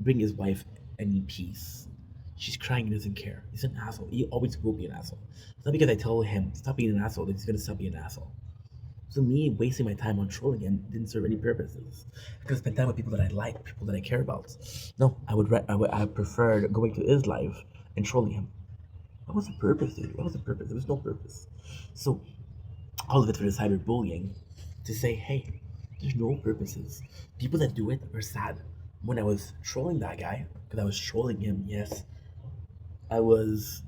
Speaker 1: bring his wife any peace. She's crying and doesn't care. He's an asshole. He always will be an asshole. It's not because I tell him stop being an asshole that he's gonna stop being an asshole. So me wasting my time on trolling him didn't serve any purposes. I could spend time with people that I like, people that I care about. No, I preferred going to his life and trolling him. What was the purpose, dude? What was the purpose? There was no purpose. So all of it for the cyberbullying to say, hey, there's no purposes. People that do it are sad. When I was trolling that guy, because I was trolling him, yes, I was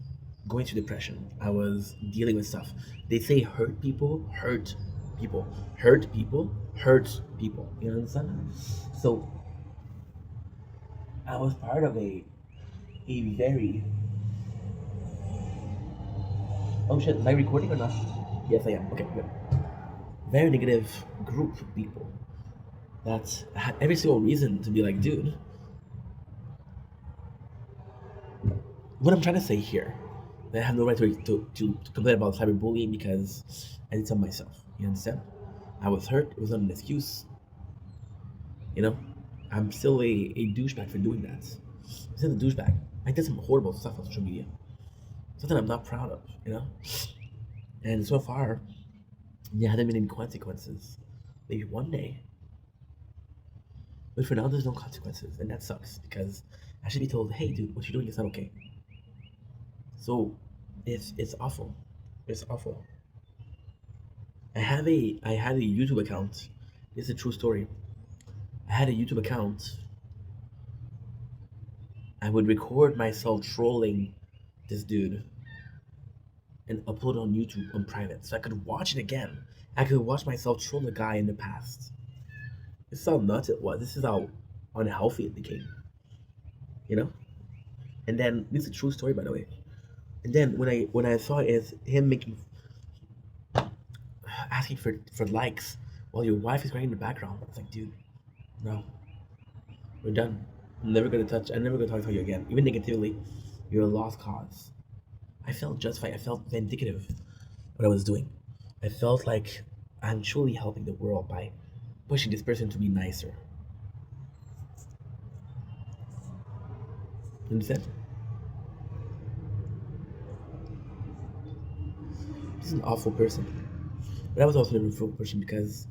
Speaker 1: going through depression. I was dealing with stuff. They say hurt people, hurt people, hurt people, hurt people. You understand? So I was part of a very Oh shit, am I recording or not? Yes, I am. Okay, good. Very negative group of people that had every single reason to be like, dude, what I'm trying to say here, that I have no right to complain about cyberbullying because I did something myself. You understand? I was hurt. It was not an excuse. You know, I'm still a douchebag for doing that. I'm still a douchebag. I did some horrible stuff on social media. Something I'm not proud of. You know, and so far, there hasn't been any consequences. Maybe one day, but for now, there's no consequences, and that sucks because I should be told, "Hey, dude, what you're doing is not okay." So, it's awful. It's awful. I had a YouTube account. This is a true story. I had a YouTube account. I would record myself trolling this dude and upload on YouTube on private, so I could watch it again. I could watch myself troll a guy in the past. This is how nuts it was. This is how unhealthy it became. You know. And then this is a true story, by the way. And then when I saw it, him making asking for likes while your wife is crying in the background, I was like, dude, no, we're done. I'm never gonna touch. I'm never gonna talk to you again, even negatively. You're a lost cause. I felt justified. I felt vindicative what I was doing. I felt like I'm truly helping the world by pushing this person to be nicer. You understand? He's an awful person. But I was also a rueful person because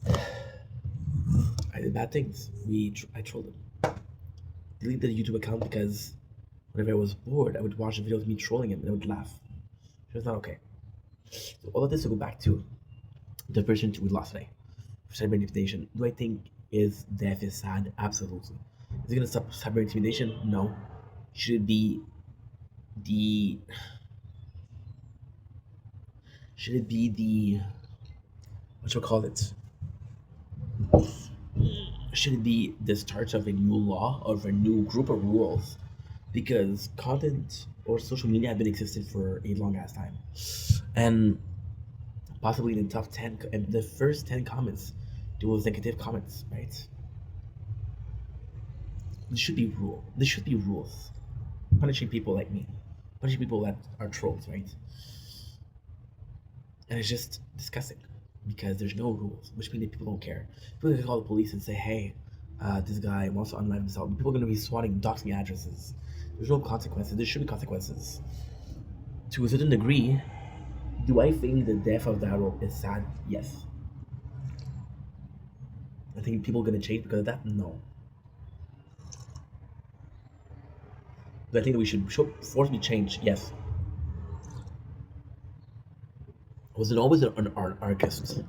Speaker 1: I did bad things. I trolled him. Deleted the YouTube account because whenever I was bored, I would watch the videos of me trolling him and I would laugh. It was not okay. So all of this to go back to the person we lost today. Cyber intimidation. Do I think is death is sad? Absolutely. Is it gonna stop cyber intimidation? No. Should it be the should it be the what you call it? Should it be the start of a new law or of a new group of rules? Because content or social media have been existing for a long ass time. And possibly in the top 10 and the first 10 comments there was negative comments, right? There should be rules punishing people like me, punishing people that are trolls, right? And it's just disgusting because there's no rules, which means that people don't care. People can call the police and say, "Hey, this guy wants to unalive himself." People are going to be swatting, doxing addresses. There's no consequences. There should be consequences. To a certain degree, do I think the death of Daryl is sad? Yes. I think people are going to change because of that. No. Do I think that we should forcibly change? Yes. Was it always an anarchist?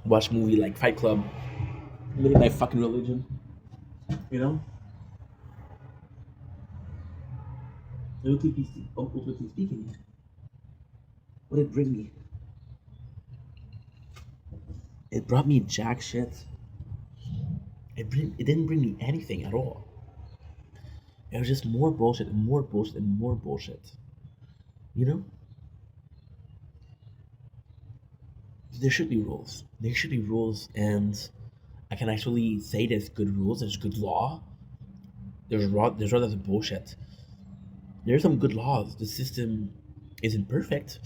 Speaker 1: Watch movie like Fight Club, made my fucking religion. You know? Ultimately speaking, what did it bring me? It brought me jack shit. It didn't bring me anything at all. It was just more bullshit and more bullshit and more bullshit. You know? There should be rules. There should be rules, and I can actually say there's good rules, there's good law. There's rather bullshit. There's some good laws. The system isn't perfect,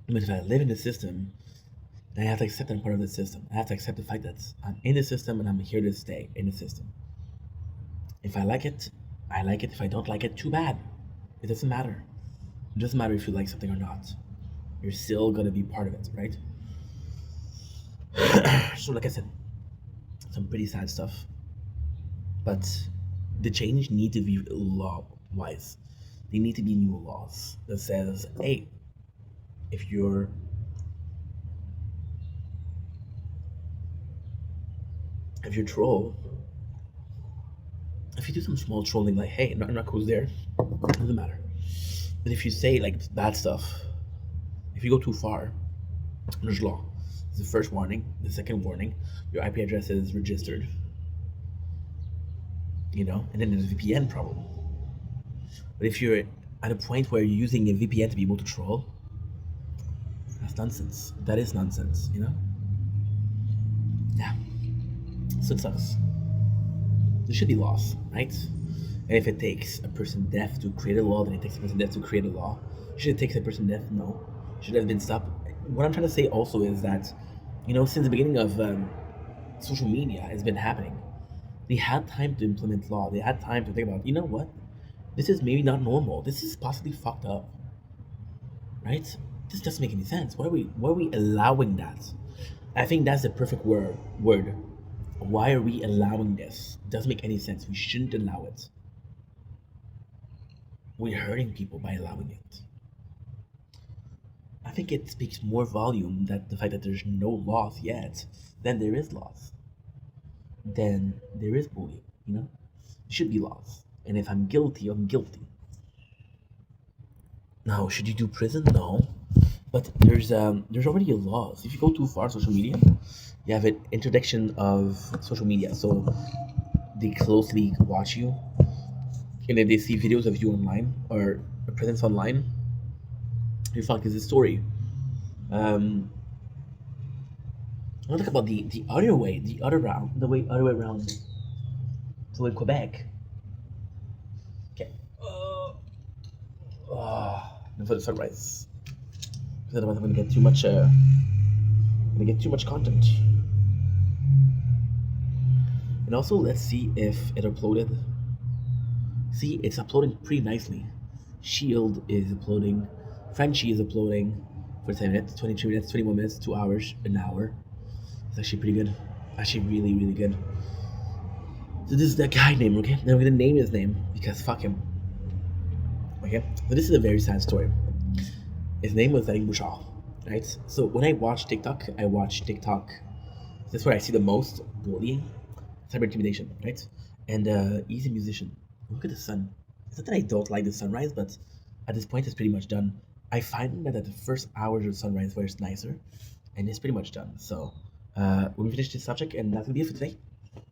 Speaker 1: but if I live in the system, then I have to accept I'm part of the system. I have to accept the fact that I'm in the system and I'm here to stay in the system. If I like it, I like it. If I don't like it, too bad. It doesn't matter. It doesn't matter if you like something or not. You're still gonna be part of it, right? So, like I said, some pretty sad stuff. But the change need to be law wise. There need to be new laws that says, hey, if you're if you troll, if you do some small trolling like, hey, I'm not who's there, doesn't matter. But if you say like bad stuff, if you go too far, there's law. It's the first warning. The second warning, your IP address is registered. You know, and then there's a VPN problem. But if you're at a point where you're using a VPN to be able to troll, that's nonsense. That is nonsense, you know? Yeah. So it sucks. There should be laws, right? And if it takes a person deaf to create a law, then it takes a person deaf to create a law. Should it take a person deaf? No. Should it have been stopped? What I'm trying to say also is that, since the beginning of social media, it's been happening. They had time to implement law. They had time to think about, you know what? This is maybe not normal. This is possibly fucked up, right? This doesn't make any sense. Why are we allowing that? I think that's the perfect word. Why are we allowing this? It doesn't make any sense. We shouldn't allow it. We're hurting people by allowing it. I think it speaks more volume that the fact that there's no laws yet than there is laws. Then there is bullying, There should be laws. And if I'm guilty, I'm guilty. Now, should you do prison? No. But there's already a law. So if you go too far on social media, you have an interdiction of social media. So they closely watch you, and if they see videos of you online or a presence online, you fuck is a story. Um, I want to talk about the other way, the other round, the way other way around. So in Quebec, okay. For the sunrise, because otherwise I'm gonna get too much. Gonna get too much content. And also, let's see if it uploaded. See, it's uploading pretty nicely. Shield is uploading. Frenchie is uploading. 47 minutes, 22 minutes, 21 minutes, 2 hours, an hour. It's actually pretty good. Actually, really, really good. So this is that guy name, okay? Now I'm gonna name his name because fuck him. Okay? So this is a very sad story. His name was Eric Bouchard, right? So when I watch TikTok, That's where I see the most bullying, cyber intimidation, right? And he's a musician. Look at the sun. It's not that I don't like the sunrise, but at this point, it's pretty much done. I find that at the first hours of sunrise, where it's nicer, and it's pretty much done. So when we finish this subject, and that's gonna be it for today.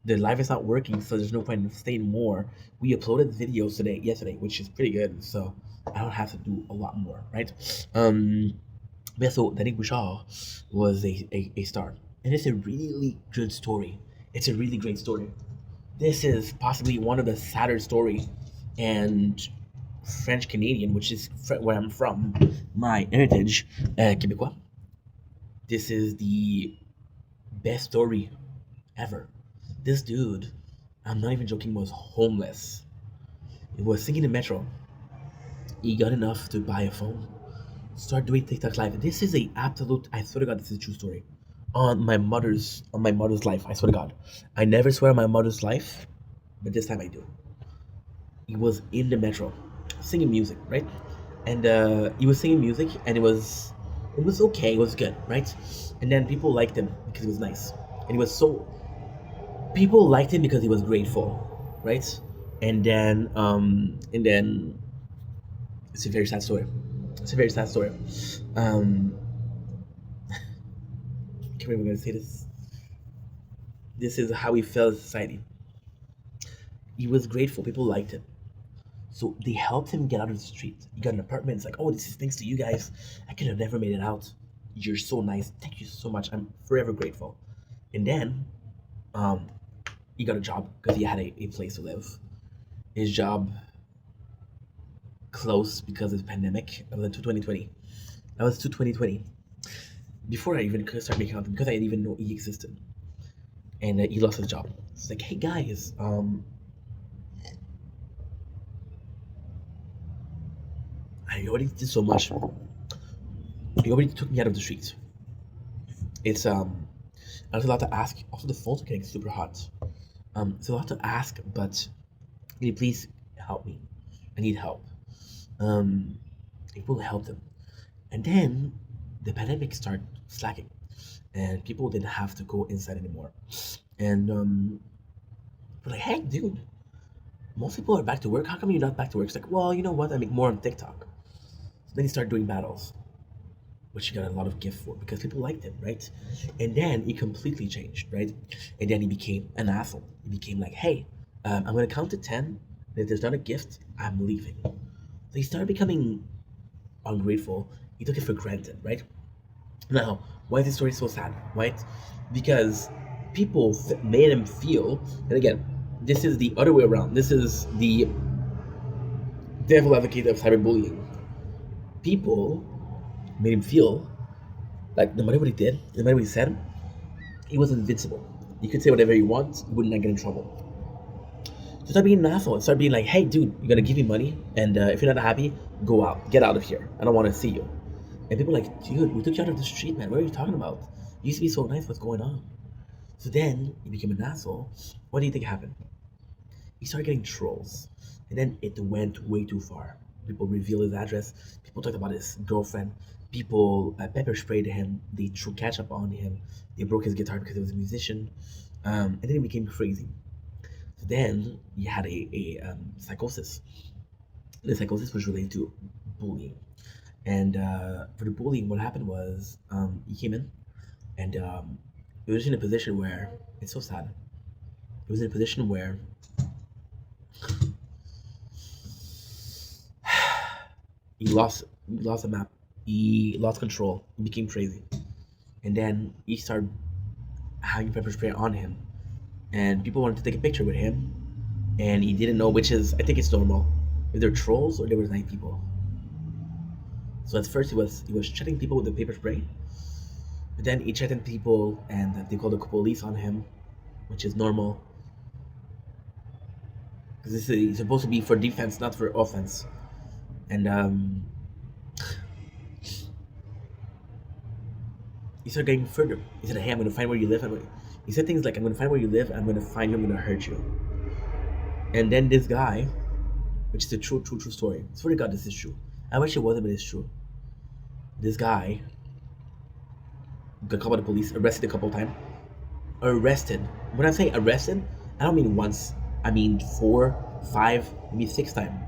Speaker 1: The live is not working, so there's no point in staying more. We uploaded videos yesterday, which is pretty good. So I don't have to do a lot more, right? Yeah, so Danny Bouchard was a star. And it's a really good story. It's a really great story. This is possibly one of the sadder story, and French Canadian, which is where I'm from, my heritage, Quebecois. This is the best story ever. This dude, I'm not even joking, was homeless. He was singing in the metro. He got enough to buy a phone. Start doing TikTok live. This is a absolute. I swear to God, this is a true story. On my mother's life. I swear to God, I never swear on my mother's life, but this time I do. He was in the metro, singing music, right? And he was singing music, and it was okay. It was good, right? And then people liked him because he was nice, and he was so. People liked him because he was grateful, right? And then it's a very sad story. It's a very sad story. Um, can't believe I'm gonna say this. This is how he felt in society. He was grateful. People liked him. So they helped him get out of the street. He got an apartment. It's like, oh, this is thanks to you guys. I could have never made it out. You're so nice. Thank you so much. I'm forever grateful. And then um, he got a job because he had a place to live. His job closed because of the pandemic. That was in 2020. That was to 2020. Before I even could start making content, because I didn't even know he existed. And he lost his job. It's like, hey guys, I already did so much. He already took me out of the streets. It's I was allowed to ask. Also, the phones are getting super hot. It's a lot to ask, but can you please help me? I need help. Um, People helped him, and then the pandemic started slacking, and people didn't have to go inside anymore. And we're like, hey, dude, most people are back to work. How come you're not back to work? It's like, well, you know what? I make more on TikTok. So then he started doing battles, which he got a lot of gift for because people liked him, right? And then he completely changed, right? And then he became an asshole. He became like, hey, I'm gonna count to 10. And if there's not a gift, I'm leaving. So he started becoming ungrateful. He took it for granted, right? Now, why is this story so sad, right? Because people made him feel, and again, this is the other way around. This is the devil advocate of cyberbullying. People made him feel like no matter what he did, no matter what he said, he was invincible. He could say whatever he wants, he would not get in trouble. So start being an asshole and start being like, hey, dude, you're gonna give me money, and if you're not happy, go out, get out of here. I don't want to see you. And people are like, dude, we took you out of the street, man. What are you talking about? You used to be so nice. What's going on? So then he became an asshole. What do you think happened? He started getting trolls, and then it went way too far. People revealed his address. People talked about his girlfriend. People pepper sprayed him. They threw ketchup on him. They broke his guitar because he was a musician. And then he became crazy. So then he had a psychosis. The psychosis was related to bullying. And for the bullying, what happened was he came in and he was in a position where it's so sad. He was in a position where he lost the map. He lost control. He became crazy, and then he started having pepper spray on him, and people wanted to take a picture with him, and he didn't know which is. I think it's normal if they're trolls or they were nice people. So at first he was chatting people with the paper spray, but then he chatted people and they called the police on him, which is normal because this is supposed to be for defense, not for offense. And he started getting further. He said, "Hey, I'm gonna find where you live." He said things like, "I'm gonna find where you live. I'm gonna find you. I'm gonna hurt you." And then this guy, which is a true story. I swear to God, this is true. I wish it wasn't, but it's true. This guy got called by the police, arrested a couple of times. Arrested. When I say arrested, I don't mean once. I mean 4, 5, maybe 6 times.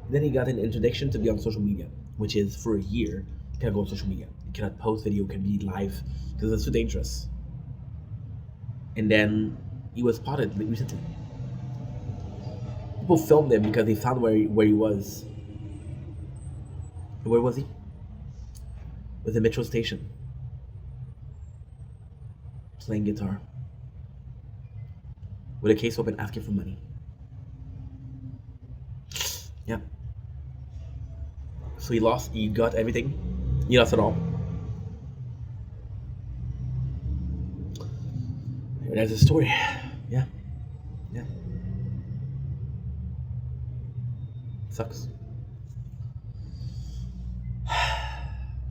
Speaker 1: Then he got an interdiction to be on social media, which is for a year. You cannot go on social media. You cannot post video, can be live, because it's too dangerous. And then he was spotted recently. People filmed him because they found where he was. And where was he? It was a metro station, playing guitar, with a case open, asking for money. Yeah. So he got everything. He lost it all. And that's the story. Yeah. Yeah. Sucks.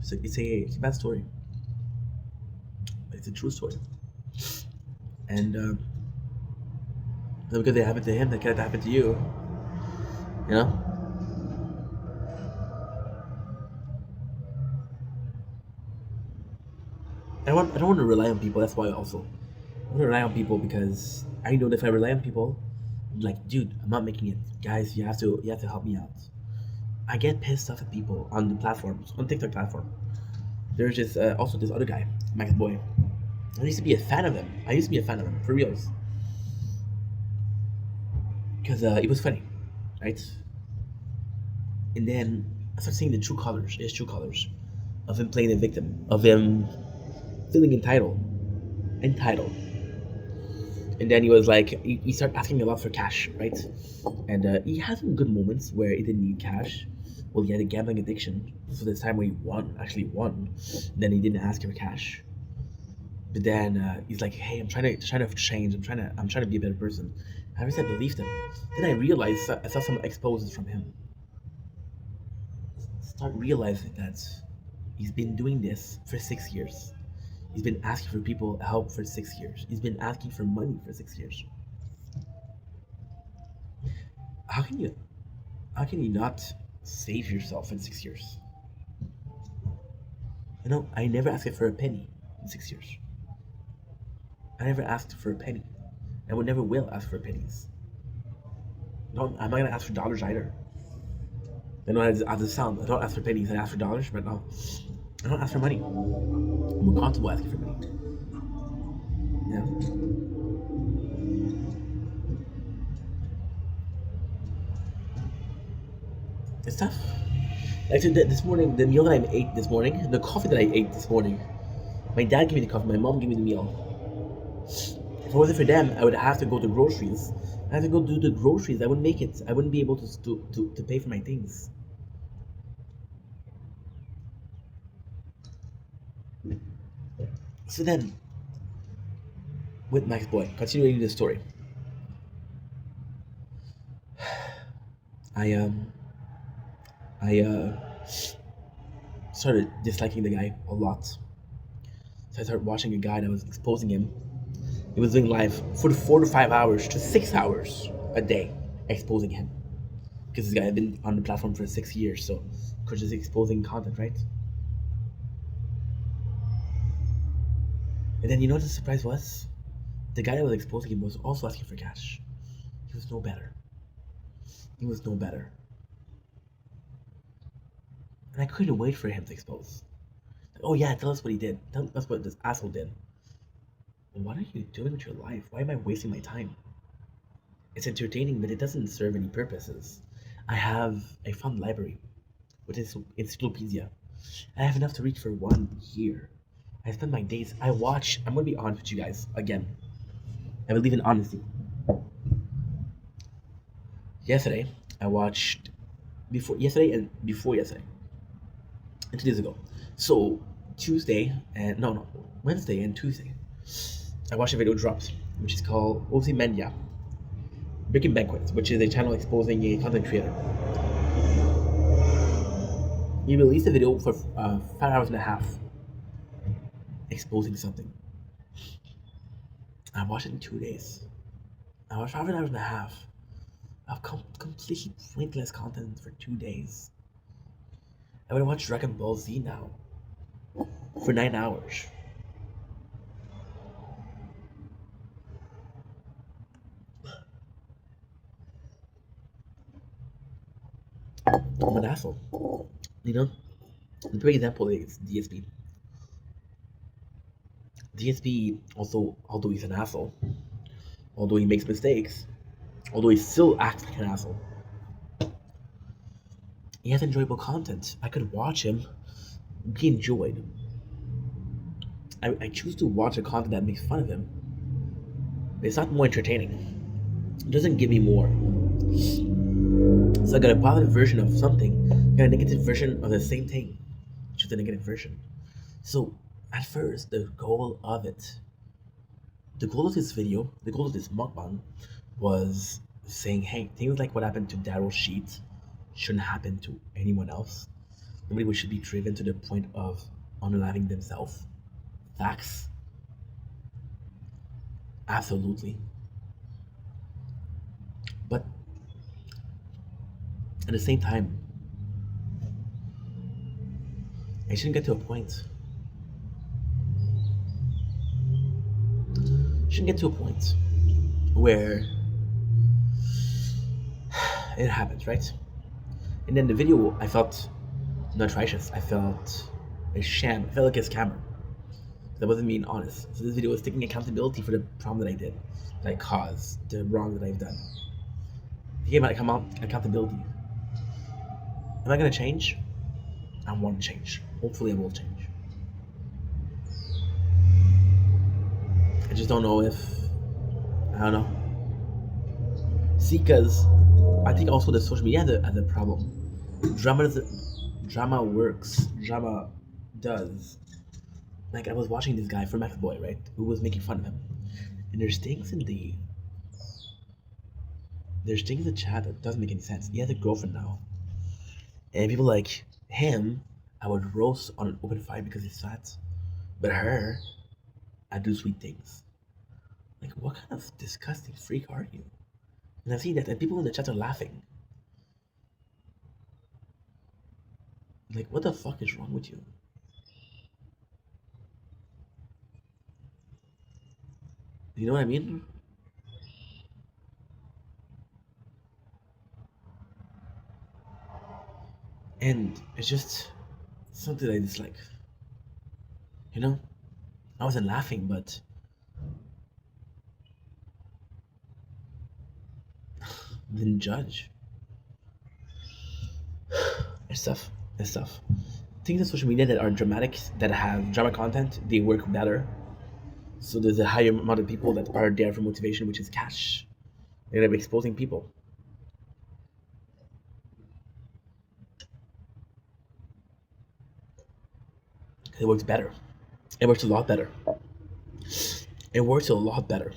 Speaker 1: So it's a bad story. But it's a true story. And because it happened to him, that can't happen to you. You know? I don't want to rely on people. That's why also. I want to rely on people because I know that if I rely on people, I'm like, dude, I'm not making it. Guys, you have to help me out. I get pissed off at people on the platforms, on TikTok platform. There's just also this other guy, Max Boy. I used to be a fan of him. I used to be a fan of him, for reals. Because it was funny, right? And then I started seeing his true colors, of him playing a victim, of him feeling entitled. And then he was like, he started asking a lot for cash, right? And he had some good moments where he didn't need cash. Well, he had a gambling addiction, so this time where he actually won, then he didn't ask for cash. But then he's like, "Hey, I'm trying to change. I'm trying to be a better person." At first, I believed him. Then I realized I saw some exposes from him. Start realizing that he's been doing this for 6 years. He's been asking for people help for 6 years. He's been asking for money for 6 years. How can you how can you not save yourself in 6 years? I never asked for a penny in 6 years. I never asked for a penny. I would never will ask for pennies. No, I'm not gonna ask for dollars either. I know how to sound. I don't ask for pennies. I ask for dollars, but no, I don't ask for money. I'm more comfortable asking for money. Yeah, it's tough. Like so this morning, the meal that I ate this morning, the coffee that I ate this morning, my dad gave me the coffee, my mom gave me the meal. If it wasn't for them, I would have to go to groceries. I have to go do the groceries. I wouldn't make it. I wouldn't be able to pay for my things. So then, with Max Boy, continuing the story, I I started disliking the guy a lot. So I started watching a guy that was exposing him. He was doing live for 4 to 5 hours to 6 hours a day, exposing him. Because this guy had been on the platform for 6 years, so could just exposing content, right? And then you know what the surprise was? The guy that was exposing him was also asking for cash. He was no better. He was no better. And I couldn't wait for him to expose. Like, oh yeah, tell us what he did. Tell us what this asshole did. What are you doing with your life? Why am I wasting my time? It's entertaining, but it doesn't serve any purposes. I have a fun library with this encyclopedia. I have enough to read for 1 year. I spend my days. I'm gonna be honest with you guys again. I believe in honesty. Yesterday, I watched before yesterday and before yesterday, and 2 days ago. So Tuesday and no Wednesday and Tuesday, I watched a video dropped, which is called Ozymandia Breaking Banquets, which is a channel exposing a content creator. He released a video for 5 hours and a half exposing something. I watched it in 2 days. I watched 5 hours and a half of completely pointless content for 2 days. I would watch Dragon Ball Z now for 9 hours. I'm an asshole. You know? The perfect example is DSP. DSP also, although he's an asshole, although he makes mistakes, although he still acts like an asshole, he has enjoyable content. I could watch him be enjoyed. I choose to watch a content that makes fun of him. It's not more entertaining. It doesn't give me more. So I got a positive version of something, I got a negative version of the same thing, which is the negative version. So at first, the goal of this video, the goal of this mukbang, was saying, hey, things like what happened to Daryl Sheet shouldn't happen to anyone else. Nobody should be driven to the point of unaliving themselves. Facts, absolutely. But at the same time, it shouldn't get to a point. It shouldn't get to a point where it happens, right? And then the video, I felt not righteous. I felt a sham. I felt like a scammer. That wasn't being honest. So this video was taking accountability for the problem that I did, that I caused, the wrong that I've done. Taking accountability. Am I gonna change? I want to change. Hopefully, I will change. I just don't know if I don't know. See, because I think also the social media has a problem. Drama works. Drama does. Like I was watching this guy from Max Boy, right, who was making fun of him, and there's things in the chat that doesn't make any sense. He has a girlfriend now, and people like him, I would roast on an open fire because he's fat, but her, I do sweet things. Like, what kind of disgusting freak are you? And I've seen that, and people in the chat are laughing. Like, what the fuck is wrong with you? You know what I mean? And it's just something I dislike. You know? I wasn't laughing, but didn't judge. It's tough. and stuff. Things on social media that are dramatic, that have drama content, they work better. So there's a higher amount of people that are there for motivation, which is cash. They're gonna be exposing people. It works better. It works a lot better. It works a lot better.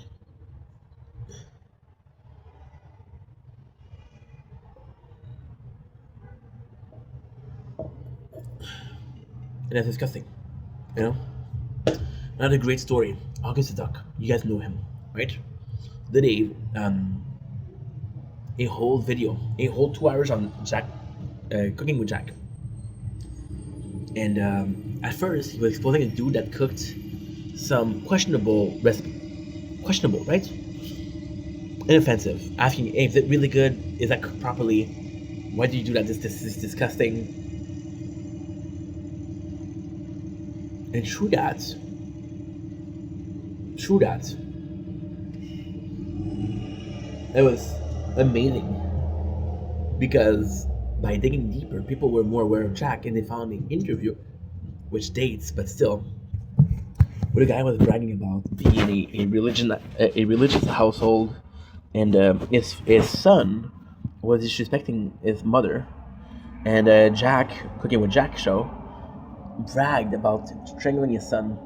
Speaker 1: And that's disgusting. You know? Another great story. August the Duck. You guys know him, right? The day, a whole video, a whole 2 hours on Jack, cooking with Jack. And at first, he was exposing a dude that cooked some questionable recipe. Questionable, right? Inoffensive. Asking, hey, is it really good? Is that cooked properly? Why did you do that? This is disgusting. And true that, it was amazing because by digging deeper, people were more aware of Jack and they found an interview, which dates, but still, where the guy was bragging about being a religious household, and his son was disrespecting his mother, and Jack, Cooking with Jack show, bragged about strangling his son.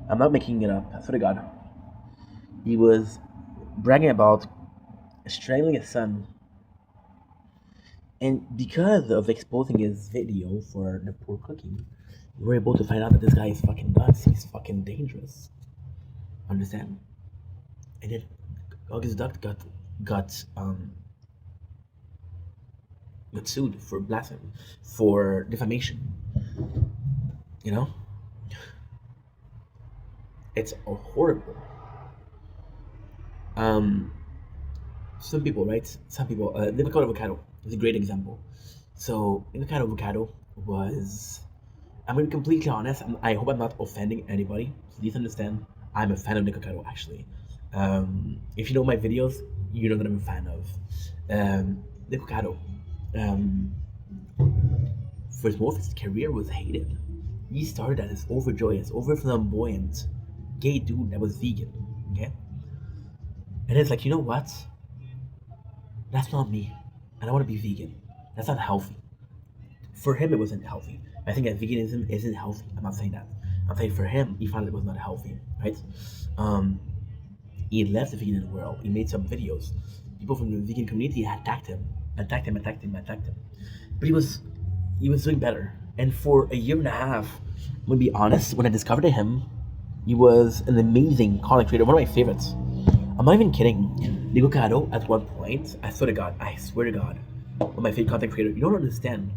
Speaker 1: I'm not making it up. I swear to God, he was bragging about strangling his son. And because of exposing his video for the poor cooking, we were able to find out that this guy is fucking nuts. He's fucking dangerous. Understand? And then August Duck got sued for blasphemy, for defamation. You know, it's horrible. Um, some people, right? Some people. Livercode avocado is a great example. So Livercode avocado was. I'm gonna be completely honest. I hope I'm not offending anybody. Please understand, I'm a fan of Nikocado actually. If you know my videos, you know that I'm a fan of Nikocado. Um, for most of his career was hated. He started as this overjoyous, over flamboyant gay dude that was vegan. Okay? And it's like, you know what? That's not me. I don't want to be vegan. That's not healthy. For him, it wasn't healthy. I think that veganism isn't healthy. I'm not saying that. I'm saying for him, he found it was not healthy, right? Um, he left the vegan world. He made some videos. People from the vegan community attacked him, attacked him. But he was doing better. And for a year and a half, I'm gonna be honest, when I discovered him, he was an amazing content creator, one of my favorites. I'm not even kidding. Nico Caro, at one point, I swear to God, one of my favorite content creator. You don't understand.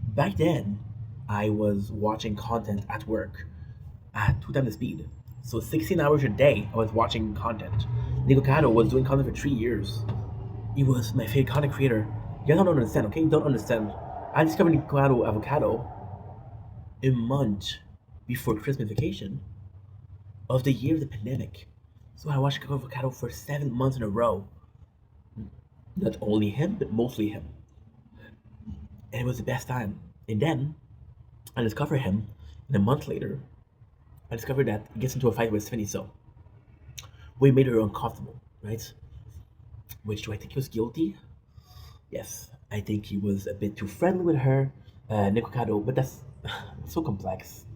Speaker 1: Back then, I was watching content at work at two times the speed. So 16 hours a day, I was watching content. Nico Caro was doing content for 3 years. He was my favorite content creator. You guys don't understand, okay? You don't understand. I discovered Nico Caro Avocado a month before Christmas vacation of the year of the pandemic. So I watched Avocado for 7 months in a row. Not only him, but mostly him. And it was the best time. And then I discovered him, and a month later, I discovered that he gets into a fight with Svenny So. We made her uncomfortable, right? Which do I think he was guilty? Yes, I think he was a bit too friendly with her, Nicocado, but that's so complex.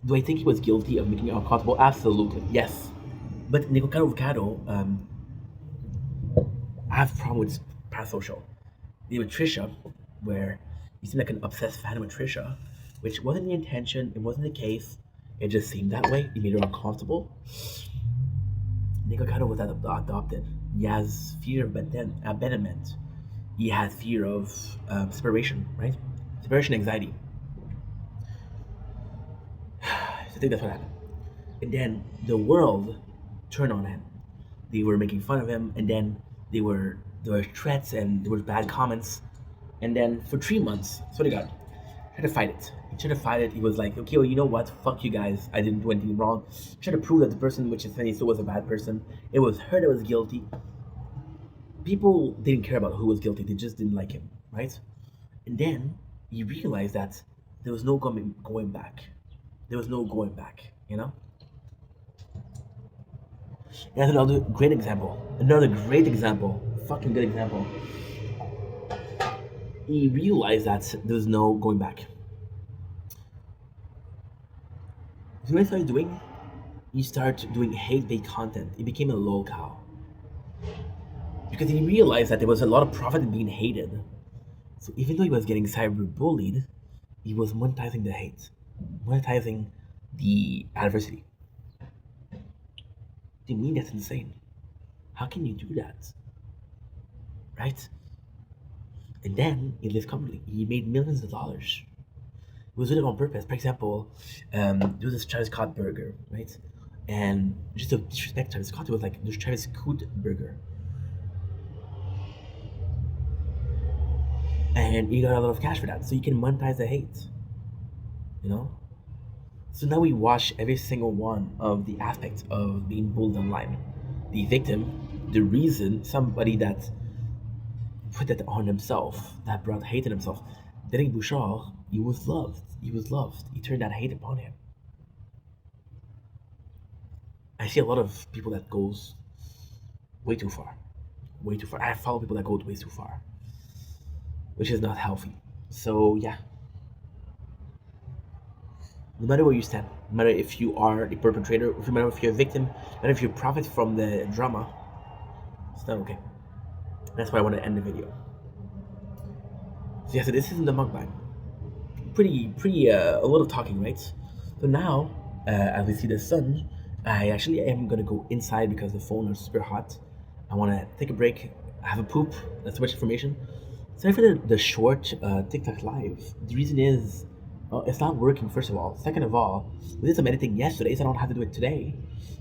Speaker 1: Do I think he was guilty of making her uncomfortable? Absolutely, yes. But Nicocado, I have a problem with parasocial. With Trisha, where you seem like an obsessed fan of Trisha, which wasn't the intention, it wasn't the case, it just seemed that way, it made her uncomfortable. Nicocado was adopted. He has fear of abandonment. He has fear of separation, right? Separation anxiety. I think that's what happened. And then the world turned on him. They were making fun of him, and then there were threats and there were bad comments. And then for 3 months, swear to God, tried to fight it. He tried to fight it. He was like, okay, well, you know what? Fuck you guys. I didn't do anything wrong. Tried to prove that the person, which is Fanny still was a bad person. It was her that was guilty. People didn't care about who was guilty. They just didn't like him, right? And then he realized that there was no going back. There was no going back, you know? And that's another great example. Another great example. Fucking good example. He realized that there was no going back. So what he started doing? He started doing hate-bait content. He became a lol cow. Because he realized that there was a lot of profit in being hated. So even though he was getting cyberbullied, he was monetizing the hate, monetizing the adversity. To me, that's insane. How can you do that? Right? And then in this company, he made millions of dollars. He was doing it on purpose. For example, there was this Travis Scott burger, right? And just to disrespect Travis Scott, it was like this Travis Scott burger. And he got a lot of cash for that. So you can monetize the hate, you know? So now we watch every single one of the aspects of being bullied online. The victim, the reason, somebody that put that on himself, that brought hate on himself. Derek Bouchard, he was loved. He was loved. He turned that hate upon him. I see a lot of people that goes way too far. Way too far. I follow people that go way too far, which is not healthy. So yeah, no matter where you stand, no matter if you are the perpetrator, no matter if you're a victim, no matter if you profit from the drama, it's not okay. That's why I want to end the video. So yeah, so this isn't the mukbang. Pretty a lot of talking, right? So now, as we see the sun, I actually am gonna go inside because the phone is super hot. I want to take a break, have a poop. That's too much information. Sorry for the short TikTok live. The reason is, it's not working. First of all, second of all, we did some editing yesterday, so I don't have to do it today.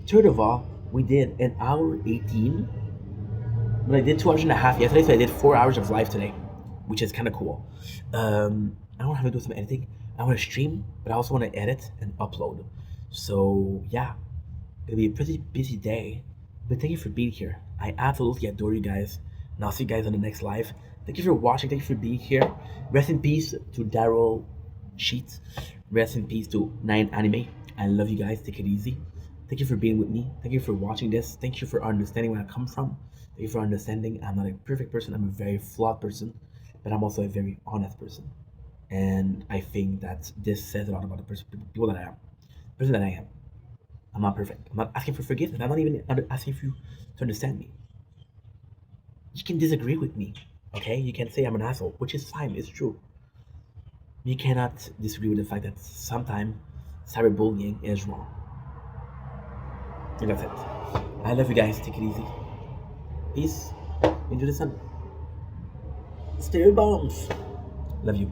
Speaker 1: Third of all, we did an hour 18, but I did 2 hours and a half yesterday, so I did 4 hours of live today, which is kind of cool. I want to have to do some editing. I want to stream, but I also want to edit and upload. So yeah, it'll be a pretty busy day. But thank you for being here. I absolutely adore you guys, and I'll see you guys on the next live. Thank you for watching. Thank you for being here. Rest in peace to Daryl Sheets. Rest in peace to Nine Anime. I love you guys. Take it easy. Thank you for being with me. Thank you for watching this. Thank you for understanding where I come from. Thank you for understanding I'm not a perfect person. I'm a very flawed person, but I'm also a very honest person. And I think that this says a lot about the people that I am, person that I am. I'm not perfect. I'm not asking for forgiveness. I'm not even asking for you to understand me. You can disagree with me, okay? You can say I'm an asshole, which is fine. It's true. You cannot disagree with the fact that sometimes cyberbullying is wrong. And that's it. I love you guys. Take it easy. Peace. Into the sun. Stay bombs. Love you.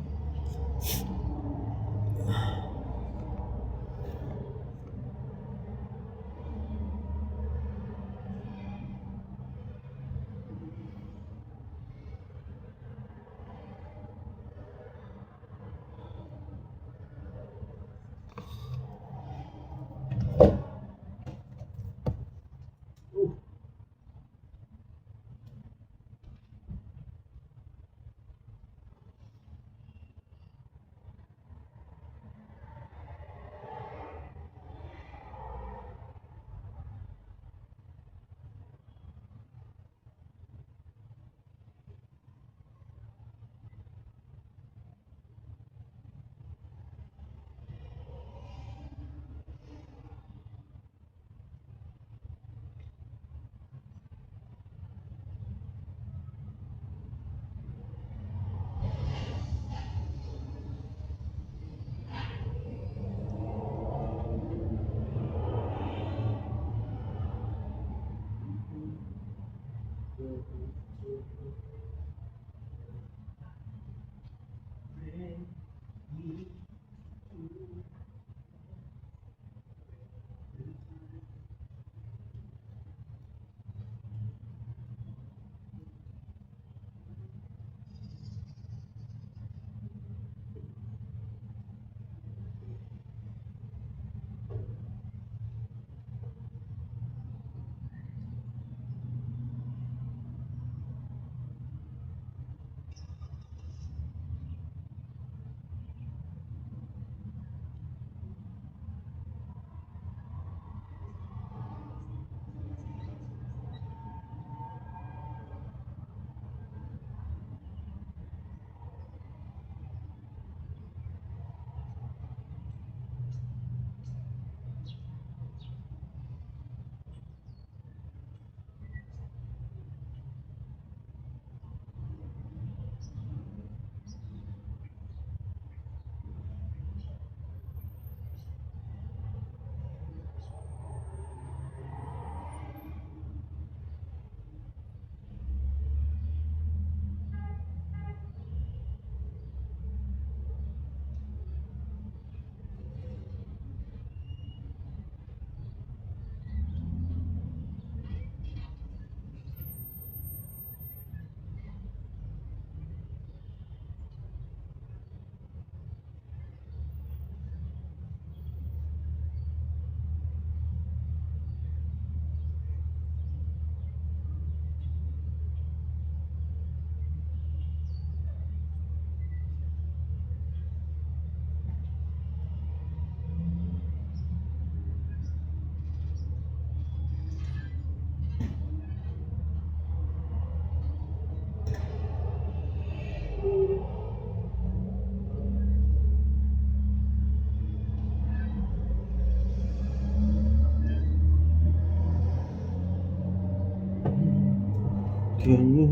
Speaker 1: Can you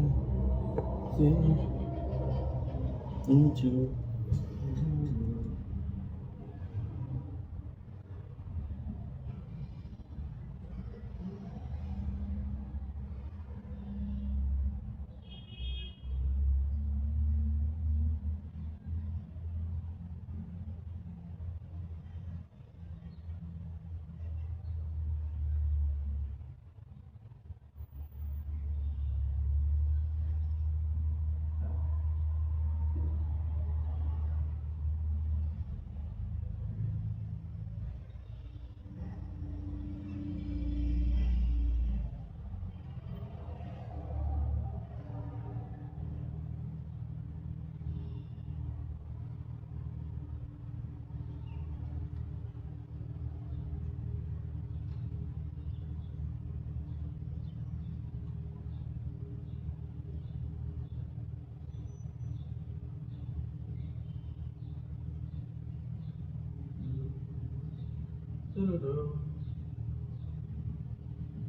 Speaker 1: see into?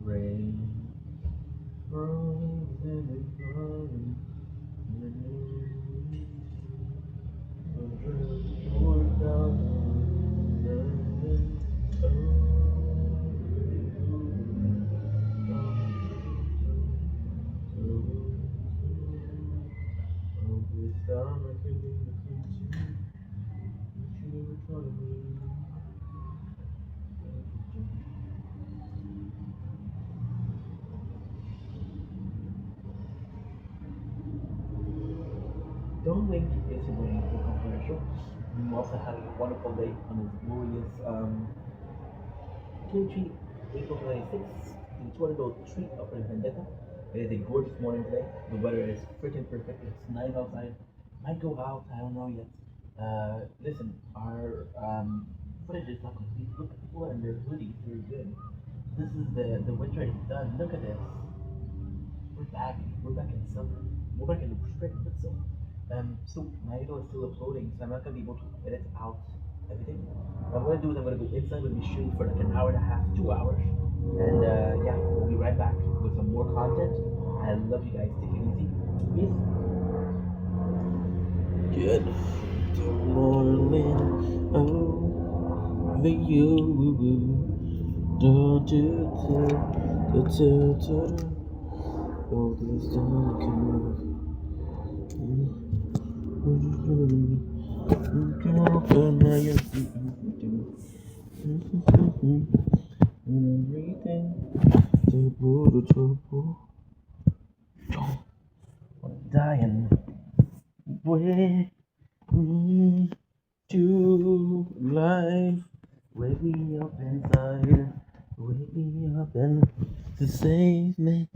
Speaker 1: Rain, frozen and falling. Don't wait is waiting for commercial. I'm also having a wonderful day on this glorious Kimchi, April 26th, the tornado treat of Red Vendetta. It is a gorgeous morning today. The weather is freaking perfect. It's nice outside. Might go out. I don't know yet. Listen, our footage is not complete. Look at people in their hoodies. They're good. This is the winter is done. Look at this. We're back. We're back in summer. We're back in the spring, but still. So my video is still uploading, so I'm not gonna be able to edit out everything. What I'm gonna do is I'm gonna go inside. We're gonna be shooting for like an hour and a half, 2 hours, and yeah, we'll be right back with some more content. I love you guys. Take it easy. Peace. Good morning, over you. Do do do do do do. Oh, this time can move. Can open my everything. Trouble, trouble. Dying. Way to life. Wake me up inside. Wake me up and to save me.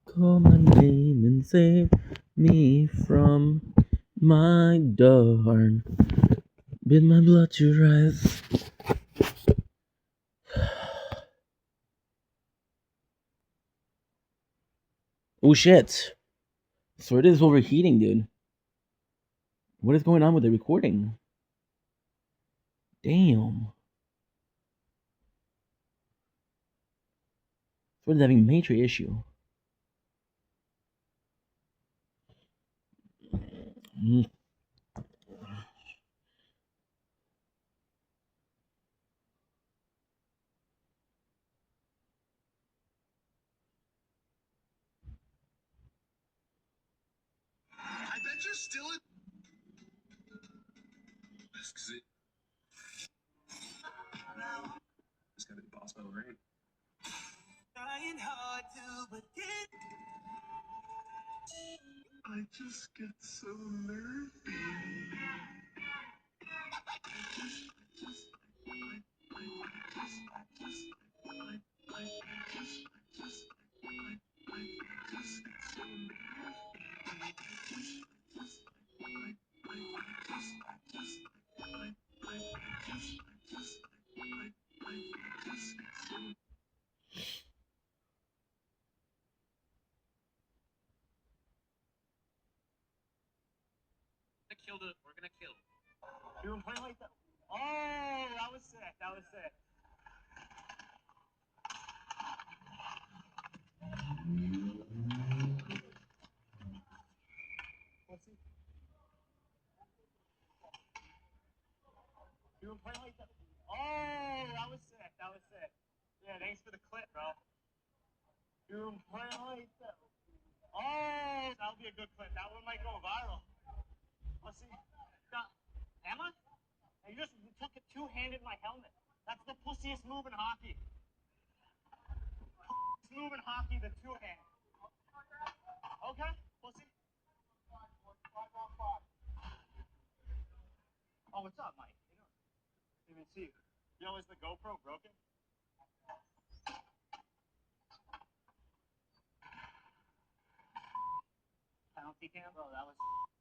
Speaker 1: Call my name and save me from my darn. Bid my blood to rise. Oh shit. So it is overheating, dude. What is going on with the recording? Damn. Sword is having a major issue. Mm.
Speaker 2: I bet you're still in. It's gonna be boss battle rain. Trying hard to begin. I just get so nervy. We're gonna kill. You were playing like that. Oh, that was sick. That was sick. thanks for the clip, bro. You're right. Oh, that'll be a good clip. That one might go viral. Let's see. Emma? You just took it two-handed my helmet. That's the pussiest move in hockey. Move in hockey, the two-hand. Okay, pussy. Oh, what's up, Mike? Didn't even see you. Yo, is the GoPro broken? Penalty cam? Bro, that was crazy.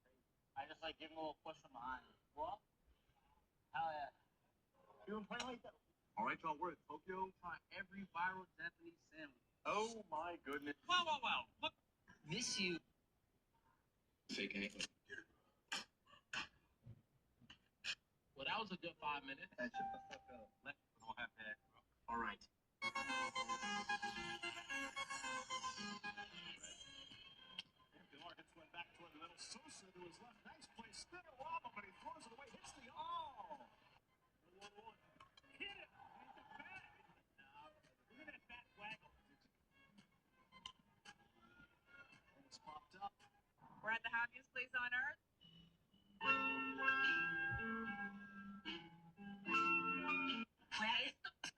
Speaker 2: I just like give him a little push from behind. What? Hell yeah. You been playing like that? Alright, y'all, we're in Tokyo. Try every viral Japanese sandwich. Oh my goodness. Wow, wow, wow. Look. Miss you. Fake ankle. Well, that was a good 5 minutes. That shit the fuck up. Let me don't have that, bro. Alright. Gets one back toward the middle. Sosa to his left. Nice play. Spinner wobble, but he throws it away. Hits the oh. 1-1. Hit it. He's a bat. Look at that bat waggle. Almost popped up. We're at the happiest place on earth.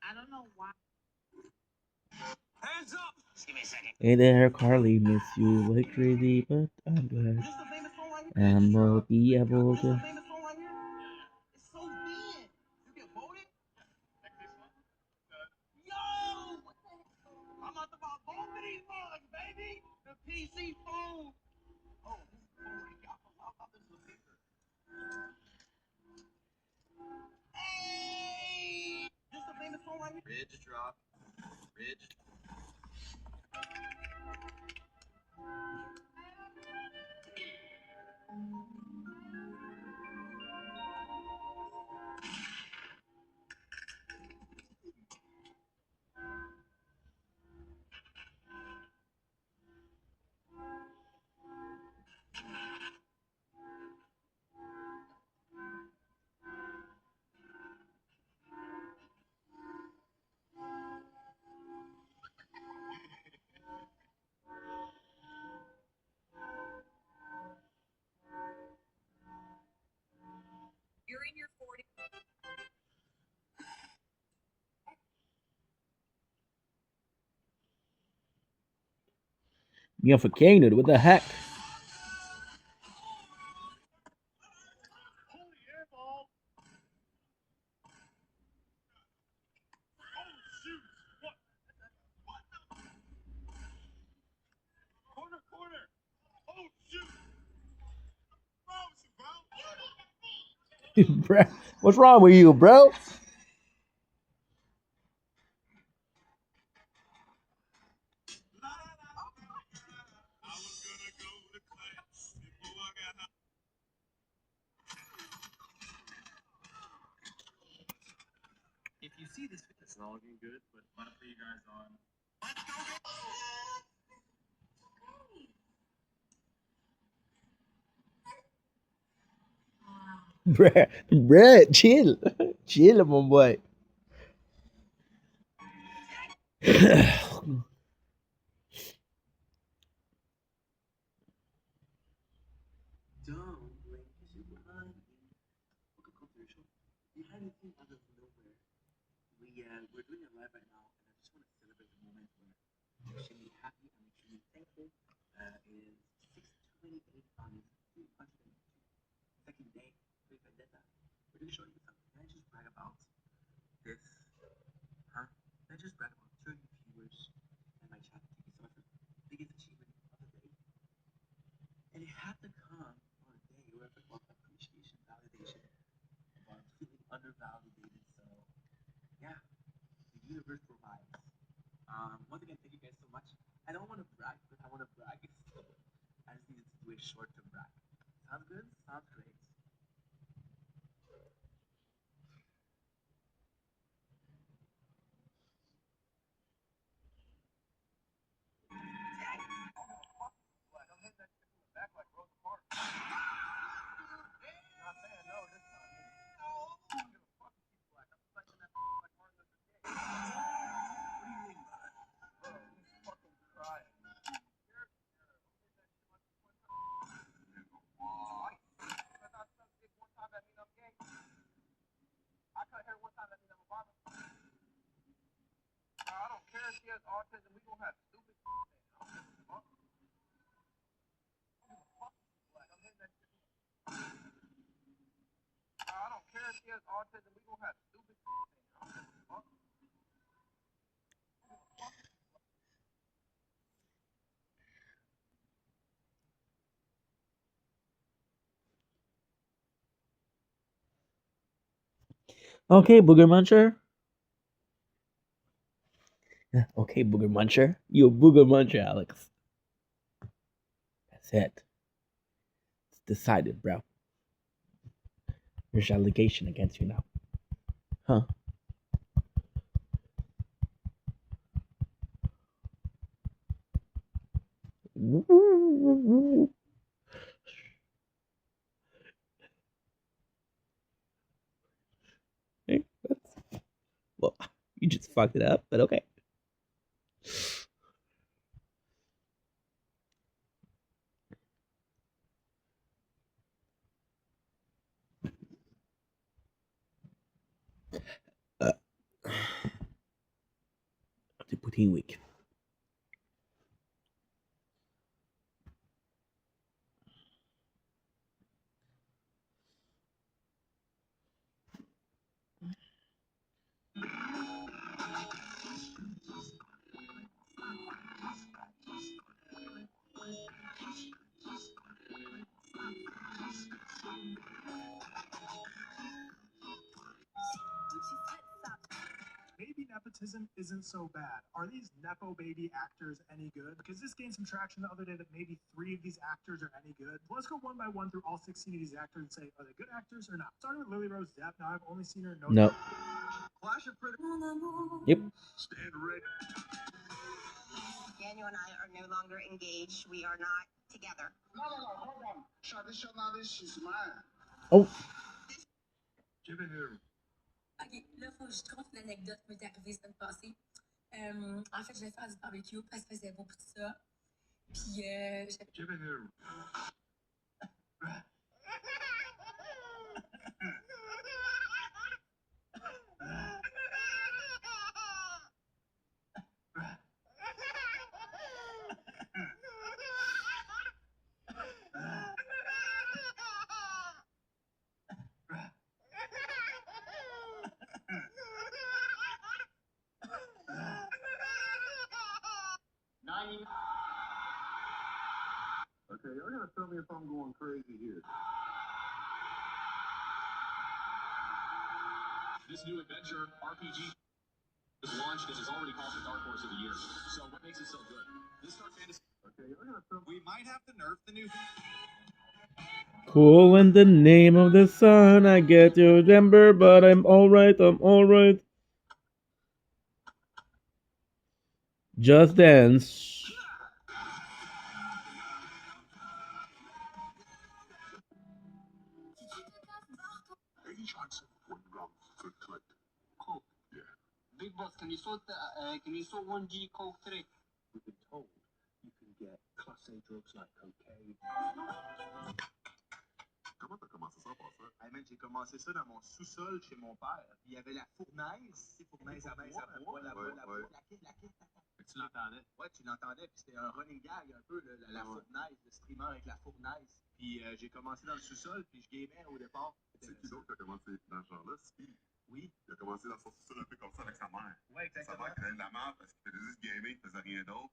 Speaker 2: I don't know why. Hands up! Just give me a second.
Speaker 1: Hey there, Carly. Miss you like crazy, but I'm glad I'll be able to.
Speaker 2: It's so big. You get voted? Yo! I'm about to buy both of these mugs, baby! The PC phone! Oh my god. How about this little picture? Hey! This the famous phone right here? Ridge drop. Ridge. You're in your 40s.
Speaker 1: Yeah, for Canaan, what the heck?
Speaker 2: Holy air ball! Oh shoot! What? Corner, corner! Oh shoot! Bro!
Speaker 1: Bro, what's wrong with you, bro?
Speaker 2: If you see this, it's not looking good, but want to put you guys on.
Speaker 1: Bruh, chill. Chill, my boy.
Speaker 2: Don't blink super high. Welcome to the show. Behind the scene out of nowhere, we're doing it live right now, and I just want to celebrate the moment where I'm extremely happy, I'm extremely thankful. Is 6:28 on his 202nd day, Project Vendetta. We're going to show you something. Can I just brag about this? Huh? Can I just brag about 30 viewers and my chat? Thank you so much for the biggest achievement of the day. And it had to come on a day where it's about appreciation, validation, about feeling undervalidated. So, yeah, the universe provides. Once again, thank you guys so much. I don't want to brag, but I want to brag. So I just needed to do a short term brag. Sounds good? Sounds great. has autism, we gonna have stupid. Huh? Like, I'm hitting that shit. I don't care if she has autism, we gonna have stupid. Huh?
Speaker 1: Okay, Booger Muncher. Okay, Booger Muncher. You a Booger Muncher, Alex. That's it. It's decided, bro. There's allegation against you now. Huh? Hey, well, you just fucked it up, but okay. Uh, the poutine week.
Speaker 2: Maybe nepotism isn't so bad. Are these Nepo baby actors any good? Because this gained some traction the other day that maybe 3 of these actors are any good. Let's go one by one through all 16 of these actors and say, are they good actors or not? Starting with Lily Rose Depp. Now, I've only seen her in
Speaker 1: No.
Speaker 2: Clash of Pretty.
Speaker 1: Yep.
Speaker 2: Stand ready.
Speaker 3: Daniel and I are no longer engaged. We are not together.
Speaker 2: No, hold on. Traditionally, she's mine.
Speaker 1: Oh.
Speaker 2: Give it here.
Speaker 3: OK, là, il faut que je te conte une anecdote qui m'est arrivée la semaine passée. En fait, je vais faire du barbecue parce que faisait beau pour ça. Puis,
Speaker 2: Give it here. Okay, y'all gotta tell me if I'm going crazy here. This new adventure RPG is launched and is already called the Dark Horse of the Year. So what makes it so good? This Dark Fantasy. Okay, y'all gotta tell me. We might have to nerf the new.
Speaker 1: Cool in the name of the sun. I get your number, but I'm alright. I'm alright. Just dance.
Speaker 2: Coke. Yeah. Big boss, can you sort 1G Coke 3? We've been told you can get class A drugs like cocaine. Comment t'as commencé ça pour ça? Hey man, j'ai commencé ça dans mon sous-sol chez mon père. Il y avait la fournaise. C'est fournaise à bois, tu l'entendais? Ouais, tu l'entendais. Puis c'était un running gag un peu, la fournaise, le streamer avec la fournaise. Puis j'ai commencé dans le sous-sol, puis je gamais au départ. C'est qui d'autre qui a commencé dans ce genre-là? Speed. Oui. Il a commencé dans son sous-sol un peu comme ça avec sa mère. Ouais, exactement. Sa mère qui faisait de la merde parce qu'il faisait juste gamer, il faisait rien d'autre.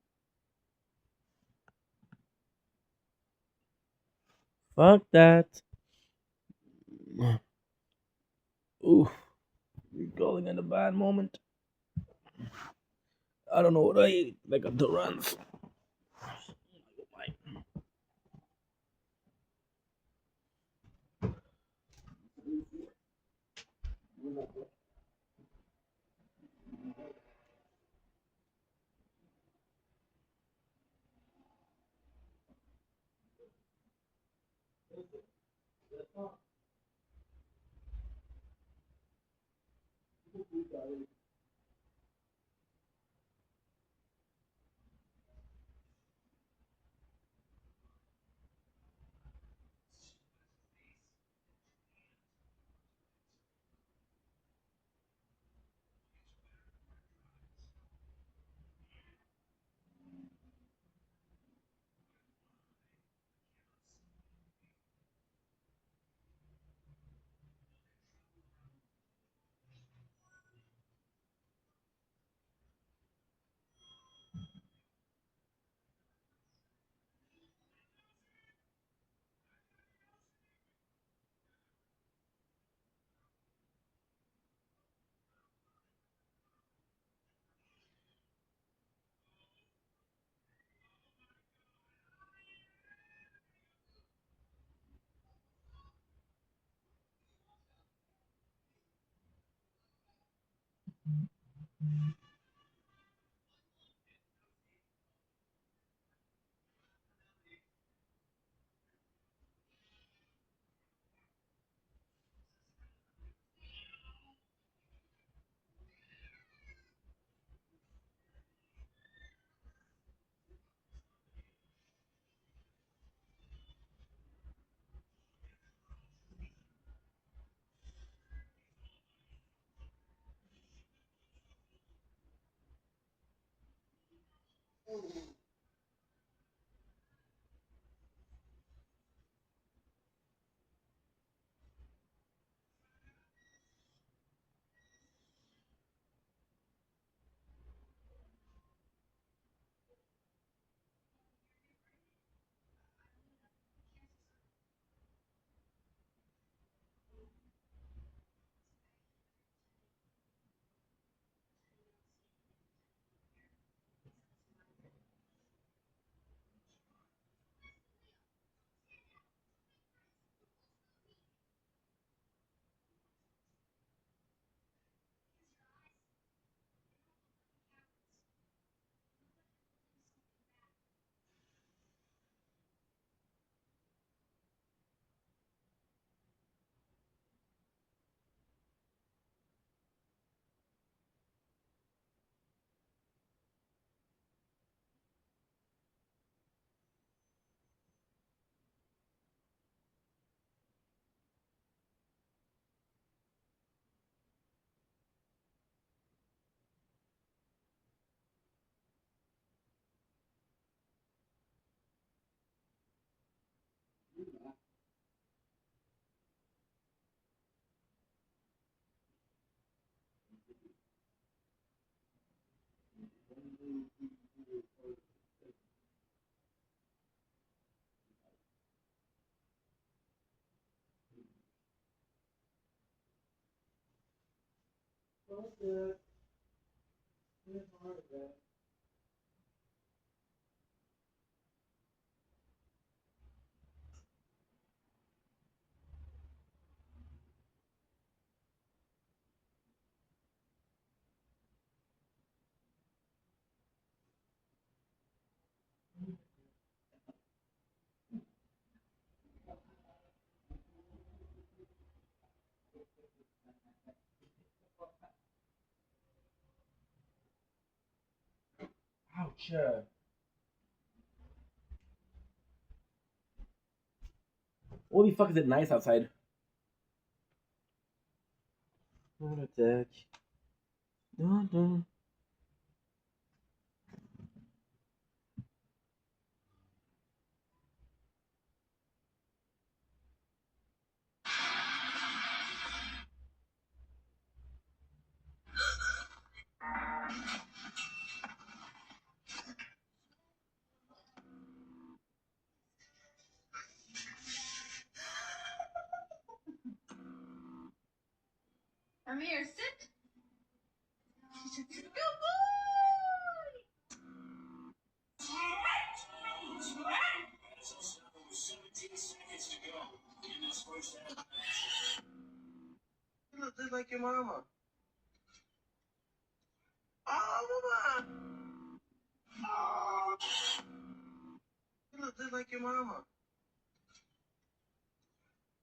Speaker 1: Fuck that. Ooh. You're calling at a bad moment. I don't know what I ate. I got the runs. Ouch. Holy fuck, is it nice outside? Heart attack. Dun, dun.
Speaker 3: Amir, sit. Good boy.
Speaker 2: You look just like your mama. Oh, mama. Oh. You look just like your mama.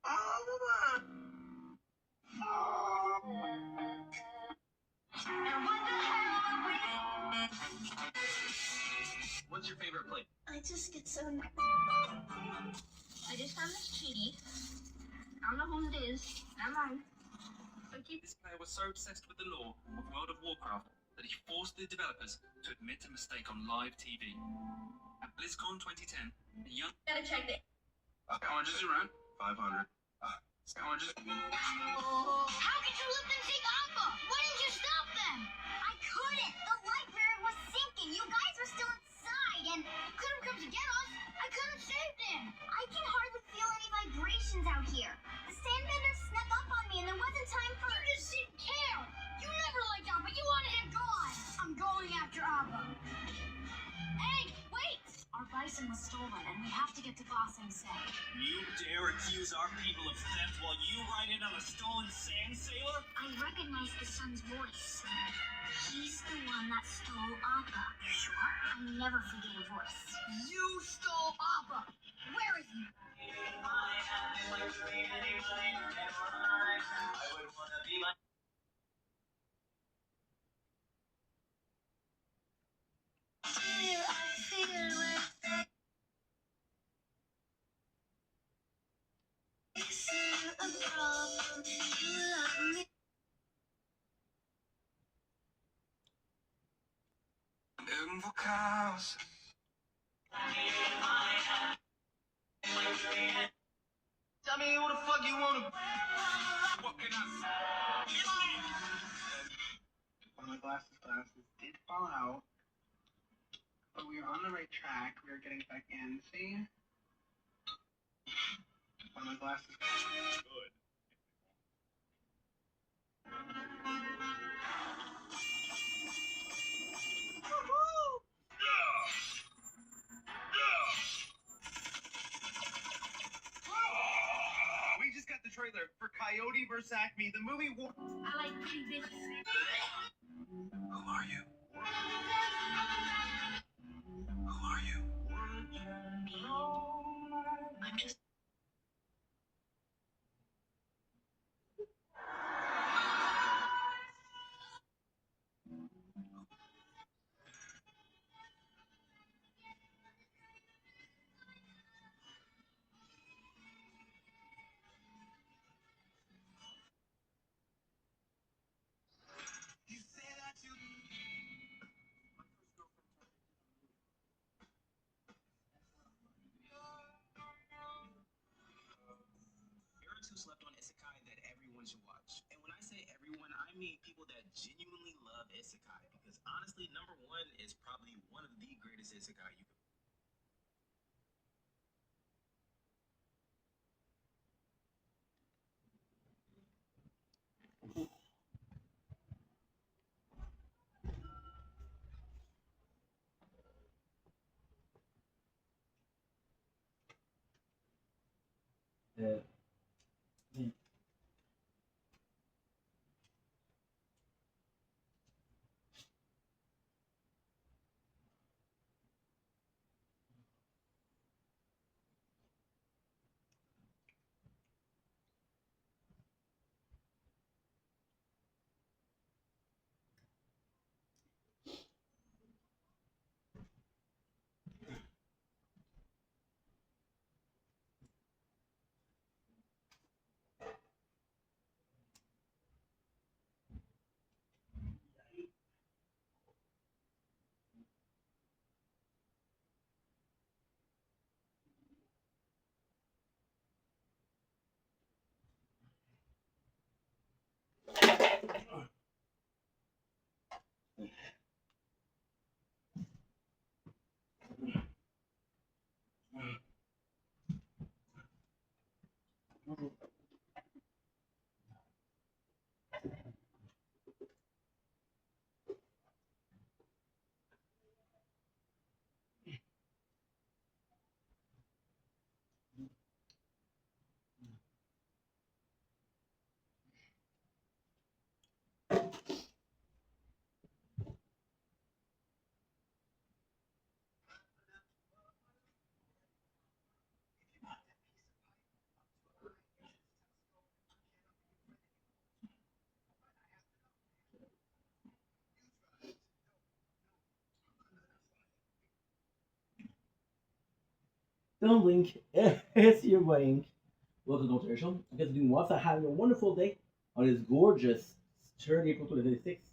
Speaker 2: Oh, mama. Oh. What's your favorite place?
Speaker 3: I just get so. I just found this cheaty. I don't know whom it is. Never mind.
Speaker 2: This player was so obsessed with the lore of World of Warcraft that he forced the developers to admit a mistake on live TV. At BlizzCon 2010, the young...
Speaker 3: Gotta check it.
Speaker 2: How much is it run? 500. How much is it?
Speaker 3: How could you let them take Appa? Why didn't you stop them? I couldn't. The library was sinking. You guys were still inside and couldn't come to get us. I couldn't save them. I can hardly feel any vibrations out here. The sandbender snuck up on me and there wasn't time for... You just didn't care. You never liked Appa. You wanted him gone. I'm going after Appa. Hey, wait! Our bison was stolen and we have to get to Ba Sing Se.
Speaker 2: You dare accuse our people of theft while you ride in on a stolen sand sailor?
Speaker 3: I recognize the sun's voice. He's the one that stole Appa. You sure? I never forget a voice. You stole Appa! Where is he?
Speaker 2: Tell me who the fuck you wanna be. What can I say? One of my glasses did fall out, but we were on the right track. We were getting back in. See? One of my glasses. Good. We just got the trailer for Coyote vs. Acme, the movie.
Speaker 3: I like pretty bitches.
Speaker 2: Who are you? Who are you?
Speaker 3: I'm just.
Speaker 2: You say that you. There are two slept on isekai that everyone should watch. And when I say everyone, I mean people that genuinely love isekai. Because honestly, number one is probably one of the greatest isekai you could.
Speaker 1: Uh, Don't blink. It's your blink. Welcome to the show. I guess doing what's having a wonderful day on this gorgeous 3rd April 2026.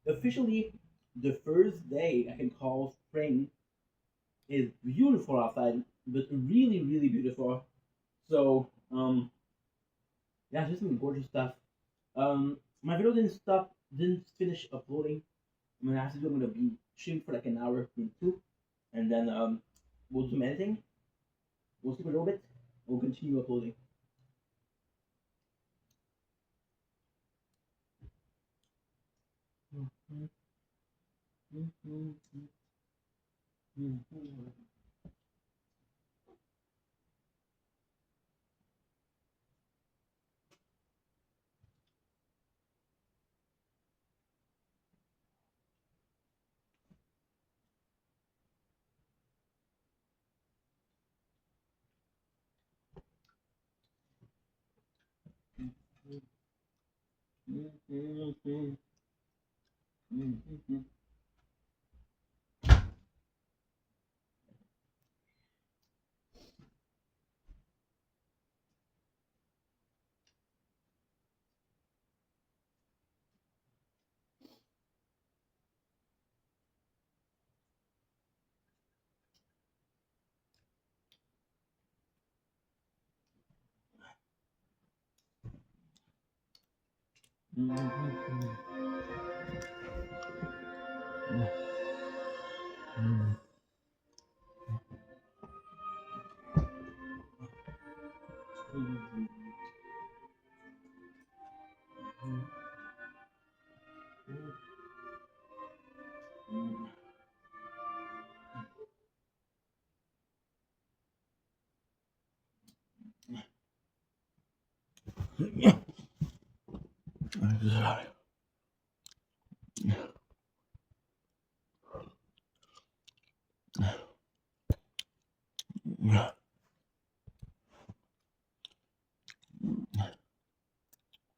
Speaker 1: Officially, the first day I can call spring is beautiful outside, but really, really beautiful. So, yeah, just some gorgeous stuff. My video didn't finish uploading. I'm gonna have to do. I'm gonna be streaming for like an hour, maybe two, and then we'll do some editing. We'll sleep a little bit. We'll continue uploading.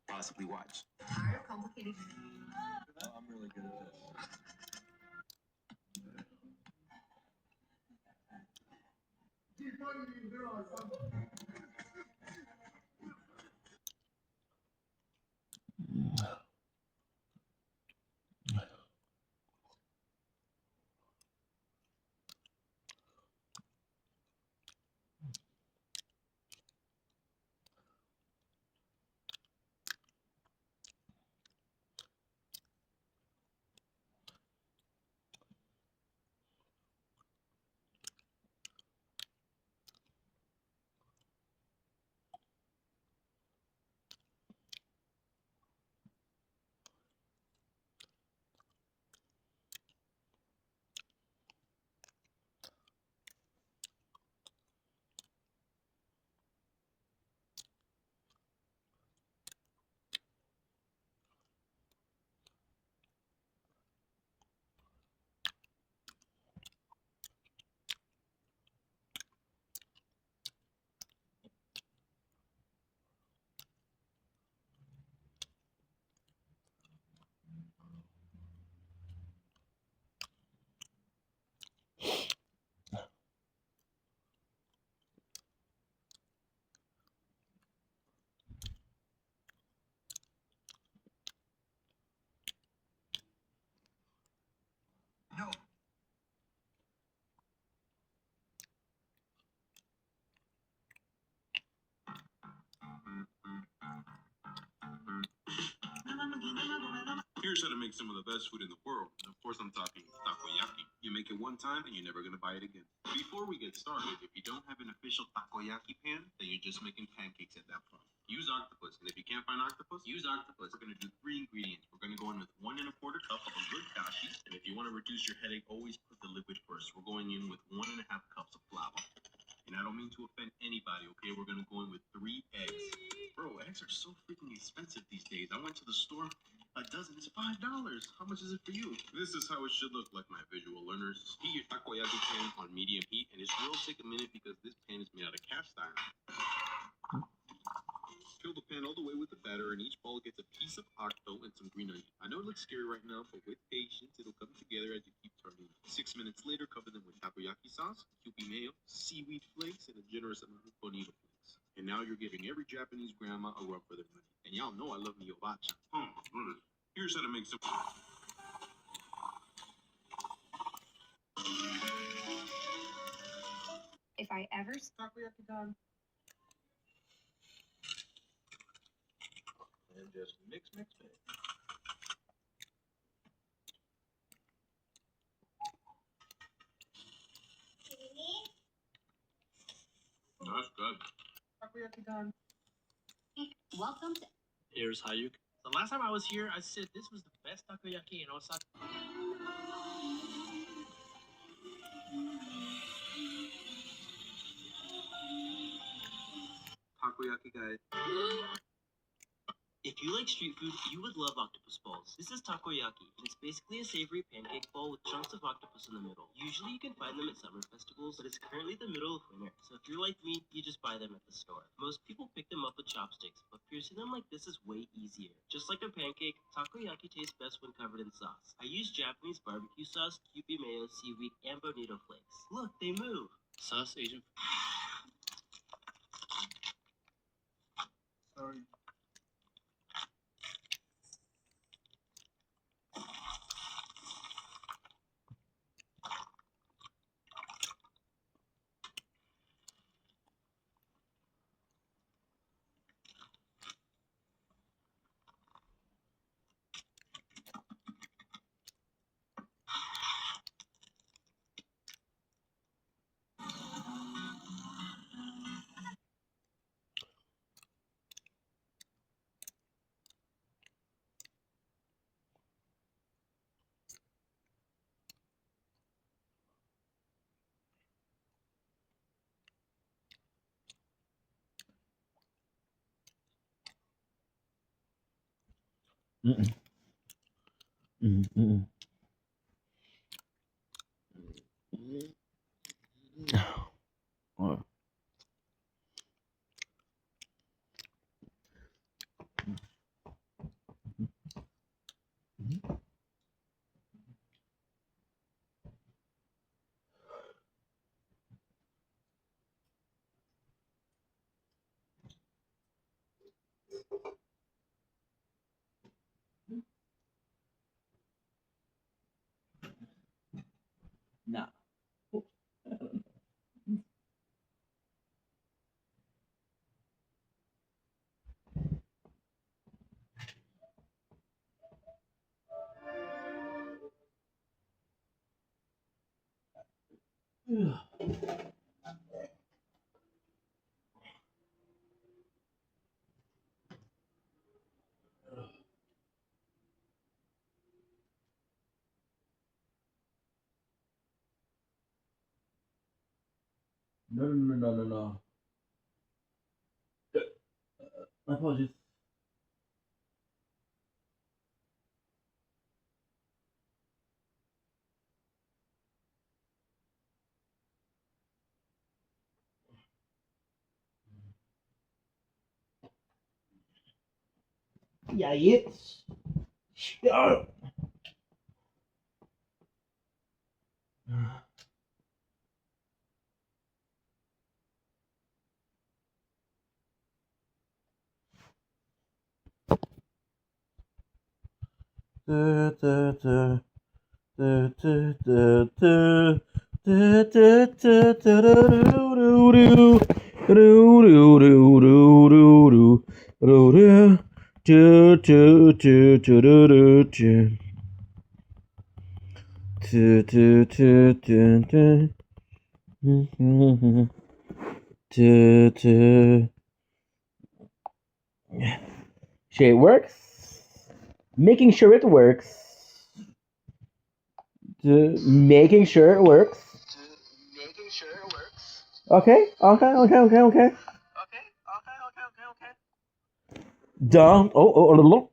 Speaker 2: Possibly watch. Complicated. I'm really good at this. No. Here's how to make some of the best food in the world. And of course, I'm talking takoyaki. You make it one time and you're never going to buy it again. Before we get started, if you don't have an official takoyaki pan, then you're just making pancakes at that point. Use octopus. And if you can't find octopus, use octopus. We're going to do 3 ingredients. We're going to go in with 1 1/4 cup of a good dashi. And if you want to reduce your headache, always put the liquid first. We're going in with 1 1/2 cups of flour. And I don't mean to offend anybody, okay? We're gonna go in with 3 eggs. Bro, eggs are so freaking expensive these days. I went to the store, a dozen is $5. How much is it for you? This is how it should look like, my visual learners. Heat your takoyaki pan on medium heat, and it will take a minute because this pan is made out of cast iron. Fill the pan all the way with the batter, and each ball gets a piece of octo and some green onion. I know it looks scary right now, but with patience, it'll come together as you keep turning. 6 minutes later, cover them with takoyaki sauce, Kewpie mayo, seaweed flakes, and a generous amount of bonito flakes. And now you're giving every Japanese grandma a rub for their money. And y'all know I love me obacha. Here's how to make some. If I ever takoyaki done. And just mix. That's good. Takoyaki done. Welcome to. Here's how you. The last time I was here, I said this was the best takoyaki in Osaka. Takoyaki guy. If you like street food, you would love octopus balls. This is takoyaki, and it's basically a savory pancake ball with chunks of octopus in the middle. Usually you can find them at summer festivals, but it's currently the middle of winter, so if you're like me, you just buy them at the store. Most people pick them up with chopsticks, but piercing them like this is way easier. Just like a pancake, takoyaki tastes best when covered in sauce. I use Japanese barbecue sauce, Kewpie mayo, seaweed, and bonito flakes. Look, they move. Sauce Asian. Sorry.
Speaker 1: Mm-mm. Mm-mm. Oh. Nah. No, no, no, no, no, no. My apologies. Yeah, it's. Oh. Da, da, da, da, da, da, da. Da, da, da, da, da, do, do, do, do, do, do, do, do, do, do, do, do, do, do, do, do. Do, do, do, do, do. Do, do. Sure, it works. Making sure it works. Making sure it works.
Speaker 2: Making sure it works.
Speaker 1: Okay, okay, okay, okay, okay.
Speaker 2: Okay.
Speaker 1: Dumb. Oh.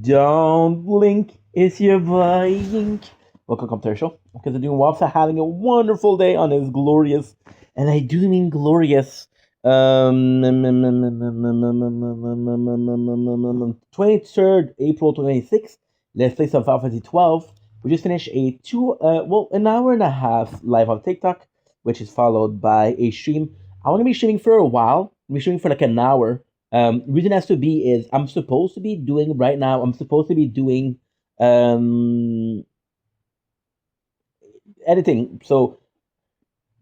Speaker 1: Don't blink, it's your blink. Welcome to the show. Because I'm doing well, so having a wonderful day on this glorious, and I do mean glorious, 23rd April 26th. Let's play some Final Fantasy 12. We just finished an hour and a half live on TikTok, which is followed by a stream. I'm gonna be streaming for a while. I'm be streaming for like an hour. Reason has to be is I'm supposed to be doing right now. I'm supposed to be doing um editing. So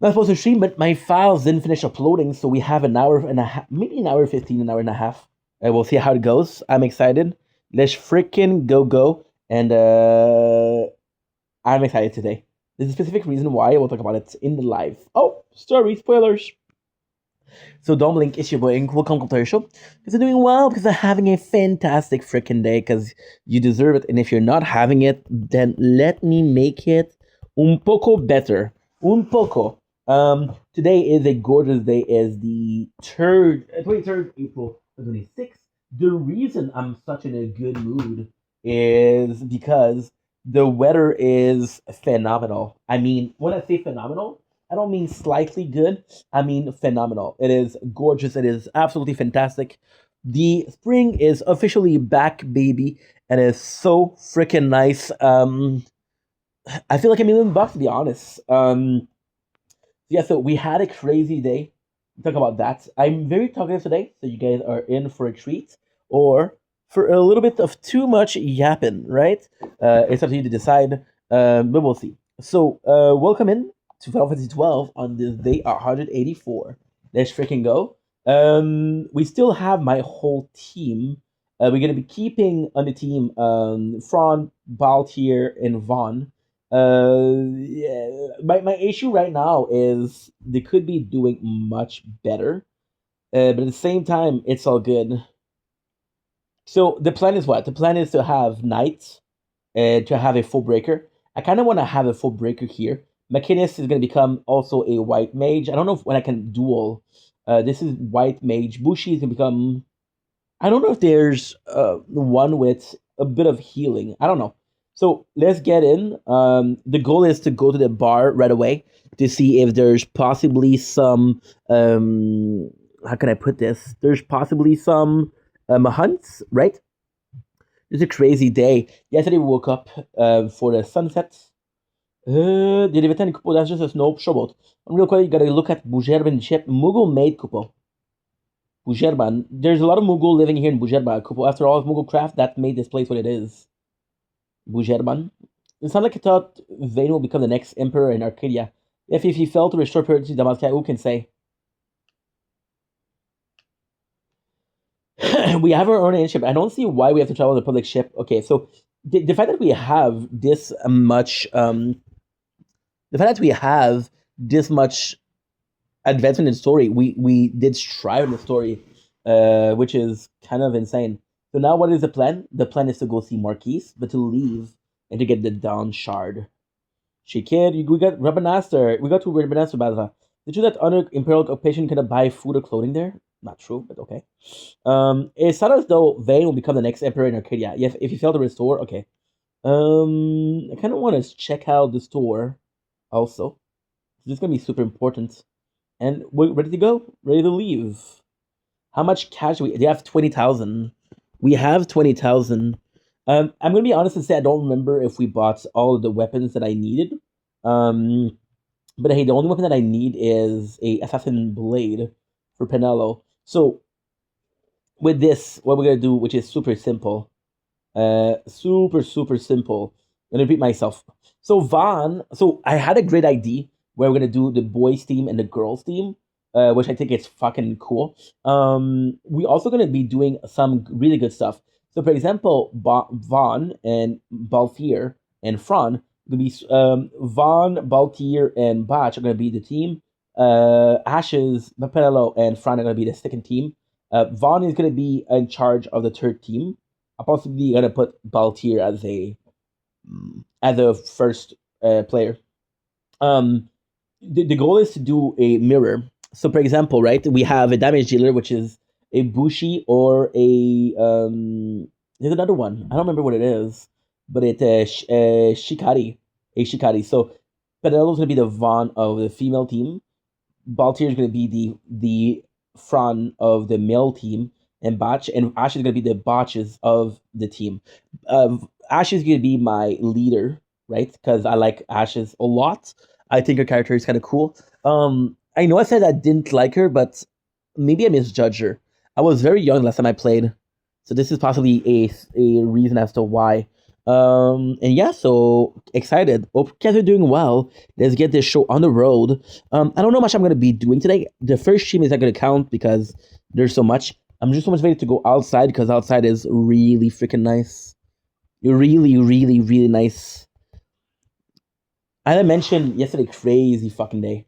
Speaker 1: I'm not supposed to stream, but my files didn't finish uploading. So we have an hour and a half, maybe an hour 15, an hour and a half. We'll see how it goes. I'm excited. Let's freaking go, and I'm excited today. There's a specific reason why I will talk about it in the live. Oh, sorry, spoilers. So don't blink, it's your boy Ink. Welcome to the show. Because I'm doing well, because I'm having a fantastic freaking day, because you deserve it. And if you're not having it, then let me make it un poco better. Un poco. Today is a gorgeous day. Is the 23rd April 26th. The reason I'm such in a good mood is because the weather is phenomenal. I mean, when I say phenomenal, I don't mean slightly good. I mean phenomenal. It is gorgeous. It is absolutely fantastic. The spring is officially back, baby, and it's so freaking nice. I feel like $1 million, to be honest. Yeah, so we had a crazy day. Talk about that. I'm very talkative today, so you guys are in for a treat or for a little bit of too much yapping, right? It's up to you to decide, but we'll see. So, welcome in to Final Fantasy 12 on this day 184. Let's freaking go. We still have my whole team. We're gonna be keeping on the team Fron, Baltier, and Vaughn. Yeah, my issue right now is they could be doing much better, but at the same time, it's all good. So the plan is what? The plan is to have Knight, to have a full breaker. I kind of want to have a full breaker here. Machinist is going to become also a white mage. I don't know when I can duel. This is white mage. Bushi is going to become. I don't know if there's one with a bit of healing. I don't know. So let's get in. The goal is to go to the bar right away to see if there's possibly some. How can I put this? There's possibly some hunts, right? It's a crazy day. Yesterday we woke up for the sunset. Did you attend Kupo? That's just a snow showboat. Real quick, you gotta look at Bujerban ship. Mughal made Kupo. Bujerban. There's a lot of Mughal living here in Bujerban. Kupo. After all, Mughal craft that made this place what it is. Bujerban. It's not like I thought Vayne will become the next emperor in Arcadia. If he failed to restore purity to Damascus, who can say? We have our own ship. I don't see why we have to travel the public ship. Okay, so the fact that we have this much, the fact that we have this much advancement in story, we did strive in the story, which is kind of insane. So now, what is the plan? The plan is to go see Marquise, but to leave and to get the Dawn Shard. Shikid, we got Rabbanaster. We got to Rabbanaster Baza. Did you that under Imperial occupation cannot buy food or clothing there? Not true, but okay. It's not as though Vayne will become the next emperor in Arcadia. If you fail to restore, okay. I kind of want to check out the store also. This is gonna be super important. And we're ready to go, ready to leave. How much cash do we? They have 20,000. We have 20,000. I'm gonna be honest and say I don't remember if we bought all of the weapons that I needed. Um, but hey, the only weapon that I need is a assassin blade for Penelo. So with this, what we're gonna do, which is super simple, super simple. I'm gonna repeat myself. So Vaughn, so I had a great idea where we're gonna do the boys team and the girls team, which I think is fucking cool. We also gonna be doing some really good stuff. So for example, Vaughn and Balthier and Fran gonna be Vaughn, Baltier, and Bach are gonna be the team. Ashes, Mapello, and Fran are gonna be the second team. Vaughn is gonna be in charge of the third team. I'm possibly gonna put Baltier as a first player. Um, the goal is to do a mirror. So, for example, right, we have a damage dealer, which is a Bushi or a there's another one. I don't remember what it is, but it's Shikari, a Shikari. So, Penelo's gonna be the Vaughn of the female team. Baltier is gonna be the Fran of the male team, and Ash is gonna be the botches of the team. Ash is gonna be my leader, right? Because I like Ashes a lot. I think her character is kind of cool. I know I said I didn't like her, but maybe I misjudged her. I was very young last time I played, so this is possibly a reason as to why. And yeah, so excited. Hope you guys are doing well. Let's get this show on the road. I don't know much I'm gonna be doing today. The first stream is not gonna count because there's so much. I'm just so much ready to go outside because outside is really freaking nice. Really nice. I had mentioned yesterday, crazy fucking day.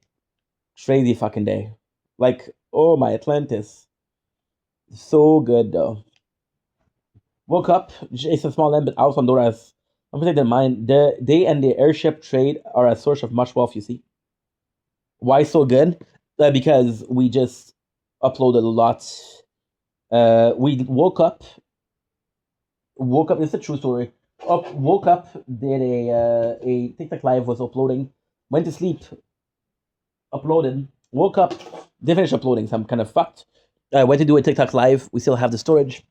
Speaker 1: Crazy fucking day. Like, oh my Atlantis. So good though. Woke up, it's a small land, but out Honduras. I'm protecting mind. They and the airship trade are a source of much wealth, you see. Why so good? Because we just uploaded a lot. We woke up. It's a true story. Woke up, did a TikTok live, was uploading, went to sleep, uploaded, woke up, didn't finish uploading, so I'm kind of fucked. I went to do a TikTok live. We still have the storage,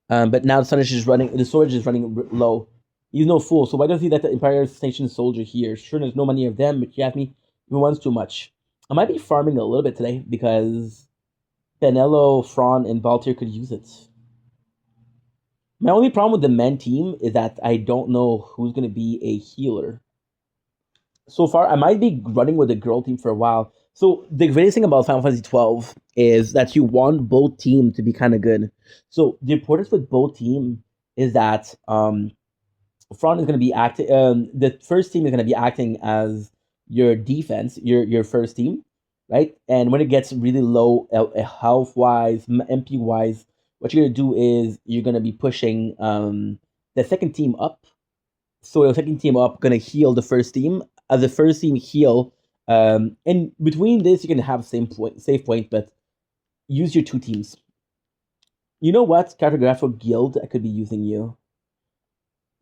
Speaker 1: but now the storage is running. The storage is running low. He's no fool. So why does he let the Empire Station soldier here? Sure, there's no money of them, but you have me. He wants too much. I might be farming a little bit today because Penelo, Fron, and Baltier could use it. My only problem with the men team is that I don't know who's going to be a healer. So far, I might be running with the girl team for a while. So the greatest thing about Final Fantasy 12 is that you want both team to be kind of good. So the importance with both team is that front is going to be acting. The first team is going to be acting as your defense, your first team, right? And when it gets really low, health wise, MP wise, what you're going to do is you're going to be pushing the second team up. So the second team up going to heal the first team. As the first team heal, and between this you can have save point, but use your two teams. You know what? Cartographical Guild, I could be using you.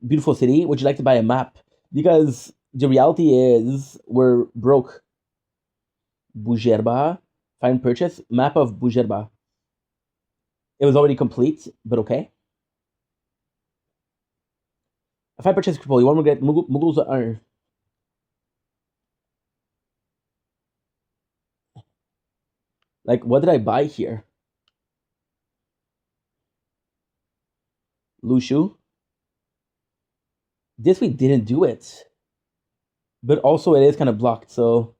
Speaker 1: Beautiful city. Would you like to buy a map? Because the reality is we're broke. Bujerba, find purchase map of Bujerba. It was already complete, but okay. If I purchase cripple, you want to get Mughals are. Like, what did I buy here? Lushu. This week didn't do it, but also it is kind of blocked. So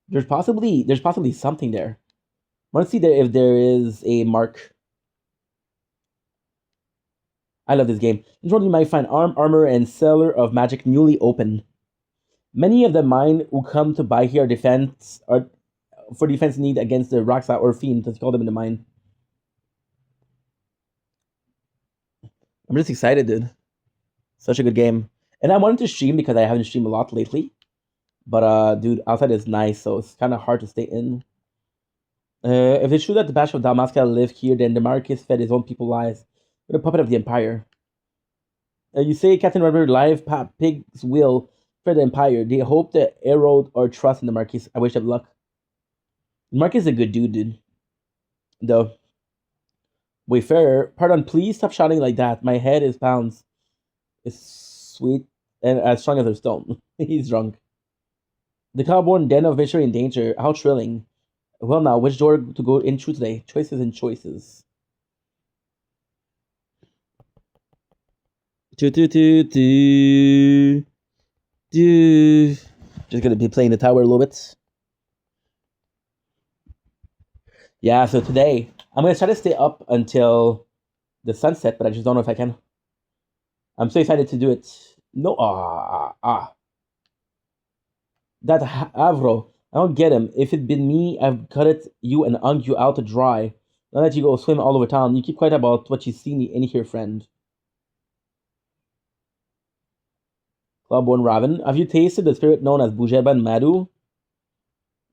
Speaker 1: there's possibly something there. I want to see there if there is a mark. I love this game. This one you might find armor, and seller of magic newly open. Many of the mine who come to buy here defense are for defense need against the Roxa or Fiend, let's call them in the mine. I'm just excited, dude. Such a good game. And I wanted to stream because I haven't streamed a lot lately. But dude, outside is nice, so it's kind of hard to stay in. If it's true that the Bash of Dalmasca live here, then the Marcus fed his own people lies. What a puppet of the Empire. You say Captain Rubber live pigs will for the Empire. They hope to erode or trust in the Marquis. I wish them luck. Marcus is a good dude. Though. Wayfarer, pardon, please stop shouting like that. My head is pounds. It's sweet and as strong as a stone. He's drunk. The cowborn den of misery and danger. How thrilling. Well now, which door to go into today? Choices and choices. Do. Just gonna be playing the tower a little bit. Yeah, so today I'm gonna try to stay up until the sunset, but I just don't know if I can. I'm so excited to do it. No, that Avro, I don't get him. If it'd been me, I've cut it you and hung you out to dry. Now that you go swim all over town, you keep quiet about what you see in here, friend. Clubborn Raven, have you tasted the spirit known as Bujeba and Madu?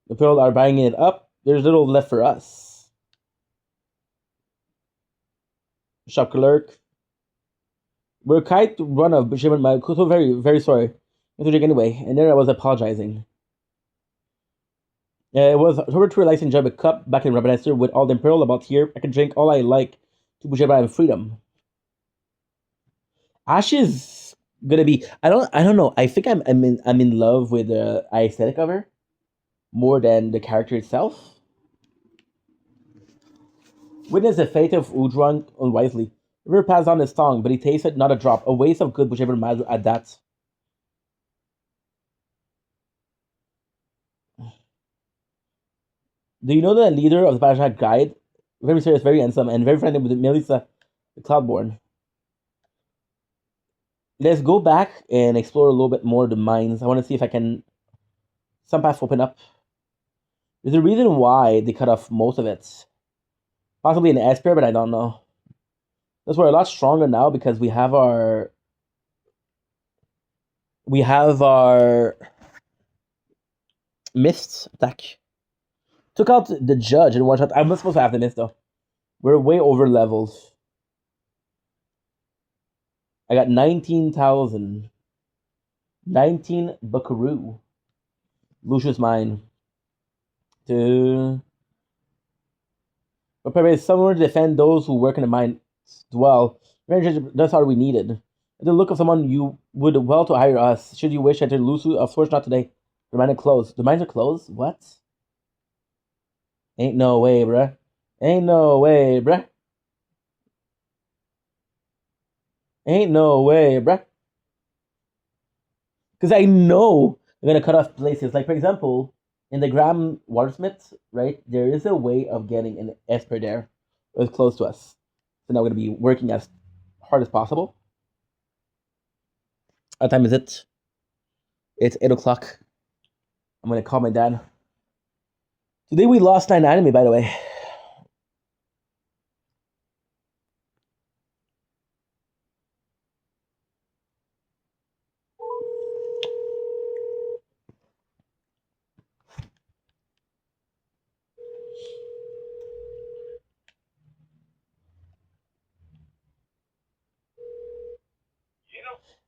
Speaker 1: The people are buying it up. There's little left for us. Shop clerk. We're kite to run of Bujeba and Madu. So very, very sorry. I have to drink anyway. And there I was apologizing. It was October 2 license enjoy a cup back in Rabanester with all the imperial about here. I can drink all I like to Bujeba and freedom. Ash is gonna be. I don't know. I think I'm in love with the aesthetic of her more than the character itself. Witness the fate of Udrun unwisely. River passed on his tongue, but he tasted not a drop. A waste of good whichever matter at that. Do you know the leader of the Bajak Guide? Very serious, very handsome, and very friendly with Melissa the Cloudborn. Let's go back and explore a little bit more of the mines. I want to see if I can some path open up. There's a reason why they cut off most of it. Possibly an S pair, but I don't know. That's we're a lot stronger now because we have our Mist attack. Took out the judge in one shot. I'm not supposed to have the mist though. We're way over leveled. I got 19,000. 19 buckaroo. Lucius mine. Prepare someone to defend those who work in the mine dwell. That's all we needed. The look of someone you would well to hire us. Should you wish, enter Lusu. Of course not today. The mine are closed. The mines are closed? What? Ain't no way, bruh. Ain't no way, bruh. Ain't no way, bruh. Because I know they're gonna cut off places. Like for example, in the Graham Watersmith, right? There is a way of getting an Esper there. It's close to us. So now we're gonna be working as hard as possible. What time is it? It's 8 o'clock. I'm gonna call my dad. Today we lost 9 anime, by the way.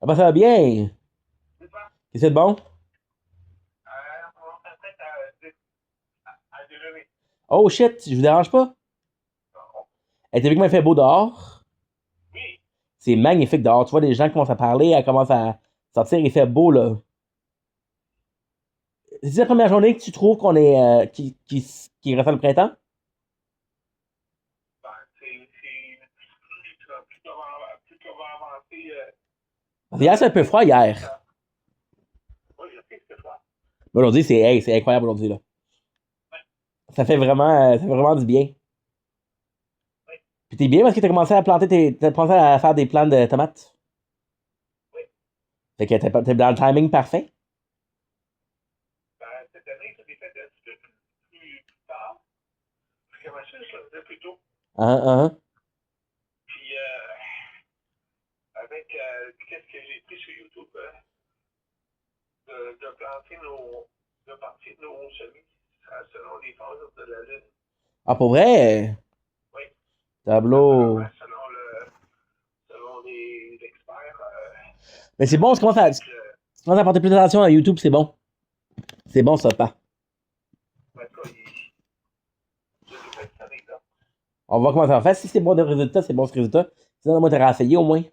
Speaker 1: Ah bah ça va bien. Qu'est-ce que c'est de bon? Oh shit, je vous dérange pas? T'as vu comment il fait beau dehors?
Speaker 4: Oui.
Speaker 1: C'est magnifique dehors. Tu vois, les gens commencent à parler, elles commencent à sortir, il fait beau là. C'est la première journée que tu trouves qu'on est qui ressemble le printemps? Hier, c'est un peu froid hier.
Speaker 4: Oui, je sais que c'est froid.
Speaker 1: Mais aujourd'hui, c'est incroyable aujourd'hui là. Ça fait vraiment du bien.
Speaker 4: Oui.
Speaker 1: Puis t'es bien parce que t'as commencé à t'as commencé à faire des plants de tomates.
Speaker 4: Oui.
Speaker 1: Fait que t'es dans le timing parfait.
Speaker 4: Cette année, ça s'est fait un petit peu plus tard. Parce que ma soeur, je le faisais plus tôt. Puis, avec qu'est-ce que j'ai pris sur YouTube, de planter de partir de nos semis selon les phases de la lune.
Speaker 1: Ah, pour vrai?
Speaker 4: Oui.
Speaker 1: Tableau.
Speaker 4: Selon les experts.
Speaker 1: Mais c'est bon, tu commences à porter plus d'attention à YouTube, c'est bon. C'est bon, ça, pas. On va voir comment ça va faire. Si c'est bon de résultat, c'est bon ce résultat. Sinon, moi, t'aurais essayé au moins.
Speaker 4: Une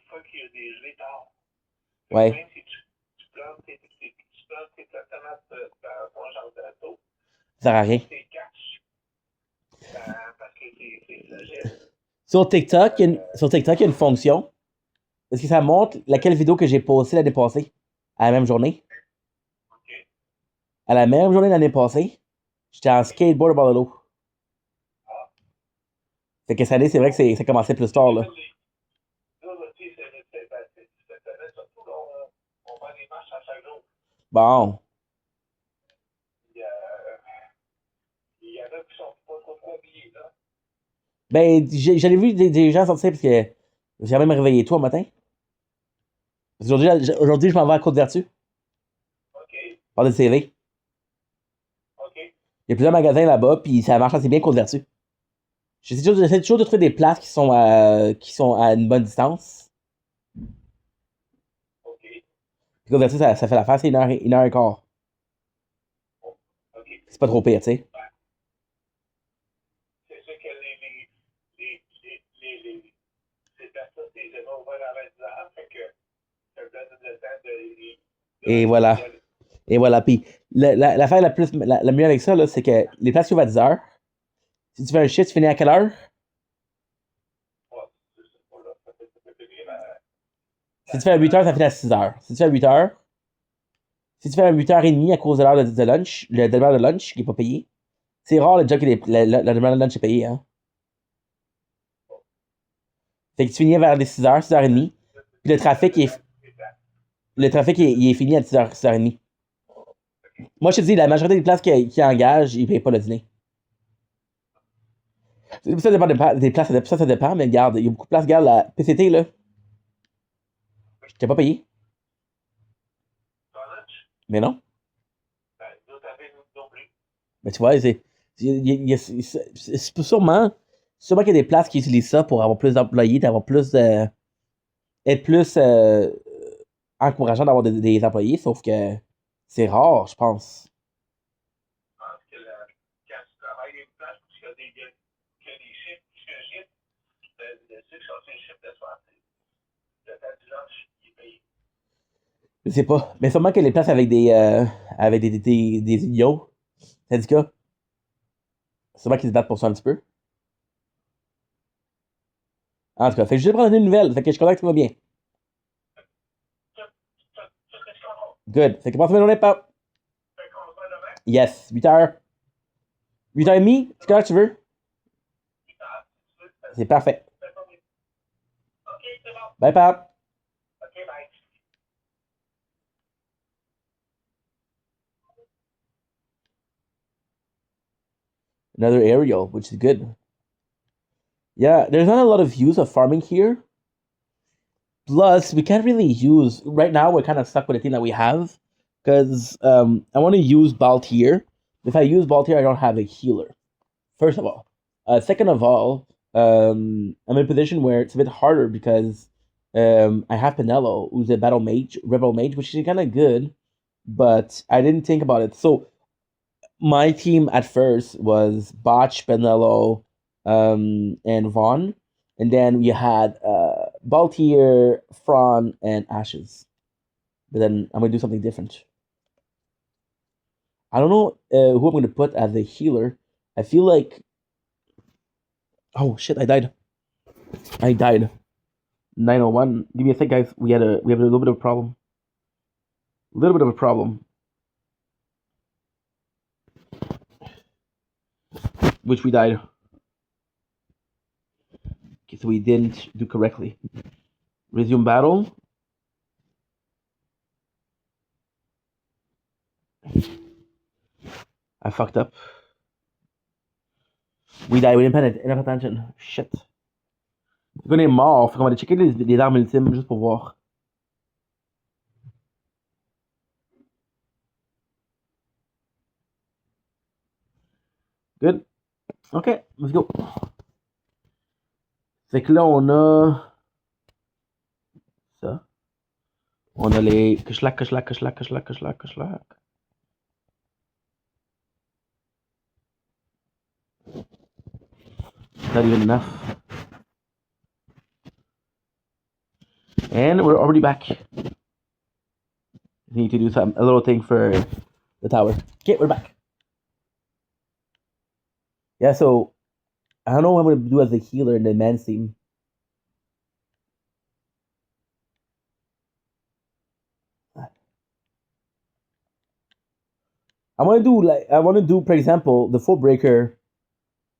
Speaker 4: fois qu'il y a des gelées tard.
Speaker 1: Ouais.
Speaker 4: Même si tu plantes tes tomates dans ton jardin d'eau.
Speaker 1: Ça sert à rien.
Speaker 4: Tu les caches. Parce que c'est fragile.
Speaker 1: Sur TikTok, il y a une fonction. Parce que ça montre laquelle vidéo que j'ai postée l'année passée. À la même journée.
Speaker 4: OK.
Speaker 1: À la même journée l'année passée, j'étais en skateboard au bord de l'eau. Fait que cette année, c'est vrai que ça commençait plus tard, là. Bon.
Speaker 4: Il y en a qui sont pas trop habillés, là.
Speaker 1: Ben, j'avais vu des gens sortir parce que j'ai même réveillé toi un matin. Parce qu'aujourd'hui, je m'en vais à Côte-Vertu.
Speaker 4: OK.
Speaker 1: Par des CV.
Speaker 4: OK.
Speaker 1: Il y a plusieurs magasins là-bas, puis ça marche assez bien Côte-Vertu. J'essaie toujours de trouver des places qui sont à une bonne distance.
Speaker 4: OK.
Speaker 1: Puis Côte-Vertu, ça fait l'affaire, c'est 1h15.
Speaker 4: OK.
Speaker 1: C'est pas trop pire, tu sais.
Speaker 4: C'est sûr que ces personnes, les événements ouverts à 20 ans, fait que ça donne le temps de
Speaker 1: Et voilà. Et voilà. Puis l'affaire la mieux avec ça, là, c'est que les places qui ouvrent à 10h, si tu fais un shift, tu finis à quelle heure? Si tu fais à 8h, ça finit à 6h. Si tu fais à 8h, si tu fais à 8h30 à cause de l'heure de lunch, le demeure de lunch qui n'est pas payé, c'est rare le job que la demeure de lunch est payé, hein. Fait que tu finis vers les 6h, 6h30, puis le trafic il est fini à 10h, 6h30. Moi, je te dis, la majorité des places qui engagent, ils ne payent pas le dîner. Ça dépend des places, ça dépend, mais regarde, il y a beaucoup de places, regarde, la PCT, là. Je t'ai pas payé. Mais non.
Speaker 4: Nous t'avons non plus.
Speaker 1: Mais tu vois, c'est sûrement qu'il y a des places qui utilisent ça pour avoir plus d'employés, d'avoir plus être plus encourageant d'avoir des employés, sauf que c'est rare, je pense.
Speaker 4: Parce que quand tu travailles une place où il y a des chiffres, ceux qui sont sur les chiffres de soir, le temps du lunch, il est payé.
Speaker 1: Je sais pas. Mais sûrement qu'il y a des places avec des unions, syndicats. Sûrement qu'ils se battent pour ça un petit peu. En tout cas, fait que je vais prendre une nouvelle. Fait que je suis content que tout va bien. Good. Fait que passe une journée, pas.
Speaker 4: Fait qu'on se voit demain.
Speaker 1: Yes. 8h. 8h30. C'est quand tu veux. C'est parfait.
Speaker 4: OK, c'est bon.
Speaker 1: Bye, Pap.
Speaker 4: OK, bye.
Speaker 1: Another aerial, which is good. Yeah, there's not a lot of use of farming here. Plus, we can't really use right now. We're kind of stuck with the thing that we have because I want to use Baltier. If I use Baltier, I don't have a healer. First of all, second of all, I'm in a position where it's a bit harder because I have Pinello, who's a battle mage, rebel mage, which is kind of good, but I didn't think about it. So my team at first was Botch, Pinello, and Vaughn, and then we had Baltier, Fron, and Ashes. But then I'm gonna do something different. I don't know who I'm gonna put as a healer. I feel like, oh shit, I died. I died. 901. Give me a sec, guys. We have a little bit of a problem. A little bit of a problem. Which we died. Okay, so we didn't do correctly. Resume battle. I fucked up. We died. We didn't pay enough attention. Shit. Le gars est mort. Fait qu'on va aller checker les armes ultimes juste pour voir. Good. Ok, let's go. Fait que là, on a ça. On a les Kushlak. Not even enough. And we're already back. Need to do a little thing for the tower. Okay, we're back. Yeah, so I don't know what I'm gonna do as a healer in the men's team. I want to do, for example, the full breaker.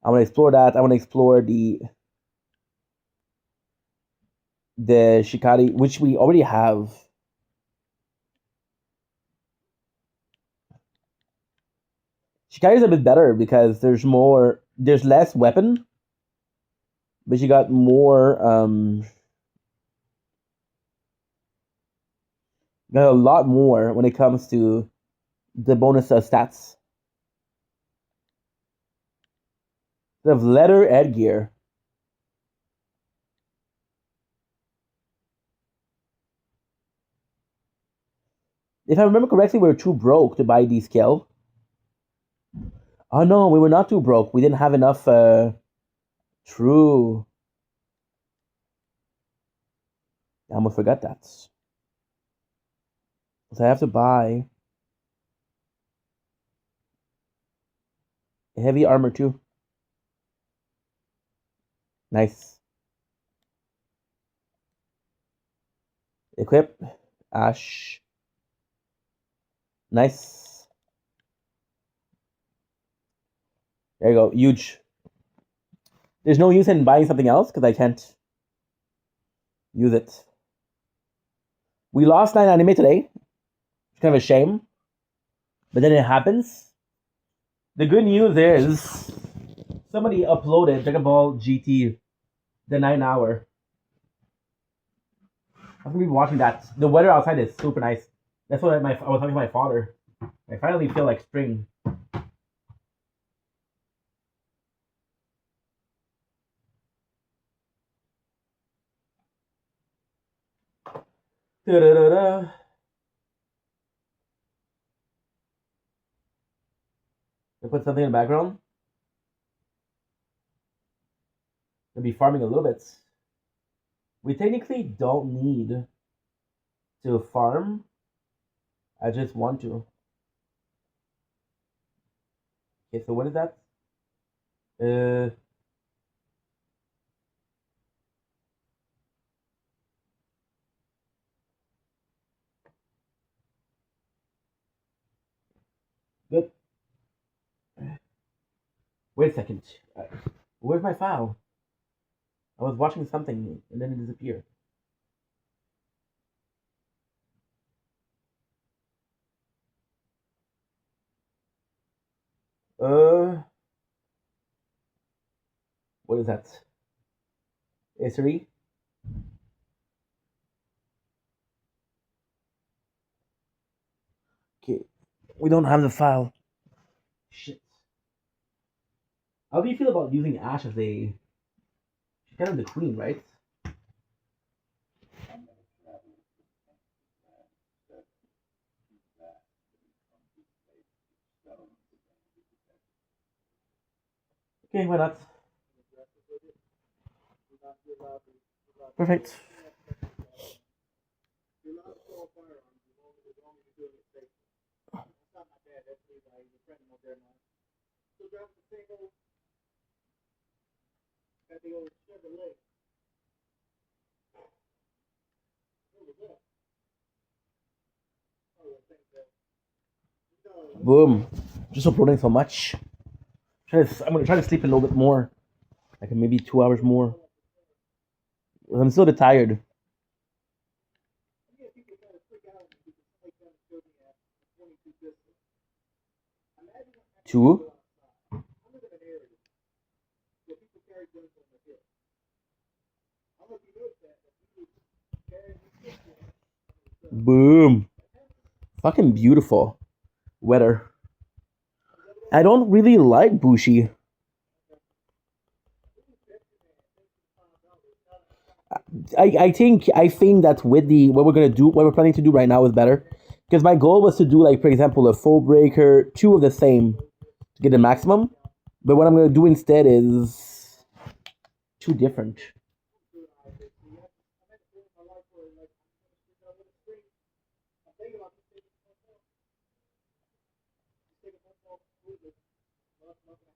Speaker 1: I want to explore that. I want to explore the Shikari, which we already have. Shikari is a bit better because there's less weapon, but you got more, got a lot more when it comes to the bonus stats. They have leather headgear. If I remember correctly, we were too broke to buy these skill. Oh no, we were not too broke. We didn't have enough. True. I almost forgot that. So I have to buy heavy armor too. Nice. Equip. Ash. Nice. There you go. Huge. There's no use in buying something else because I can't use it. We lost 9 anime today. It's kind of a shame. But then it happens. The good news is somebody uploaded Dragon Ball GT, the 9 hour. I'm gonna be watching that. The weather outside is super nice.
Speaker 5: That's what I was talking to my father. I finally feel like spring. Da-da-da-da. I put something in the background. I'll be farming a little bit. We technically don't need to farm. I just want to. Okay, so what is that? Uh, good. Wait a second. Where's my file? I was watching something and then it disappeared. Uh, what is that? History? Okay, we don't have the file. Shit. How do you feel about using Ash as a... She's kind of the queen, right? Okay, why not? Perfect. Boom. Just uploading so much. I'm gonna try to sleep a little bit more. Like maybe 2 hours more. I'm still a bit tired. Two. Boom. Fucking beautiful weather. I don't really like Bushi. I think that with the what we're gonna do, what we're planning to do right now is better. Because my goal was to do, like, for example, a full breaker, two of the same to get the maximum. But what I'm gonna do instead is two different.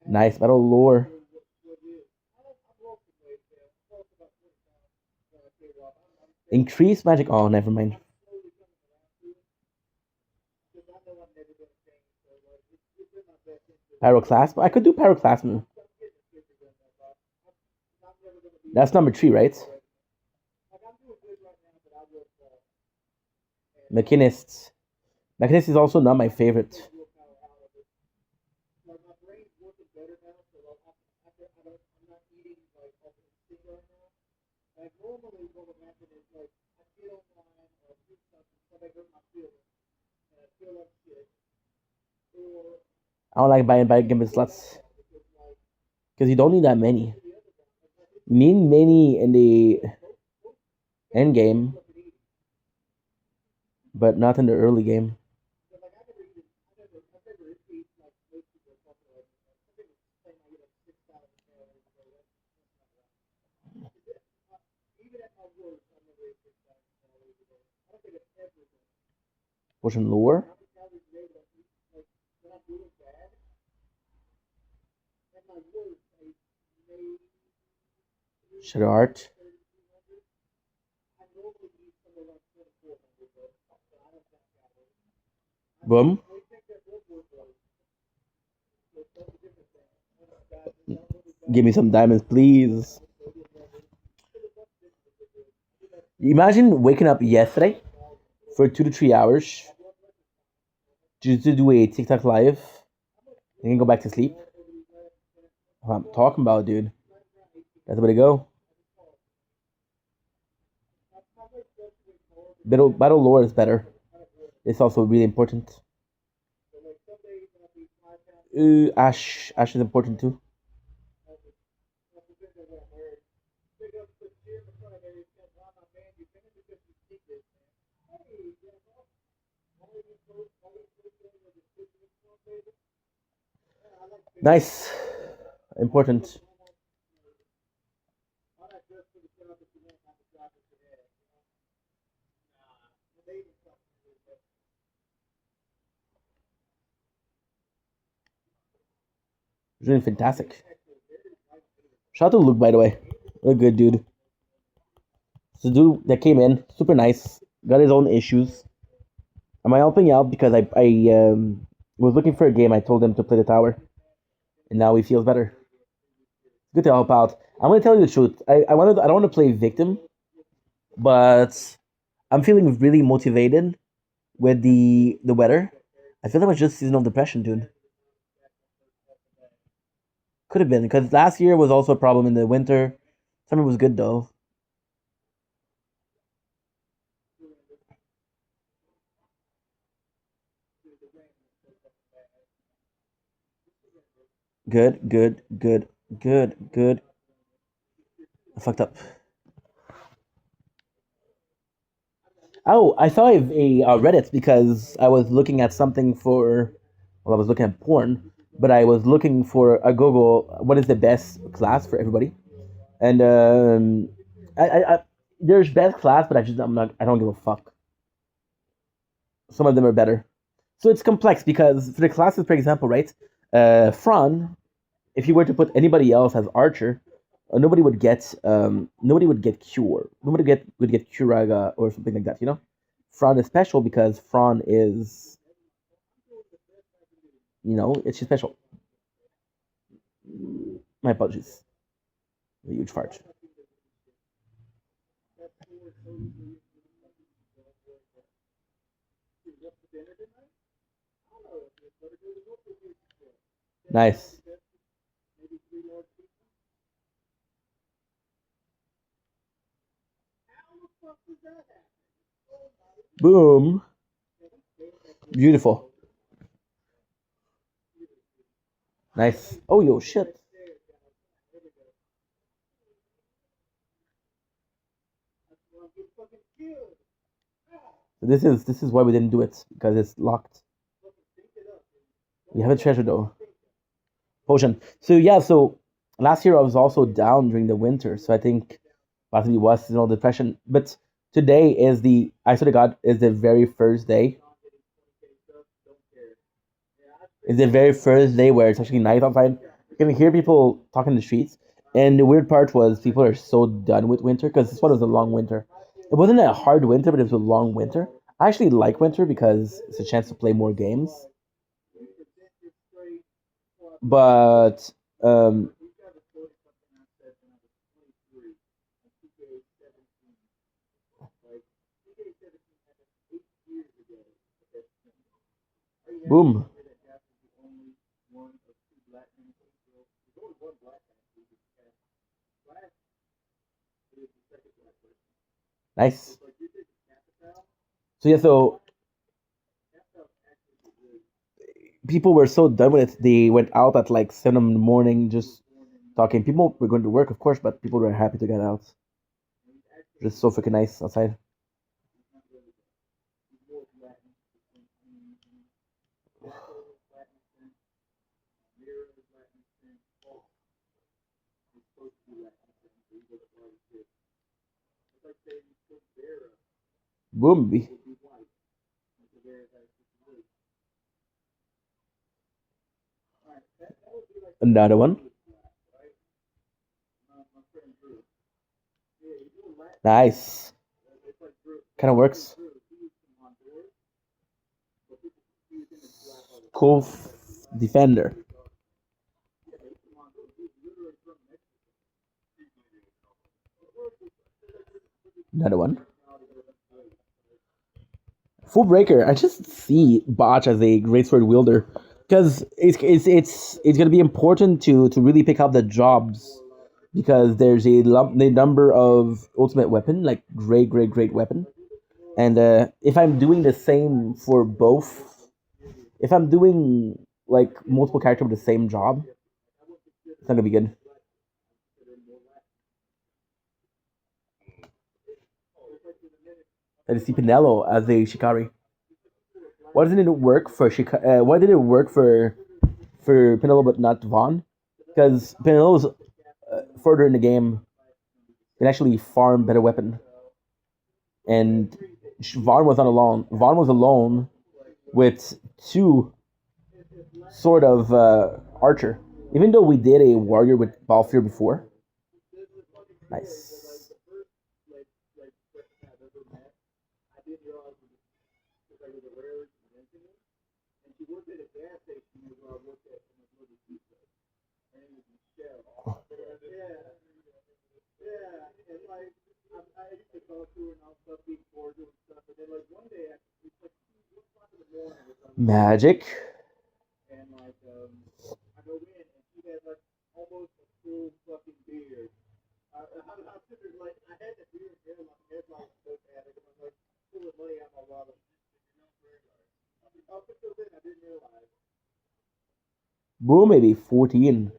Speaker 5: Nice battle lore. Increase magic. Oh, never mind. Pyroclasm. I could do pyroclasm. That's number three, right? Mechanist. Mechanist is also not my favorite. I don't like buying gambit slots because you don't need that many. You need many in the end game, but not in the early game. Potion lore. Shadow art. Boom. Give me some diamonds, please. Imagine waking up yesterday for 2 to 3 hours just to do a TikTok live and then go back to sleep. What I'm talking about, dude. That's the way to go. Battle lore is better. It's also really important. Ash is important too. Nice, important. Really fantastic. Shout out to Luke, by the way. What a good dude. So dude that came in, super nice. Got his own issues. Am I helping out because I was looking for a game. I told him to play the tower, and now he feels better. It's good to help out. I'm gonna tell you the truth. I don't want to play victim, but I'm feeling really motivated with the weather. I feel like it was just seasonal depression, dude. Could have been because last year was also a problem in the winter. Summer was good though. Good, good, good, good, good. I fucked up. Oh, I saw a Reddit because I was looking at something for. Well, I was looking at porn, but I was looking for a Google. What is the best class for everybody? And I there's best class, but I'm not. I don't give a fuck. Some of them are better. So it's complex because for the classes, for example, right? Fran, if you were to put anybody else as Archer, nobody would get Cure. Would get Curaga or something like that. You know, Fran is special because Fran is it's just special. My apologies. A huge fart. Nice. Boom. Beautiful. Nice. Oh yo shit. This is why we didn't do it because it's locked. We have a treasure though. Potion. So yeah, so last year I was also down during the winter, so I think possibly was seasonal depression. But today is I swear to God is the very first day. It's the very first day where it's actually night outside. You can hear people talking in the streets, and the weird part was people are so done with winter because this one was a long winter. It wasn't a hard winter, but it was a long winter. I actually like winter because it's a chance to play more games. But boom, nice. So yeah, so people were so done with it. They went out at like 7 in the morning, just talking. People were going to work, of course, but people were happy to get out. Just so freaking nice outside. Boom, another one. Nice. Kind of works. Cool defender. Another one. Full breaker. I just see Botch as a great sword wielder because it's gonna be important to really pick up the jobs because there's a number of ultimate weapon like great weapon And if I'm doing the same for both, if I'm doing like multiple characters with the same job, it's not gonna be good. I see Pinello as a Shikari. Why doesn't it work for why did it work for Pinello but not Vaughn? Because Pinello's further in the game can actually farm better weapon, and Vaughn was not alone. Vaughn was alone with two sort of archer. Even though we did a warrior with Balfour before. Nice. Magic. Boom, maybe 14.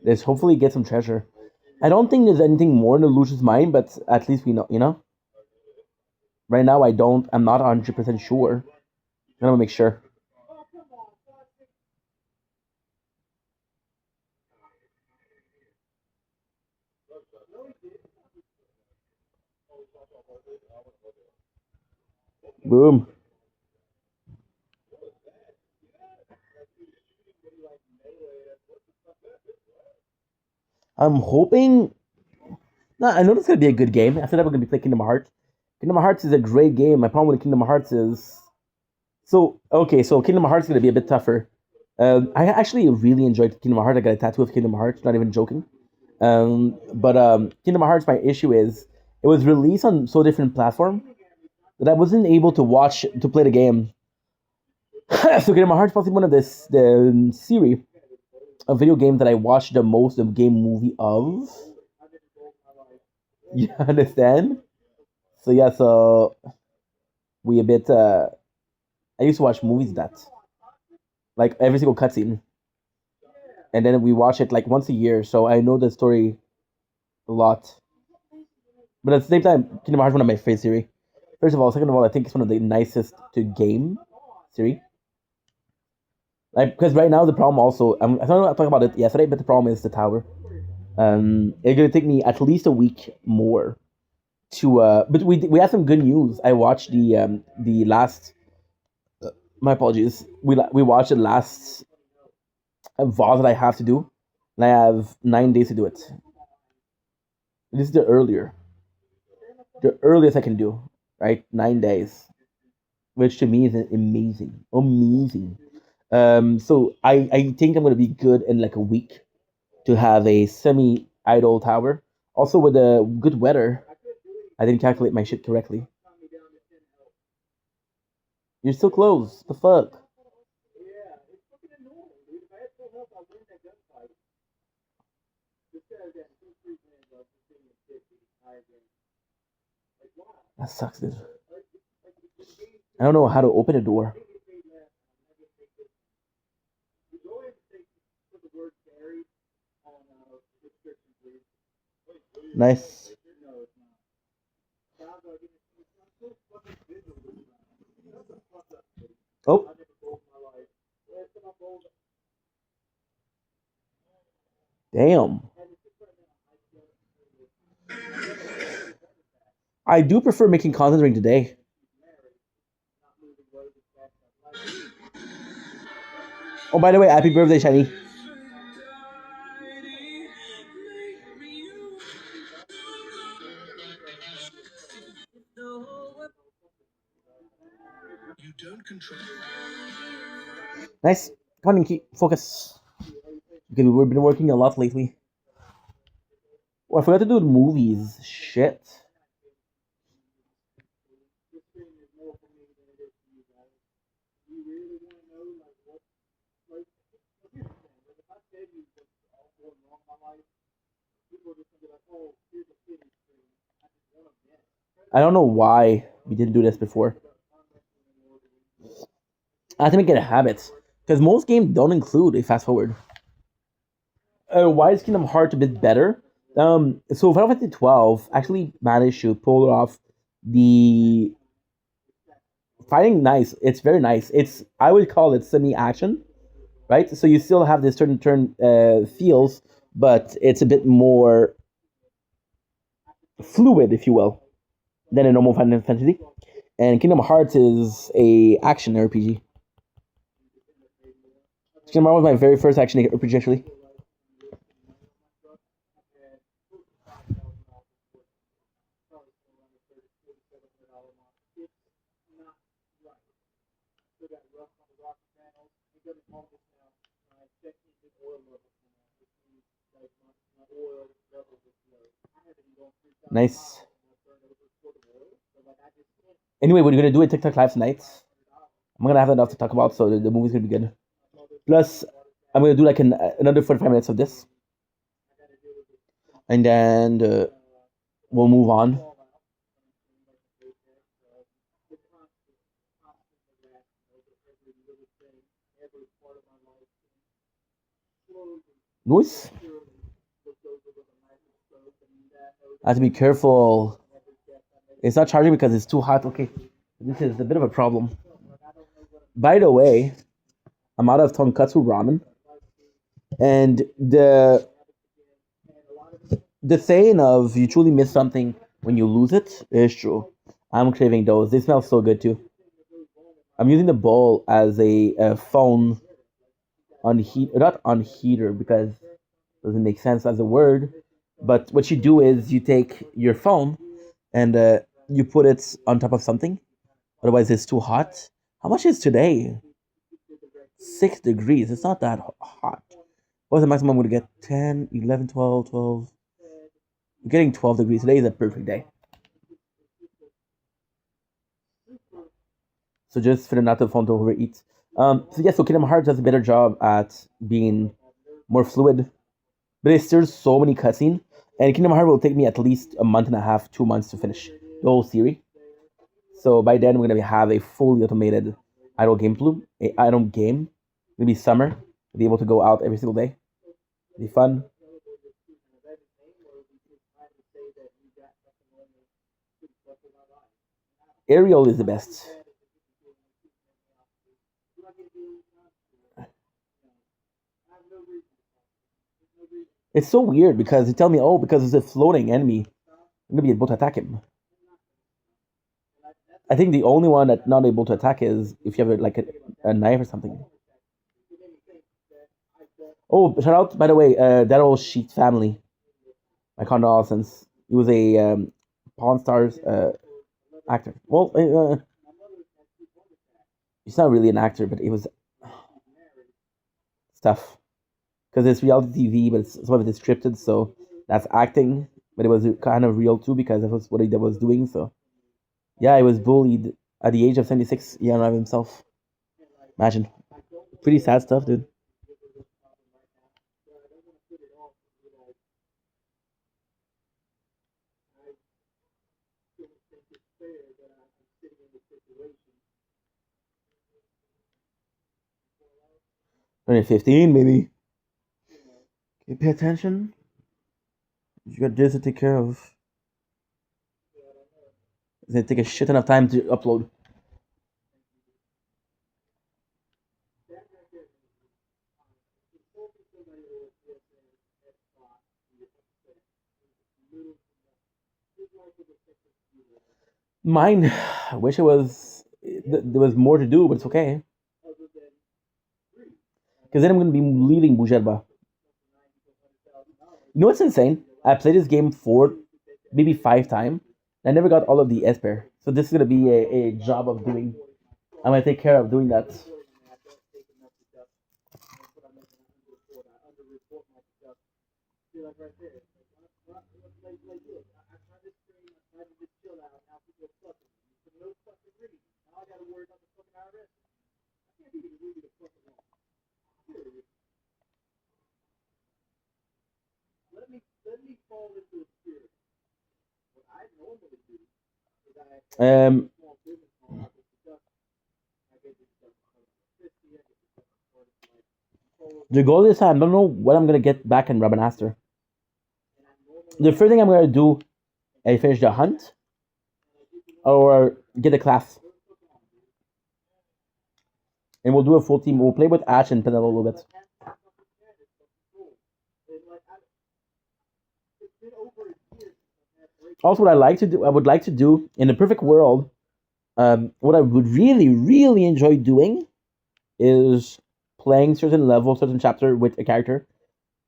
Speaker 5: Let's hopefully get some treasure. I don't think there's anything more in the Lucius mine, but at least we know, you know? Right now, I'm not 100% sure. I'm gonna make sure. Boom. I'm hoping. No, I know this is gonna be a good game. After that, we're gonna be playing Kingdom Hearts. Kingdom Hearts is a great game. My problem with Kingdom Hearts is so Kingdom Hearts is gonna be a bit tougher. I actually really enjoyed Kingdom Hearts. I got a tattoo of Kingdom Hearts. Not even joking. But Kingdom Hearts, my issue is it was released on so different platform that I wasn't able to watch to play the game. So Kingdom Hearts is possibly one of the series of video games that I watched the most of game movie of. You understand? So yeah, so we a bit. I used to watch movies that like every single cutscene, and then we watch it like once a year. So I know the story a lot. But at the same time, Kingdom Hearts is one of my favorite series. First of all, second of all, I think it's one of the nicest to game series. Like because right now the problem also I don't know I talked about it yesterday, but the problem is the tower. It's gonna take me at least a week more to but we have some good news. I watched the last my apologies. We watched the last VOD that I have to do, and I have 9 days to do it. This is the earliest I can do, right? 9 days, which to me is amazing, amazing. So I think I'm gonna be good in like a week to have a semi idle tower. Also with the good weather, I didn't calculate my shit correctly. You're still close. The fuck? That sucks, dude. I don't know how to open a door. Nice. Oh, damn. I do prefer making content during the day. Oh, by the way, happy birthday, Shiny. Nice. Come on, keep focus. Because we've been working a lot lately. Oh, I forgot to do the movies. Shit. I don't know why we didn't do this before. I have to make it a habit because most games don't include a fast forward. Why is Kingdom Hearts a bit better? So Final Fantasy 12 actually managed to pull off the fighting nice. It's very nice. It's I would call it semi action, right? So you still have this turn feels, but it's a bit more fluid, if you will, than a normal Final Fantasy. And Kingdom Hearts is a action RPG. Kingdom Hearts was my very first action RPG actually. Nice. Anyway, we're gonna do a TikTok live tonight. I'm gonna have enough to talk about, so the movie's gonna be good. Plus, I'm gonna do like another 45 minutes of this, and then we'll move on. Noise. I have to be careful. It's not charging because it's too hot. Okay, this is a bit of a problem. By the way, I'm out of tonkatsu ramen, and the saying of you truly miss something when you lose it is true. I'm craving those. They smell so good too. I'm using the bowl as a phone on heat, not on heater because it doesn't make sense as a word. But what you do is you take your phone and you put it on top of something. Otherwise, it's too hot. How much is today? 6 degrees. It's not that hot. What's the maximum I'm going to get? 10, 11, 12, 12. We're getting 12 degrees. Today is a perfect day. So just for the not to phone to overeat. So yeah, so Kingdom Hearts does a better job at being more fluid, but it's still so many cutscenes. And Kingdom Hearts will take me at least a month and a half, 2 months to finish the whole series. So by then we're gonna have a fully automated idle game loop, a idle game. It's gonna be summer. We'll be able to go out every single day. It'll be fun. Ariel is the best. It's so weird because they tell me, oh, because it's a floating enemy, I'm gonna be able to attack him. I think the only one that's not able to attack is if you have like a knife or something. Oh, shout out by the way, that old Sheet family. My condolences. He was a Pawn Stars actor. Well, he's not really an actor, but it was stuff because it's reality TV, but some of it is scripted, so that's acting. But it was kind of real too because that was what he was doing. So yeah, he was bullied at the age of 76. Yeah, of himself. Imagine, pretty sad stuff, dude. Only 15, maybe. Okay, pay attention. You got this to take care of. It's gonna take a shit ton of time to upload. Mine, I wish it was. There was more to do, but it's okay. Because then I'm gonna be leaving Bujerba. You know what's insane? I played this game 4, maybe 5 times. I never got all of the Esper. So this is gonna be a job of doing. I'm gonna take care of doing that. Um, the goal this time, I don't know what I'm gonna get back in Robin Aster. The first thing I'm gonna do is finish the hunt or get a class, and we'll do a full team. We'll play with Ash and Penelope a little bit. Also, what I would like to do in a perfect world, what I would really, really enjoy doing is playing certain level, certain chapter with a character,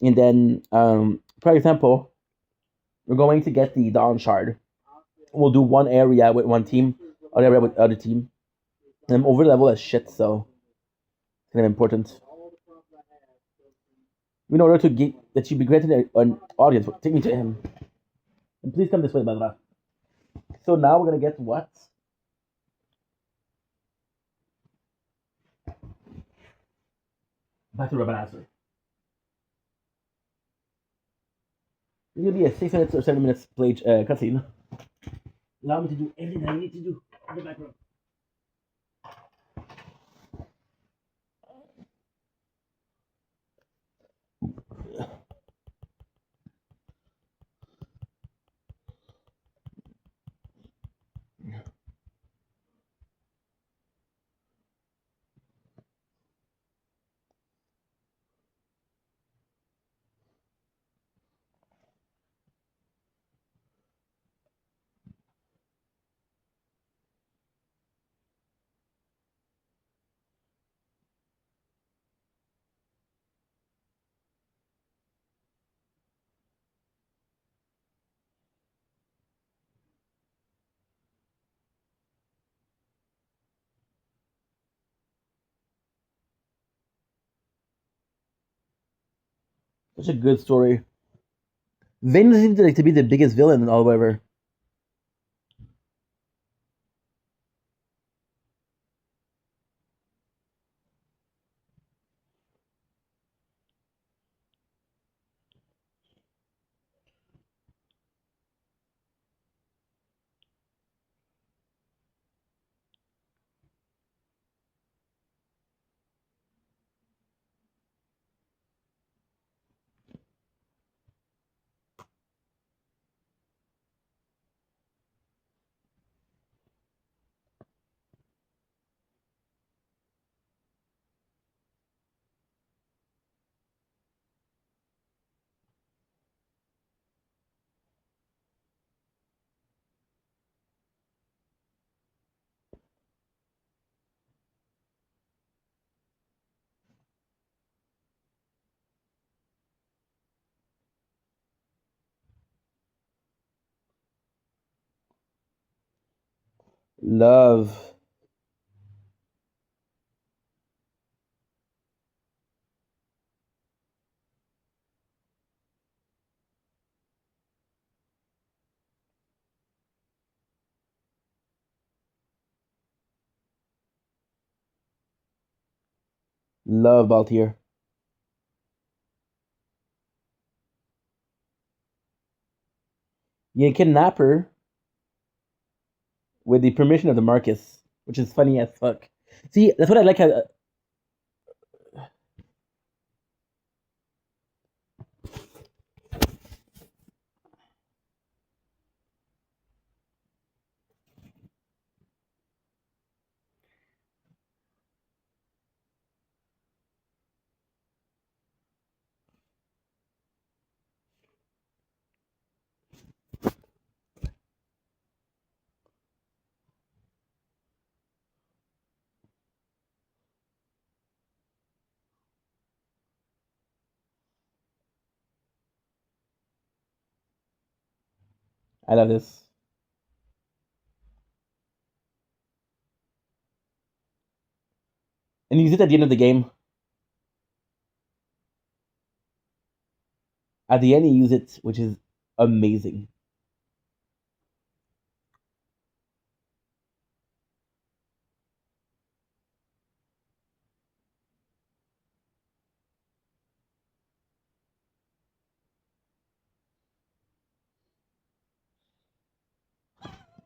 Speaker 5: and then, for example, we're going to get the Dawn Shard. We'll do one area with one team, other area with other team. And I'm over level as shit, so it's kind of important. In order to get that you be granted an audience, take me to him. And please come this way, Badra. So now we're gonna get what? Back to Robin Answer. It's gonna be a 6 minutes or 7 minutes play cutscene. Allow me to do everything I need to do in the background. Such a good story. Vayne seems like to be the biggest villain, however. Love. Love Baltier. You kidnap her with the permission of the Marcus, which is funny as fuck. See, that's what I like. I love this. And you use it at the end of the game. At the end, you use it, which is amazing.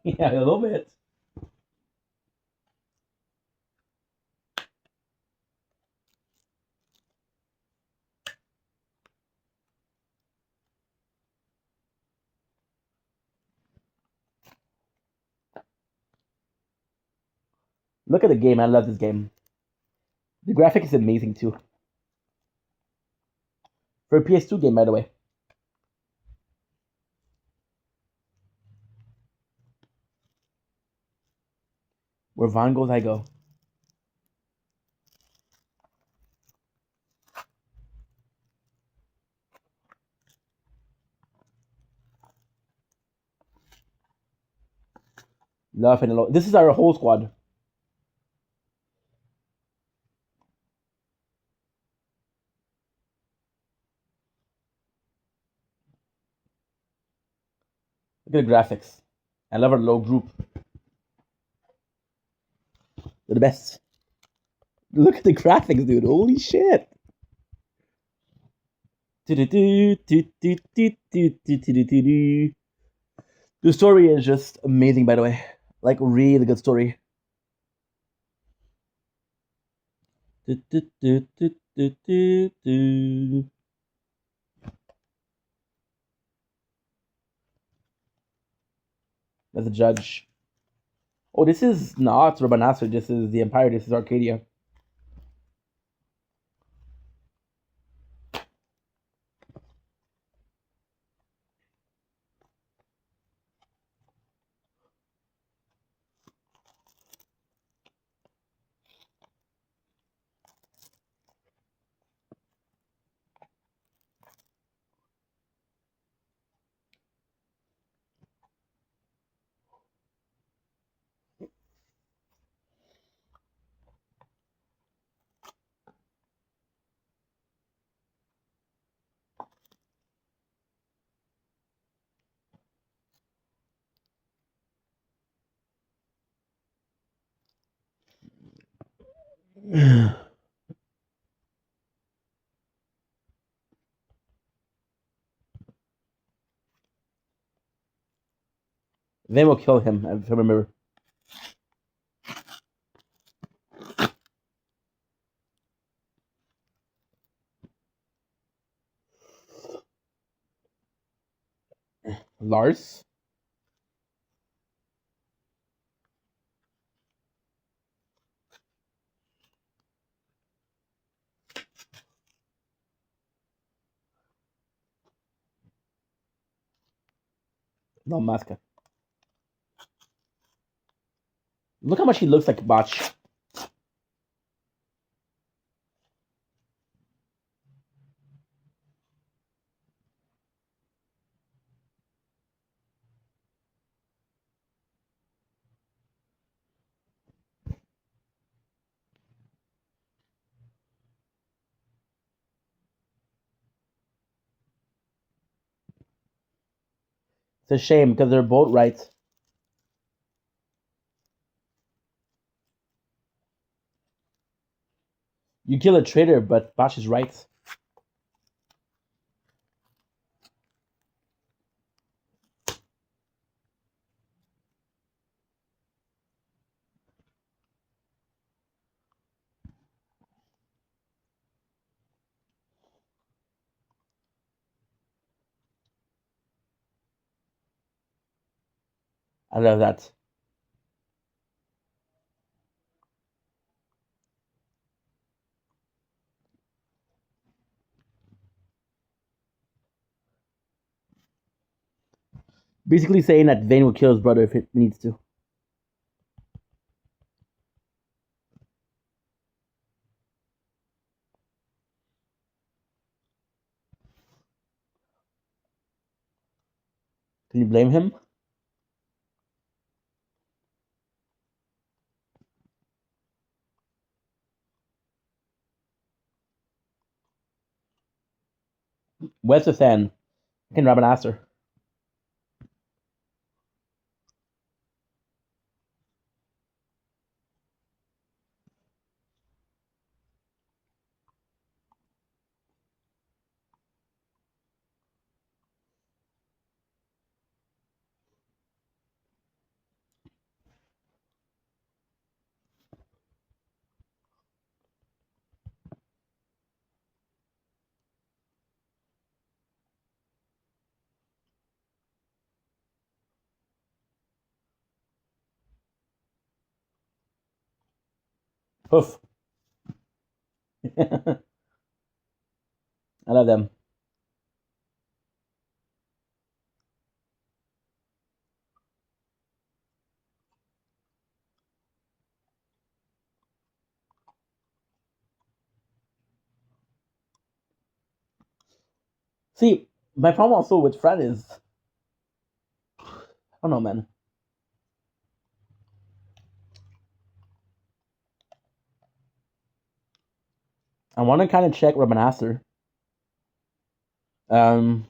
Speaker 5: Yeah, a little bit. Look at the game. I love this game. The graphic is amazing too. For a PS2 game, by the way. Where Vaughn goes, I go. Love and love. This is our whole squad. Look at the graphics. I love our low group. They're the best. Look at the graphics, dude. Holy shit. The story is just amazing, by the way. Like, really good story. As a judge. Oh, this is not Rabanasser. This is the Empire. This is Arcadia. They will kill him, if I remember. Lars? No, Masca. Look how much he looks like Botch. It's a shame because they're both right. You kill a traitor, but Botch is right. I love that. Basically saying that Vayne will kill his brother if it needs to. Can you blame him? Where's the fan? I can grab an answer. Hoof. I love them. See, my problem also with Fred is, I don't know, man. I want to kind of check Robin Astor. Um,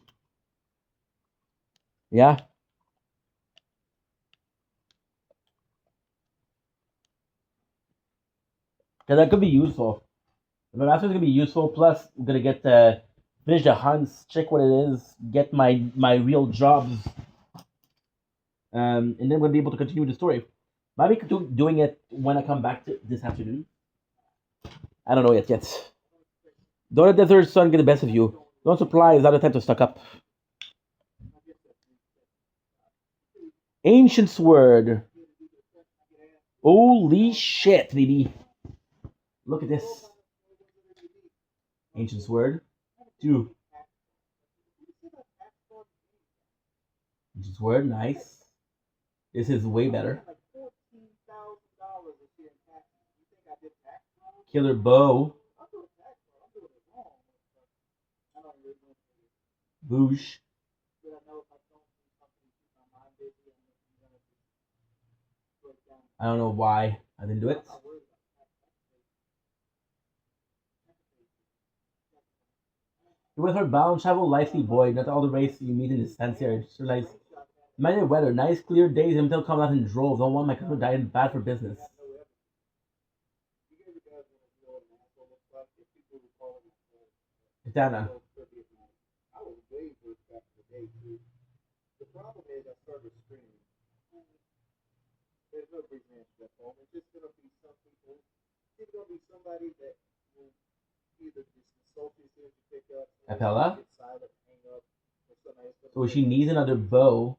Speaker 5: yeah, because that could be useful. Robin Astor is gonna be useful. Plus, I'm gonna get to finish the hunts, check what it is, get my real jobs, and then we'll be able to continue the story. Maybe doing it when I come back to this afternoon. I don't know yet. Don't let the third son get the best of you. Don't supply is not the time to stock up. Ancient sword. Holy shit, baby. Look at this. Ancient sword. Two. Ancient sword, nice. This is way better. Killer bow. Boosh. I don't know why I didn't do it. You with her bound, travel lightly, boy. Not all the race you meet in this fancy are nice. Minor weather, nice clear days until come out in droves. Don't want my customer dying bad for business. Katana. Apella? So she needs another bow.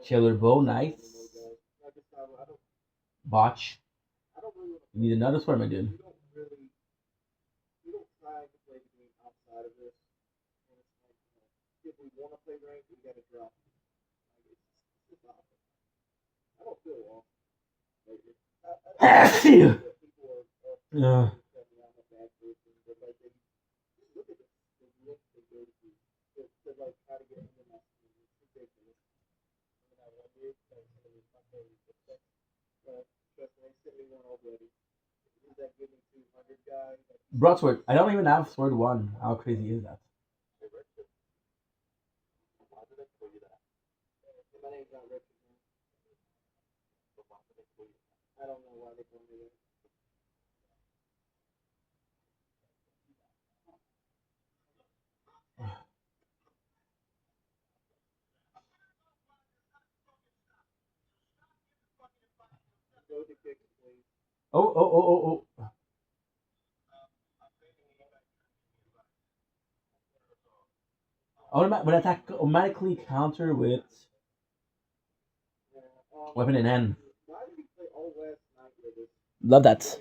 Speaker 5: Killer bow, nice. Botch. You need another sword, my dude. uh, Broadsword. I don't even have sword one. How crazy is that? Oh. When attack automatically counter with weapon in hand. Love that.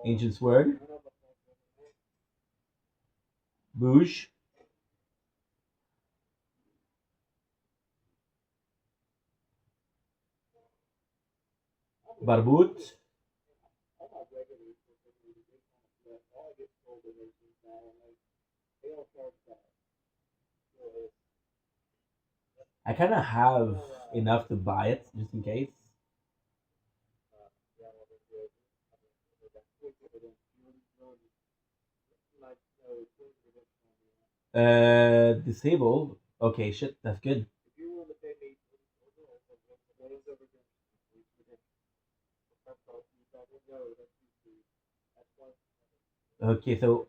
Speaker 5: Ancient sword. Boosh. Barbut. I kind of have enough to buy it just in case. Disable. Okay, shit, that's good. Okay, so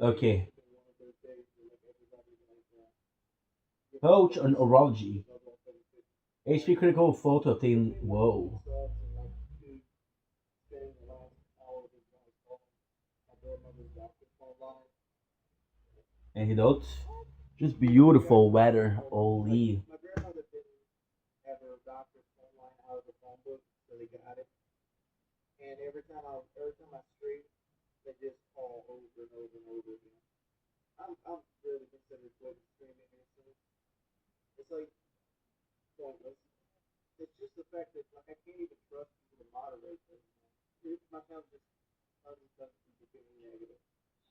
Speaker 5: okay. Poach on orology. HP critical foe to obtain. Whoa. Antidote. Just beautiful weather. Holy.
Speaker 2: My grandmother didn't have her doctor's phone line out of the phone book, so they got it. And every time I stream, they just call over and over and over again. I'm really considered good at streaming instantly. It's like pointless. It's just the fact that like I can't even trust people to moderate this. My account just doesn't people getting negative.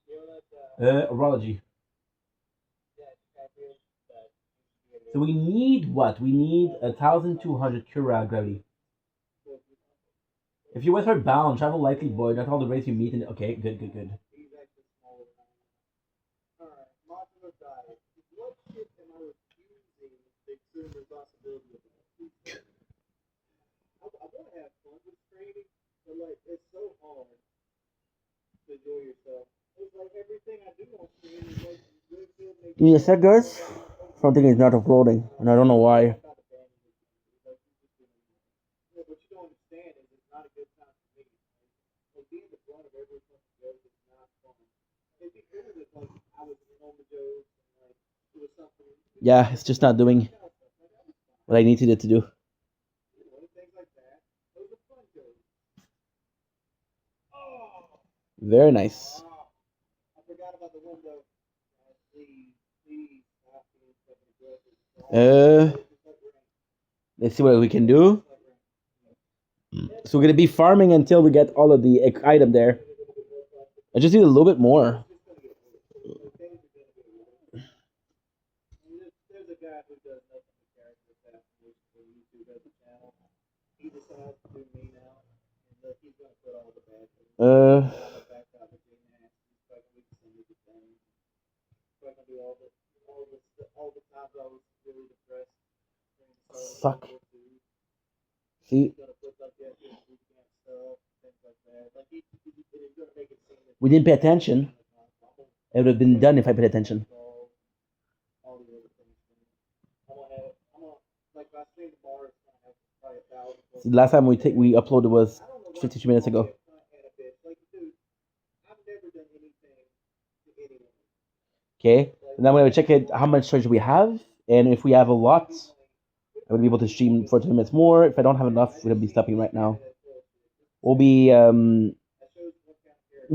Speaker 2: You know that
Speaker 5: Urology.
Speaker 2: that champion that
Speaker 5: So we need what? We need 1,200 Cura gravity. If you westward bound, travel lightly, boy. Not all the race you meet in. Okay, good, good, good.
Speaker 2: he's actually smaller than I am. Alright, modular diet. What shit am I refusing to assume responsibility about? I want to have fun with training, but like it's so hard to enjoy yourself. It's like everything I do on stream is like good feel makes
Speaker 5: Give me a sec, guys. Something is not uploading, and I don't know why.
Speaker 2: about abandoning it. Like you just doing it. What you don't understand is it's not a good time for me. Like being the brunt of every fucking joke is not fun. It'd be cool if like I was in on the jokes and like it was something.
Speaker 5: Yeah, it's just not doing what I needed it to do.
Speaker 2: Things like that. Those are fun jokes. Oh,
Speaker 5: Very nice.
Speaker 2: I forgot about the window. Please stop being fucking aggressive.
Speaker 5: Let's see what we can do. So we're gonna be farming until we get all of the item there. I just need a little bit more.
Speaker 2: There's a guy who does nothing but character assassination for YouTube as a channel. He decides to do me now, and look, he's gonna put all the bad things. I'm a back out with J-Man. He's fucking with some of the things. Fucking do all the times I was really depressed.
Speaker 5: Fuck. See,
Speaker 2: He's gonna put like that boot camp stuff, things like that. Like he's gonna make it seem that
Speaker 5: we didn't pay attention. It would have been done if I paid attention.
Speaker 2: all the other things. I'm gonna like if I stream tomorrow, it's gonna have probably 1,000.
Speaker 5: See, the last time we uploaded was 52 minutes ago.
Speaker 2: Like, dude, I've never done anything to anyone.
Speaker 5: Okay, and I'm gonna check it how much treasure we have, and if we have a lot, I will be able to stream for 10 minutes more. If I don't have enough, we're gonna be stopping right now. We'll be waiting.
Speaker 2: I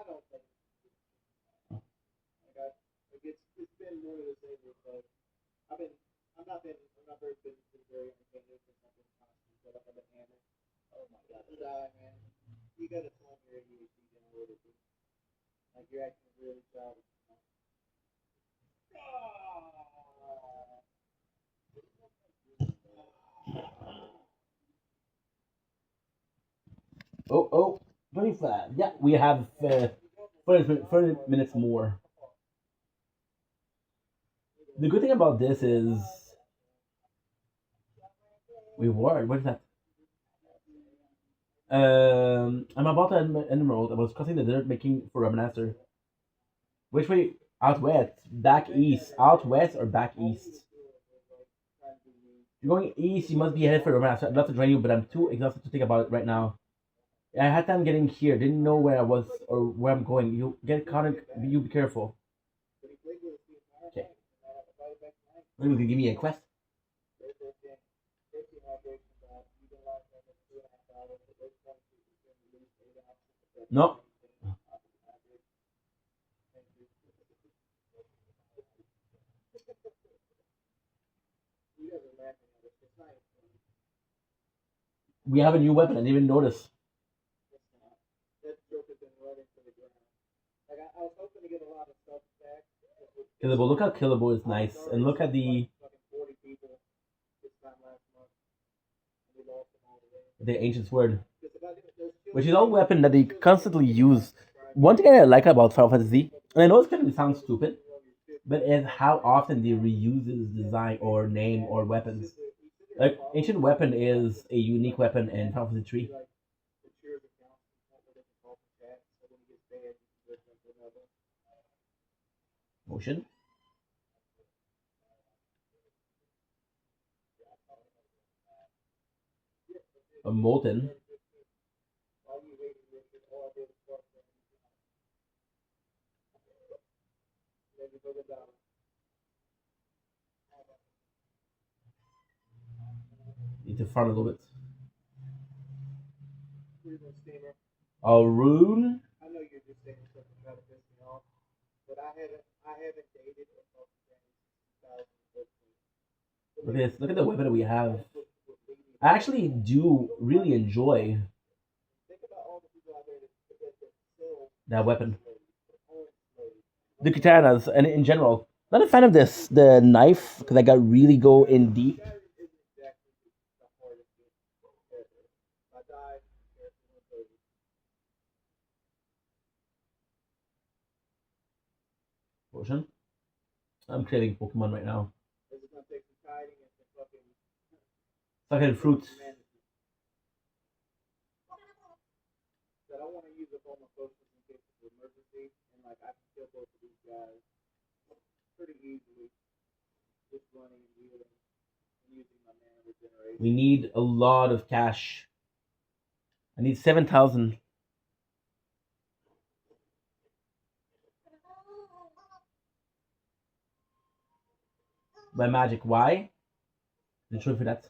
Speaker 2: don't think. Like it's been one of those things where like I'm not very good very entertaining or something constant, but I've been hammered. Oh my god, die, man. You gotta tell me your ADHD downloaded. Like you're acting really childish.
Speaker 5: Oh, 25. Yeah, we have 30 minutes more. The good thing about this is reward. What is that? I'm about to end emerald. I was cutting the dirt making for a master. Which way? Out west, back east, out west or back east? You're going east. You must be headed for a master. I'd love to join you, but I'm too exhausted to think about it right now. I had time getting here. Didn't know where I was or where I'm going. You get caught. You be careful. Okay. Maybe you can give me a quest. No. We have a new weapon. I didn't even notice. Killable. Look how killable is nice, and look at the ancient sword, which is all weapon that they constantly use. One thing I like about Final Fantasy, and I know it's going to sound stupid, but is how often they reuse its design or name or weapons. Like ancient weapon is a unique weapon in Final Fantasy 3. Motion. A molten. Need to farm a little bit. Oh, rune. Look at this. Look at the weapon that we have. I actually do really enjoy that weapon. The katanas, and in general, not a fan of this the knife because I got really go in deep. Potion. I'm craving Pokemon right now. Sucking fruit. We need a lot of cash. I need 7,000. By magic. Why? The truth for that.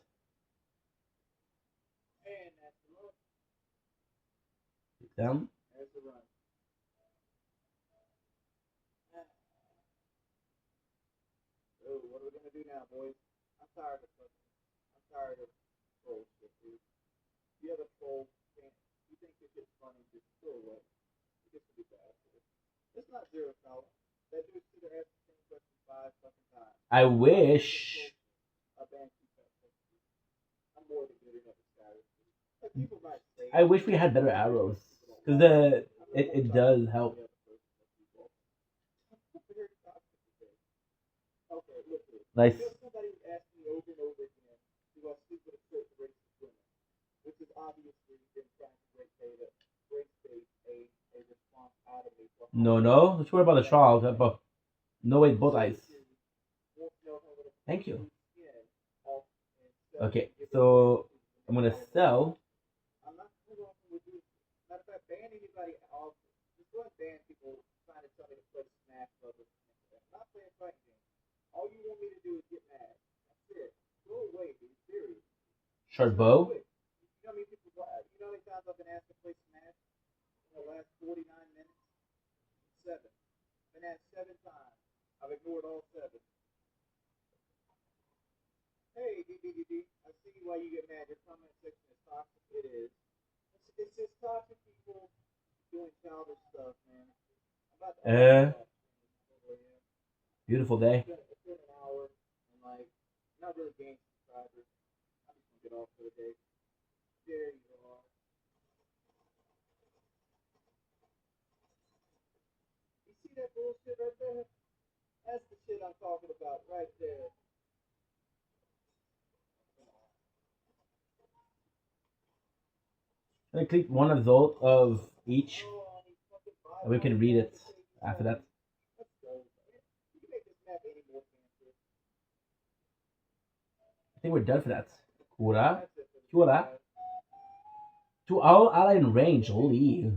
Speaker 5: Down. I wish. I wish we had better arrows because it does help. Nice. No, no. Don't you worry about the trial. But no wait, both eyes. Thank you. Okay, so I'm gonna sell. Short bow. Uh, beautiful day. I'm gonna click one of those of each, and we can read it after that. I think we're done for that. Kura, Kura. To all ally in range. Holy.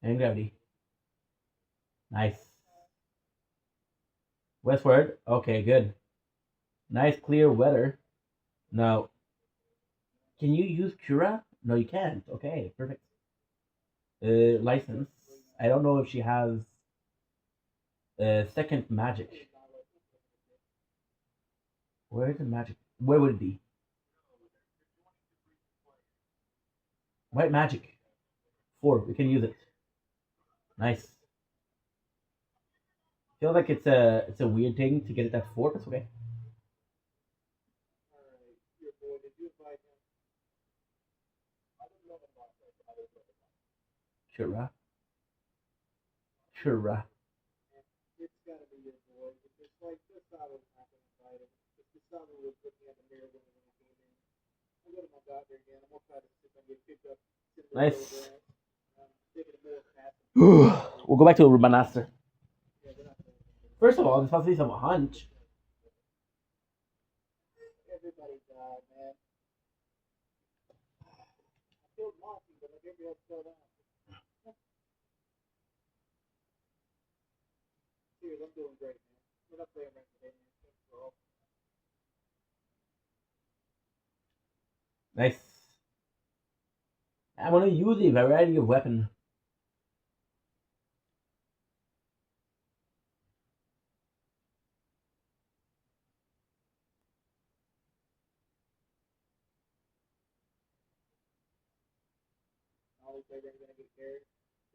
Speaker 5: And gravity. Nice. Westward. Okay, good. Nice clear weather. Now, can you use Cura? No, you can't. Okay, perfect. License. I don't know if she has second magic. Where is the magic? Where would it be? White magic. 4. We can use it. Nice. Feel like it's a weird thing to get it at 4, but it's okay. Cura. Cura. Nice. We'll go back to Rubanaster. First of all, there's supposed to be some hunt. Nice. I want to use a variety of weapon.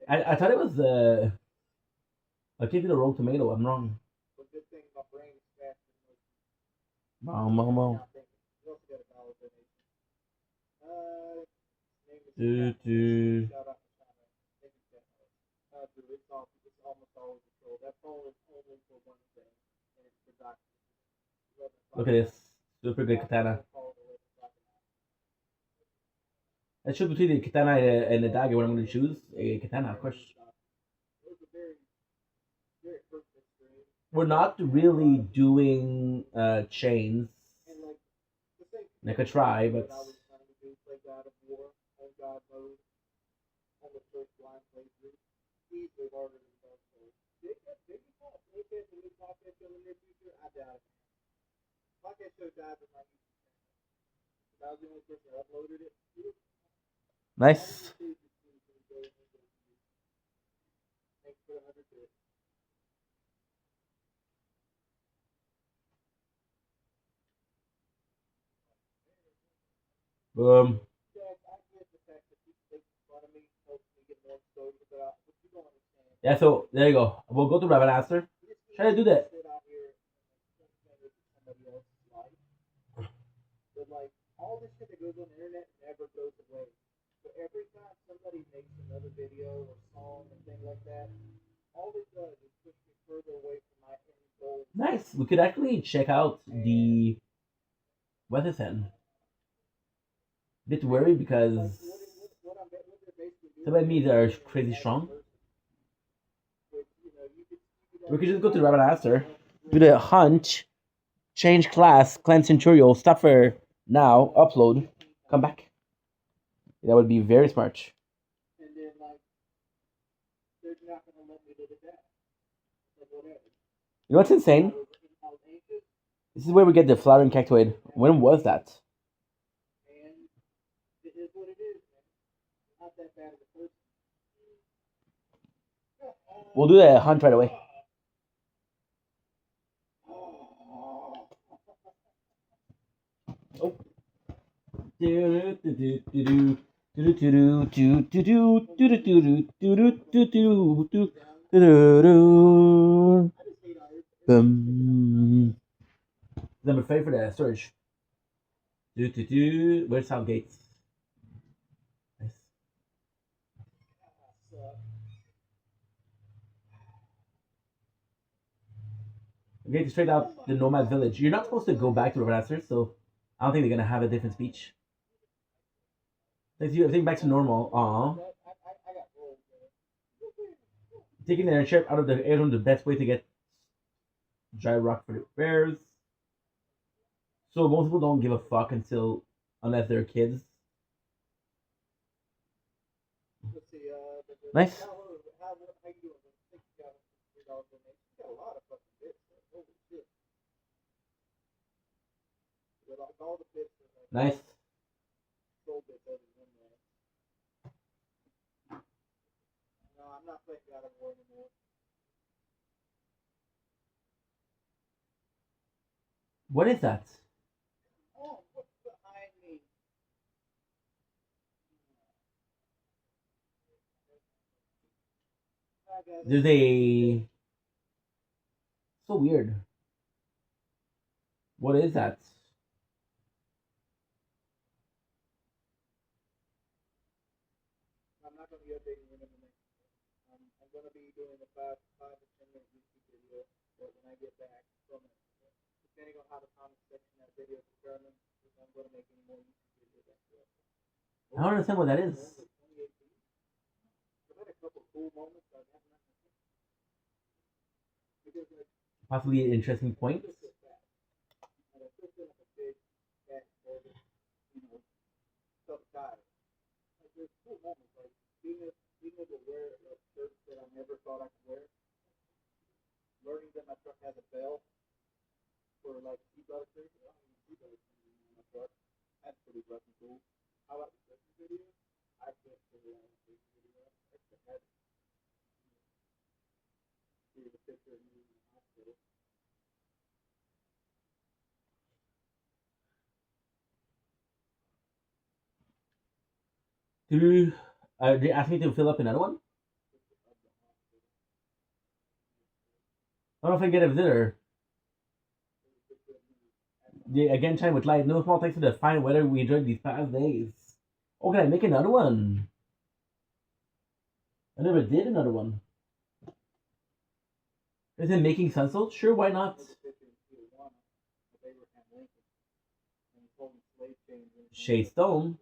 Speaker 5: I thought it was I gave it a rolled tomato. I'm wrong. Mo. Do. Look at this. Super good katana. I choose between the katana and the dagger. What I'm going to choose? A katana, of course. We're not really doing chains. I could try, but nice. Boom. Yeah, so there you go. We'll go to Rabbit Aster. Try to do that. Nice. We could actually check out the weather then. Bit worried because some enemies are crazy strong. We could just go to the Rabbit Aster, do the hunt, change class, clan Centurial, stop for now, upload, come back. That would be very smart. You know what's insane? This is where we get the flowering cactoid. When was that? We'll do the hunt right away. Oh. I'm afraid for the storage. Where's South Gates? Nice. Okay, straight out the Nomad Village. You're not supposed to go back to the Raster, so I don't think they're gonna have a different speech. Thanks you everything back to normal. Aw. Taking the airship out of the air the best way to get dry rock for the bears. So most people don't give a fuck unless they're kids. Nice. Nice. What is that? There's a so weird. What is that? I don't understand what that is. Possibly an interesting point. Do they ask me to fill up another one? I don't know if I get a visitor. Again, time with light. No small thanks for the fine weather we enjoyed these past days. Oh, can I make another one? I never did another one. Is it making sunset? Sure, why not? Shade stone.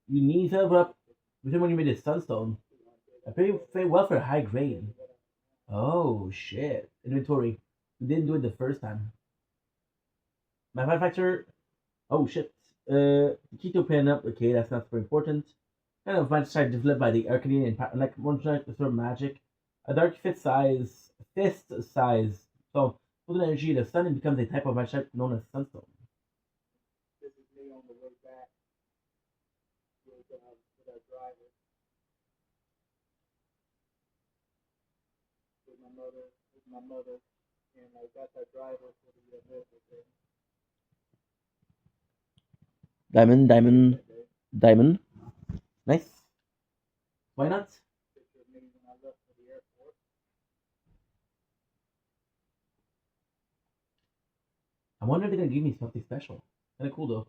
Speaker 5: You need to have up. Which when you made a sunstone? I pay well for a high grade. Oh shit! Inventory. We didn't do it the first time. My manufacturer. Oh shit. Keto pen up. Okay, that's not super important. Kind of magic developed by the Arcadian and like one sort of magic. A dark fist size. So, with the energy of the sun, it becomes a type of magic known as sunstone. Diamond, diamond, diamond. Nice. Why not? I wonder if they're gonna give me something special. Kind of cool though.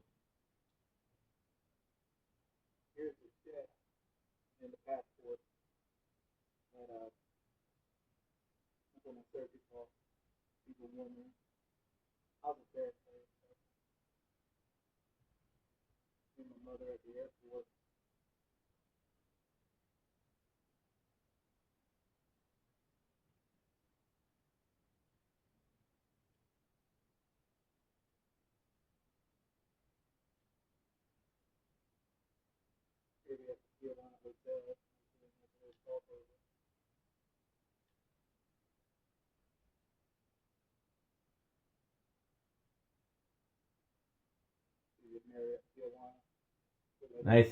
Speaker 5: Nice.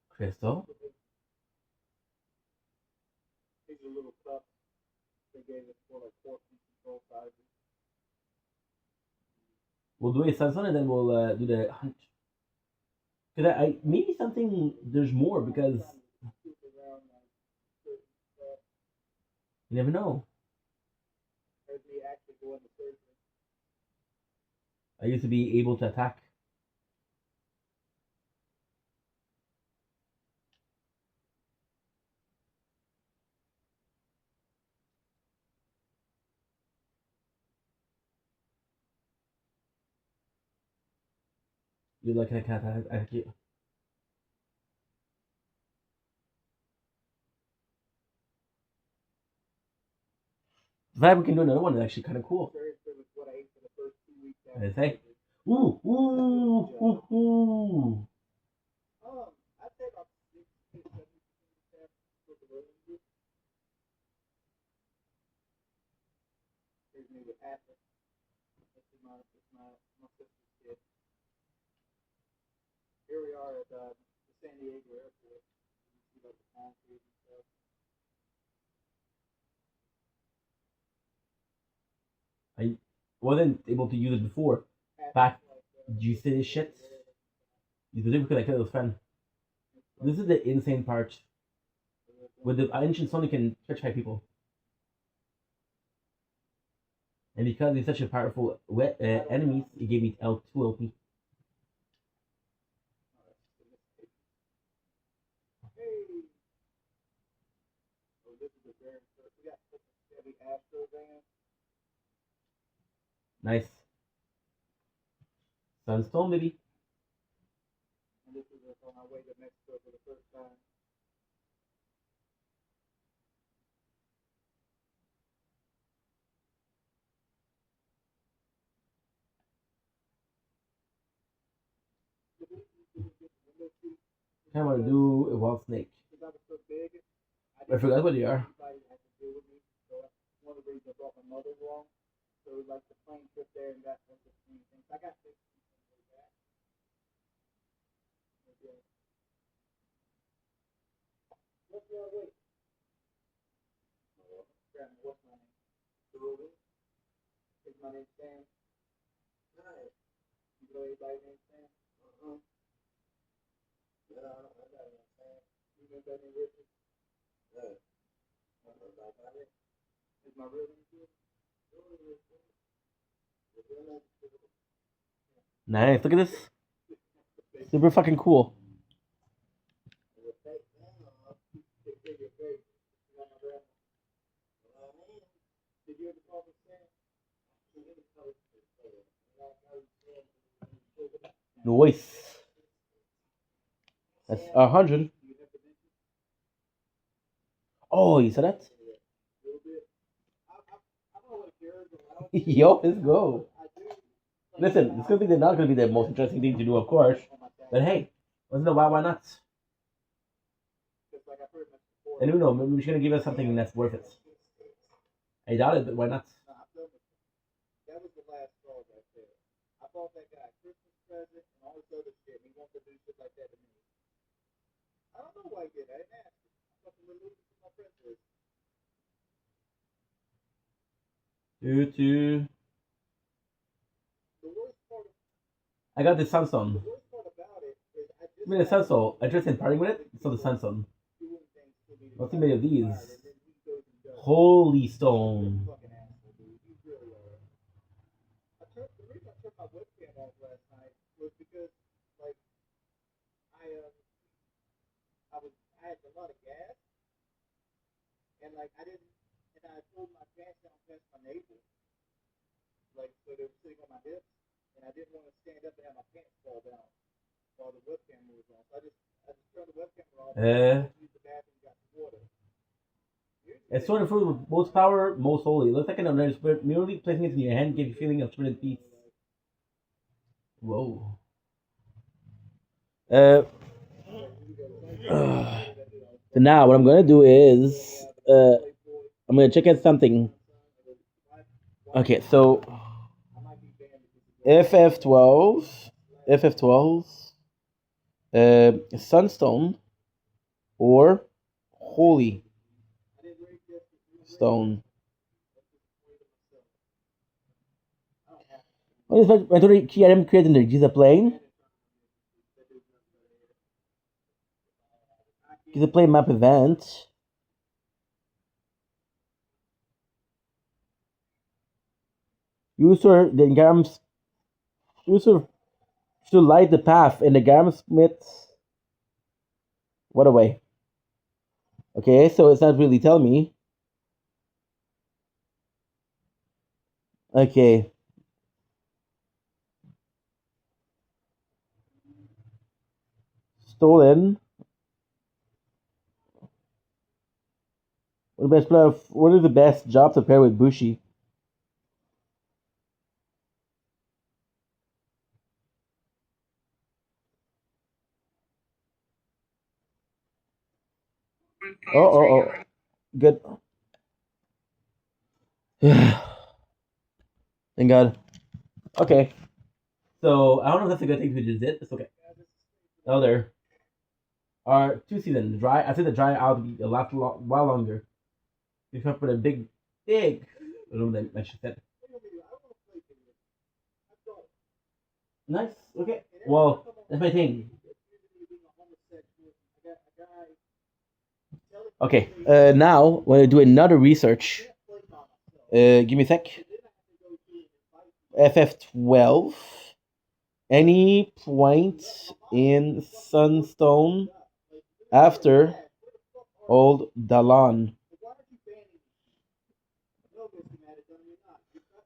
Speaker 5: Crystal. We'll do a sunstone and then we'll do the hunt. Cause I maybe something there's more because you never know. I used to be able to attack. You like I can't attack you. That we can do another one. It's actually kind of cool. I say. Ooh, ooh, ooh, ooh. I wasn't able to use it before. Back, do you see this shit? You specifically could I kill this fan. This is the insane part. With the ancient Sonic can petrify people. And because he's such a powerful enemy, he gave me L2 LP. Nice. Sunstone, maybe. I want to do a wild snake. I forgot what they are. Nice. Look at this. Super fucking cool. Nice. That's 100. Oh, you saw that? Yo, let's go. Listen, it's gonna be not gonna be the most interesting thing to do, of course. But hey, let's know why not? And who knows, maybe she's gonna give us something that's worth it. I doubt it, but why not? Two. I got the sunstone. I mean the sunstone. I just in parting with it, so the sunstone. Not too many of these. Holy stone. Uh, it's sort of fruit with most power, most holy. It looks like an ordinary spirit. Merely placing it in your hand gives you a feeling of spirit peace. Whoa. So now what I'm gonna do is I'm gonna check out something. Okay, so FF12, Sunstone, or Holy Stone. What is my key item created in the Giza Plane? Giza Plane map event. User the Garm's user should light the path in the Garmsmith's. What away? Okay, so it's not really telling me. Okay. Stolen. What is the best job to pair with Bushi? Oh. Good. Thank God. Okay. So I don't know if that's a good thing we just did. It's okay. Oh, there are 2 seasons. Dry. I said the dry out to be a while longer. You come up with a big. I don't know what I should say. Nice. Okay. Well, that's my thing. Okay. Now when I do another research, give me a sec. FF12. Any point in Sunstone after Old Dalan.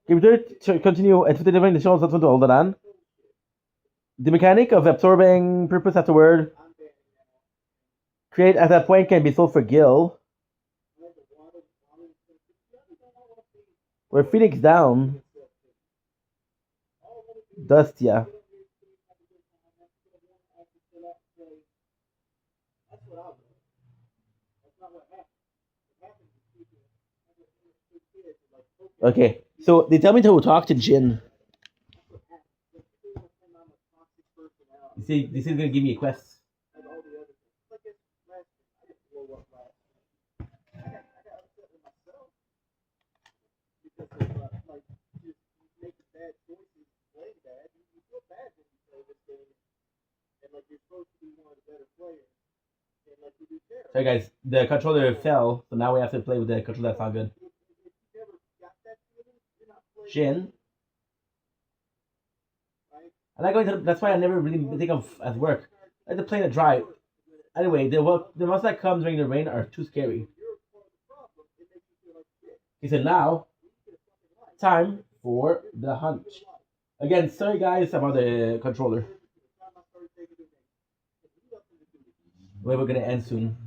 Speaker 5: Give it to continue at delivering the show to Old Dalan. The mechanic of absorbing purpose afterward create at that point can be sold for Gil. Where Phoenix down. Dustia. Okay, so they tell me to talk to Jin. You see, this is gonna give me a quest. Sorry guys, the controller fell, so now we have to play with the controller that's not good. Shin. I like going to. That's why I never really think of as work. I like to play in the dry. Anyway, the ones that come during the rain are too scary. He said, "Now, time for the hunt." Again, sorry guys about the controller. We're gonna end soon.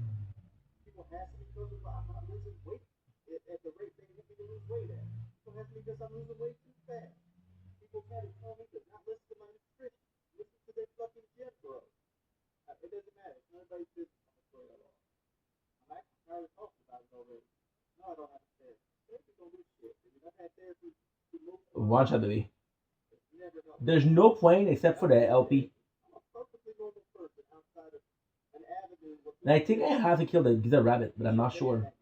Speaker 5: Watch out, baby. There's no point except for the LP. And I think I have to kill the gizzard rabbit, but I'm not sure.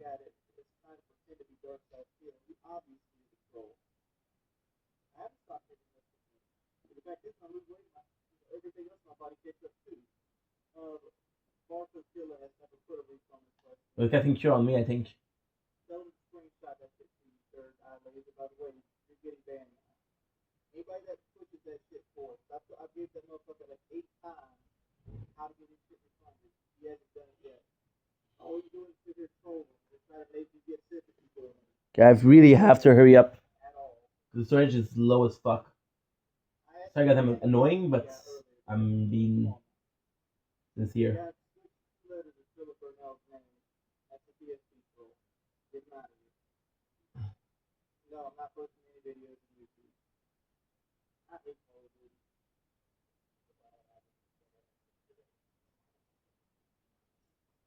Speaker 5: We're getting cure on me, I think. Guys, really have to hurry up. The storage is low as fuck. Sorry guys, I'm annoying, but I'm being sincere.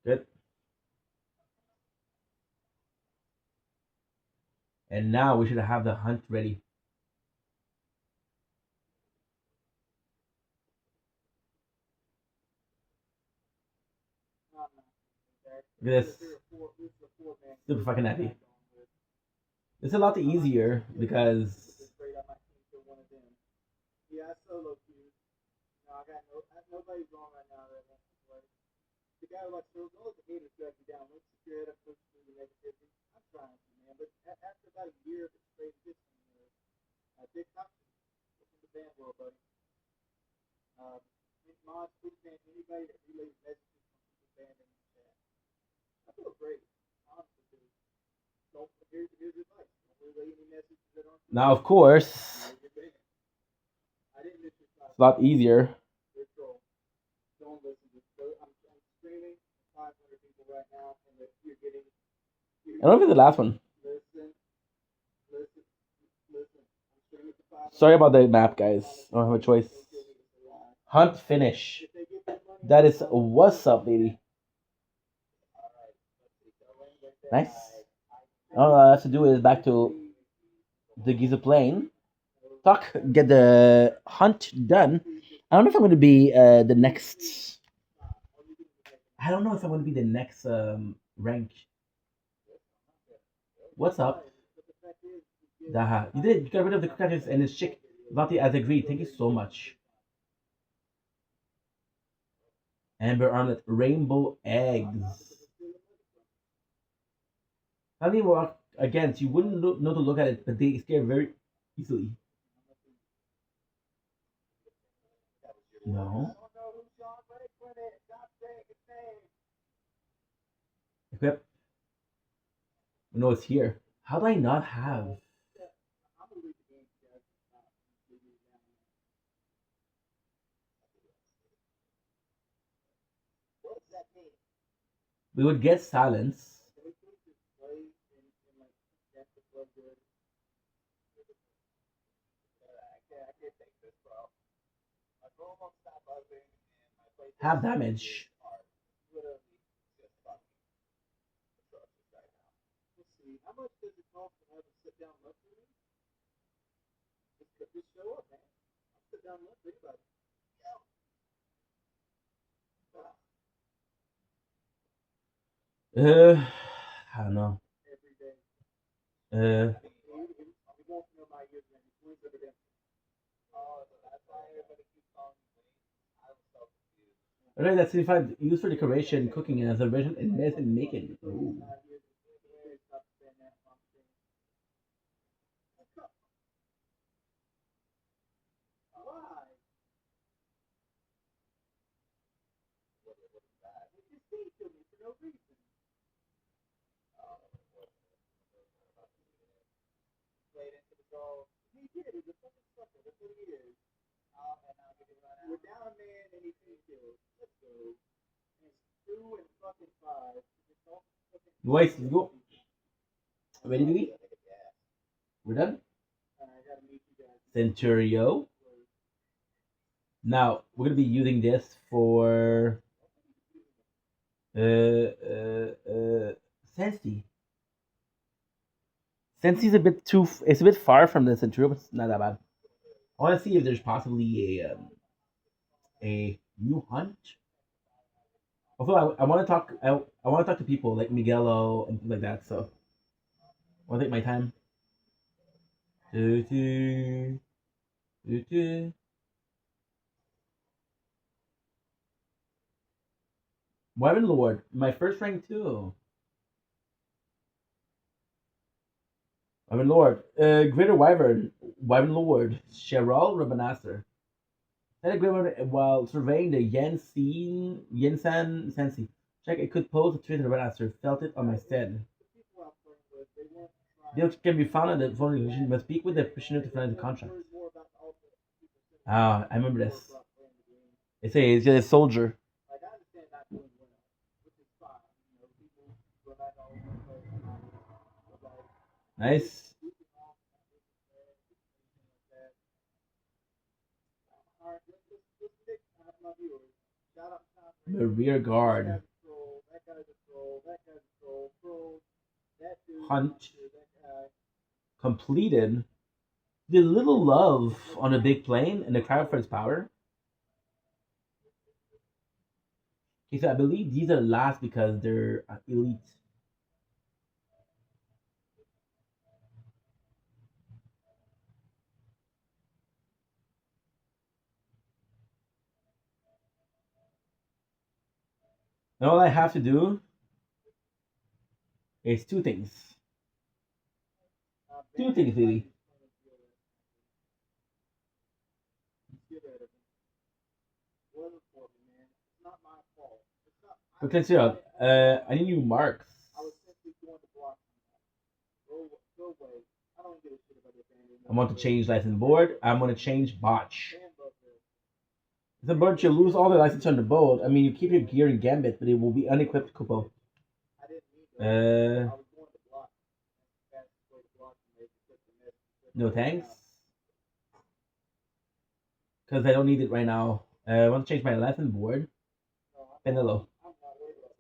Speaker 5: Good. And now we should have the hunt ready. Look at this. Super fucking happy. It's a lot easier because now, of course, it's a lot easier. I don't know if it's the last one. Sorry about the map, guys. I don't have a choice. Hunt finish. That is what's up, baby. Nice. All I have to do is back to the Giza Plain. Talk, get the hunt done. I don't know if I'm going to be the next. I don't know if I'm going to be the next rank. What's up? Daha. You did. You got rid of the crackers and his chick. Vati as agreed. Thank you so much. Amber Armlet. Rainbow eggs. How do you walk against? You wouldn't know to look at it, but they scare very easily. No. Equip. No, it's here. How do I not have? We would get silence. Have damage. Uh, I don't know. Uh, Alright, that's 75 used for decoration, cooking, and as a version in medicine making. Ooh. Boys, let's go. Ready to eat? We're done? Centurio. Now, we're going to be using this for Sensi. Sensi's a bit too. It's a bit far from the Centurio, but it's not that bad. I want to see if there's possibly a new hunt. Also, I want to talk. I want to talk to people like Miguelo and like that. So I want to take my time. Do, do, do, do. Wyvern Lord, my first rank too. Wyvern Lord, Greater Wyvern, Wyvern Lord, Cheryl Rabanasser. Then a Wyvern while surveying the Yensan Sensi. Check it could pose a threat to Rabanasser. Felt it on my stead. Deals can be found in the phone division, but speak with the petitioner to find the contract. Ah, I remember this. It's a soldier. Nice. The rear guard. Hunt. Completed. The little love on a big plane and the crowd for its power. Okay, so I believe these are last because they're elite. And all I have to do is two things. Two things, really. But let's see out. I need new marks. I want to change license board. I'm going to change botch. The bird, you lose all the license on the boat. I mean, you keep your gear in Gambit, but it will be unequipped Kupo. Uh, no thanks. Because I don't need it right now. I want to change my license board. Penelo.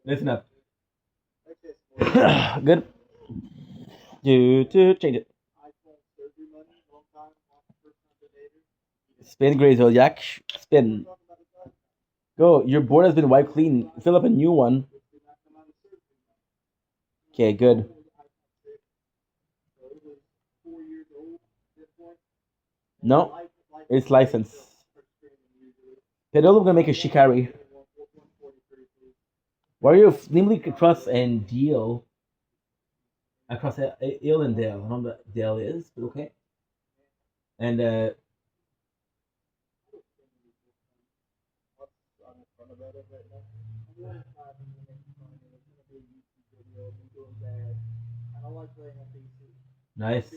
Speaker 5: Listen up. Good. Change it. Spin Grey Zodiac. Spin. Go. Your board has been wiped clean. Fill up a new one. Okay, good. No, it's licensed. Pedolo gonna make a Shikari. Warrior of namely trust and deal across Il and Dale. I don't know what Dale is, but okay. And nice.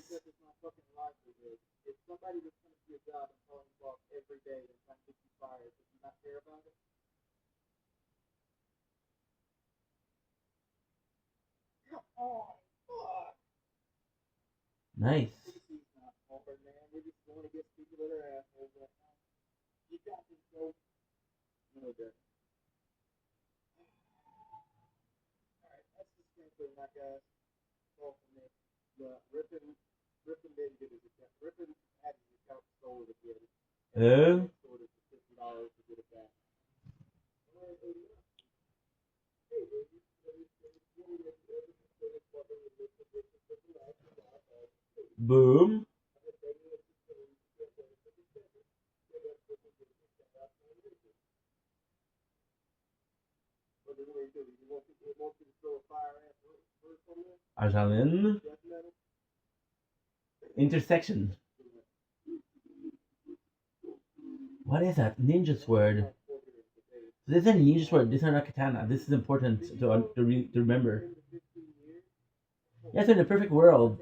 Speaker 5: Nice. Uh, boom. Arjalin. Intersection. What is that? Ninja sword. This is a ninja sword. This is not a katana. This is important to remember. Yes, in a perfect world.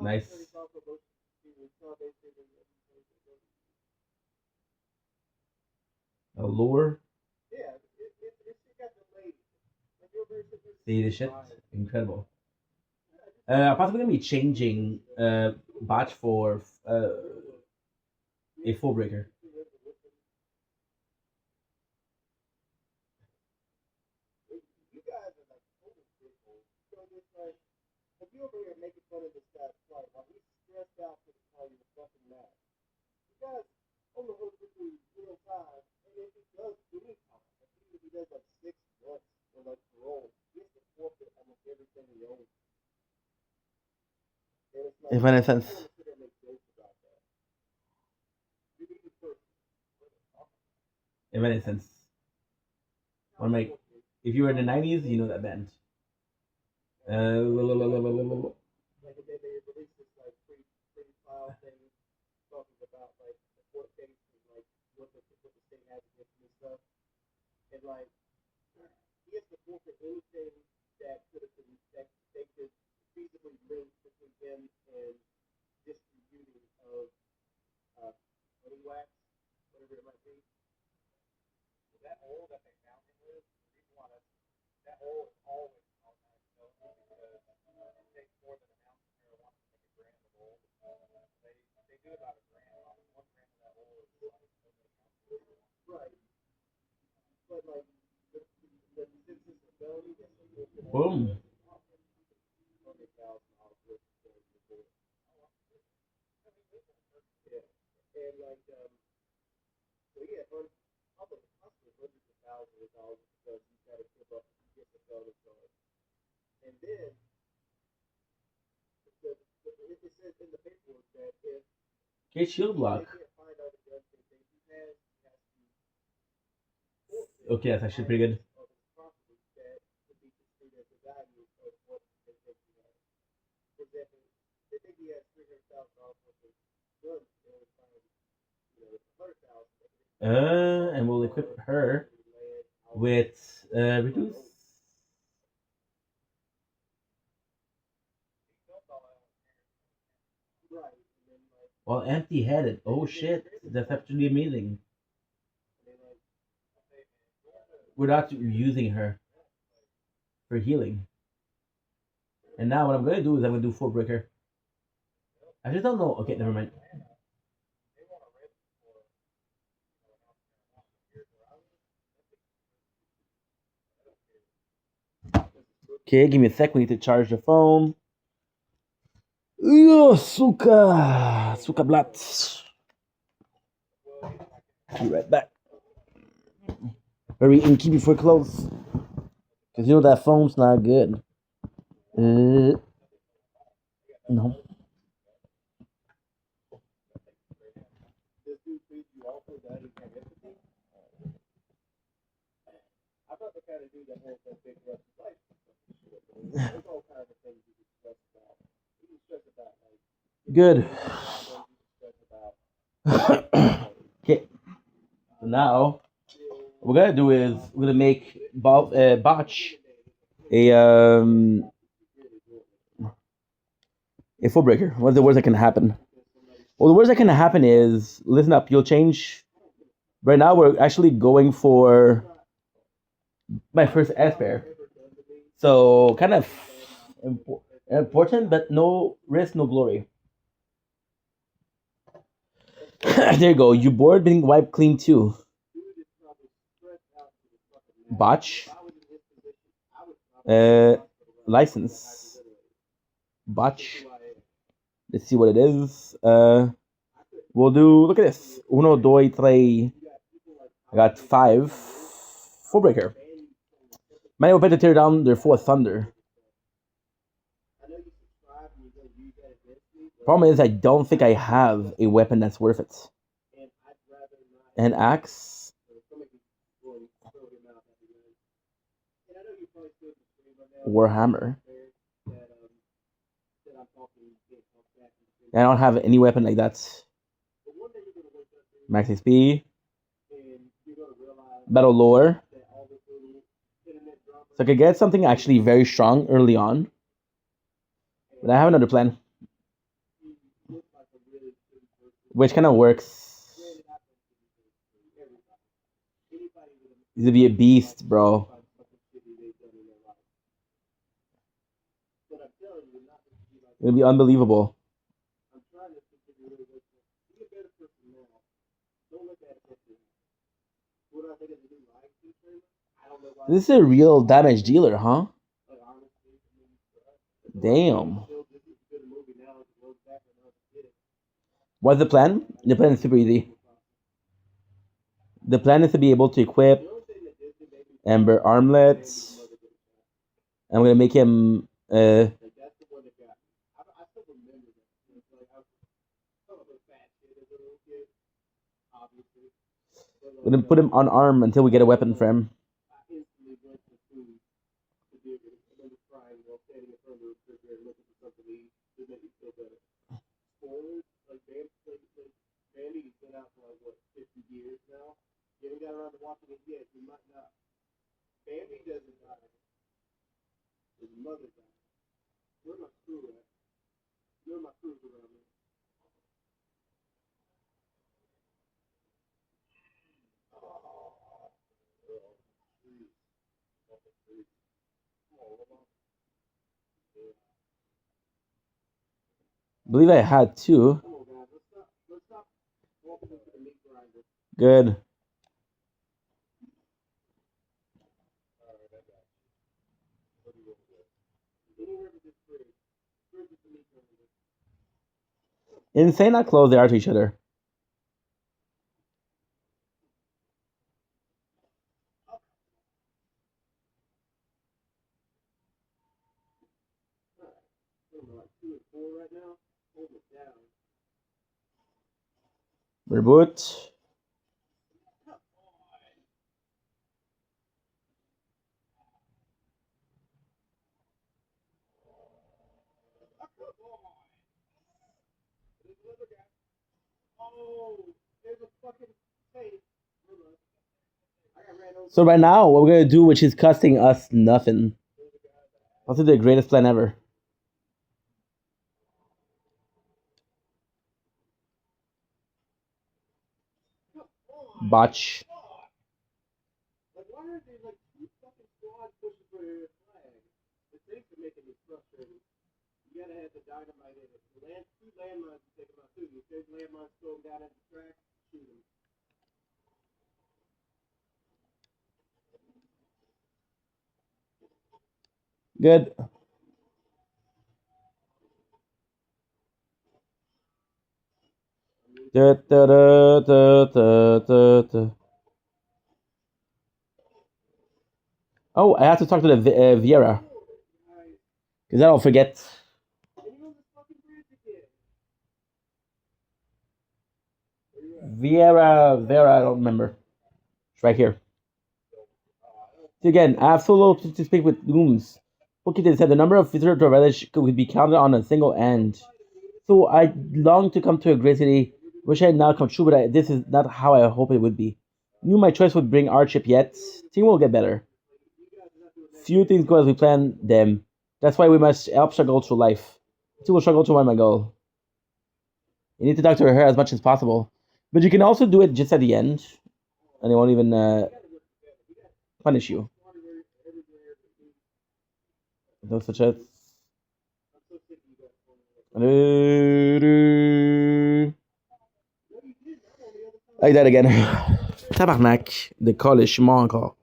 Speaker 5: Nice. A lure. See the shit. Incredible. I'm possibly gonna be changing batch for a full breaker. If any sense. If any sense. One like, if you were in the 90s, you know that band. Boom. Okay, shield block. Okay, that's actually pretty good. And we'll equip her with reduce. Well, empty-headed. Oh shit, that's actually amazing. We're not using her for healing. And now what I'm gonna do is I'm gonna do full breaker. I just don't know. Okay, never mind. Okay, give me a sec. We need to charge the phone. Suka. Suka Blatt. Be right back. Hurry and keep before close. Because you know that phone's not good. No. Good. Okay. So now, what we're gonna do is we're gonna make Botch a full breaker. What's the worst that can happen? Well, the worst that can happen is, listen up. You'll change. Right now, we're actually going for my first S pair. So kind of important, but no risk, no glory. There you go. You board being wiped clean too. Botch. License. Botch. Let's see what it is. We'll do. Look at this. Uno, dos, tres. I got 5. Full breaker. Many will better tear down their fourth thunder. Problem is, I don't think I have a weapon that's worth it. An axe. Warhammer. I don't have any weapon like that. Max XP. Battle lore. So I could get something actually very strong early on. But I have another plan. Which kind of works. He's gonna be a beast, bro. It'll be unbelievable. This is a real damage dealer, huh? Damn. What's the plan? The plan is super easy. The plan is to be able to equip Ember armlets. I'm gonna make him we're gonna put him on arm until we get a weapon for him. I believe I had two. Good. Insane how close they are to each other. Reboot. So right now, what we're gonna do, which is costing us nothing. That's the greatest plan ever. Botch. Good. Da, da, da, da, da, da, da. Oh, I have to talk to the Viera. Because I don't forget. Vera, I don't remember. It's right here. So again, I have solo to speak with Looms. Bookkeeper said the number of visitors to a village could be counted on a single hand. So I long to come to a great city. Wish I had now come true, but this is not how I hope it would be. Knew my choice would bring hardship yet. Things will get better. Few things go as we plan them. That's why we must help struggle through life. Two will struggle to find my goal. You need to talk to her as much as possible. But you can also do it just at the end. And it won't even punish you. No such as. Like that again. Tabarnak. De college, moi encore.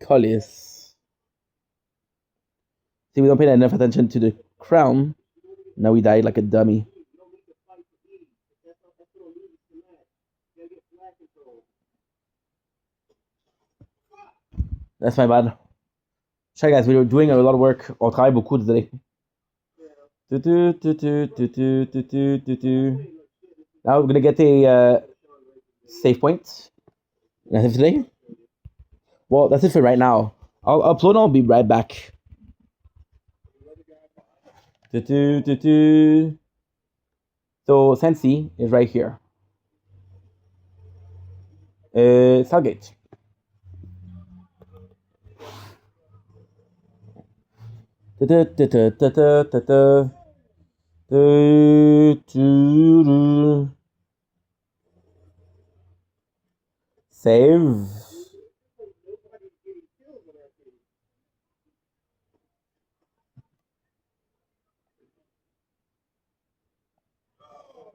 Speaker 5: Collis. See, we don't pay enough attention to the crown. Now we died like a dummy. That's my bad. Sorry guys, we were doing a lot of work. On travaille beaucoup today. Now we're gonna get a save point. That's it for today. Well, that's it for right now. I'll upload and I'll be right back. So Sensi is right here. Cellgate. Save.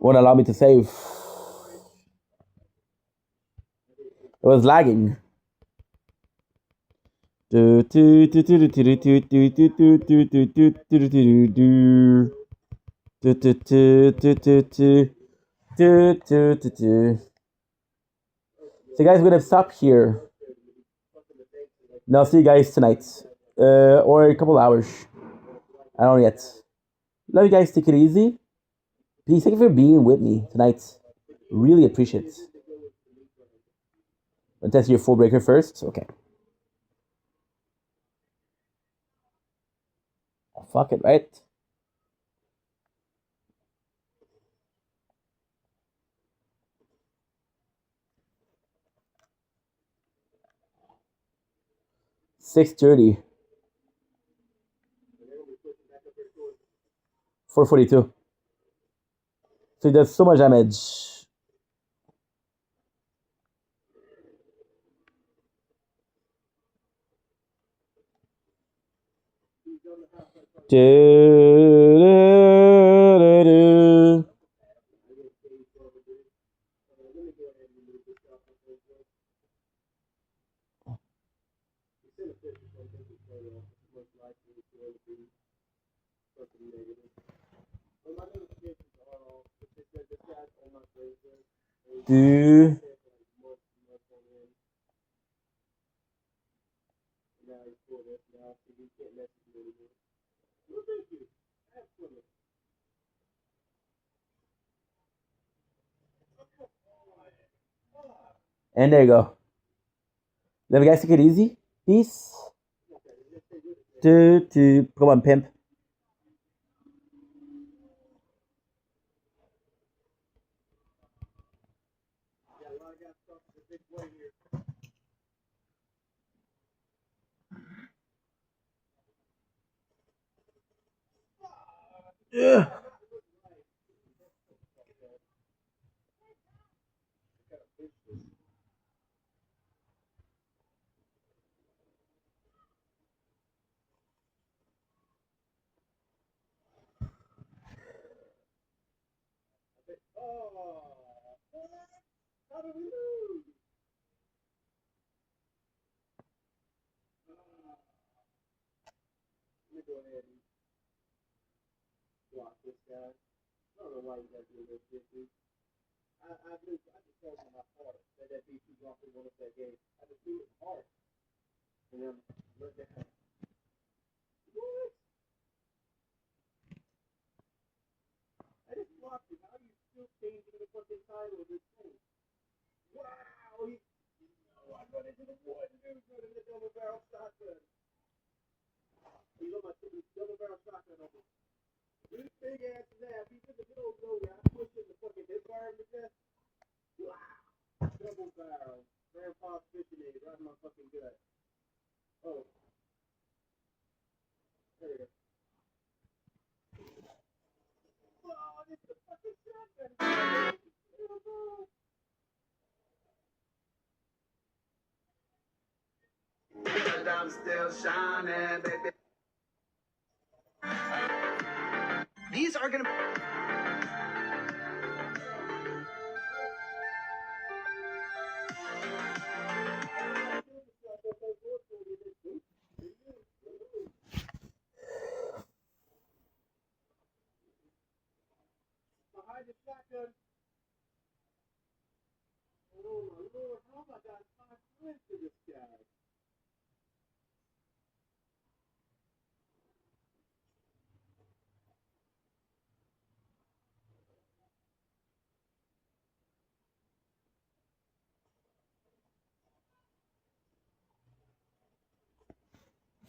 Speaker 5: Won't allow me to save. It was lagging. So guys, we're gonna stop here. And I'll see you guys tonight. Or a couple hours. I don't know yet. Love you guys, take it easy. Peace. Thank you for being with me tonight. Really appreciate it. Let's test your full breaker first. Okay. Oh, fuck it, right? $630. 442. So he does so much damage. Do. And there you go. Love you guys, take it easy. Peace. Come on, pimp. Yeah.
Speaker 2: I'm still shining, baby. These are gonna.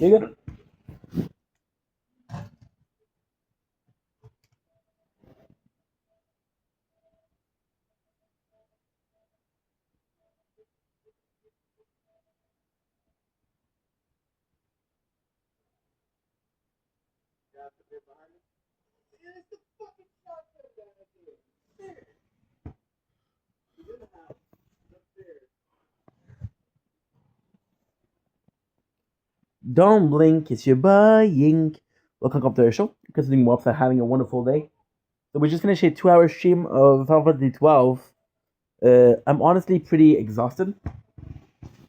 Speaker 5: You good? Don't blink, it's your buying. Welcome up to the show. Considering we're upset having a wonderful day. So we just finished a 2 hour stream of Final Fantasy 12. I'm honestly pretty exhausted.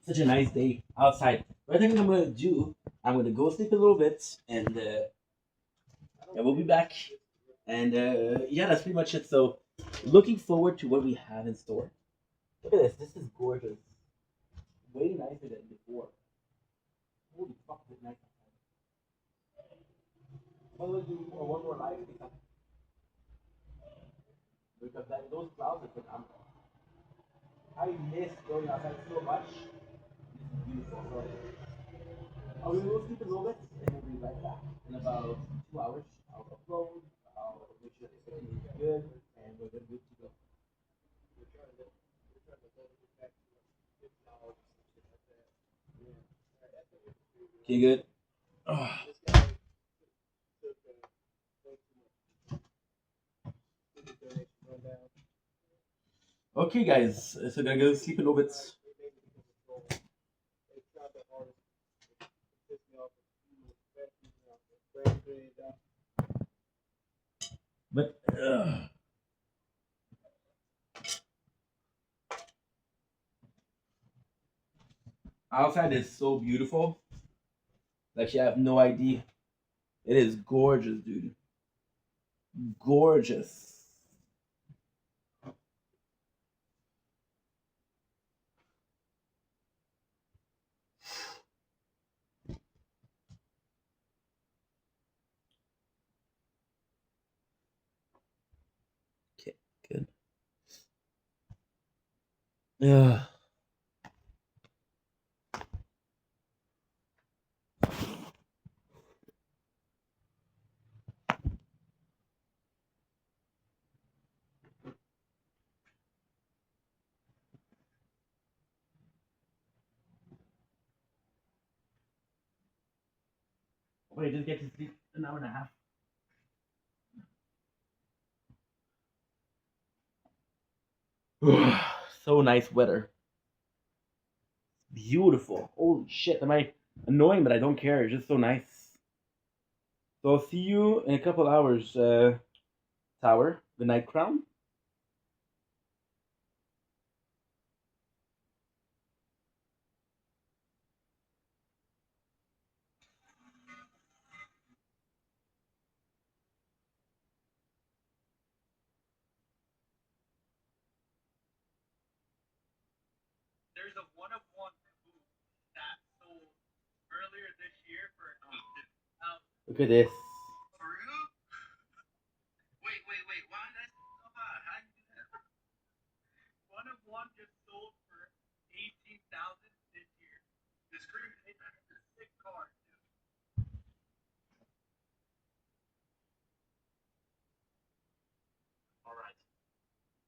Speaker 5: Such a nice day outside. What I think I'm gonna do, I'm gonna go sleep a little bit and we'll be back. And yeah, that's pretty much it. So looking forward to what we have in store. Look at this. This is gorgeous. Way nicer than before. Holy fuck, it's nice. Well, we'll do one more live because those clouds are phenomenal. I miss going outside so much. This is beautiful. So I will go sleep a little bit and we'll be right back in about 2 hours. I'll upload. I'll make sure that everything is good and we're good to go. Okay, good. Okay, guys. So gonna go sleep a little bit. But outside is so beautiful. Like you have no idea. It is gorgeous, dude. Gorgeous. Okay, good. Yeah. Wait, just get to sleep an hour and a half. So nice weather. Beautiful. Holy shit. Am I annoying? But I don't care. It's just so nice. So I'll see you in a couple hours, Tower, the Night Crown.
Speaker 2: There's a one of one move that sold earlier this year for
Speaker 5: Look at this.
Speaker 2: for real? Wait. Why is that so high? How do you do that? One of one just sold for 18,000 this year. The screen it's a sick card too. All right,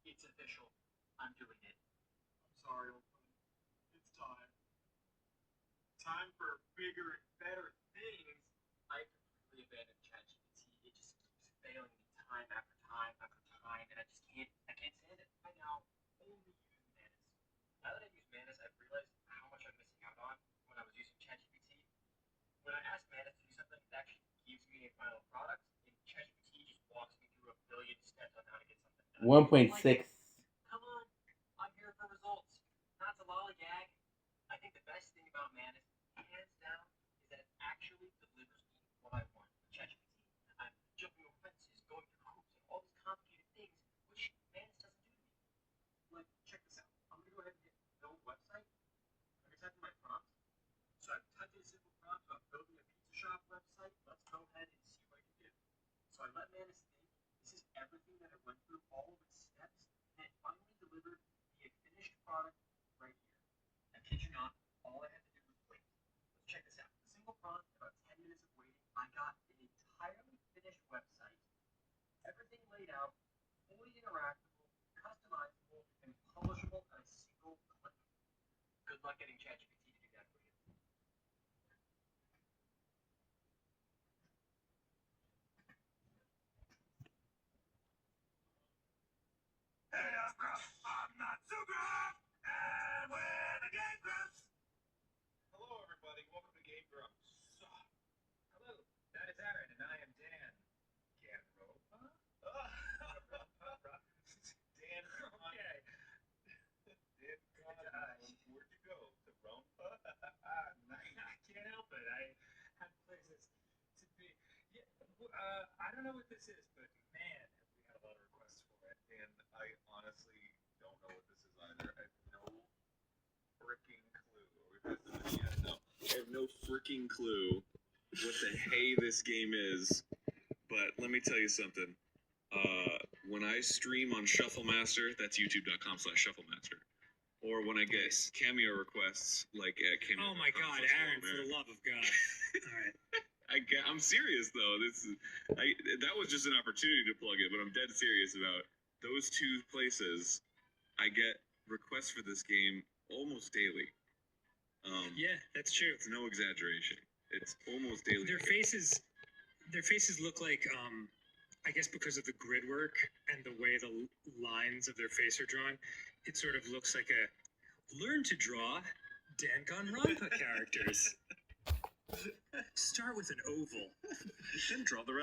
Speaker 2: it's official. I'm doing it. I'm sorry, old friend. It's time. Time for bigger and better things. I completely abandoned ChatGPT. It just keeps failing me time after time after time, and I can't stand it. I now only use Manus. Now that I use Manus, I've realized how much I'm missing out on when I was using ChatGPT. When I ask Manus to do something, it actually gives me a final product, and ChatGPT just walks me through a billion steps on how to get something done.
Speaker 5: 1.6.
Speaker 2: Come on, I'm here for results, not to lollygag. I think the best thing about Manus, hands down, is that it actually delivers me what I want. ChatGPT, I'm jumping over fences, going through hoops, and all these complicated things, which Manus doesn't do to me. Like, check this out. I'm gonna go ahead and hit build website. I'm gonna type in my prompt. So I've typed in a simple prompt about building a pizza shop website. Let's go ahead and see what I can do. So I let Manus think. This is everything that I went through, all of its steps, and it finally delivered me a finished product right here. I kid you not, all I had to do was wait. Let's check this out. A single prompt, and I got an entirely finished website, everything laid out, fully interactable, customizable, and publishable at a single click. Good luck getting ChatGPT to do that for you.
Speaker 4: Hey, I'm Gruff. I'm not so gruff. And when the game grumps. Hello, everybody. Welcome to Game Grumps.
Speaker 2: Hello, that is Aaron, and I am Dan. Gamropa?
Speaker 4: Dan,
Speaker 2: Okay.
Speaker 4: Dan, where'd you go? To Rome?
Speaker 2: I can't help it. I have places to be. Yeah, I don't know what this is, but man, have we had a lot of requests for it.
Speaker 4: And I honestly don't know what this is either. I have no freaking clue. We've had so many yet. No, I have no freaking clue what the hey this game is. But let me tell you something. When I stream on Shufflemaster, that's youtube.com/Shufflemaster. Or when I get cameo requests, like at cameo.
Speaker 2: Oh my God, Aaron! For the love of God! All right.
Speaker 4: I'm serious though. That was just an opportunity to plug it, but I'm dead serious about those two places. I get requests for this game almost daily.
Speaker 2: Yeah, that's true.
Speaker 4: It's no exaggeration. It's almost daily.
Speaker 2: Their faces look like I guess because of the grid work and the way the lines of their face are drawn, it sort of looks like a learn to draw Danganronpa characters. Start with an oval.
Speaker 4: Then draw the rest.